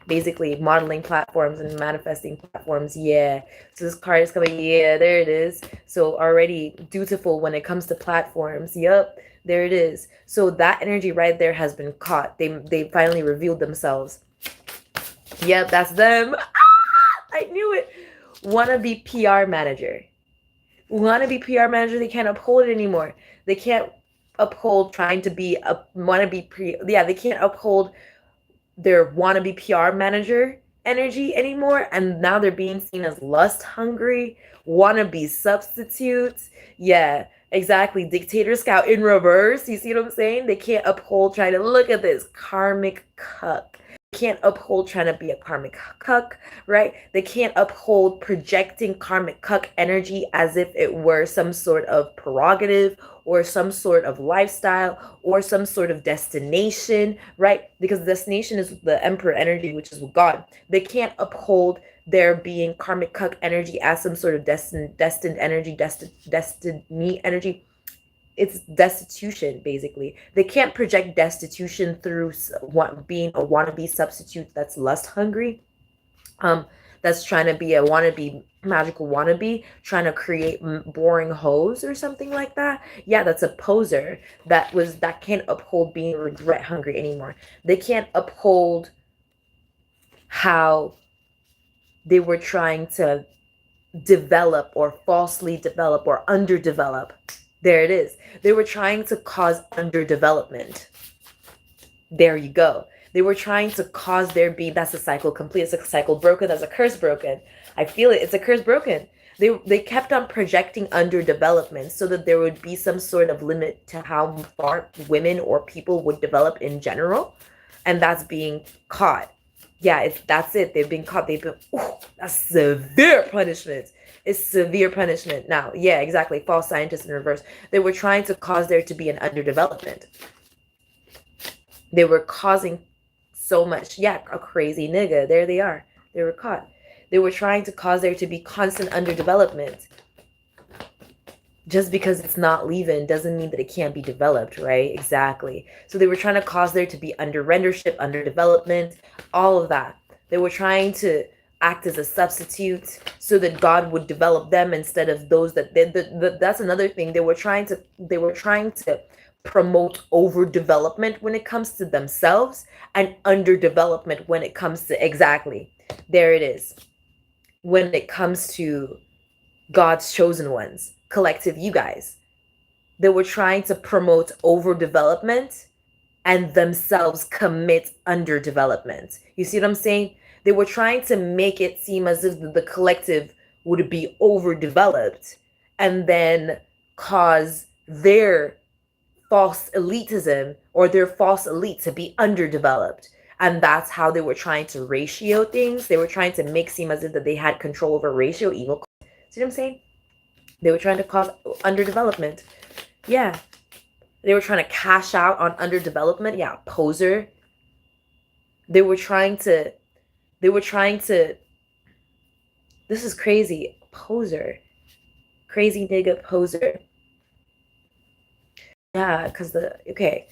Basically modeling platforms and manifesting platforms. Yeah. So this card is coming. Yeah, there it is. So already dutiful when it comes to platforms. Yep. There it is. So that energy right there has been caught. They finally revealed themselves. Yep, that's them. I knew it. Wannabe PR manager. Wannabe PR manager, they can't uphold it anymore. They can't uphold trying to be a wannabe they can't uphold their wannabe PR manager energy anymore, and now they're being seen as lust hungry, wannabe substitutes. Yeah, exactly. Dictator scout in reverse. You see what I'm saying? They can't uphold trying to look at this karmic cuck. They can't uphold trying to be a karmic cuck, right? They can't uphold projecting karmic cuck energy as if it were some sort of prerogative or some sort of lifestyle or some sort of destination, right? Because the destination is the Emperor energy, which is God. They can't uphold there being karmic cuck energy as some sort of destined energy, destiny energy. It's destitution, basically. They can't project destitution through being a wannabe substitute that's lust hungry. That's trying to be a wannabe, magical wannabe, trying to create boring hoes or something like that. Yeah, that's a poser that can't uphold being regret hungry anymore. They can't uphold how they were trying to develop or falsely develop or underdevelop. There it is. They were trying to cause underdevelopment. There you go. They were trying to cause there be, that's a cycle complete. It's a cycle broken. That's a curse broken. I feel it. It's a curse broken. They kept on projecting underdevelopment so that there would be some sort of limit to how far women or people would develop in general. And that's being caught. Yeah, that's it. They've been caught. That's severe punishment. It's severe punishment. Now, yeah, exactly. False scientists in reverse. They were trying to cause there to be an underdevelopment. They were causing so much. Yeah, a crazy nigga. There they are. They were caught. They were trying to cause there to be constant underdevelopment. Just because it's not leaving doesn't mean that it can't be developed, right? Exactly. So they were trying to cause there to be under-rendership, underdevelopment, all of that. They were trying to act as a substitute so that God would develop them instead of those that that's another thing. They were trying to promote overdevelopment when it comes to themselves and underdevelopment when it comes to, exactly. There it is. When it comes to God's chosen ones, collective you guys. They were trying to promote overdevelopment and themselves commit underdevelopment. You see what I'm saying? They were trying to make it seem as if the collective would be overdeveloped and then cause their false elitism or their false elite to be underdeveloped. And that's how they were trying to ratio things. They were trying to make seem as if that they had control over ratio evil. See what I'm saying? They were trying to cause underdevelopment. Yeah. They were trying to cash out on underdevelopment. Yeah, poser. They were trying to, this is crazy. Poser. Crazy nigga poser. Yeah, because okay.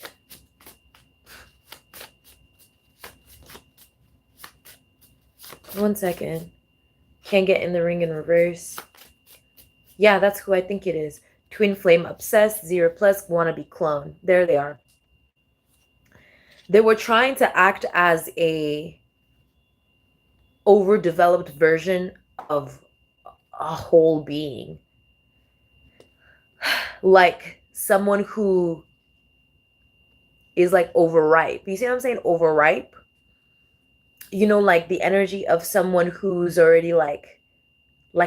One second. Can't get in the ring in reverse. Yeah, that's who I think it is. Twin flame obsessed, 0 plus, wannabe clone. There they are. They were trying to act as a overdeveloped version of a whole being. Like someone who is like overripe. You see what I'm saying? Overripe. You know, like the energy of someone who's already like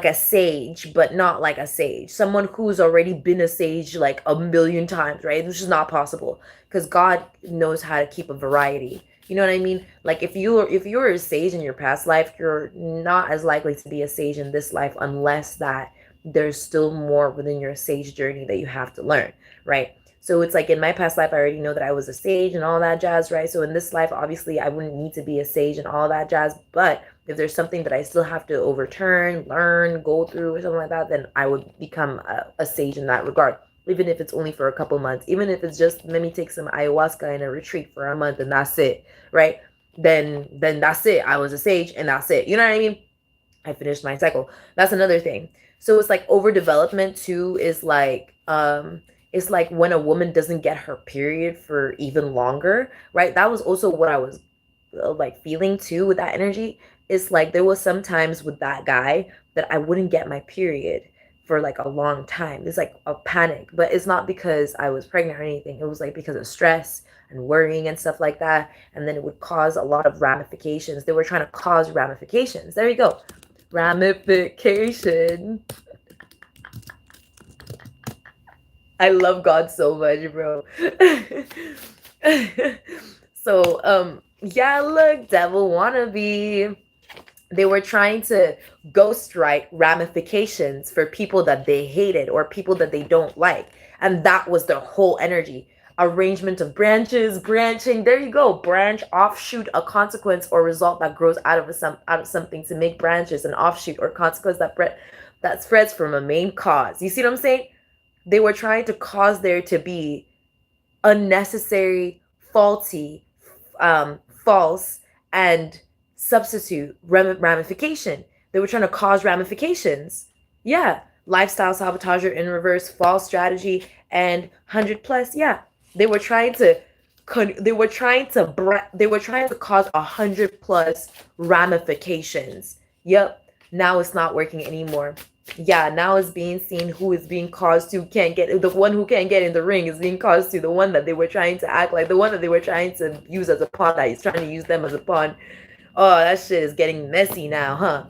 a sage, but not like a sage. Someone who's already been a sage like a million times, right? Which is not possible because God knows how to keep a variety. You know what I mean? Like if you're a sage in your past life, you're not as likely to be a sage in this life unless that there's still more within your sage journey that you have to learn, right? So it's like in my past life, I already know that I was a sage and all that jazz, right? So in this life, obviously, I wouldn't need to be a sage and all that jazz. But if there's something that I still have to overturn, learn, go through or something like that, then I would become a sage in that regard. Even if it's only for a couple months, even if it's just let me take some ayahuasca in a retreat for a month and that's it, right? Then that's it. I was a sage and that's it. You know what I mean? I finished my cycle. That's another thing. So it's like overdevelopment too is like it's like when a woman doesn't get her period for even longer, right? That was also what I was like feeling too with that energy. It's like there was sometimes with that guy that I wouldn't get my period for like a long time. It's like a panic, but it's not because I was pregnant or anything. It was like because of stress and worrying and stuff like that. And then it would cause a lot of ramifications. They were trying to cause ramifications. There you go. Ramification. I love God so much, bro. So, yeah, look, devil wannabe. They were trying to ghostwrite ramifications for people that they hated or people that they don't like. And that was their whole energy. Arrangement of branches, branching. There you go. Branch, offshoot, a consequence or result that grows out of something to make branches, an offshoot or consequence that spreads from a main cause. You see what I'm saying? They were trying to cause there to be unnecessary, faulty, false, and substitute ramification. They were trying to cause ramifications. Yeah. Lifestyle sabotager in reverse, false strategy, and 100 plus. Yeah. They were trying to cause 100 plus ramifications. Yep. Now it's not working anymore. Yeah, now it's being seen who is being caused to can't get, the one who can't get in the ring is being caused to the one that they were trying to act like, the one that they were trying to use as a pawn, that he's trying to use them as a pawn. Oh, that shit is getting messy now, huh?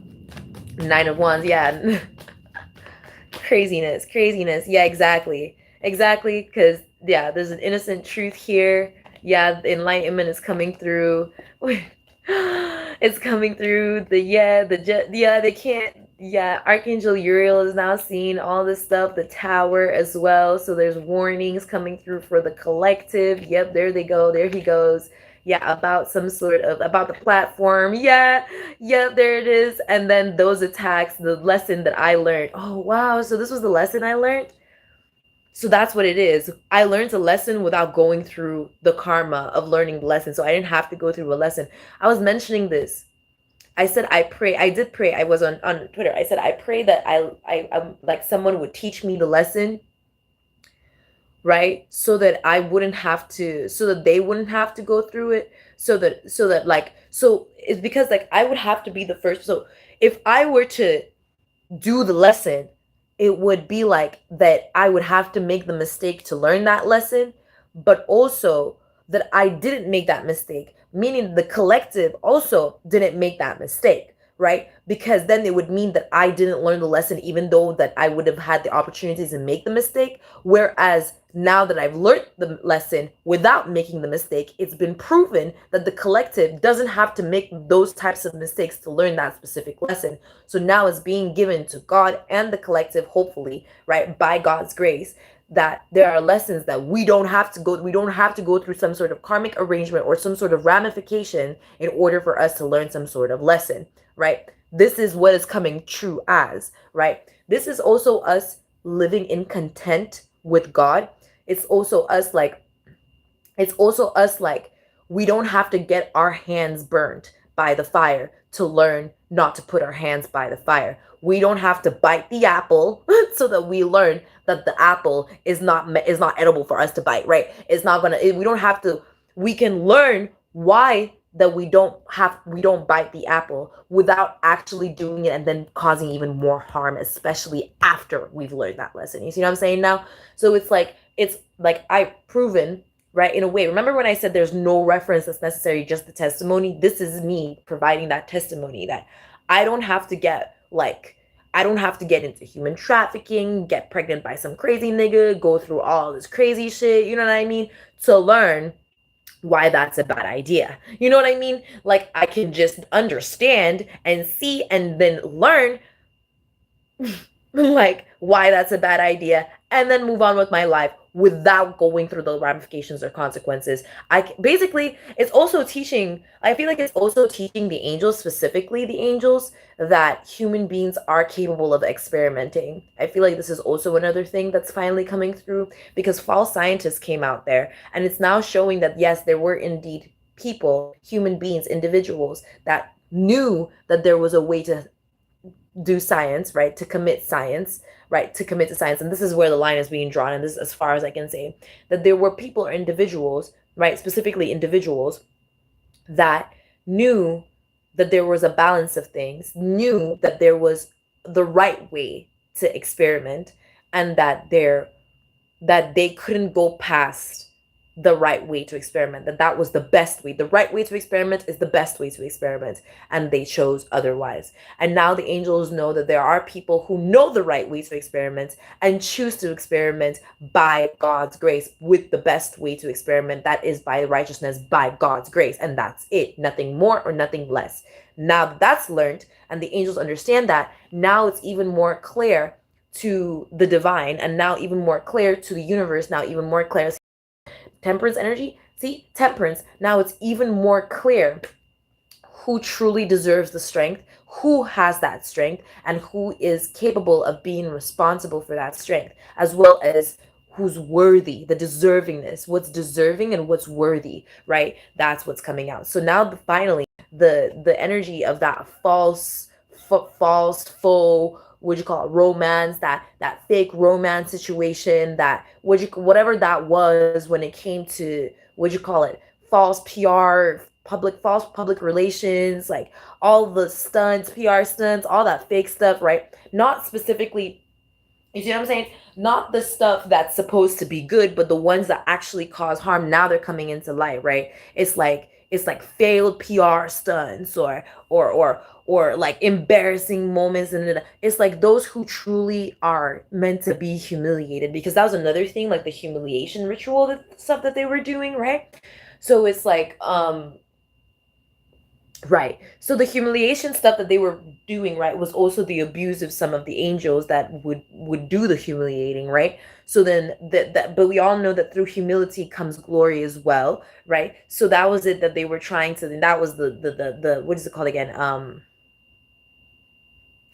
9 of Wands, yeah. Craziness. Yeah, exactly, because yeah, there's an innocent truth here. Yeah, the enlightenment is coming through. It's coming through. They can't. Yeah, Archangel Uriel is now seeing all this stuff, the tower as well. So there's warnings coming through for the collective. Yep, there they go. There he goes. Yeah, about the platform. Yeah, there it is. And then those attacks, the lesson that I learned. Oh, wow. So this was the lesson I learned. So that's what it is. I learned a lesson without going through the karma of learning the lesson. So I didn't have to go through a lesson. I was mentioning this. I said, I did pray. I was on Twitter. I said, I pray that I'm like someone would teach me the lesson, right? So that they wouldn't have to go through it. So it's because like I would have to be the first. So if I were to do the lesson, it would be like that I would have to make the mistake to learn that lesson, but also that I didn't make that mistake. Meaning the collective also didn't make that mistake, right? Because then it would mean that I didn't learn the lesson, even though that I would have had the opportunities to make the mistake. Whereas now that I've learned the lesson without making the mistake, it's been proven that the collective doesn't have to make those types of mistakes to learn that specific lesson. So now it's being given to God and the collective, hopefully, right, by God's grace, that there are lessons that we don't have to go through some sort of karmic arrangement or some sort of ramification in order for us to learn some sort of lesson, right? This is what is coming true as, right? This is also us living in content with God. It's also us like we don't have to get our hands burned by the fire to learn not to put our hands by the fire. We don't have to bite the apple so that we learn that the apple is not edible for us to bite, right? We can learn why that we don't bite the apple without actually doing it and then causing even more harm, especially after we've learned that lesson. You see what I'm saying now? So it's like I've proven, right, in a way. Remember when I said there's no reference that's necessary, just the testimony? This is me providing that testimony that I don't have to get into human trafficking, get pregnant by some crazy nigga, go through all this crazy shit, you know what I mean, to learn why that's a bad idea. You know what I mean? Like, I can just understand and see and then learn like why that's a bad idea and then move on with my life without going through the ramifications or consequences. It's also teaching, I feel like it's also teaching the angels, specifically the angels, that human beings are capable of experimenting. I feel like this is also another thing that's finally coming through, because false scientists came out there and it's now showing that yes, there were indeed people, human beings, individuals that knew that there was a way to do science, right? To commit science, right? To commit to science. And this is where the line is being drawn. And this is as far as I can say, that there were people or individuals, right? Specifically individuals that knew that there was a balance of things, knew that there was the right way to experiment, and that they couldn't go past the right way to experiment, that was the best way. The right way to experiment is the best way to experiment, and they chose otherwise. And now the angels know that there are people who know the right way to experiment and choose to experiment by God's grace with the best way to experiment, that is by righteousness, by God's grace, and that's it, nothing more or nothing less. Now that that's learned and the angels understand that, now it's even more clear to the divine, and now even more clear to the universe, now even more clear. Temperance energy, see, temperance, now it's even more clear who truly deserves the strength, who has that strength, and who is capable of being responsible for that strength, as well as who's worthy, the deservingness, what's deserving and what's worthy, right? That's what's coming out. So now finally the energy of that false faux, what you call it, romance, that fake romance situation, that whatever that was when it came to, what you call it, false PR, false public relations, like all the stunts, PR stunts, all that fake stuff, right? Not specifically, you see what I'm saying? Not the stuff that's supposed to be good, but the ones that actually cause harm. Now they're coming into light, right? It's like failed PR stunts or like embarrassing moments, and it's like those who truly are meant to be humiliated, because that was another thing, like the humiliation ritual, stuff that they were doing, right? So it's like right, so the humiliation stuff that they were doing, right, was also the abuse of some of the angels that would do the humiliating, right? So then but we all know that through humility comes glory as well, right? So that was it, that they were trying to, and that was the what is it called again,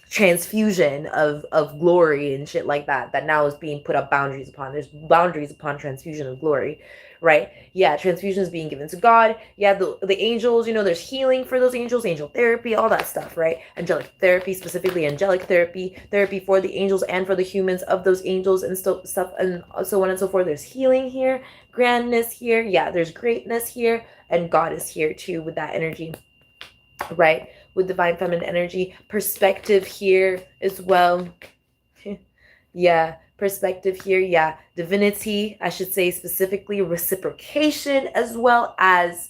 transfusion of glory and shit like that now is being put up boundaries upon. There's boundaries upon transfusion of glory, right? Yeah, transfusion is being given to God. Yeah, the angels, there's healing for those angels, angel therapy, all that stuff, right? Angelic therapy, specifically angelic therapy for the angels and for the humans of those angels and stuff, and so on and so forth. There's healing here, grandness here, yeah, there's greatness here, and God is here too with that energy, right? With divine feminine energy, perspective here as well. Yeah, perspective here, yeah, divinity, I should say, specifically reciprocation, as well as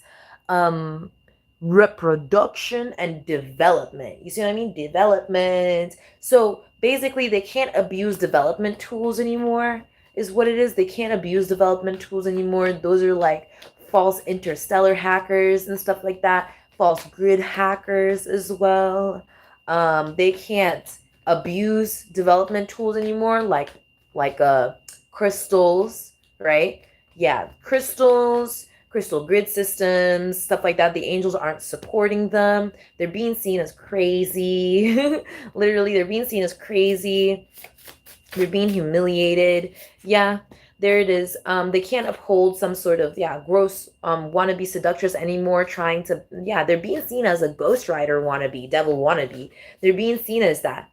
reproduction and development. You see what I mean? Development. So basically, they can't abuse development tools anymore, is what it is. They can't abuse development tools anymore. Those are like false interstellar hackers and stuff like that, false grid hackers as well. They can't abuse development tools anymore, like crystals, right? Yeah, crystals, crystal grid systems, stuff like that. The angels aren't supporting them. They're being seen as crazy. Literally, they're being seen as crazy. They're being humiliated. Yeah, there it is. They can't uphold some sort of gross wannabe seductress anymore, trying to they're being seen as a ghostwriter wannabe, devil wannabe. They're being seen as that.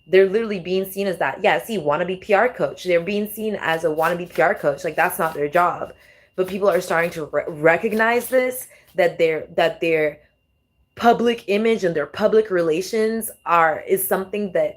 They're literally being seen as that. Yeah, see, wannabe PR coach. They're being seen as a wannabe PR coach. Like, that's not their job. But people are starting to recognize this, that their public image and their public relations is something that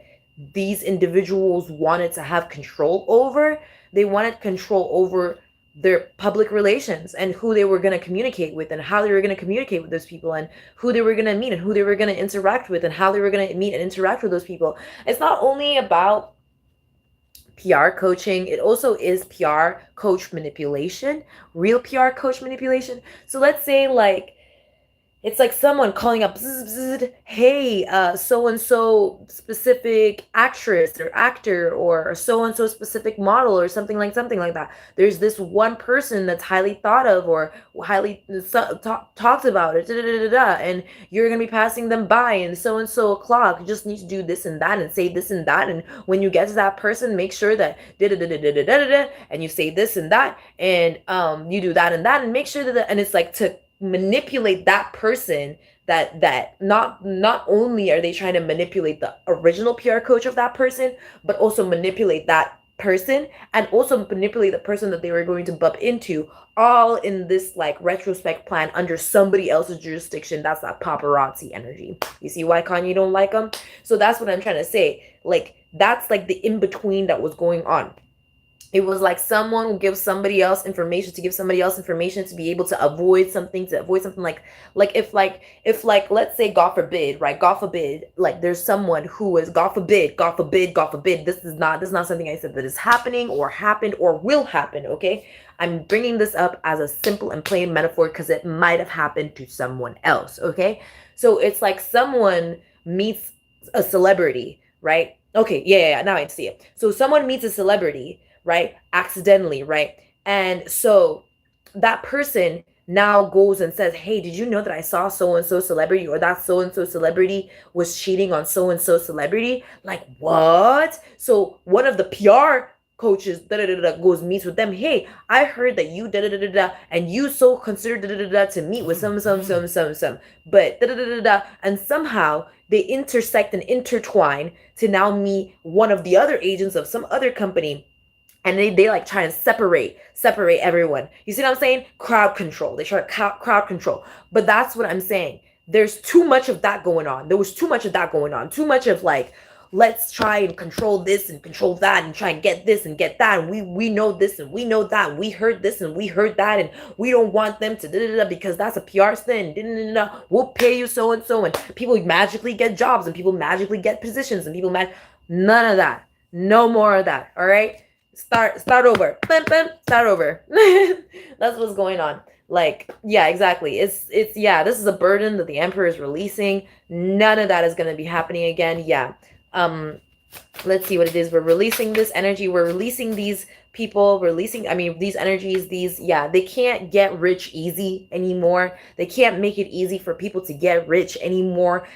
these individuals wanted to have control over. They wanted control over their public relations and who they were going to communicate with and how they were going to communicate with those people and who they were going to meet and who they were going to interact with and how they were going to meet and interact with those people. It's not only about PR coaching, it also is PR coach manipulation, real PR coach manipulation. So let's say it's like someone calling up, hey, so-and-so specific actress or actor or so-and-so specific model or something like that. There's this one person that's highly thought of or highly talked about it, and you're going to be passing them by and so-and-so o'clock. You just need to do this and that and say this and that. And when you get to that person, make sure that and you say this and that and you do that and make sure that, and it's like to manipulate that person, that not only are they trying to manipulate the original PR coach of that person, but also manipulate that person and also manipulate the person that they were going to bump into, all in this like retrospect plan under somebody else's jurisdiction. That's that paparazzi energy. You see why Kanye don't like them? So that's what I'm trying to say. Like, that's like the in-between that was going on. It was like someone will give somebody else information to to be able to avoid something, like if let's say, God forbid, like there's someone who is, God forbid, this is not something I said that is happening or happened or will happen, okay? I'm bringing this up as a simple and plain metaphor because it might have happened to someone else, okay? So it's like someone meets a celebrity, right? Okay, yeah, now I see it. So someone meets a celebrity, right? Accidentally, right? And so that person now goes and says, hey, did you know that I saw so-and-so celebrity, or that so-and-so celebrity was cheating on so-and-so celebrity? Like, what? So one of the PR coaches goes meets with them. Hey, I heard that you and you so considered to meet with some, but and somehow they intersect and intertwine to now meet one of the other agents of some other company. And they like try and separate everyone. You see what I'm saying? Crowd control. They try to crowd control. But that's what I'm saying. There's too much of that going on. There was too much of that going on. Too much of like, let's try and control this and control that and try and get this and get that. And we know this and we know that. And we heard this and we heard that. And we don't want them to because that's a PR thing. We'll pay you so and so. And people magically get jobs and people magically get positions and people none of that. No more of that. All right? Start over. Start over. That's what's going on. Like, yeah, exactly. It's this is a burden that the emperor is releasing. None of that is going to be happening again. Yeah. Let's see what it is. We're releasing this energy. We're releasing these people, these energies, they can't get rich easy anymore. They can't make it easy for people to get rich anymore.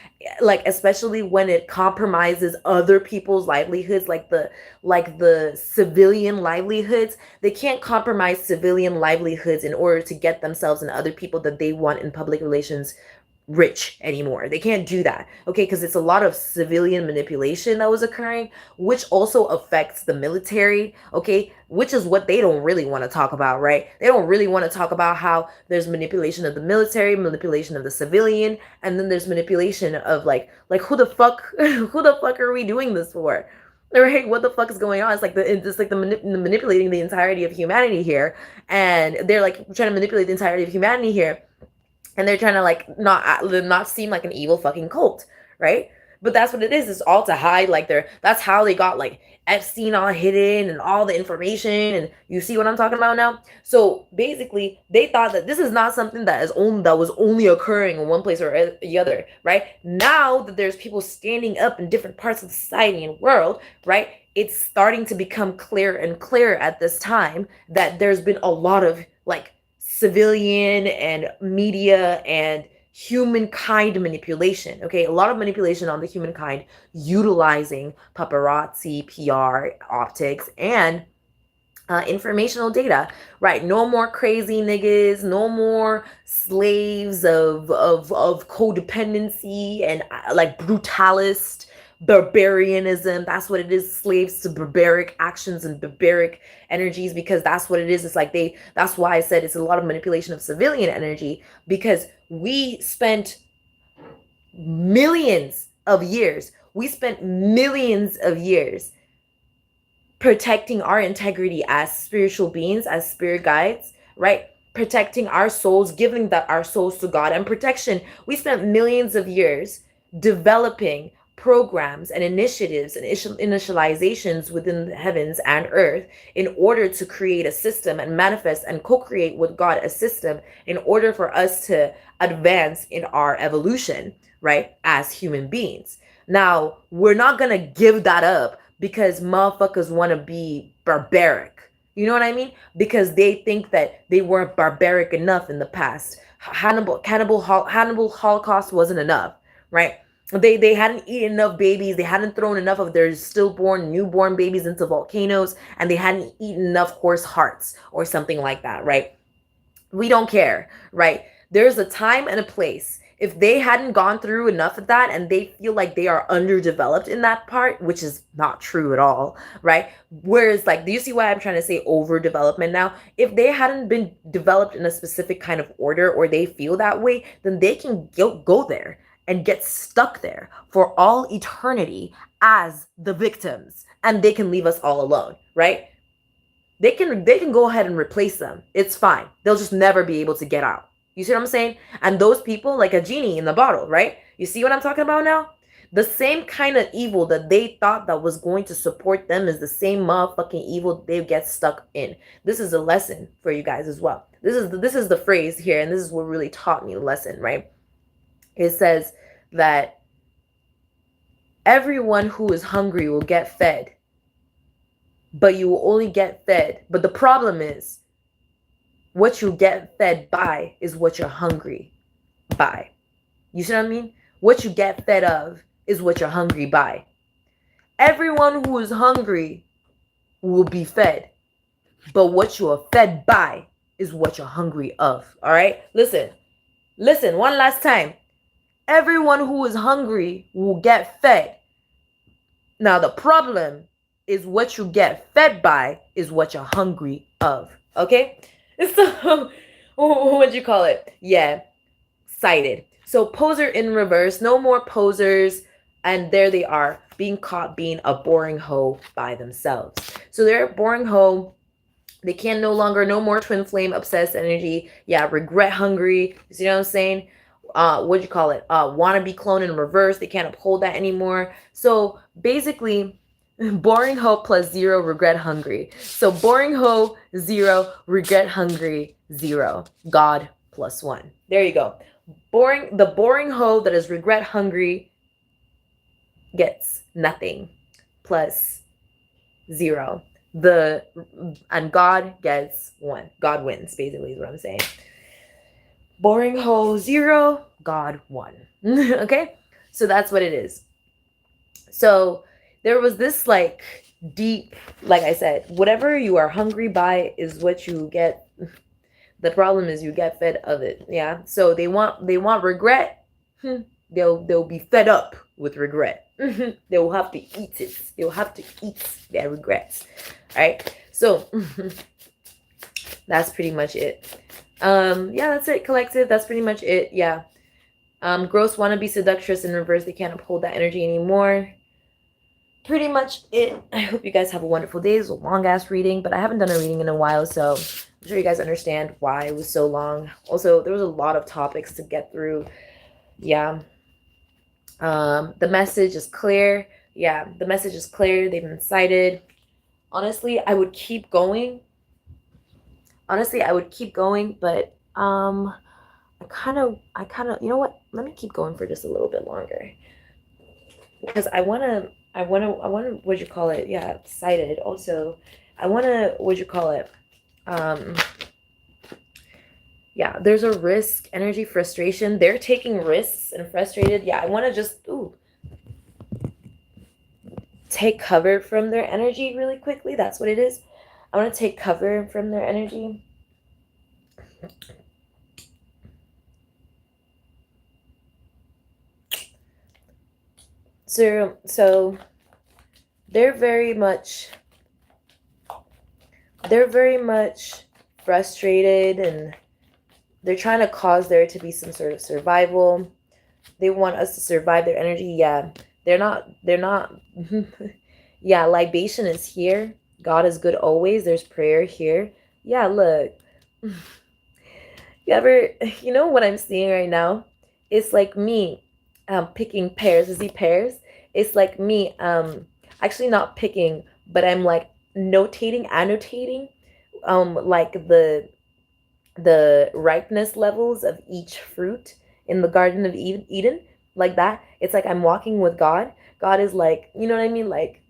Like, especially when it compromises other people's livelihoods, like the civilian livelihoods. They can't compromise civilian livelihoods in order to get themselves and other people that they want in public relations rich anymore. They can't do that, okay? Because it's a lot of civilian manipulation that was occurring, which also affects the military, okay? Which is what they don't really want to talk about, right? They don't really want to talk about how there's manipulation of the military, manipulation of the civilian, and then there's manipulation of like who the fuck are we doing this for? Right? What the fuck is going on? It's like manipulating the entirety of humanity here, and they're like trying to manipulate the entirety of humanity here. and they're trying to like not seem like an evil fucking cult, right? But that's what it is. It's all to hide like that's how they got like Epstein all hidden and all the information, and you see what I'm talking about now. So basically they thought that this is not something that was only occurring in one place or the other, right? Now that there's people standing up in different parts of the society and world, right, it's starting to become clear and clear at this time that there's been a lot of like civilian and media and humankind manipulation. Okay, a lot of manipulation on the humankind utilizing paparazzi, PR, optics, and informational data, right? No more crazy niggas, no more slaves of codependency and like brutalist barbarianism. That's what it is, slaves to barbaric actions and barbaric energies, because that's what it is. It's like that's why I said it's a lot of manipulation of civilian energy, because we spent millions of years protecting our integrity as spiritual beings, as spirit guides, right? Protecting our souls, giving our souls to God and protection. We spent millions of years developing programs and initiatives and initializations within the heavens and earth in order to create a system and manifest and co-create with God a system in order for us to advance in our evolution, right, as human beings. Now, we're not gonna give that up because motherfuckers want to be barbaric. You know what I mean? Because they think that they weren't barbaric enough in the past. Hannibal Holocaust wasn't enough, right? They hadn't eaten enough babies. They hadn't thrown enough of their newborn babies into volcanoes, and they hadn't eaten enough horse hearts or something like that, right? We don't care, right? There's a time and a place. If they hadn't gone through enough of that and they feel like they are underdeveloped in that part, which is not true at all, right? Whereas, like, do you see why I'm trying to say overdevelopment now? If they hadn't been developed in a specific kind of order, or they feel that way, then they can go there and get stuck there for all eternity as the victims, and they can leave us all alone, right? They can go ahead and replace them. It's fine. They'll just never be able to get out. You see what I'm saying? And those people, like a genie in the bottle, right? You see what I'm talking about now? The same kind of evil that they thought that was going to support them is the same motherfucking evil they get stuck in. This is a lesson for you guys as well. This is the phrase here, and this is what really taught me the lesson, right? It says that everyone who is hungry will get fed, but you will only get fed. But the problem is, what you get fed by is what you're hungry by. You see what I mean? What you get fed of is what you're hungry by. Everyone who is hungry will be fed, but what you are fed by is what you're hungry of. All right? Listen, one last time. Everyone who is hungry will get fed. Now, the problem is what you get fed by is what you're hungry of. Okay? So, what'd you call it? Yeah, cited. So, poser in reverse. No more posers. And there they are, being caught being a boring hoe by themselves. So, they're a boring hoe. They can no more twin flame obsessed energy. Yeah, regret hungry. You see what I'm saying? What'd you call it? Wannabe clone in reverse. They can't uphold that anymore. So basically, boring hoe plus 0, regret hungry. So boring hoe 0, regret hungry 0. God plus 1. There you go. The boring hoe that is regret hungry gets nothing plus 0. And God gets 1. God wins, basically, is what I'm saying. Boring hoe 0, God 1. Okay? So that's what it is. So there was this like deep, like I said, whatever you are hungry by is what you get. The problem is you get fed of it. Yeah. So they want regret. They'll be fed up with regret. They will have to eat it. They will have to eat their regrets. All right. So that's pretty much it. Yeah, that's it, collective. That's pretty much it. Yeah. Gross wannabe seductress in reverse. They can't uphold that energy anymore. Pretty much it. I hope you guys have a wonderful day. It's a long ass reading, but I haven't done a reading in a while, so I'm sure you guys understand why it was so long. Also, there was a lot of topics to get through. Yeah. The message is clear. Yeah, the message is clear. They've been cited. Honestly, I would keep going. But I kind of, you know what? Let me keep going for just a little bit longer because I wanna, what you call it? Yeah, cited. Also, I wanna, what you call it? Yeah, there's a risk, energy, frustration. They're taking risks and frustrated. Yeah, I wanna just, take cover from their energy really quickly. That's what it is. I want to take cover from their energy. So they're very much frustrated, and they're trying to cause there to be some sort of survival. They want us to survive their energy. Yeah, they're not yeah, libation is here. God is good always. There's prayer here. Yeah, look. You know what I'm seeing right now? It's like me picking pears. You see pears? It's like me actually not picking, but I'm like annotating like the ripeness levels of each fruit in the Garden of Eden, like that. It's like I'm walking with God. God is like, you know what I mean? Like,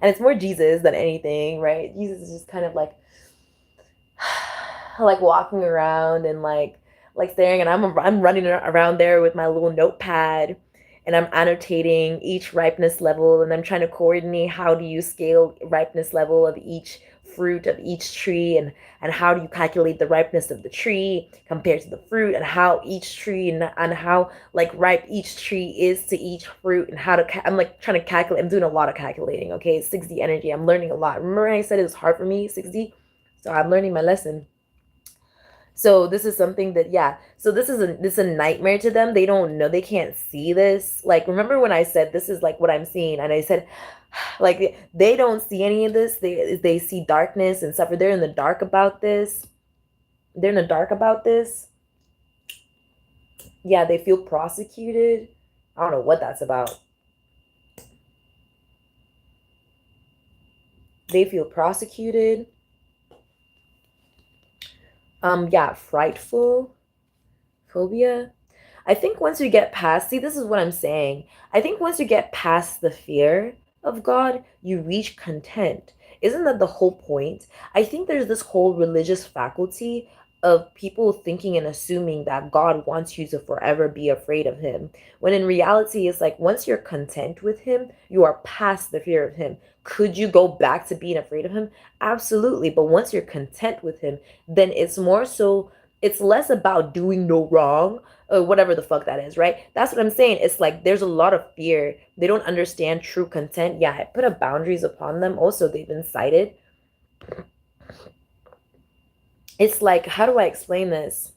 and it's more Jesus than anything, right? Jesus is just kind of like like walking around and like staring, and I'm running around there with my little notepad, and I'm annotating each ripeness level, and I'm trying to coordinate how do you scale ripeness level of each fruit of each tree, and how do you calculate the ripeness of the tree compared to the fruit, and how each tree and how like ripe each tree is to each fruit, and how to I'm like trying to calculate. I'm doing a lot of calculating. Okay, 6D energy. I'm learning a lot. Remember I said it was hard for me, 6D? So I'm learning my lesson. So this is something that, yeah, so this is a nightmare to them. They don't know, they can't see this. Like, remember when I said this is like what I'm seeing, and I said like they don't see any of this. They see darkness and suffer. They're in the dark about this. They're in the dark about this. Yeah, they feel prosecuted. I don't know what that's about. They feel prosecuted. Yeah, frightful, phobia. I think once you get past, see, this is what I'm saying. I think once you get past the fear of God, you reach content. Isn't that the whole point? I think there's this whole religious faculty of people thinking and assuming that God wants you to forever be afraid of him. When in reality, it's like once you're content with him, you are past the fear of him. Could you go back to being afraid of him? Absolutely. But once you're content with him, then it's more so, it's less about doing no wrong or whatever the fuck that is, right? That's what I'm saying. It's like there's a lot of fear. They don't understand true content. Yeah, I put up boundaries upon them. Also, they've been cited. It's like, how do I explain this?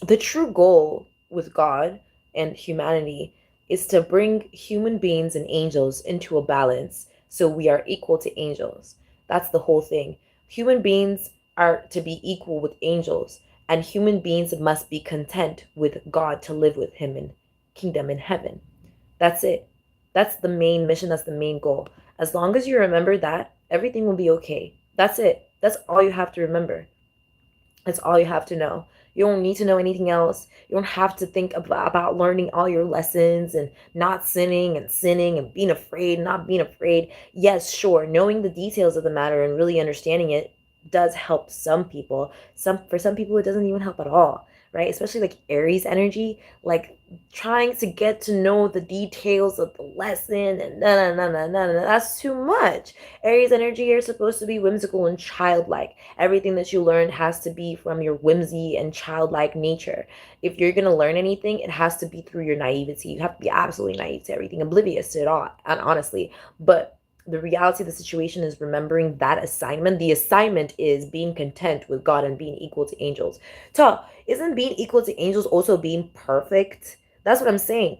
The true goal with God and humanity is to bring human beings and angels into a balance so we are equal to angels. That's the whole thing. Human beings are to be equal with angels, and human beings must be content with God to live with him in kingdom in heaven. That's it. That's the main mission. That's the main goal. As long as you remember that, everything will be okay. That's it. That's all you have to remember. That's all you have to know. You don't need to know anything else. You don't have to think about learning all your lessons and not sinning and being afraid, not being afraid. Yes, sure. Knowing the details of the matter and really understanding it does help some people. For some people, it doesn't even help at all, right? Especially like Aries energy, like trying to get to know the details of the lesson and that's too much. Aries energy, you're supposed to be whimsical and childlike. Everything that you learn has to be from your whimsy and childlike nature. If you're going to learn anything, it has to be through your naivety. You have to be absolutely naive to everything, oblivious to it all, and honestly. But the reality of the situation is remembering that assignment. The assignment is being content with God and being equal to angels. Ta, isn't being equal to angels also being perfect? That's what I'm saying.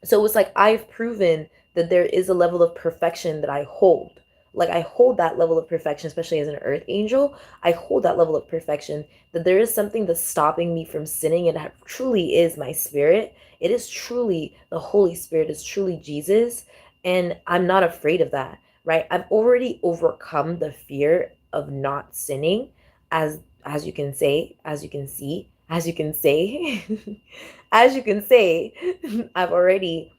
So it's like I've proven that there is a level of perfection that I hold. Like I hold that level of perfection, especially as an earth angel. I hold that level of perfection, that there is something that's stopping me from sinning. And that truly is my spirit. It is truly the Holy Spirit, is truly Jesus. And I'm not afraid of that, right? I've already overcome the fear of not sinning, as you can say, as you can see, as you can say, as you can say, I've already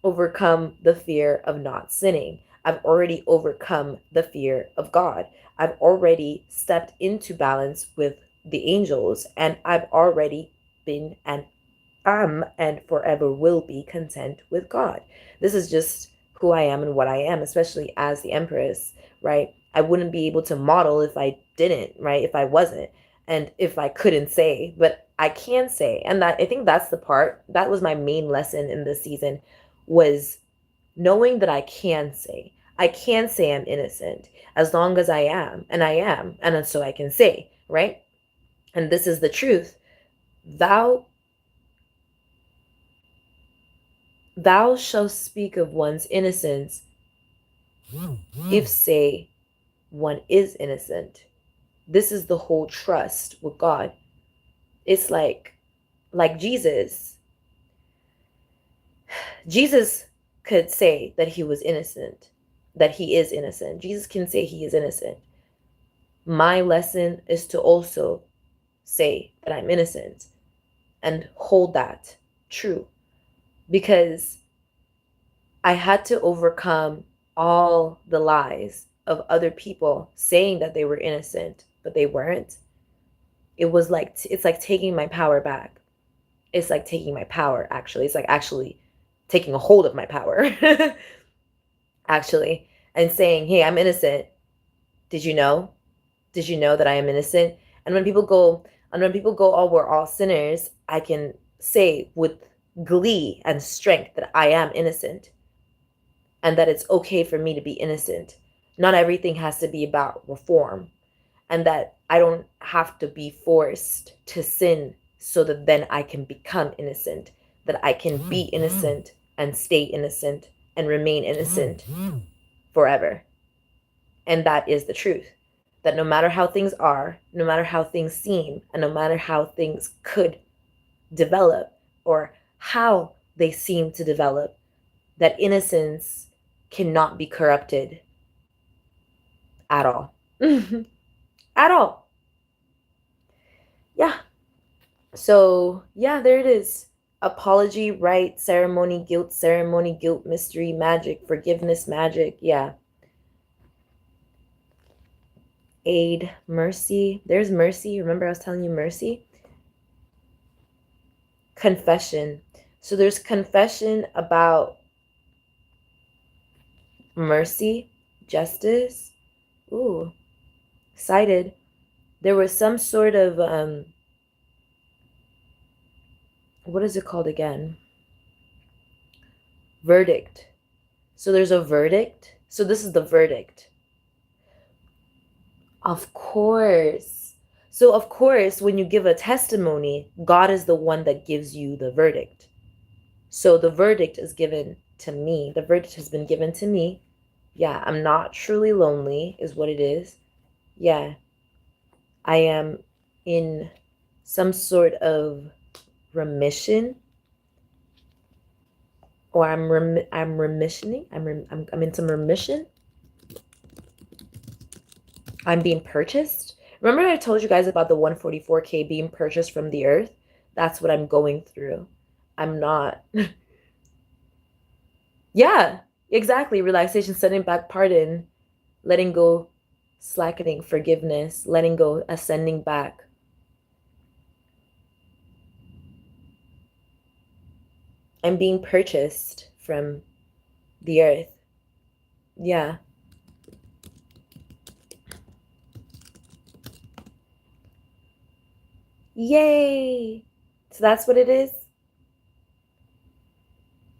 overcome the fear of not sinning. I've already overcome the fear of God. I've already stepped into balance with the angels, and I've already been and am and forever will be content with God. This is just who I am and what I am, especially as the Empress, right? I wouldn't be able to model if I didn't, right? If I wasn't, and if I couldn't say, but I can say. And that, I think that's the part that was my main lesson in this season, was knowing that I can say. I can say I'm innocent as long as I am, and I am, and so I can say, right? And this is the truth. Thou shalt speak of one's innocence if say one is innocent. This is the whole trust with God. It's like Jesus. Jesus could say that he was innocent, that he is innocent. Jesus can say he is innocent. My lesson is to also say that I'm innocent and hold that true, because I had to overcome all the lies of other people saying that they were innocent, but they weren't. It was like, it's like taking my power back. It's like taking my power, actually. It's like actually taking a hold of my power, actually, and saying, hey, I'm innocent. Did you know? Did you know that I am innocent? And when people go, oh, we're all sinners, I can say with glee and strength that I am innocent, and that it's okay for me to be innocent. Not everything has to be about reform, and that I don't have to be forced to sin so that then I can become innocent, that I can be innocent and stay innocent and remain innocent forever. And that is the truth, that no matter how things are, no matter how things seem, and no matter how things could develop or how they seem to develop, that innocence cannot be corrupted at all. At all. Yeah. So, yeah, there it is. Apology, right, ceremony, guilt, mystery, magic, forgiveness, magic. Yeah. Aid, mercy. There's mercy. Remember I was telling you mercy? Confession. So there's confession about mercy, justice. Ooh, cited. There was some sort of, what is it called again? Verdict. So there's a verdict. So this is the verdict. Of course. So of course, when you give a testimony, God is the one that gives you the verdict. So the verdict is given to me. The verdict has been given to me. Yeah, I'm not truly lonely is what it is. Yeah. I am in some sort of remission, or I'm remissioning. I'm in some remission. I'm being purchased. Remember I told you guys about the 144K being purchased from the earth? That's what I'm going through. I'm not. Yeah, exactly. Relaxation, setting back, pardon, letting go, slackening, forgiveness, letting go, ascending back. I'm being purchased from the earth. Yeah. Yay. So that's what it is.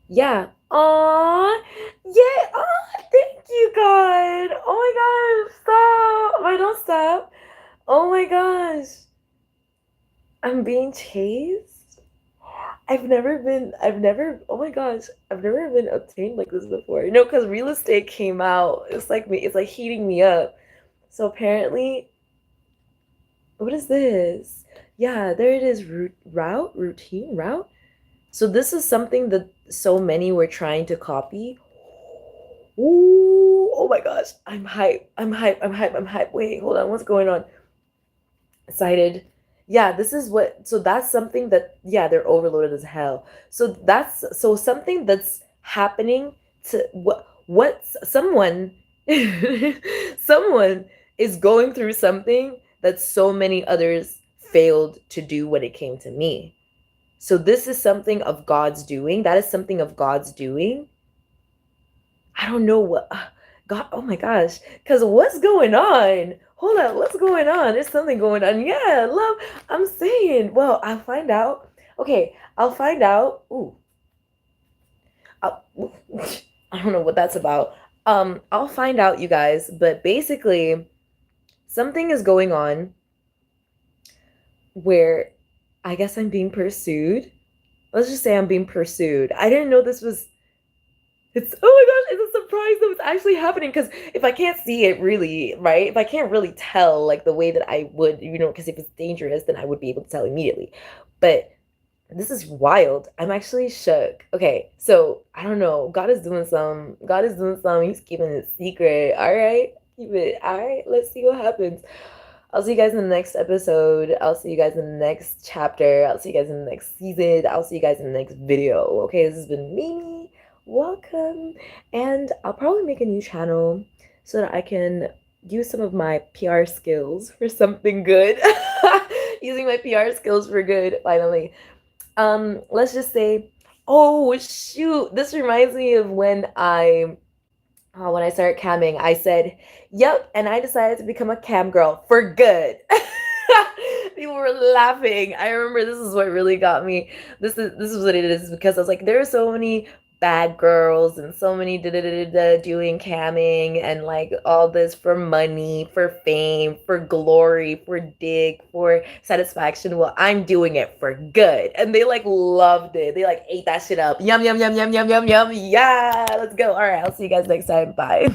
Yeah. Aww. Yay. Oh, thank you, God. Oh my gosh. Stop. I don't stop. Oh my gosh. I'm being chased. oh my gosh, I've never been obtained like this before. You know, because real estate came out. It's like heating me up. So apparently, what is this? Yeah, there it is. Route. So this is something that so many were trying to copy. Ooh, oh my gosh, I'm hype. I'm hype. Wait, hold on. What's going on? Cited. Yeah, this is what, so that's something that, yeah, they're overloaded as hell. So something that's happening to what someone someone is going through something that so many others failed to do when it came to me. So this is something of God's doing. That is something of God's doing. I don't know what God, oh my gosh, because what's going on? Hold up, what's going on? There's something going on. Yeah, love, I'm saying. Well, I'll find out. Okay, I'll find out. Ooh. I'll, I don't know what that's about. I'll find out, you guys, but basically something is going on where I guess I'm being pursued. Let's just say I'm being pursued. I didn't know this was, it's, oh my gosh, it's a surprise that it's actually happening, because if I can't see it really, right? If I can't really tell like the way that I would, you know, because if it's dangerous, then I would be able to tell immediately. But this is wild. I'm actually shook. Okay, so I don't know. God is doing some. He's keeping it secret. All right, keep it. All right, let's see what happens. I'll see you guys in the next episode. I'll see you guys in the next chapter. I'll see you guys in the next season. I'll see you guys in the next video. Okay, this has been Mimi. Welcome. And I'll probably make a new channel so that I can use some of my PR skills for something good. Using my PR skills for good, finally. Let's just say, oh shoot, this reminds me of when I started camming. I said, yep, and I decided to become a cam girl for good. People were laughing. I remember this is what really got me. This is what it is, because I was like, there are so many bad girls and so many doing camming and like all this for money, for fame, for glory, for dick, for satisfaction. Well, I'm doing it for good. And they like loved it. They like ate that shit up. Yum, yum, yum, yum, yum, yum, yum. Yeah, let's go. All right, I'll see you guys next time. Bye.